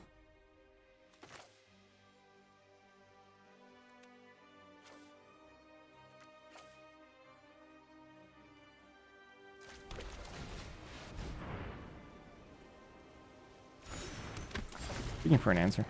Looking for an answer.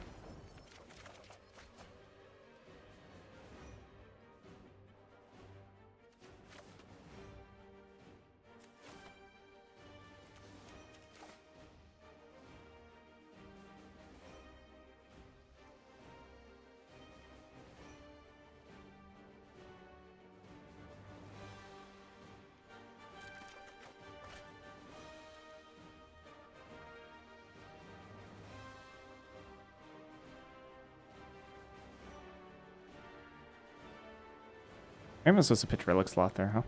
I'm supposed to pitch Relic Sloth there, huh?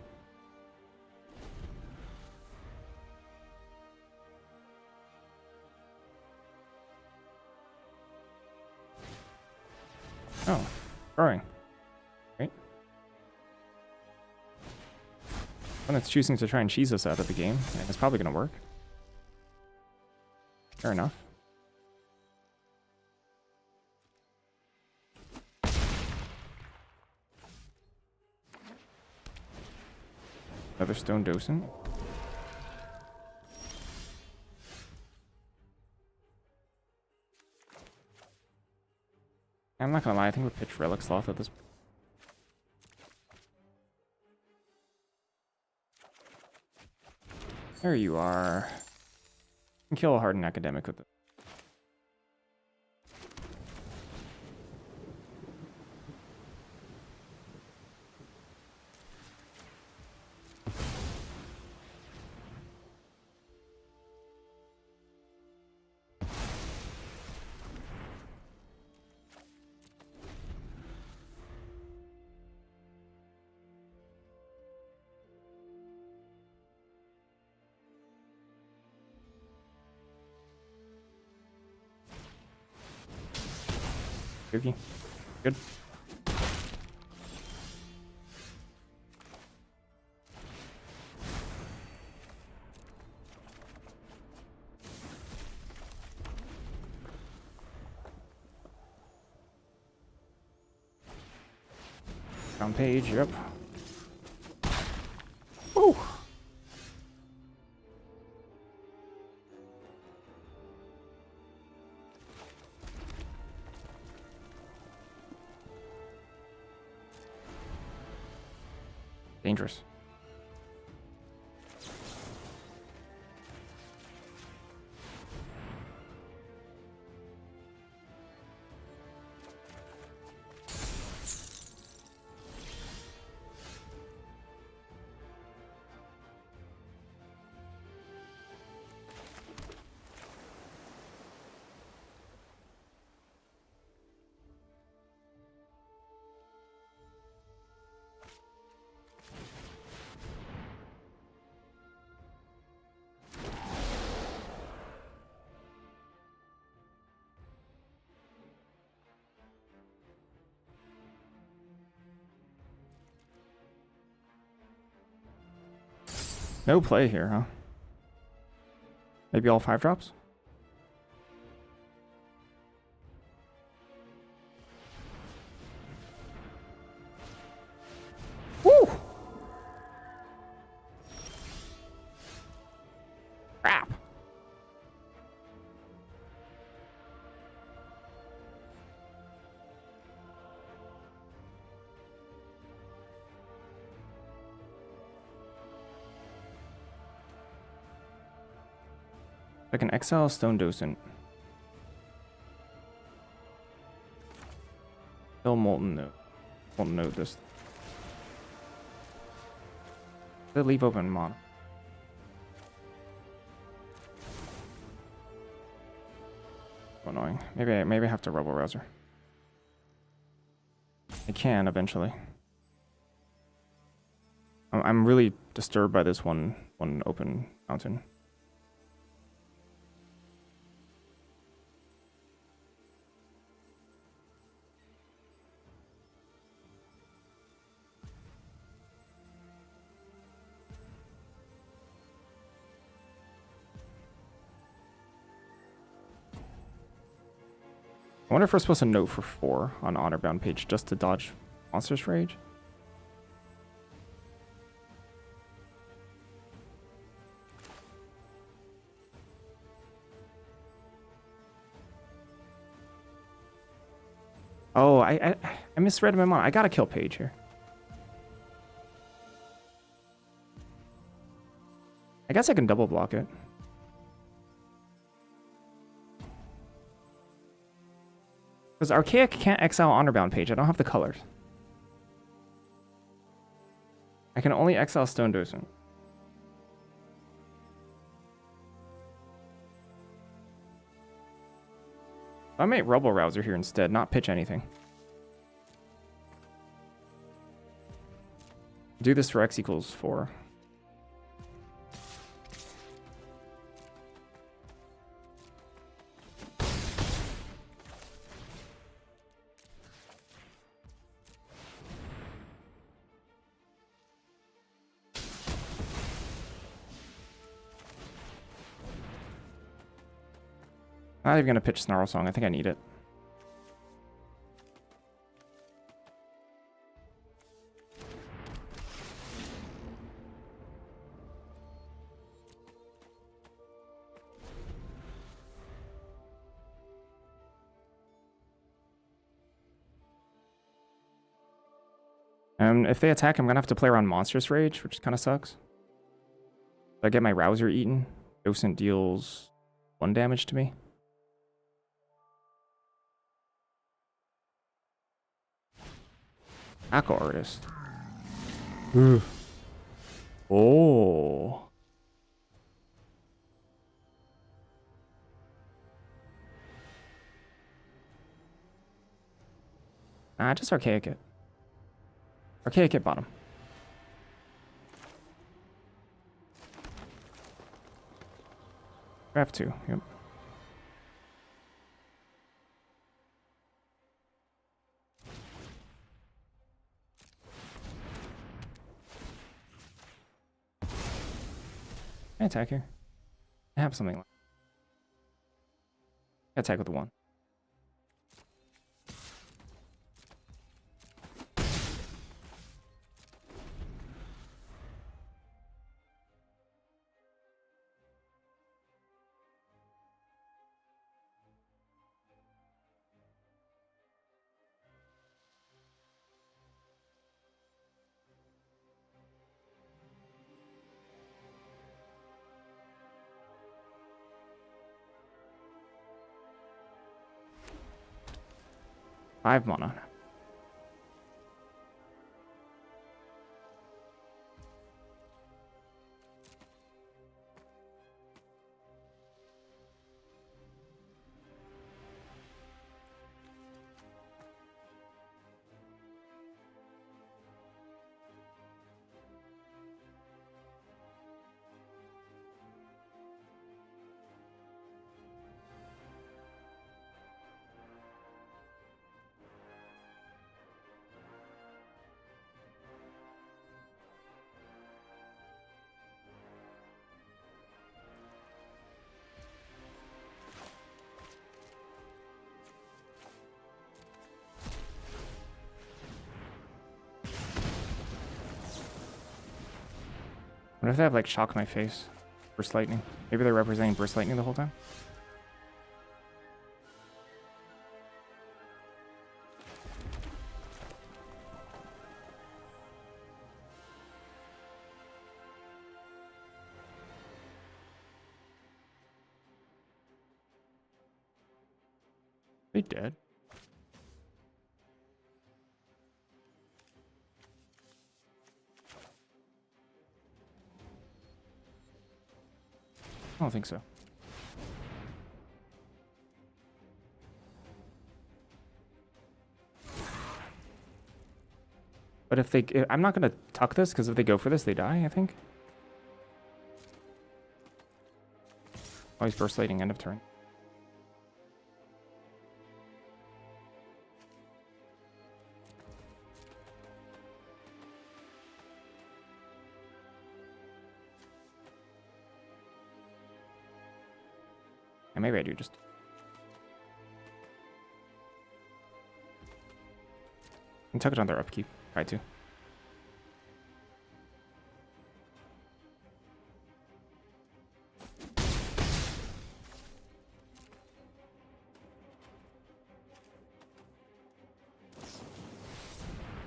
Oh, growing. Right. When it's choosing to try and cheese us out of the game, and it's probably going to work. Fair enough. Another Stone Docent. I'm not gonna lie, I think we pitch Relic Sloth at this point. There you are. You can kill a hardened academic with it. Yuki. Good. Down page, yep. Woo! Dangerous. No play here, huh? Maybe all 5 drops? Woo! Crap. Like an XL Stone Docent. Still Molten Note. Molten Note this. They leave open mono. Annoying. Maybe I have to Rebel Rouser. I can eventually. I'm really disturbed by this one open mountain. I wonder if we're supposed to note for 4 on Honorbound page just to dodge Monstrous Rage. Oh, I misread my mind. I gotta kill Page here. I guess I can double block it. Because Archaic can't exile Honorbound Page. I don't have the colors. I can only exile Stone Docent. I might Rebel Rouser here instead, not pitch anything. Do this for X equals 4. Not even gonna pitch Snarl Song. I think I need it. If they attack, I'm gonna have to play around Monstrous Rage, which kind of sucks. If I get my Rouser eaten, Docent deals 1 damage to me. Aqua Artist. Ooh. Oh. Nah, just Archaic it. Archaic it bottom. Draft 2, yep. Can I attack here? I have something. Attack with the 1. Five mana. What if they have like shock my face? Burst lightning. Maybe they're representing burst lightning the whole time? They dead. I don't think so. But if they... I'm not going to tuck this, because if they go for this, they die, I think. Always burst lighting end of turn. And maybe I do just... I can tuck it on their upkeep. Try to.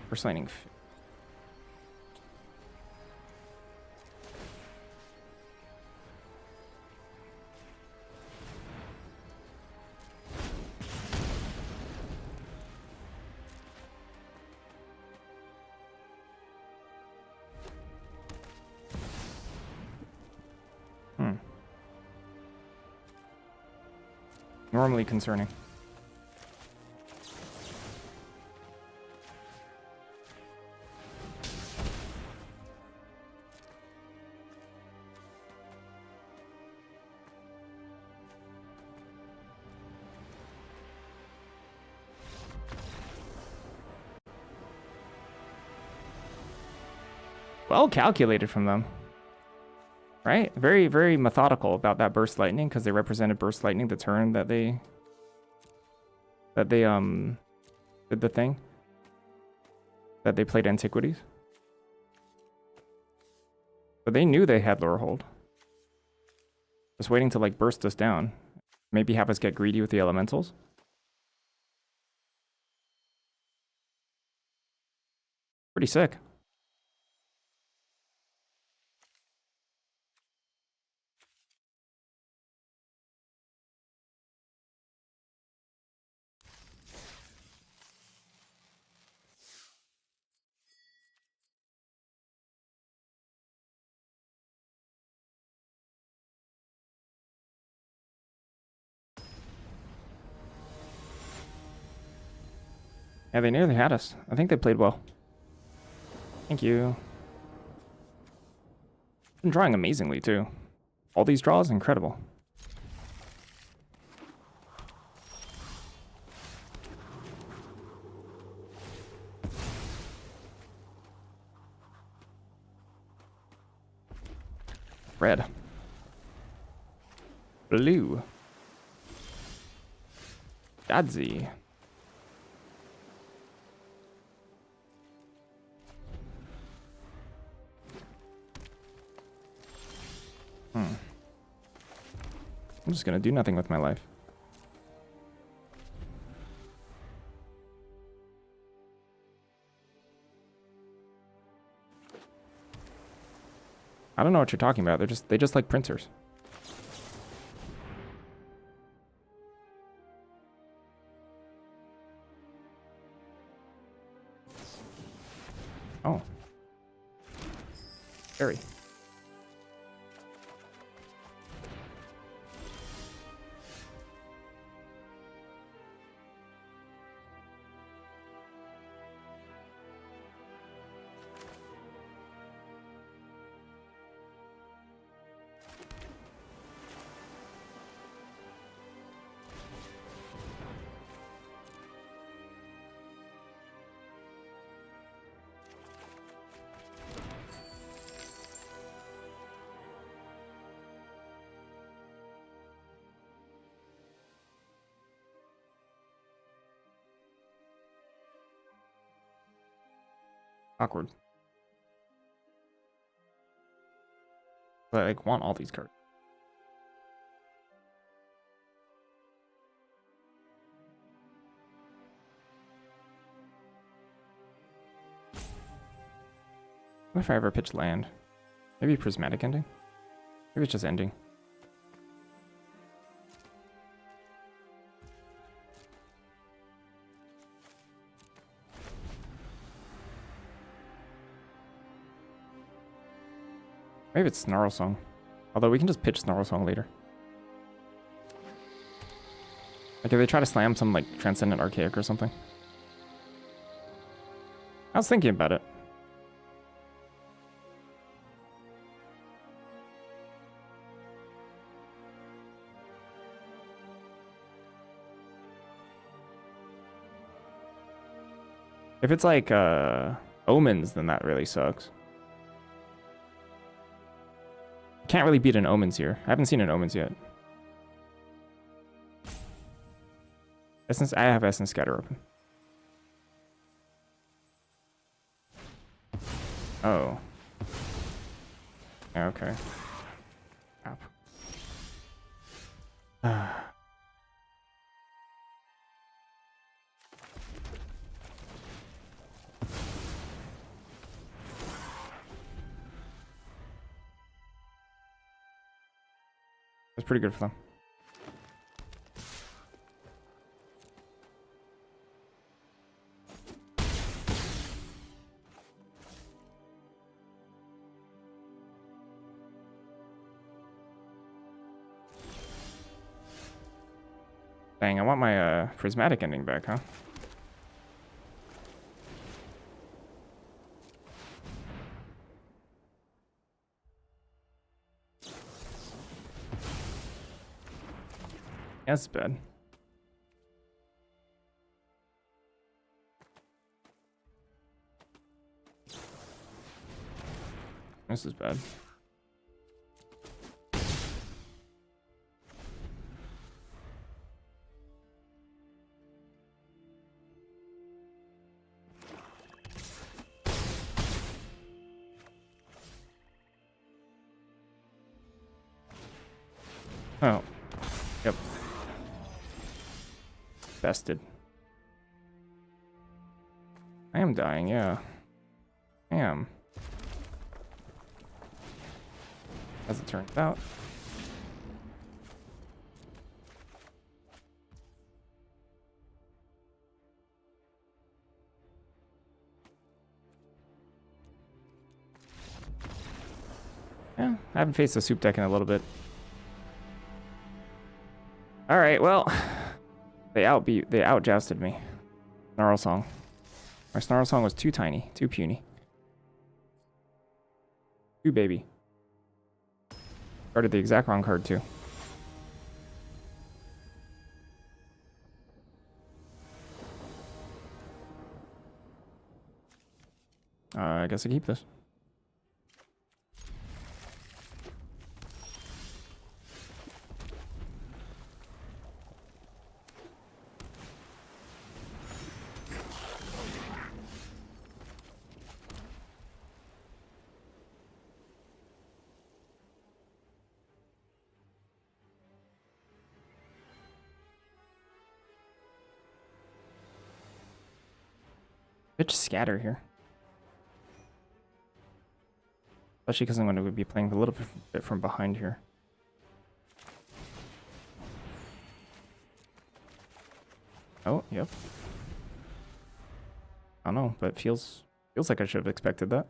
Burst lightning. Normally concerning. Well calculated from them. Right? Very, very methodical about that burst lightning, because they represented burst lightning the turn that they did the thing. That they played Antiquities. But they knew they had Lure Hold. Just waiting to like burst us down. Maybe have us get greedy with the elementals. Pretty sick. Yeah, they nearly had us. I think they played well. Thank you. Been drawing amazingly too. All these draws, incredible. Red. Blue. Dadzy. I'm just gonna do nothing with my life. I don't know what you're talking about. They just like printers. Oh. Very. Awkward. But I like, want all these cards. What if I ever pitch land? Maybe prismatic ending? Maybe it's just ending. Maybe it's Snarl Song. Although we can just pitch Snarl Song later. Like if they try to slam some like Transcendent Archaic or something. I was thinking about it. If it's like Omens, then that really sucks. Can't really beat an Omens here. I haven't seen an Omens yet. Essence, I have Essence Scatter open. Oh. Yeah, okay. App. That's pretty good for them. Dang, I want my prismatic ending back, huh? That's bad. This is bad. Oh. Yep. Bested. I am dying, yeah. I am. As it turns out. Yeah, I haven't faced a soup deck in a little bit. Alright, well. They outjousted me. Snarl Song. My Snarl Song was too tiny, too puny. Too baby. Started the exact wrong card too. I guess I keep this. pitch scatter here. Especially because I'm going to be playing a little bit from behind here. Oh, yep. I don't know, but it feels like I should have expected that.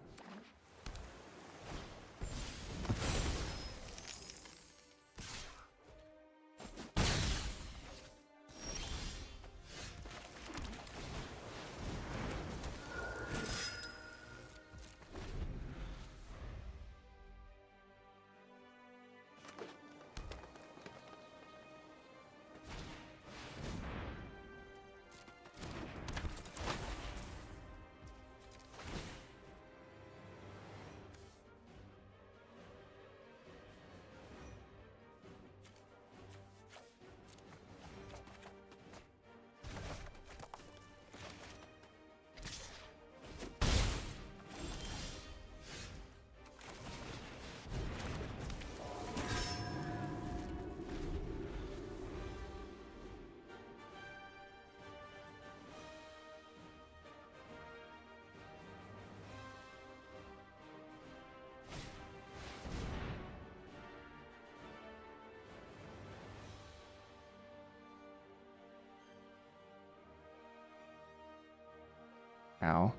Ow.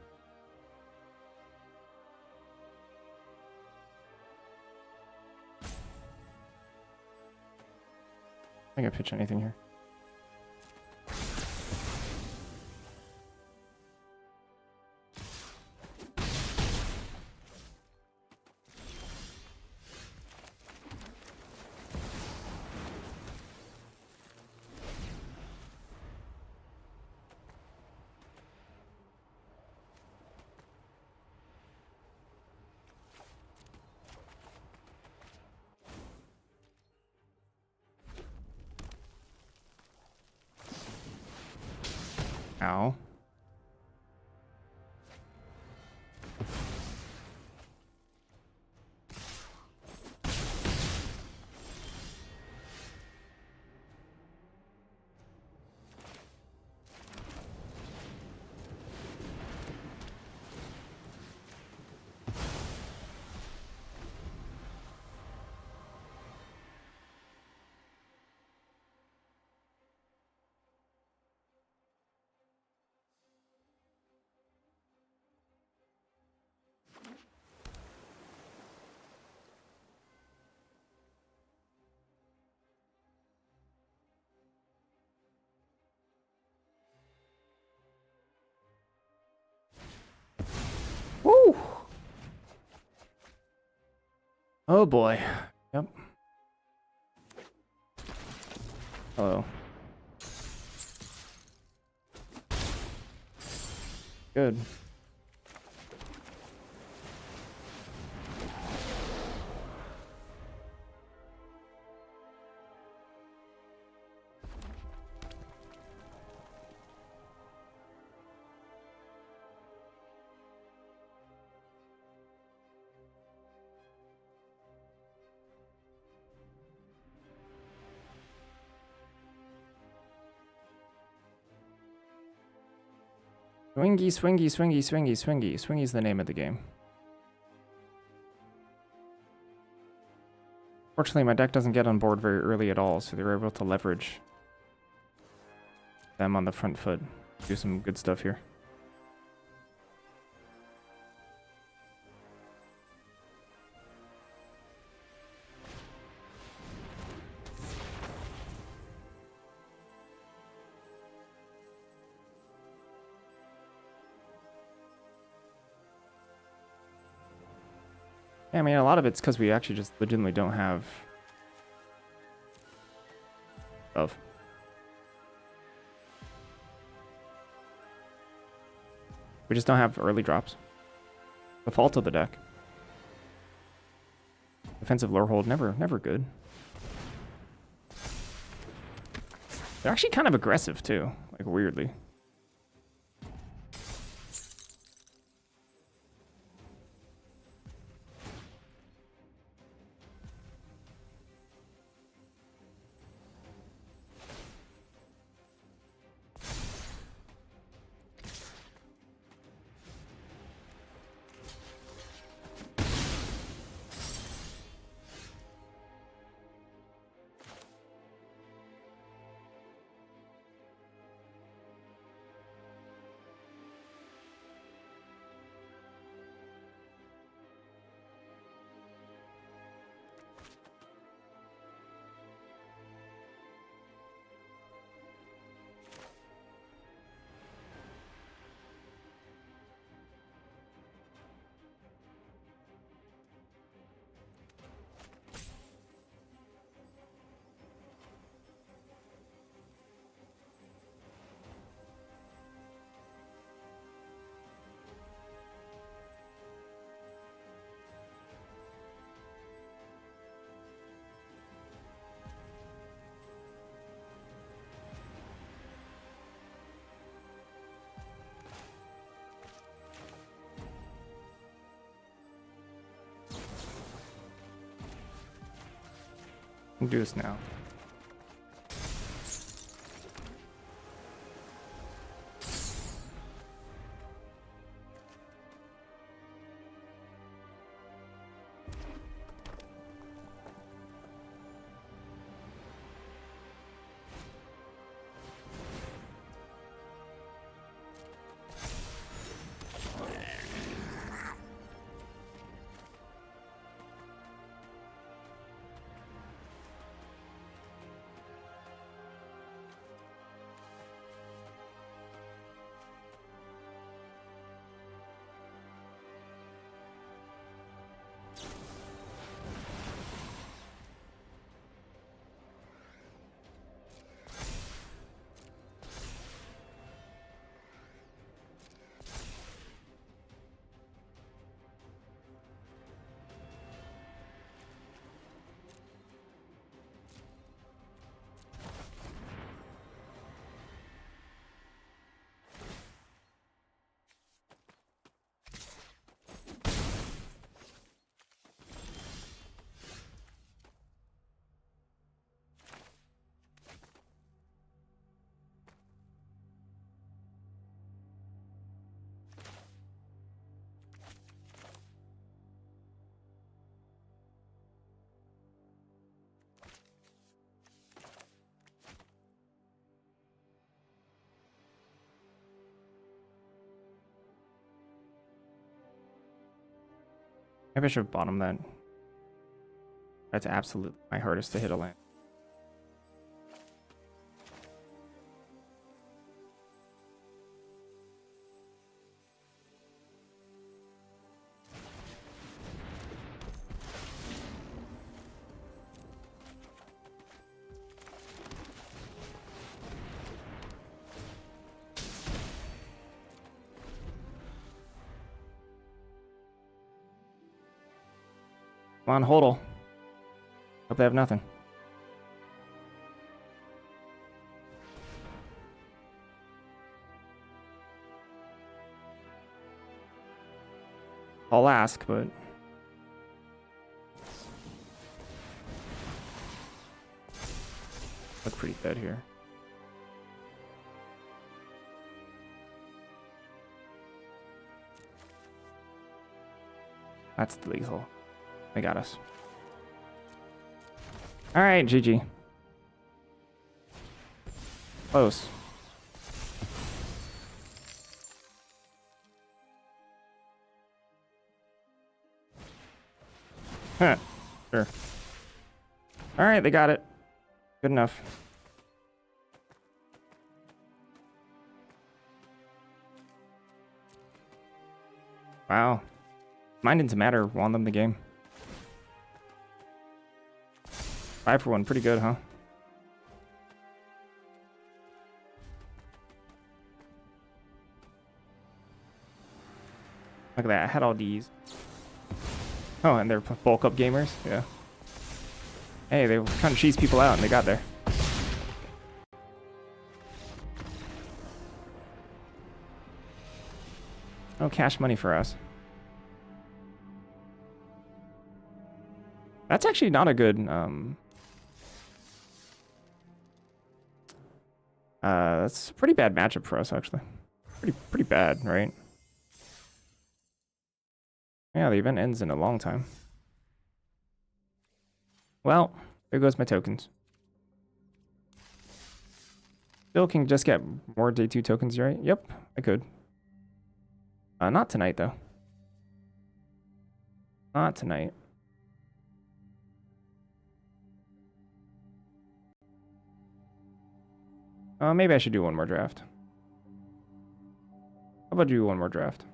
I think I pitch anything here. Ow. Woo! Oh boy. Yep. Hello. Good. Swingy, swingy, swingy, swingy, swingy. Swingy's the name of the game. Fortunately, my deck doesn't get on board very early at all, so they were able to leverage them on the front foot. Do some good stuff here. Yeah, I mean, a lot of it's because we actually just legitimately don't have stuff. We just don't have early drops. The fault of the deck. Defensive lore hold, never good. They're actually kind of aggressive too, like weirdly. We'll do this now. Maybe I should have bottomed that. That's absolutely my hardest to hit a land. Come on, hodl. Hope they have nothing. I'll ask, but look pretty dead here. That's the lethal. They got us. All right, GG. Close. Huh. Sure. All right, they got it. Good enough. Wow. Mine didn't matter. Won them the game. 5 for 1. Pretty good, huh? Look at that. I had all these. Oh, and they're bulk up gamers? Yeah. Hey, they were trying to cheese people out and they got there. No cash money for us. That's actually not a good, that's a pretty bad matchup for us, actually. Pretty bad, right? Yeah, the event ends in a long time. Well, there goes my tokens. Still can just get more day 2 tokens, right? Yep, I could. Not tonight, though. Not tonight. Maybe I should do one more draft. How about do one more draft?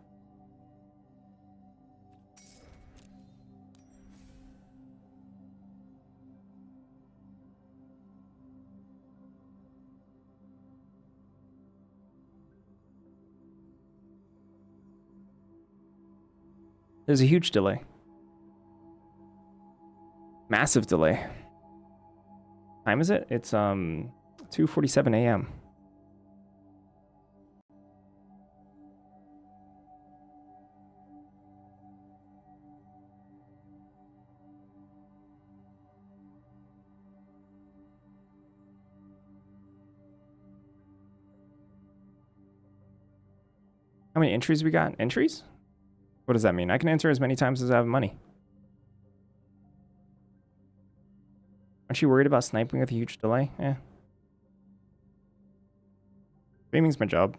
There's a huge delay. Massive delay. Time is it? It's 2:47 a.m. How many entries we got? Entries? What does that mean? I can enter as many times as I have money. Aren't you worried about sniping with a huge delay? Eh. Streaming's my job.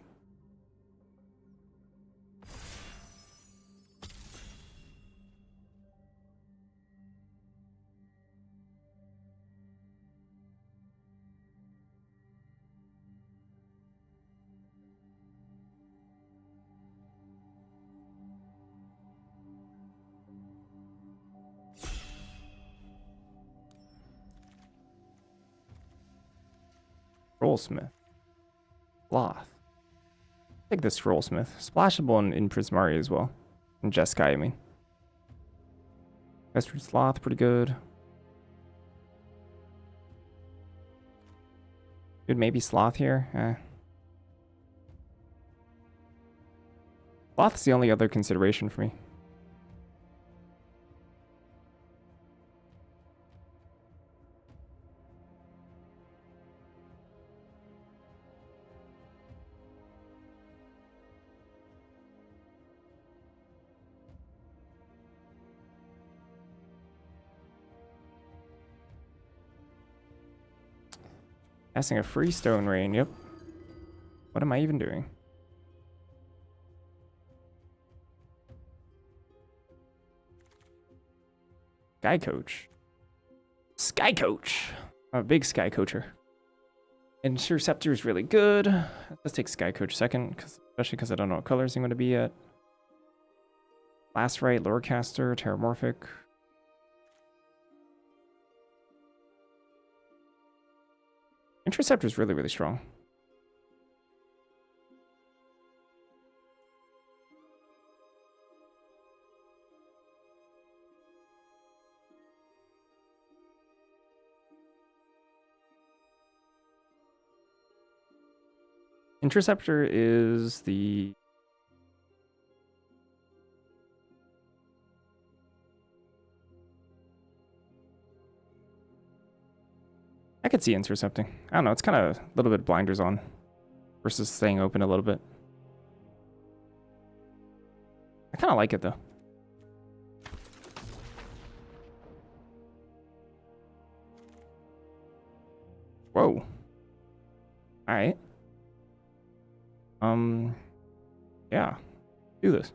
Rollsmith. Sloth. Take this Rollsmith. Splashable in Prismari as well. And Jeskai, I mean. Western Sloth, pretty good. Dude, maybe Sloth here. Sloth's the only other consideration for me. Casting a free stone rain, yep. What am I even doing? Sky Coach. Sky Coach. I'm a big Sky Coacher. Interceptor is really good. Let's take Sky Coach second, especially because I don't know what colors I'm going to be yet. Last Right, Lorecaster, Terramorphic. Interceptor is really, really strong. Interceptor is the... I could see intercepting. I don't know, it's kind of a little bit blinders on versus staying open a little bit. I kind of like it though. Whoa. All right. Yeah. Do this.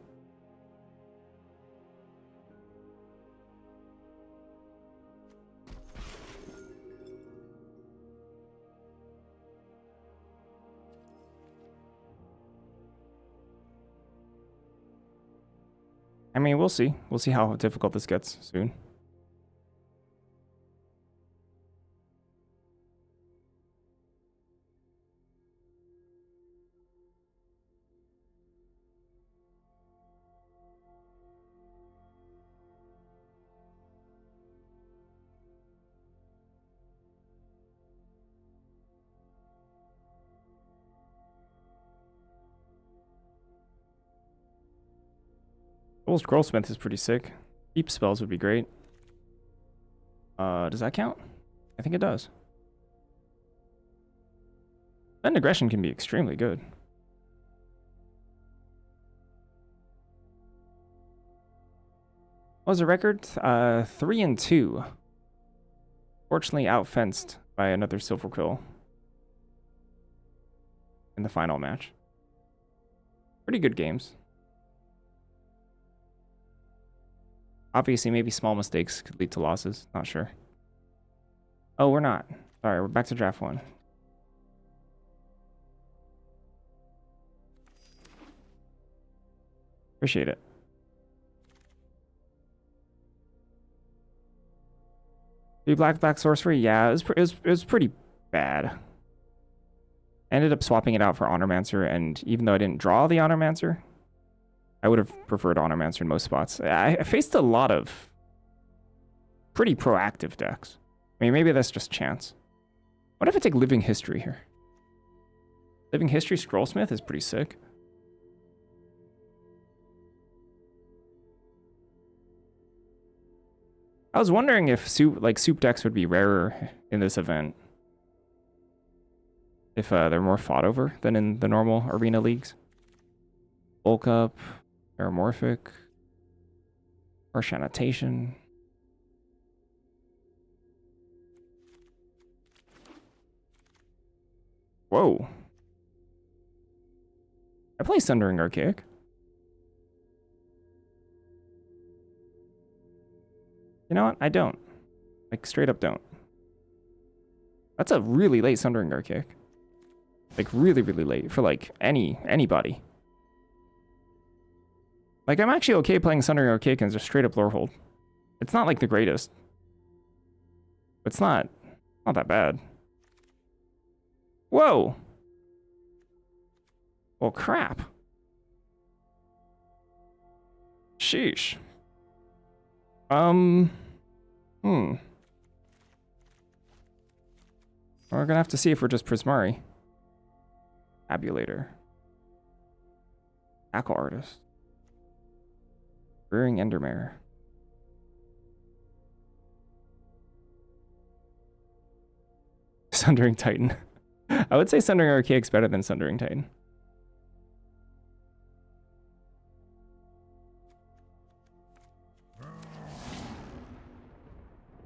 I mean, we'll see. We'll see how difficult this gets soon. Scrollsmith is pretty sick. Deep spells would be great. Does that count? I think it does. Then aggression can be extremely good. What was the record? 3-2. Fortunately outfenced by another silver kill in the final match. Pretty good games. Obviously, maybe small mistakes could lead to losses. Not sure. Oh, we're not. Sorry, we're back to draft 1. Appreciate it. The black sorcery, yeah, it was pretty bad. Ended up swapping it out for Honormancer, and even though I didn't draw the Honormancer, I would have preferred Honormancer in most spots. I faced a lot of pretty proactive decks. I mean, maybe that's just chance. What if I take Living History here? Living History Scrollsmith is pretty sick. I was wondering if soup decks would be rarer in this event. If they're more fought over than in the normal arena leagues. Bulk up, paramorphic, harsh annotation. Whoa. I play Sundering Archaic. You know what? I don't. Like, straight up don't. That's a really late Sundering Archaic. Like, really, really late for, like, anybody. Like, I'm actually okay playing Sundering Archaic and just straight up lore hold. It's not, like, the greatest. But it's not that bad. Whoa! Well, crap. Sheesh. We're gonna have to see if we're just Prismari. Tabulator. Tackle Artist. Rearing Endermare. Sundering Titan. I would say Sundering Archaic's better than Sundering Titan.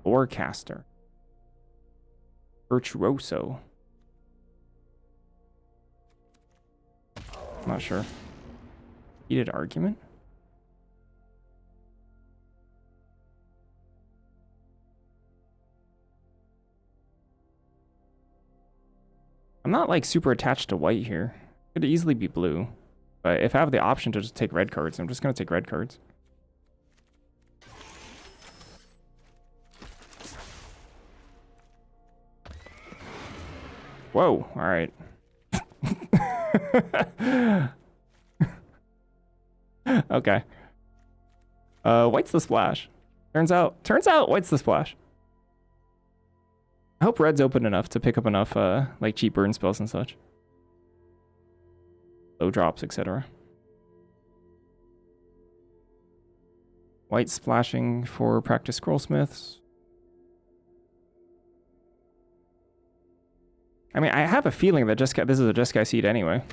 Lorecaster. Virtuoso. Not sure. Heated Argument? I'm not like super attached to white here. Could easily be blue. But if I have the option to just take red cards, I'm just gonna take red cards. Whoa, alright. Okay. White's the splash. Turns out white's the splash. I hope red's open enough to pick up enough like cheap burn spells and such. Low drops, etc. White splashing for practice scrollsmiths. I mean, I have a feeling that this is a Jeskai seed anyway.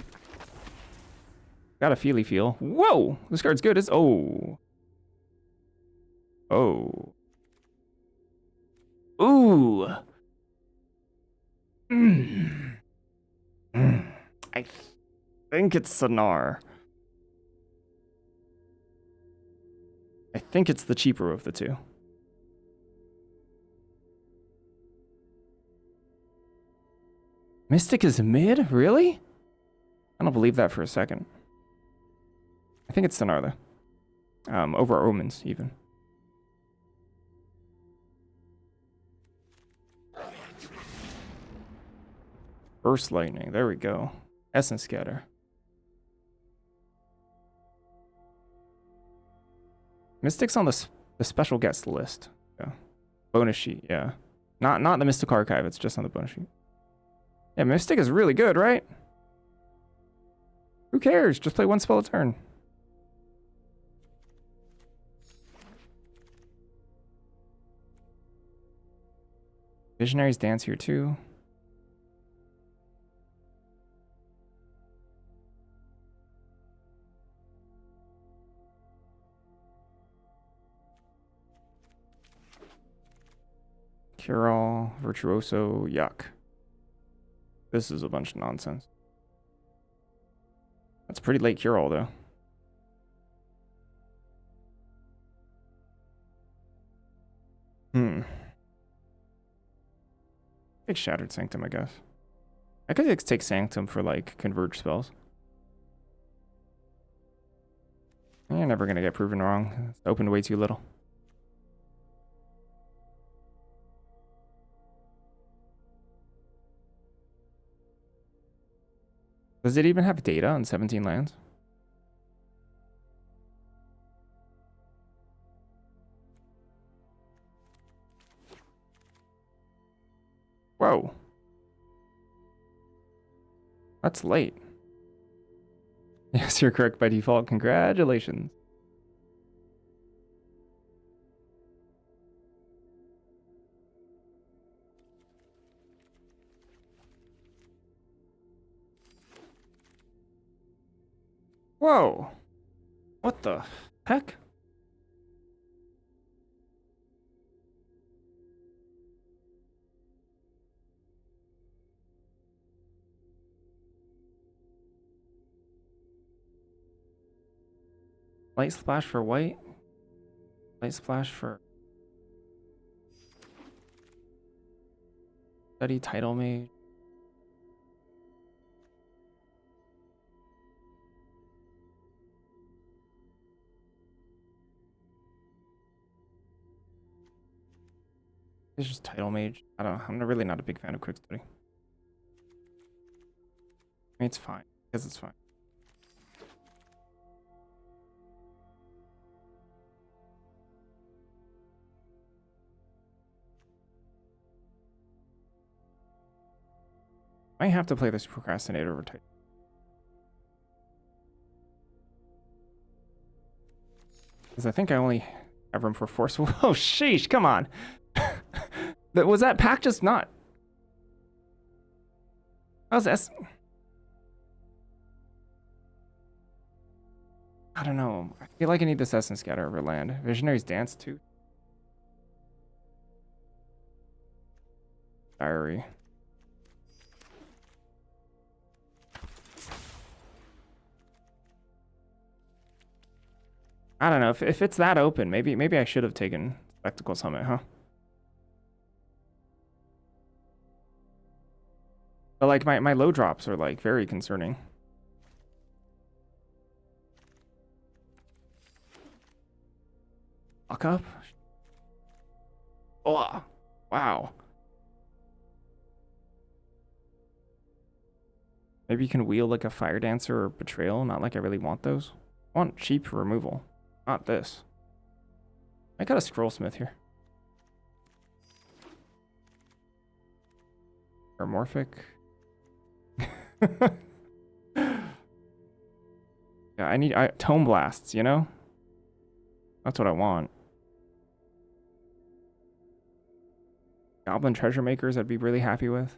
Got a feely feel. Whoa! This card's good. It's oh. Oh. Ooh. I think it's Sonar. I think it's the cheaper of the two. Mystic is mid? Really? I don't believe that for a second. I think it's Sonar though. Over Omens even. Burst Lightning, there we go. Essence Scatter. Mystic's on the special guest list. Yeah. Bonus sheet, yeah. Not the Mystic Archive, it's just on the bonus sheet. Yeah, Mystic is really good, right? Who cares? Just play one spell a turn. Visionary's Dance here too. Cure-all, Virtuoso, yuck. This is a bunch of nonsense. That's pretty late cure-all though. Take Shattered Sanctum, I guess. I could take Sanctum for like converge spells. You're never gonna get proven wrong. It's opened way too little. Does it even have data on 17 lands? Whoa. That's late. Yes, you're correct by default. Congratulations. Whoa. What the heck? Light splash for white. Light splash for study title mage. It's just title mage. I don't know. I'm really not a big fan of quick study. I mean, it's fine. Because it's fine. I have to play this procrastinator over title. Because I think I only have room for force. Oh, sheesh, come on. Was that pack just not? How's this? I don't know. I feel like I need this Essence Scatter over land. Visionary's Dance too. Diary. I don't know. If it's that open, maybe I should have taken Spectacle Summit, huh? But like my low drops are like very concerning. Lock up? Oh, wow. Maybe you can wheel like a Fire Dancer or Betrayal. Not like I really want those. I want cheap removal. Not this. I got a Scrollsmith here. Hermorphic. Yeah, I need Tome Blasts, you know? That's what I want. Goblin Treasure Makers I'd be really happy with.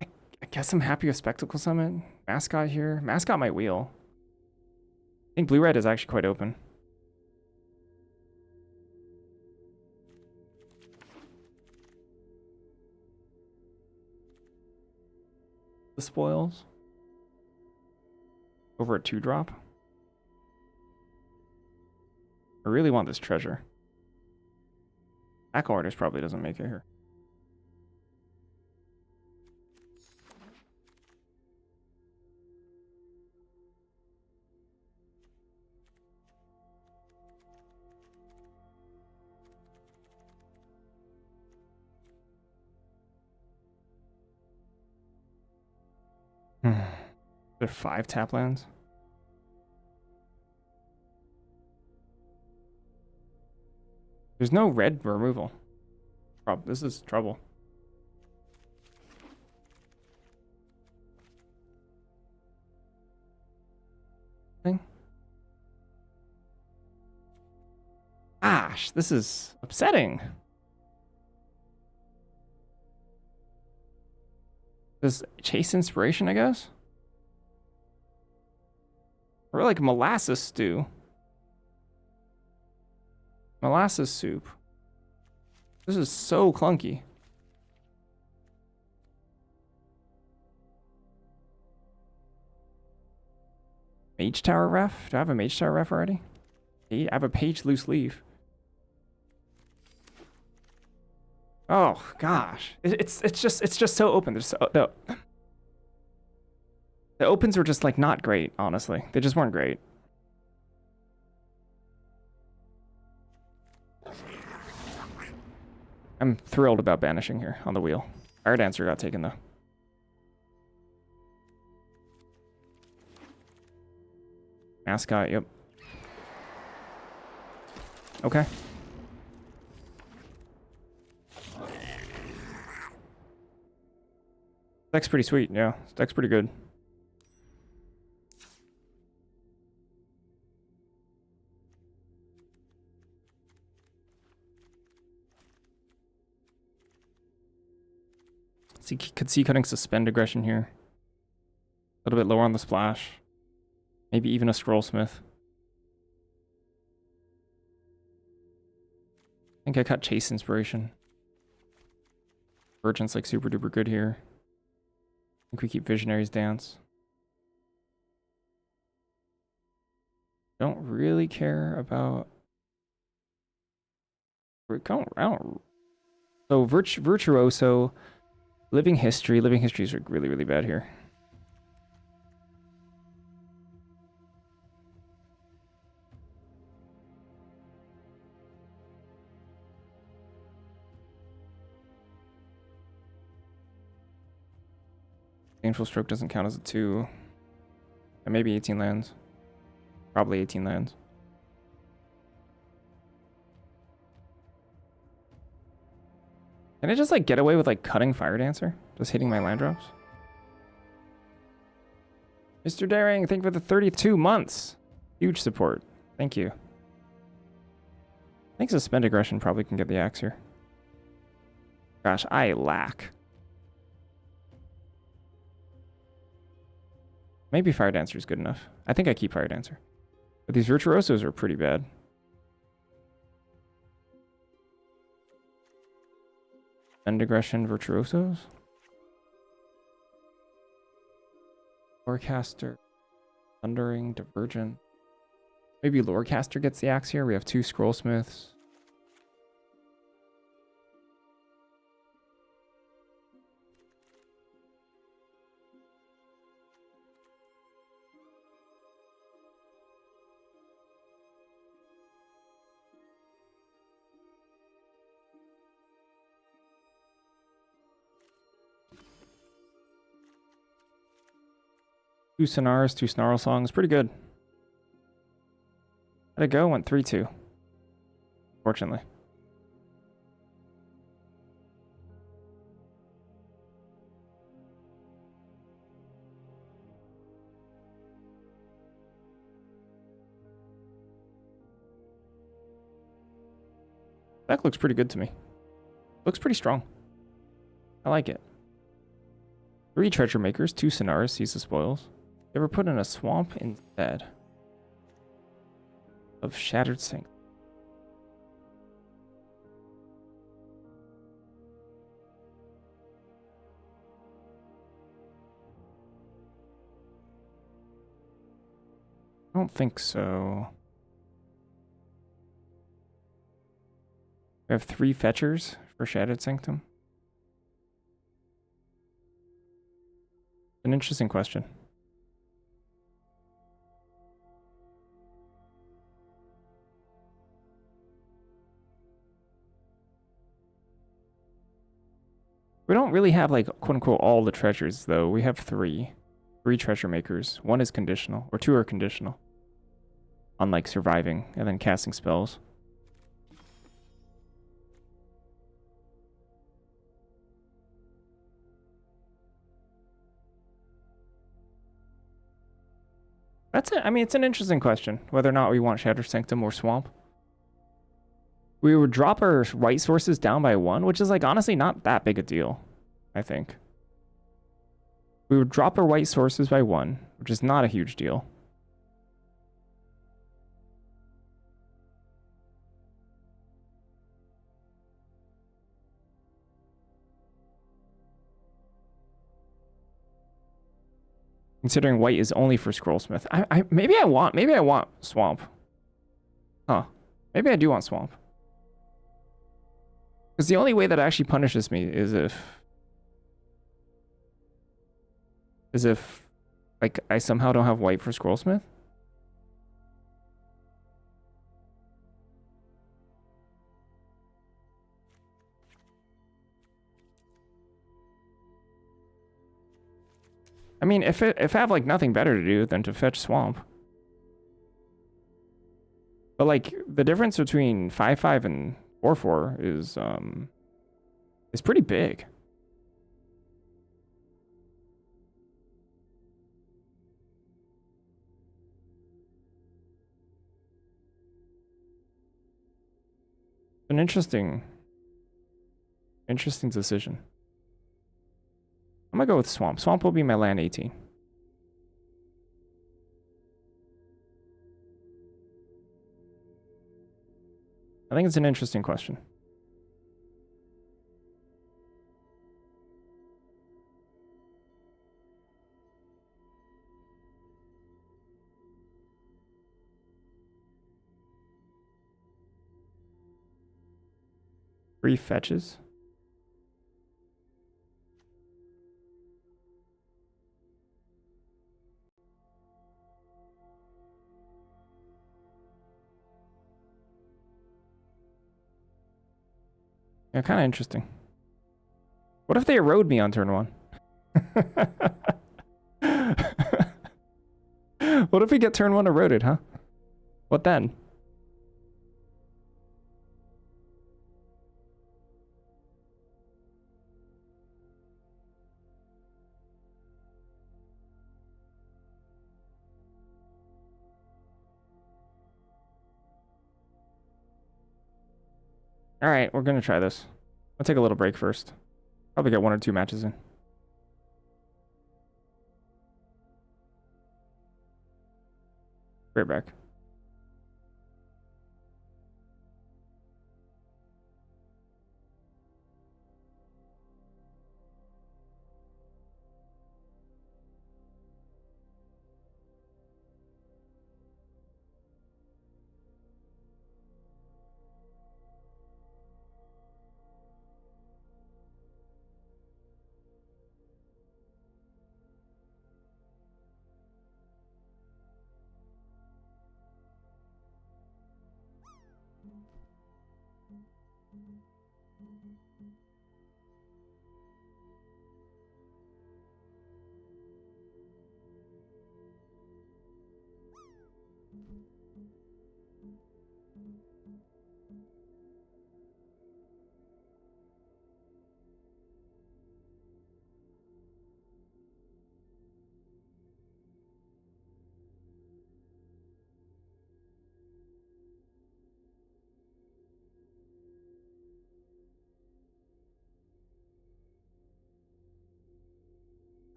I guess I'm happy with Spectacle Summit. Mascot here. Mascot might wheel. I think blue-red is actually quite open. The spoils. Over a 2-drop. I really want this treasure. Back artist probably doesn't make it here. There are 5 tap lands. There's no red removal. This is trouble. Gosh, this is upsetting. Does chase inspiration, I guess? Or like molasses stew. Molasses soup. This is so clunky. Mage Tower ref? Do I have a Mage Tower ref already? I have a page loose leaf. Oh gosh, it's just so open. There's the opens were just like not great, honestly. They just weren't great. I'm thrilled about banishing here on the wheel. Fire Dancer got taken though. Mascot, yep. Okay. Deck's pretty sweet, yeah. Deck's pretty good. See, could see cutting suspend aggression here. A little bit lower on the splash. Maybe even a scrollsmith. I think I cut chase inspiration. Virgin's like super duper good here. I think we keep Visionary's Dance. Don't really care about... I don't... So Virtuoso, Living History. Living History is really, really bad here. Painful Stroke doesn't count as a 2. And maybe 18 lands. Probably 18 lands. Can I just like get away with like cutting Fire Dancer? Just hitting my land drops? Mr. Daring, thank you for the 32 months. Huge support. Thank you. I think Suspend Aggression probably can get the axe here. Gosh, I lack. Maybe Fire Dancer is good enough. I think I keep Fire Dancer. But these Virtuosos are pretty bad. End Aggression, Virtuosos. Lorecaster, Thundering, Divergent. Maybe Lorecaster gets the axe here. We have 2 Scrollsmiths. Two Sonars, 2 Snarl Songs. Pretty good. How'd it go? Went 3-2. Fortunately. That looks pretty good to me. Looks pretty strong. I like it. 3 Treasure Makers, 2 Sonars, seize the spoils. You ever put in a swamp instead of Shattered Sink? I don't think so. We have 3 fetchers for Shattered Sanctum. An interesting question. We don't really have like quote unquote all the treasures though. We have 3. 3 treasure makers. 1 is conditional, or 2 are conditional. On like surviving and then casting spells. That's it. I mean, it's an interesting question, whether or not we want Shattered Sanctum or Swamp. We would drop our white sources down by 1, which is like honestly not that big a deal, I think. We would drop our white sources by 1, which is not a huge deal. Considering white is only for Scrollsmith. Maybe I want Swamp. Huh. Maybe I do want Swamp. Because the only way that actually punishes me is if like I somehow don't have white for Scrollsmith. I mean, if I have like nothing better to do than to fetch Swamp. But like the difference between 5/5 and 4/4 is pretty big. An interesting decision. I'm gonna go with Swamp. Swamp will be my land 18. I think it's an interesting question. Three fetches. Yeah, kind of interesting. What if they erode me on turn 1? What if we get turn 1 eroded, huh? What then? All right, we're gonna try this. I'll take a little break first. Probably get 1 or 2 matches in. Right back.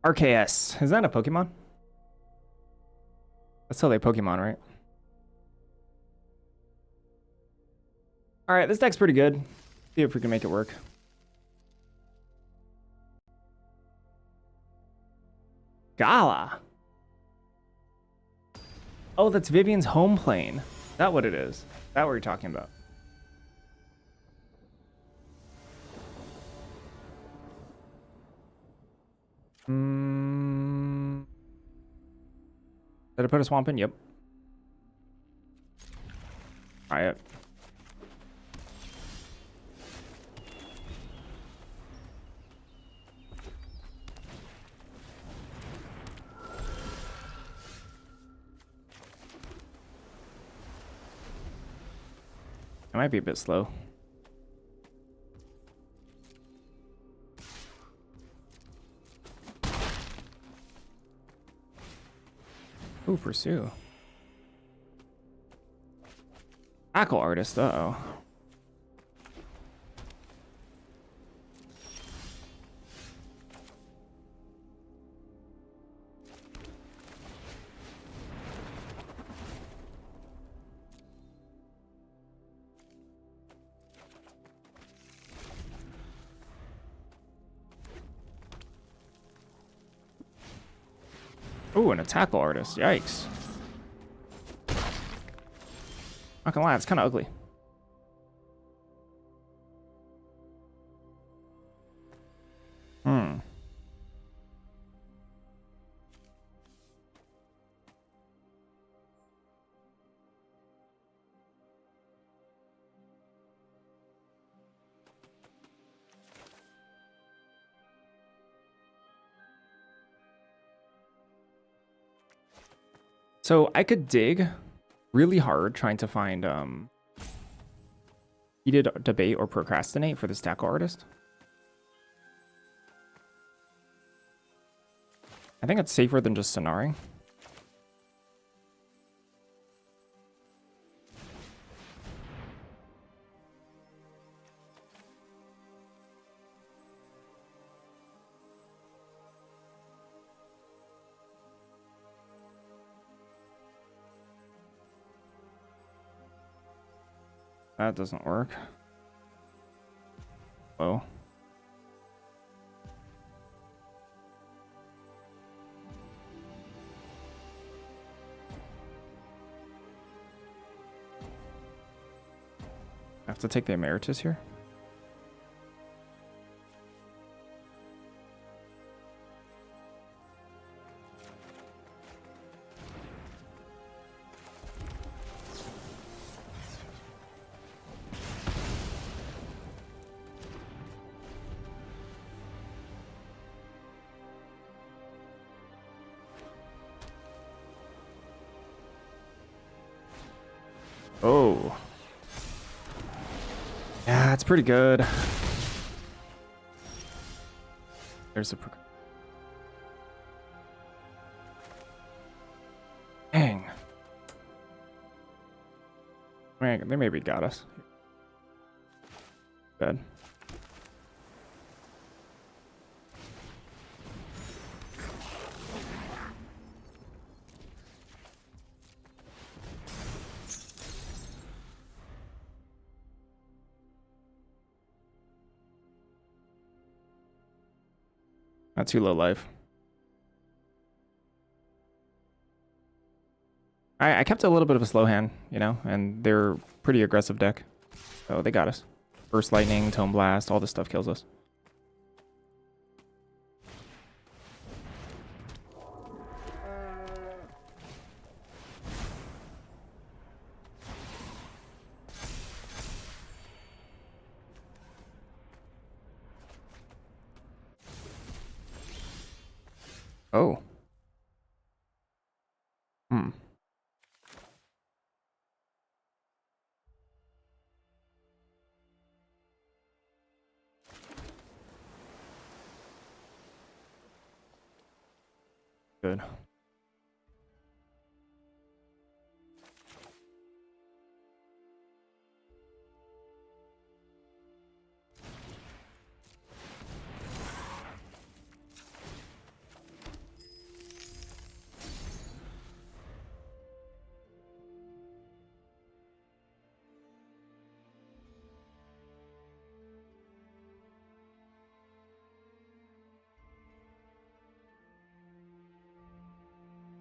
RKS. Is that a Pokemon? That's how they Pokemon, right? All right, this deck's pretty good. See if we can make it work. Gala. Oh, that's Vivian's home plane. Is that what it is? Is that what you're talking about? Did I put a swamp in? Yep. All right. might be a bit slow. Ooh, pursue. Tackle artist, uh-oh. Ooh, and a tackle artist. Yikes. Not gonna lie, it's kind of ugly. Hmm. So I could dig really hard trying to find heated debate or procrastinate for this tackle artist. I think it's safer than just sonaring. That doesn't work. Oh. I have to take the emeritus here. Oh. Yeah, it's pretty good. There's a... Dang. Man, they maybe got us. Bad. Not too low life. I kept a little bit of a slow hand, you know, and they're pretty aggressive deck. So they got us. Burst Lightning, Tome Blast, all this stuff kills us. Oh. Hmm. Good.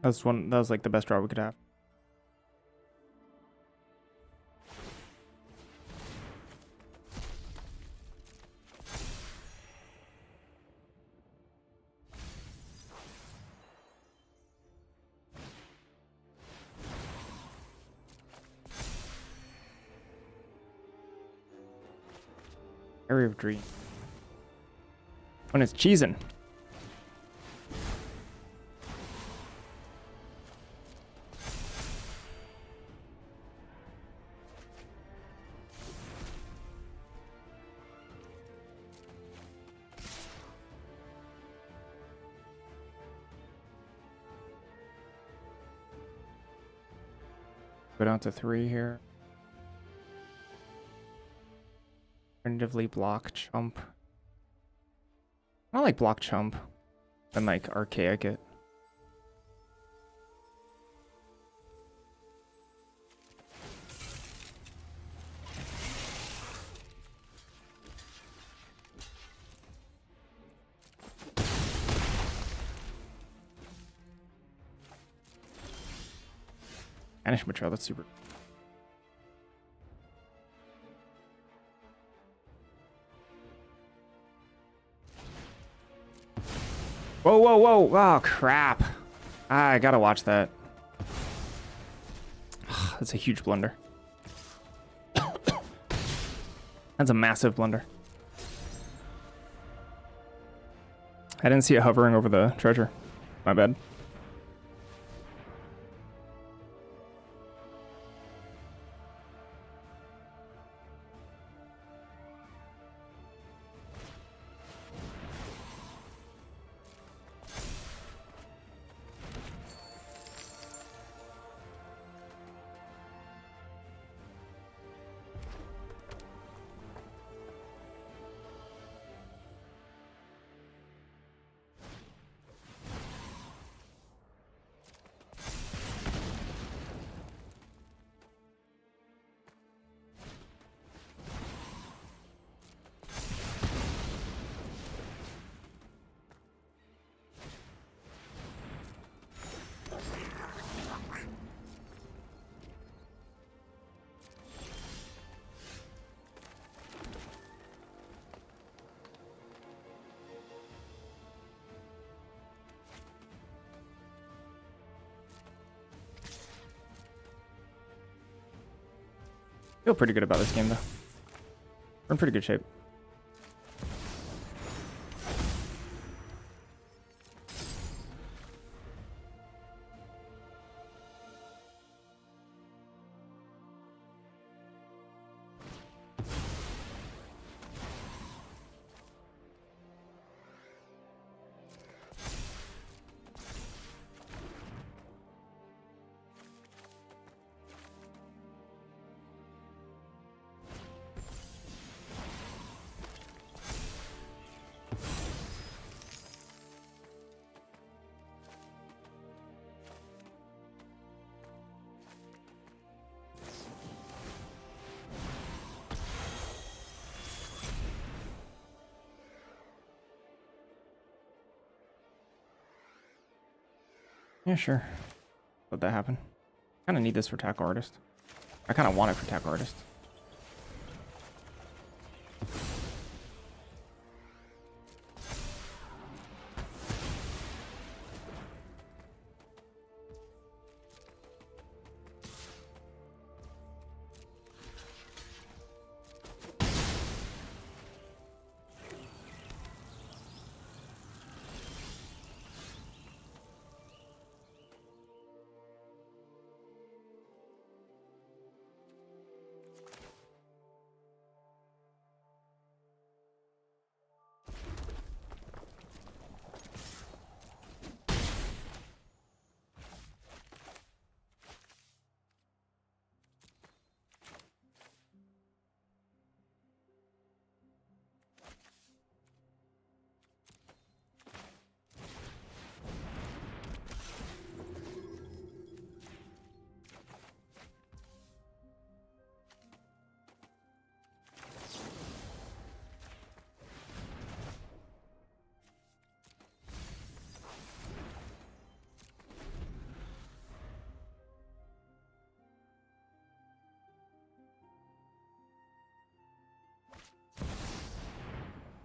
That was like the best draw we could have. Area of Dream. When it's cheesing. Go down to 3 here. Alternatively, block chump. I like block chump than like archaic it. Banish Betrayal, that's super. Whoa, whoa, whoa. Oh, crap. I gotta watch that. That's a huge blunder. That's a massive blunder. I didn't see it hovering over the treasure. My bad. Feel pretty good about this game, though. We're in pretty good shape. Yeah, sure. Let that happen. Kind of need this for Tackle Artist. I kind of want it for Tackle Artist.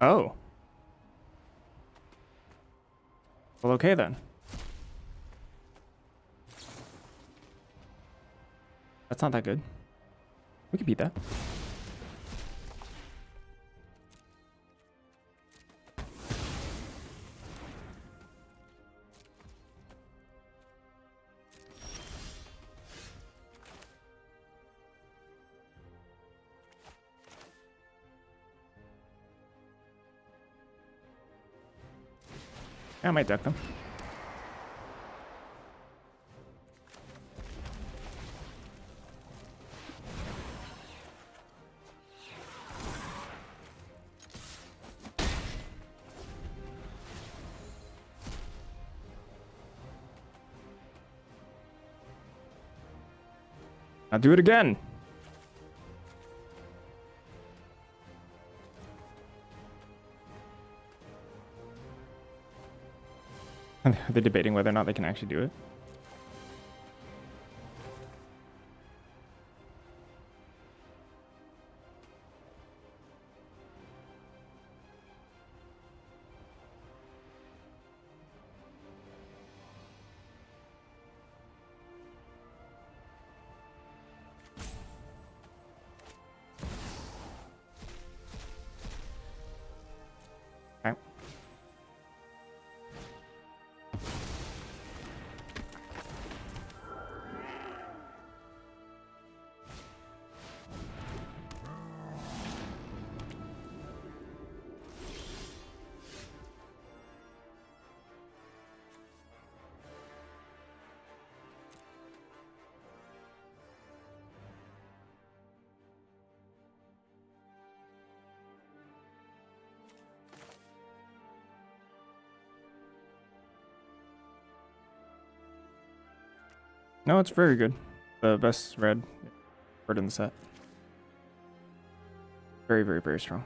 Oh. Well, okay then. That's not that good. We can beat that. Yeah, I might deck them. Now do it again. They're debating whether or not they can actually do it. Okay. No, it's very good. The best red bird in the set. Very, very, very strong.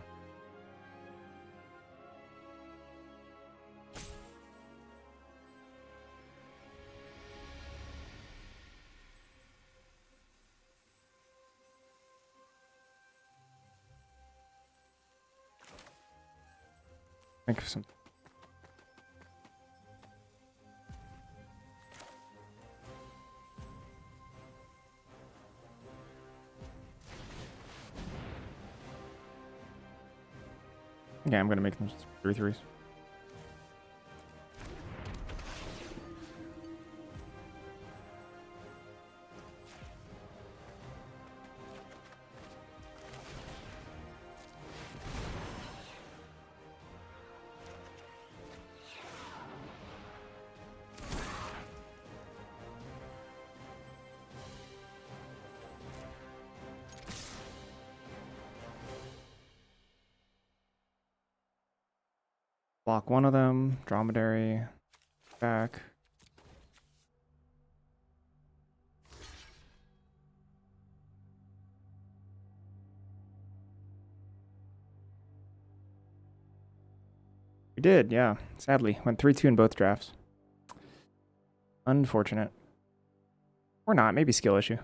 Think of some. Yeah, I'm gonna make them 3/3s. Block one of them. Dromedary. Back. We did, yeah. Sadly. Went 3-2 in both drafts. Unfortunate. Or not. Maybe skill issue.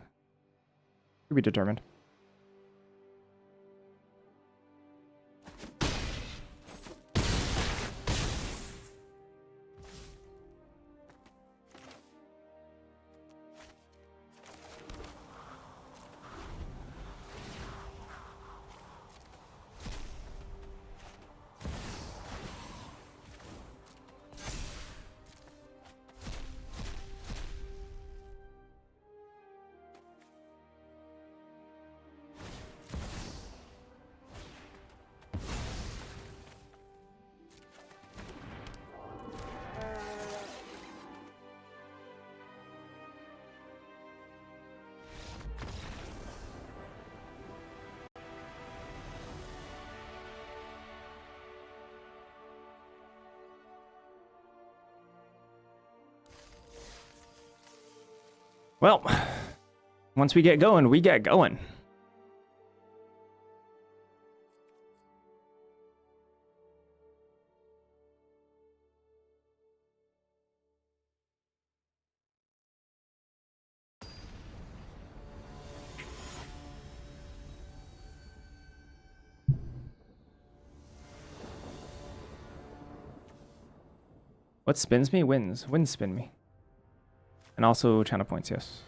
To be determined. Well, once we get going, we get going. What spins me wins. Wins spin me. And also channel points, yes.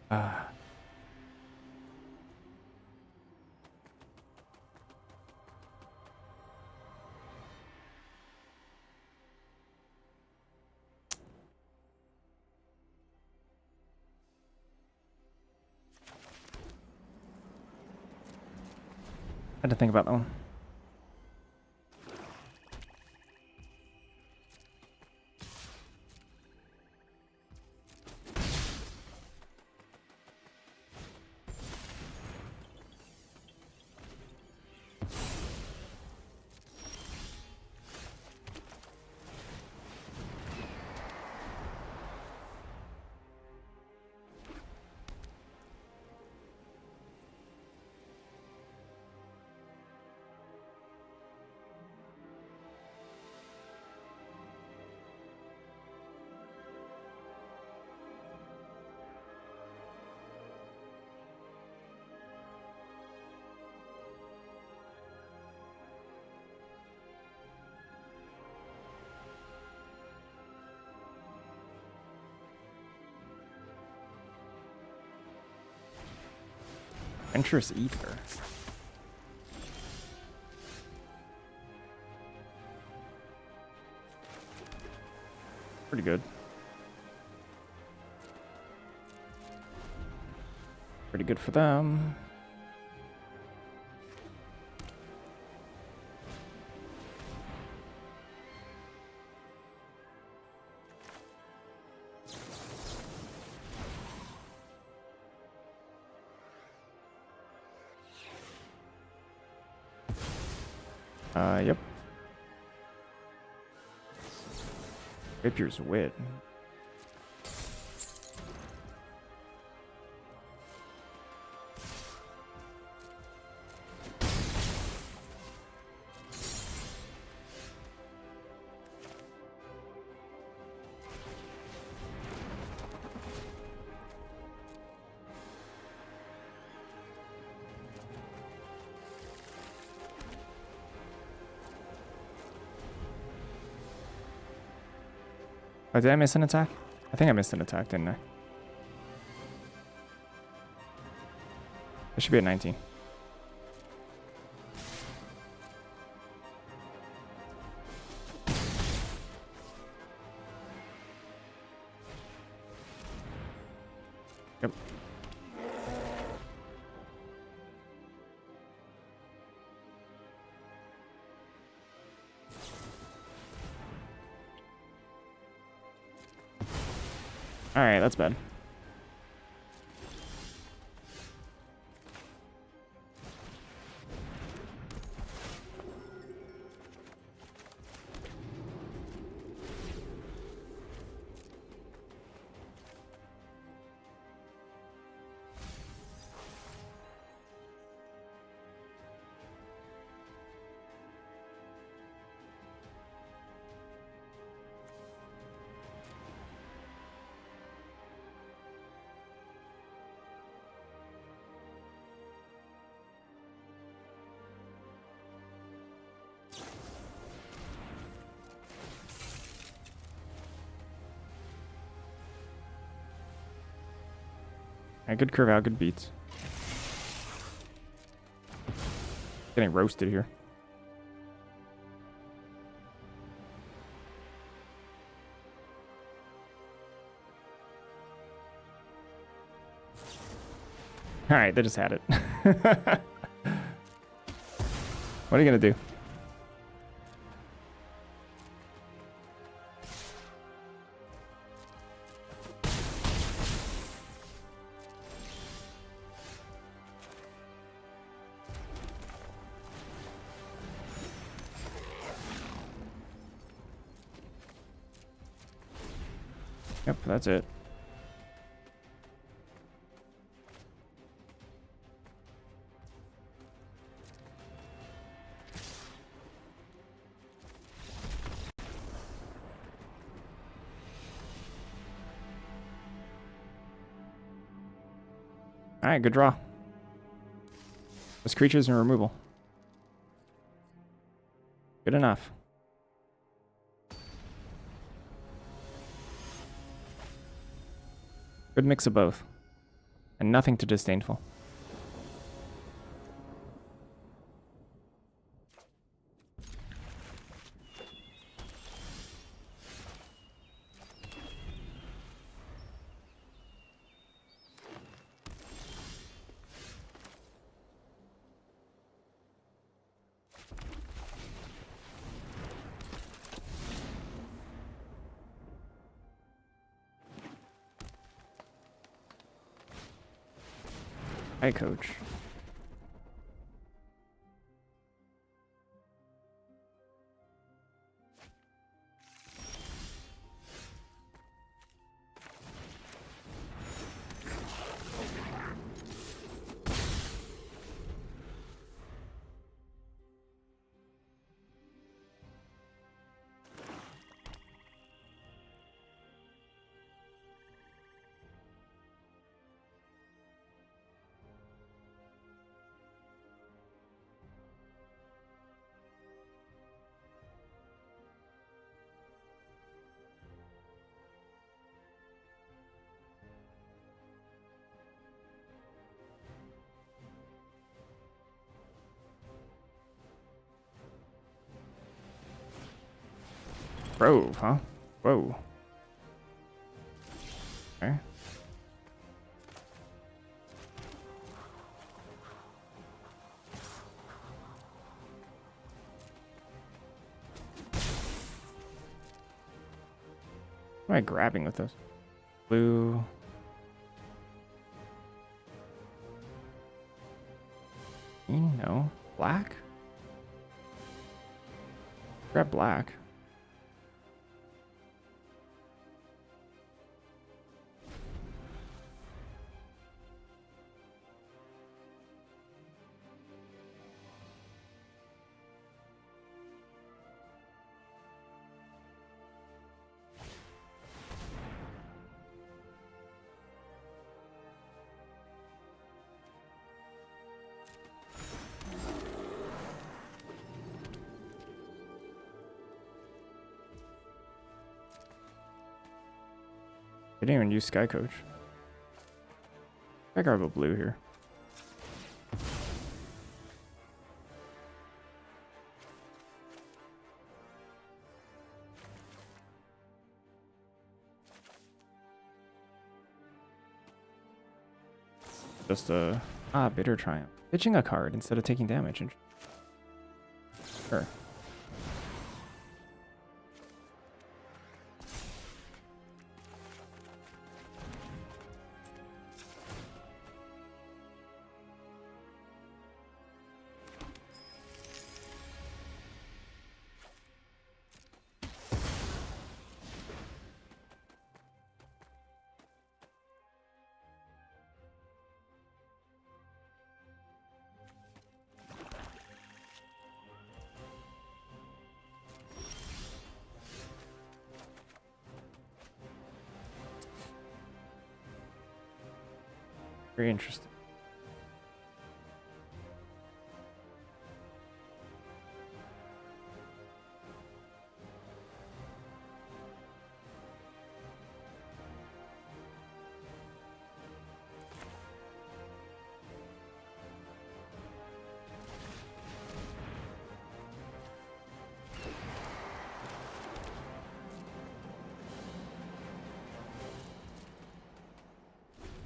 Uh-oh. Had to think about that one. Venturous Ether. Pretty good. Pretty good for them. Yep. Rapier's wit. Oh, did I miss an attack? I think I missed an attack, didn't I? It should be at 19. Yep. All right, that's bad. Yeah, good curve out, good beats. Getting roasted here. All right, they just had it. What are you gonna do? Yep, that's it. All right, good draw. This creature's in removal. Good enough. Good mix of both. And nothing too disdainful. Hi, coach. Grove, huh? Whoa. Okay. What am I grabbing with this? Blue. Green? No. Black? Grab black. I didn't even use Sky Coach. I grab a blue here. Just a bitter triumph. Pitching a card instead of taking damage. Sure. Very interesting.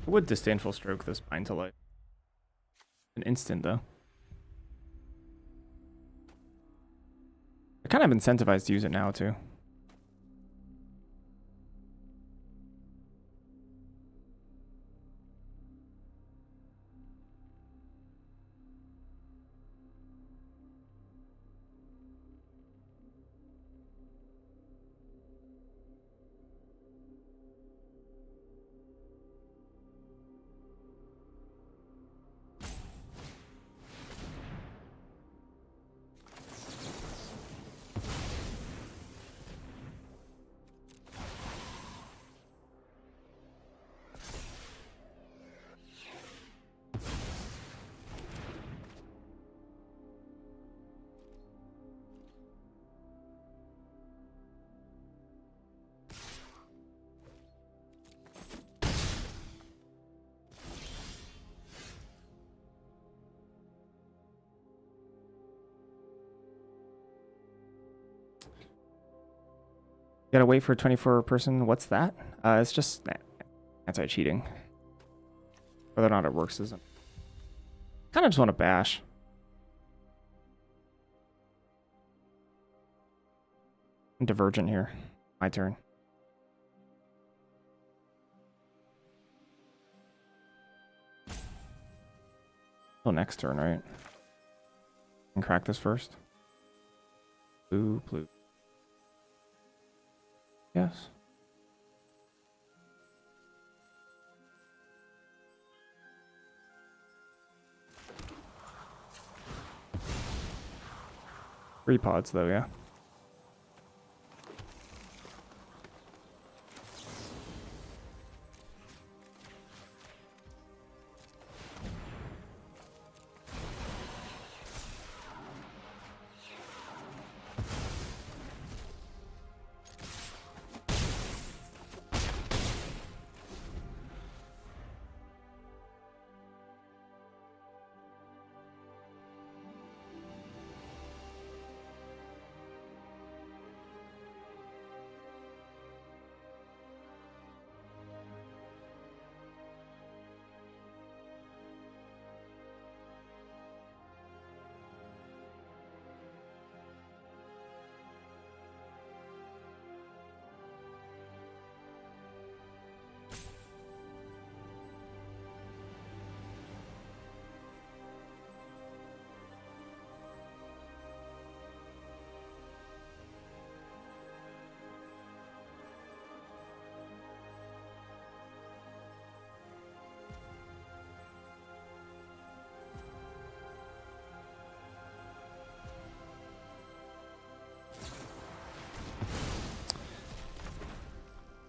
I would disdainful stroke this bind to life. An instant though. I kind of incentivized to use it now too. Gotta wait for a 24 person. What's that? It's just anti-cheating. Whether or not it works isn't. Kind of just want to bash. I'm divergent here. My turn. Till next turn, right? And crack this first. Blue, blue. Yes. Three pods though, yeah.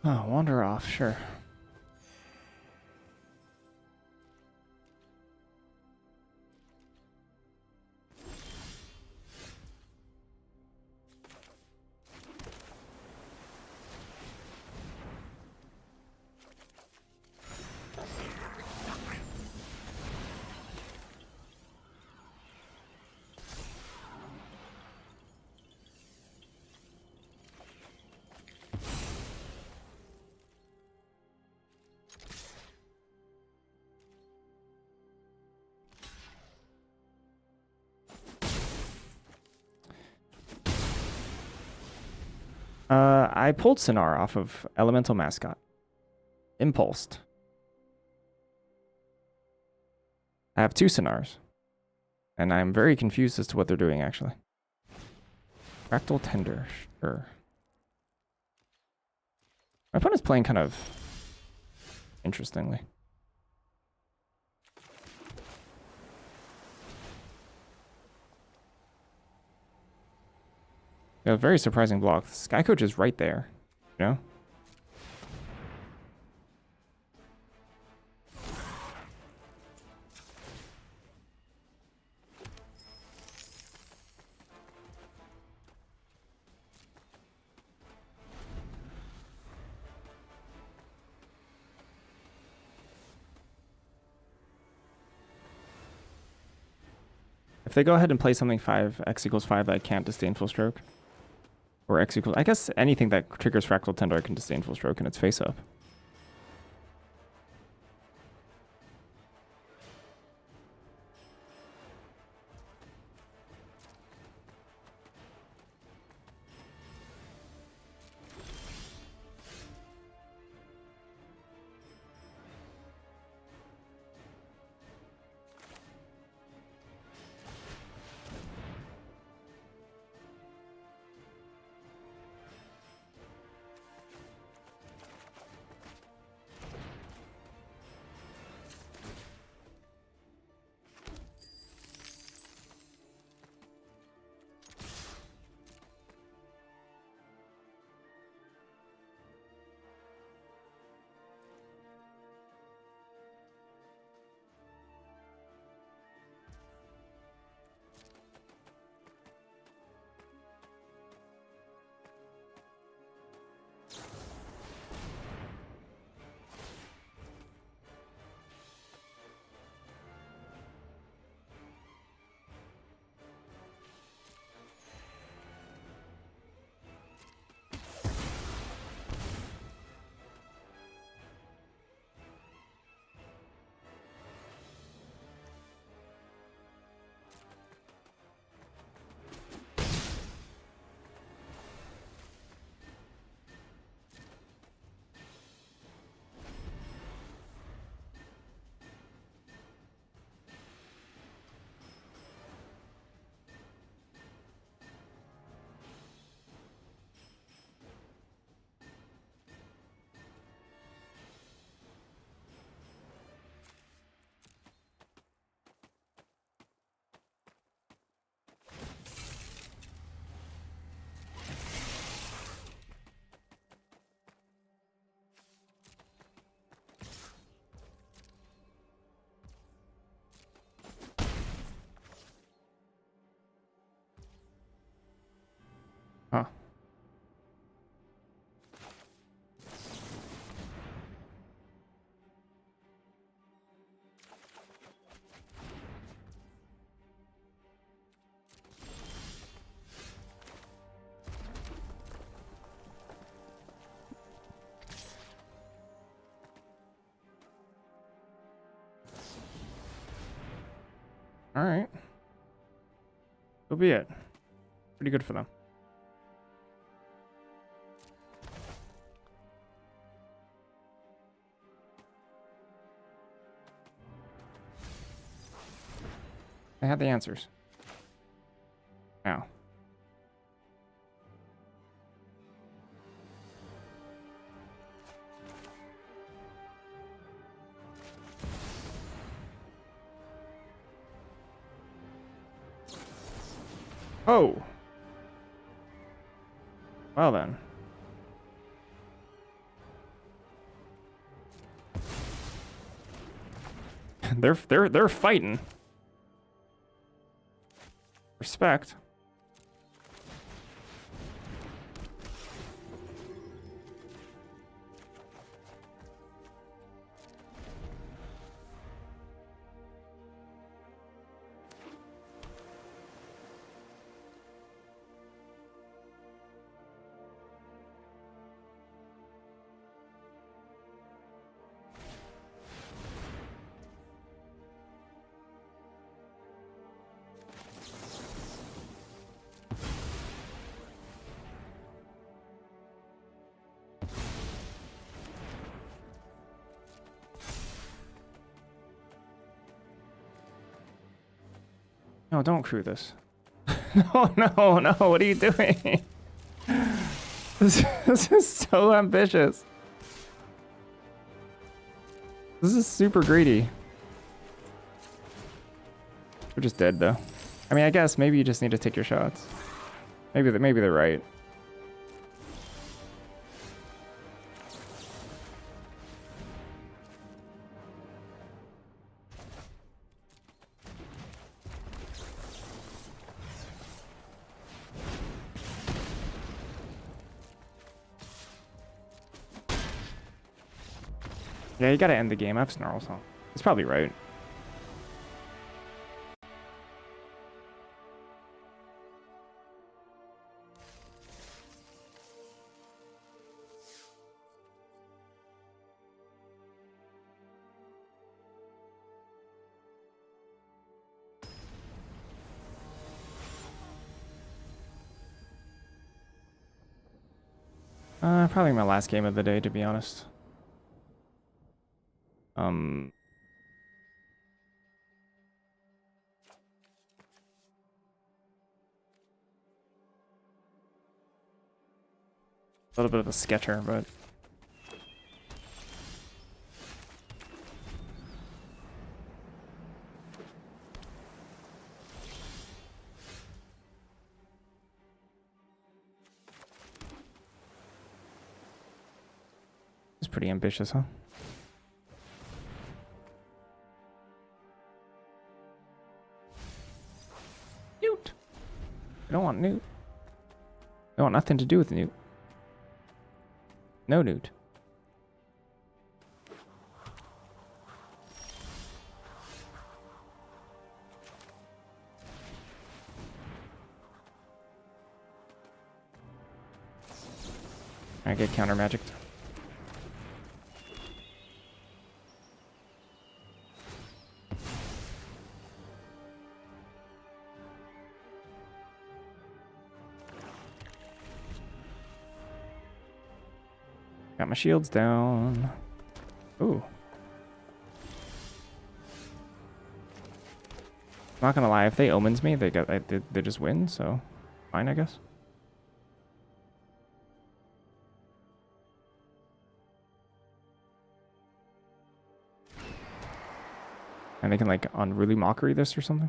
Oh, wander off, sure. I pulled Sonar off of Elemental Mascot. Impulsed. I have 2 Sonars. And I'm very confused as to what they're doing, actually. Fractal Tender, sure. My opponent's playing kind of interestingly. Yeah, very surprising block. Sky Coach is right there, you know? If they go ahead and play something 5, x equals 5 that I can't Disdainful Stroke, or x equals, I guess anything that triggers Fractal Tender I can Disdainful Stroke and it's face up. Huh. All right. So be it. Pretty good for them. I had the answers. Now. Oh. Well then. They're fighting. Respect. No, don't crew this. No, no, no, what are you doing? This is so ambitious. This is super greedy. We're just dead though. I mean, I guess maybe you just need to take your shots. Maybe they're right. Yeah, you gotta end the game. I have snarl, so it's probably right. Probably my last game of the day, to be honest. A little bit of a sketcher, but it's pretty ambitious, huh? Newt. I don't want Newt. I want nothing to do with Newt. No Newt. I get counter magicked. Got my shields down. Ooh. Not gonna lie, if they omens me, they just win, so fine, I guess. And they can like unruly mockery this or something.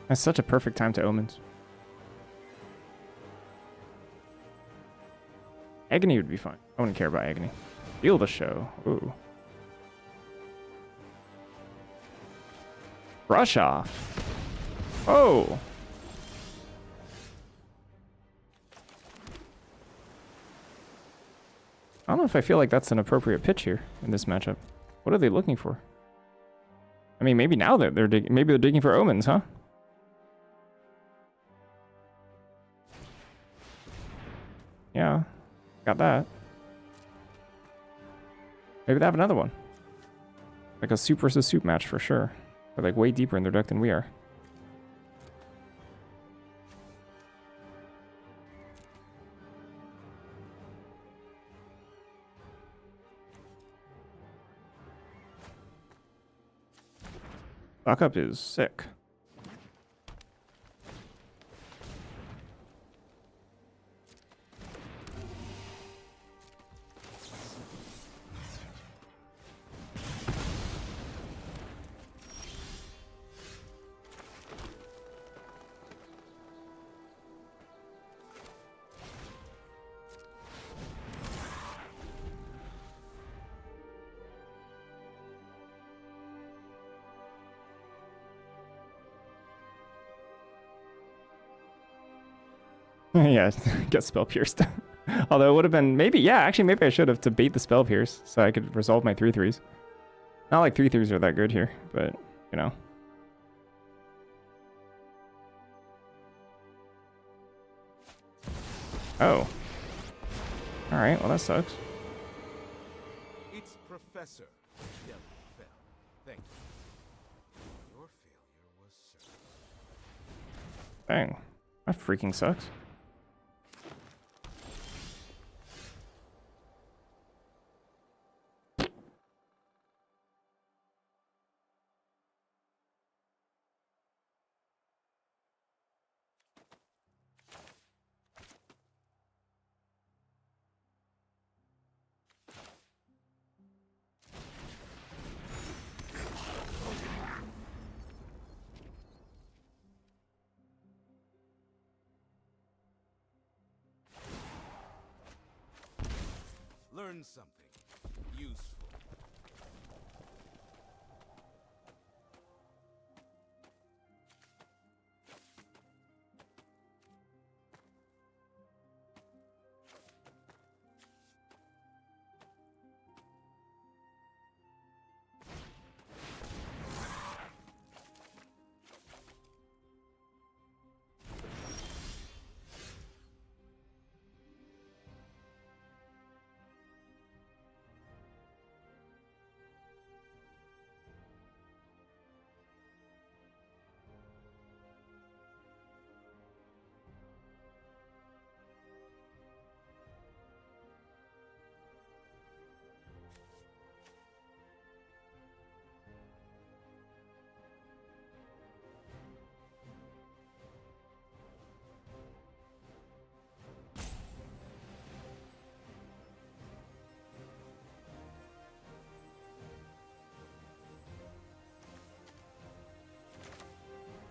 That's such a perfect time to omens. Agony would be fine. I wouldn't care about agony. Feel the show. Ooh. Brush off. Oh. I don't know if I feel like that's an appropriate pitch here in this matchup. What are they looking for? I mean, maybe now they're digging. Maybe they're digging for omens, huh? Yeah, got that. Maybe they have another one. Like a soup versus soup match for sure. They're like way deeper in their deck than we are. Lockup is sick. Yeah, get spell pierced. Although it would have been maybe, yeah, actually maybe I should have to bait the spell pierce so I could resolve my 3/3s. Not like 3/3s are that good here, but you know. Oh. Alright, well that sucks. It's Professor Fell. Thank you. Your failure was certain. Dang. That freaking sucks. Learn something useful.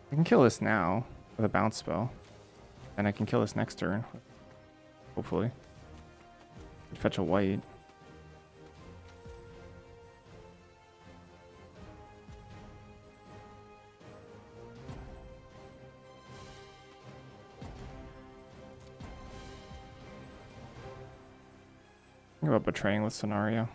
I can kill this now with a bounce spell. And I can kill this next turn. Hopefully. Could fetch a white. Think about betraying with scenario.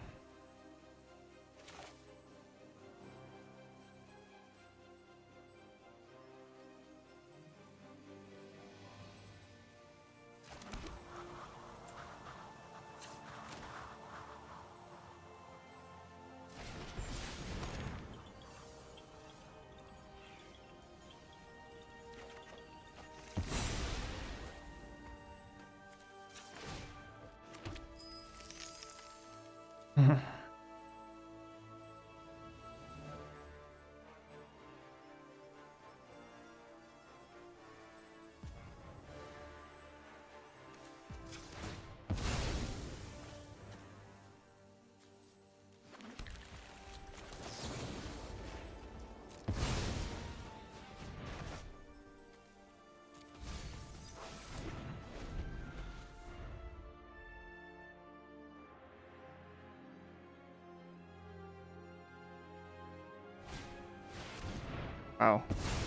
Oh.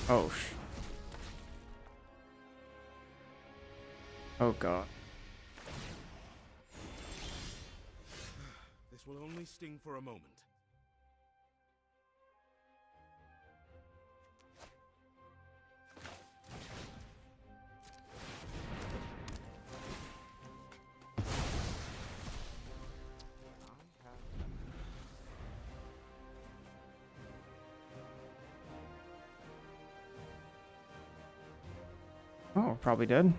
Oh, oh, God. This will only sting for a moment. Oh, we're probably dead.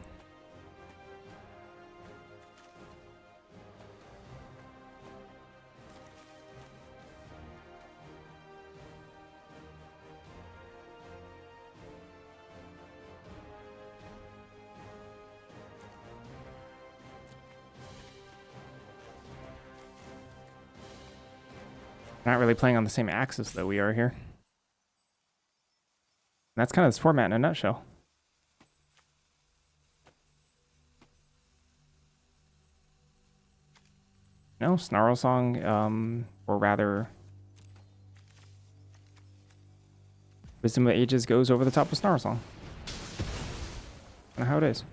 Not really playing on the same axis that we are here. And that's kind of this format in a nutshell. No, Snarl Song, or rather, Wisdom of Ages goes over the top of Snarl Song. Kind of how it is.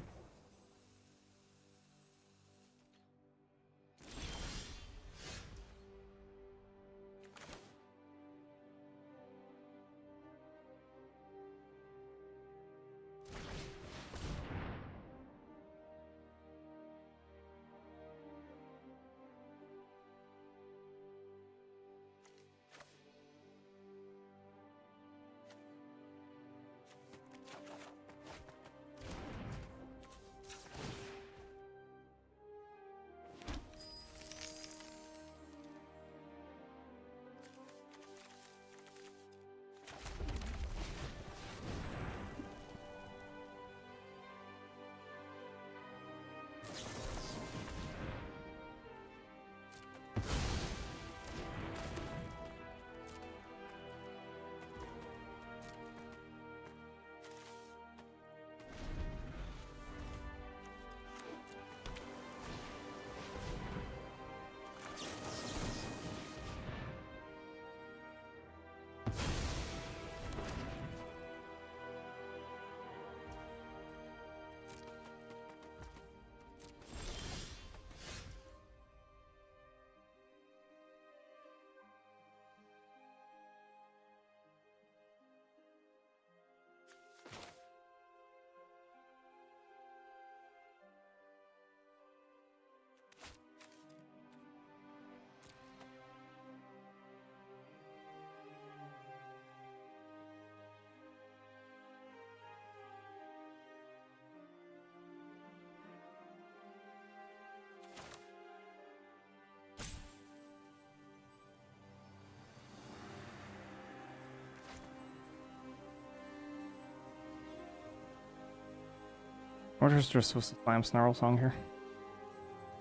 I wonder if they're supposed to slam Snarl Song here.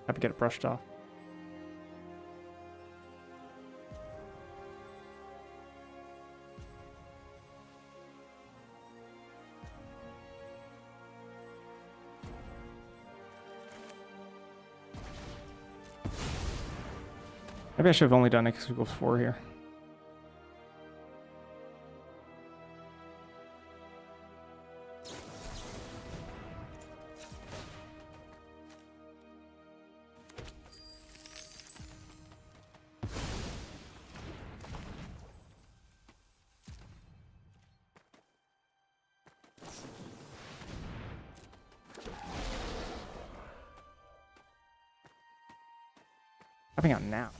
Have to get it brushed off. Maybe I should have only done X equals 4 here. Coming out now.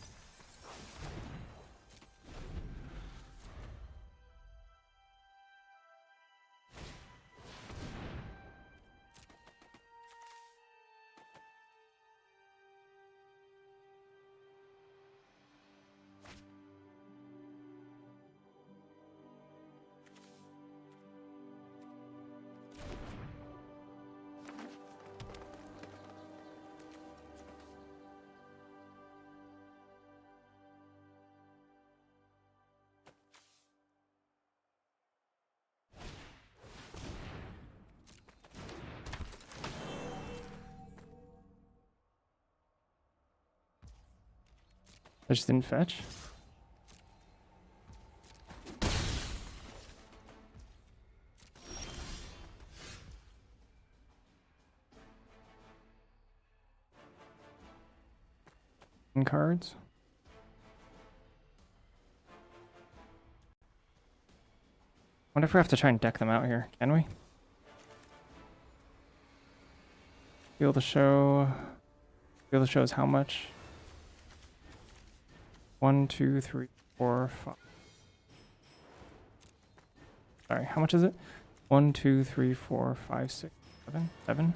I just didn't fetch. Cards. Wonder if we have to try and deck them out here. Can we? Feel the show. Feel the show is how much? 1, 2, 3, 4, 5. Sorry, how much is it? 1, 2, 3, 4, 5, 6. 7.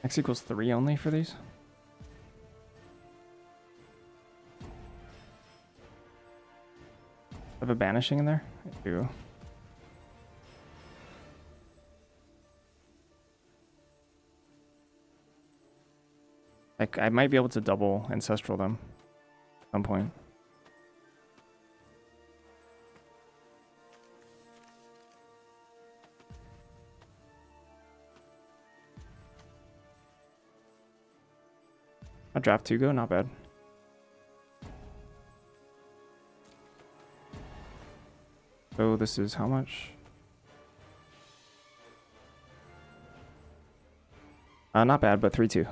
X equals 3 only for these. Have a banishing in there? I do. Like, I might be able to double Ancestral them at some point. A draft 2 go, not bad. So this is how much? Not bad, but 3-2.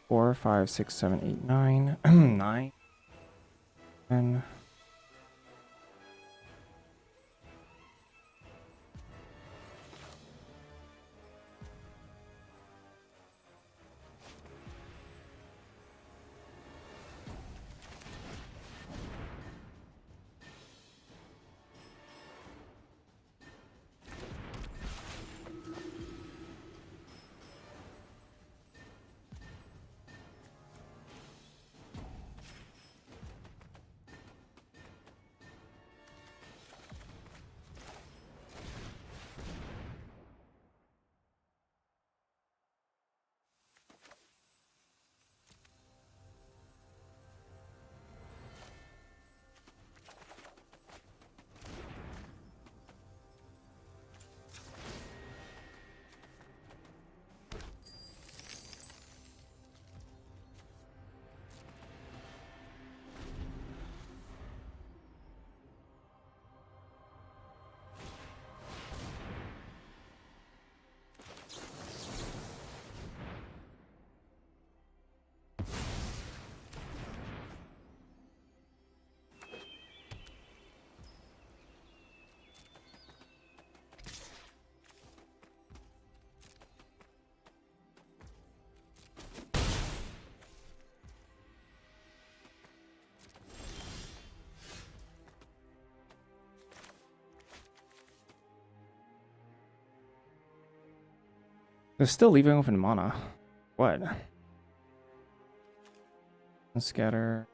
4, 5, 6, 7, 8, 9, 9, 10. They're still leaving open mana. What? Scatter.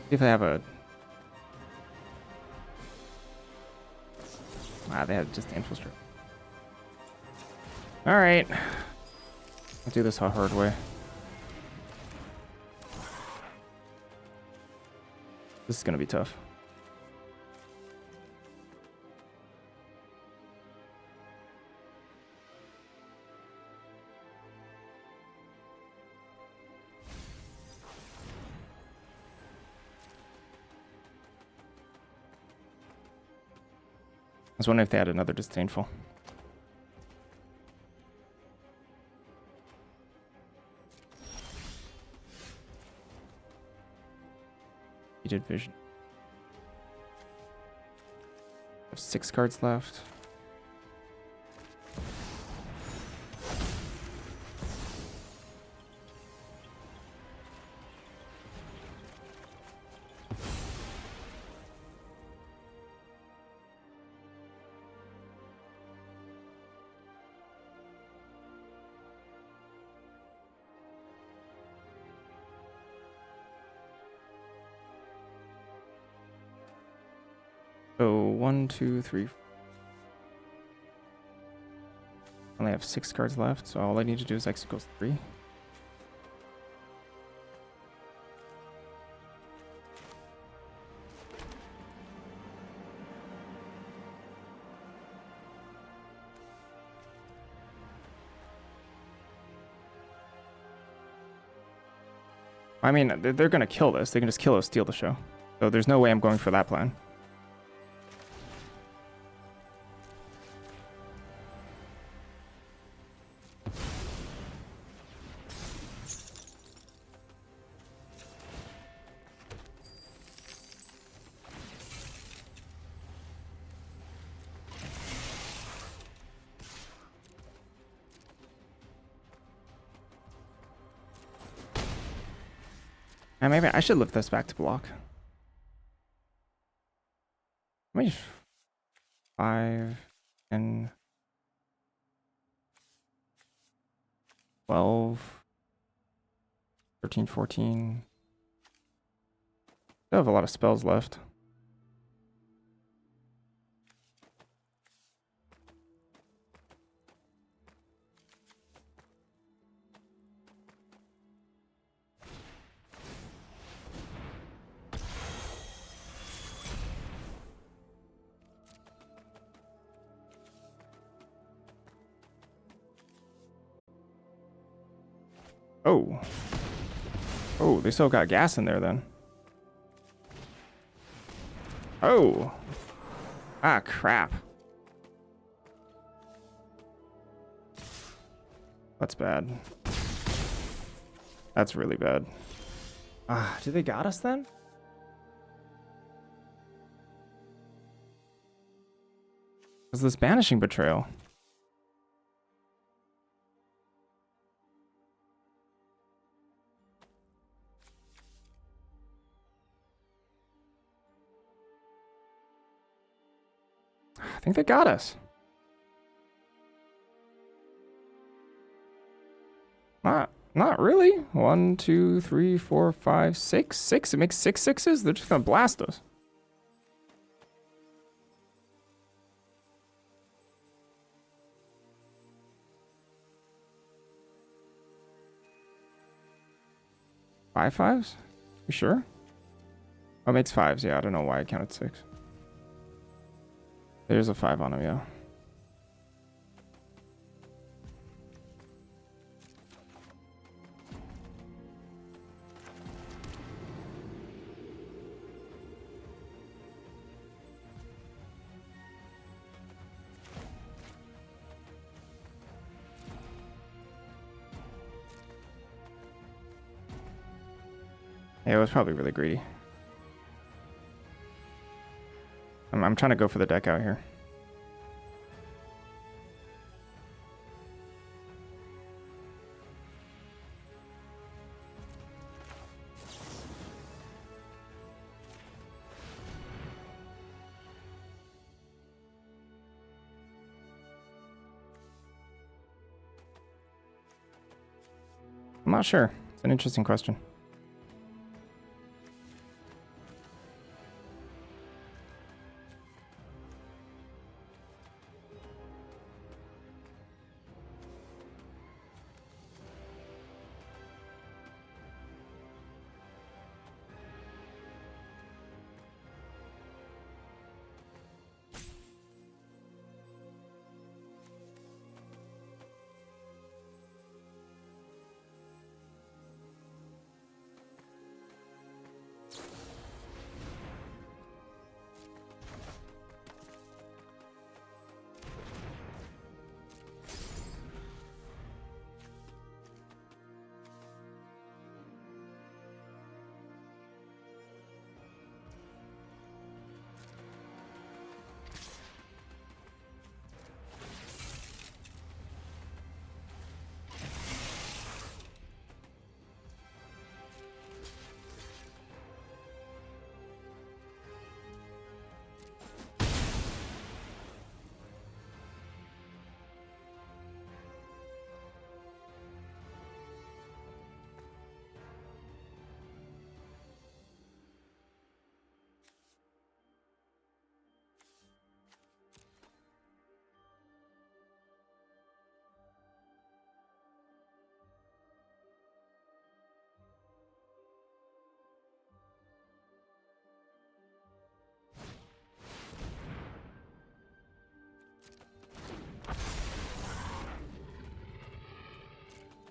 See if they have a... Wow, they had just infiltrate. Alright. I'll do this a hard way. This is gonna be tough. was wondering if they had another disdainful. He did vision. Have 6 cards left. So 1, 2, 3. Only have 6 cards left, so all I need to do is X equals 3. I mean, they're gonna kill this. They can just kill us, steal the show. So there's no way I'm going for that plan. And maybe I should lift this back to block. Maybe 5 and 12, 13, 14. Still have a lot of spells left. Oh. Oh, they still got gas in there then. Oh. Ah, crap. That's bad. That's really bad. Ah, do they got us then? Was this banishing betrayal? I think they got us. Not really. 1, 2, 3, 4, 5, 6. 6. It makes 6 sixes. They're just gonna blast us. Five fives? You sure? Oh, it makes 5s. Yeah, I don't know why I counted 6. There's a 5 on him, yeah. Yeah, it was probably really greedy. I'm trying to go for the deck out here. I'm not sure. It's an interesting question.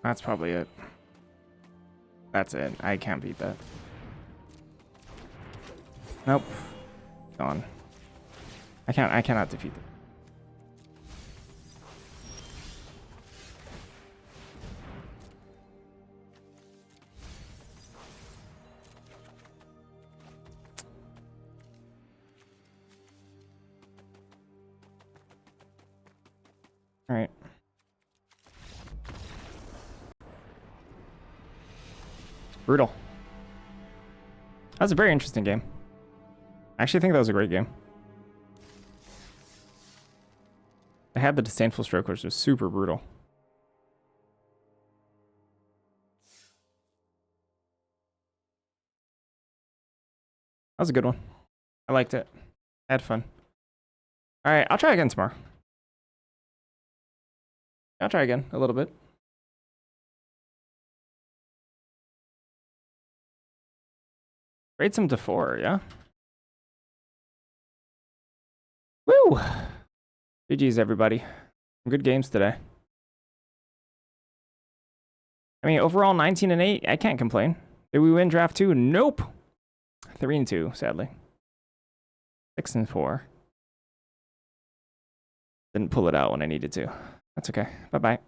That's probably it. That's it. I can't beat that. Nope. Gone. I cannot defeat it. All right. Brutal. That was a very interesting game. I actually think that was a great game. I had the disdainful stroke, which was super brutal. That was a good one. I liked it. I had fun. All right, I'll try again tomorrow. I'll try again a little bit. Rate some to 4, yeah? Woo! GG's, everybody. Some good games today. I mean, overall 19 and 8. I can't complain. Did we win draft 2? Nope. 3 and 2, sadly. 6 and 4. Didn't pull it out when I needed to. That's okay. Bye-bye.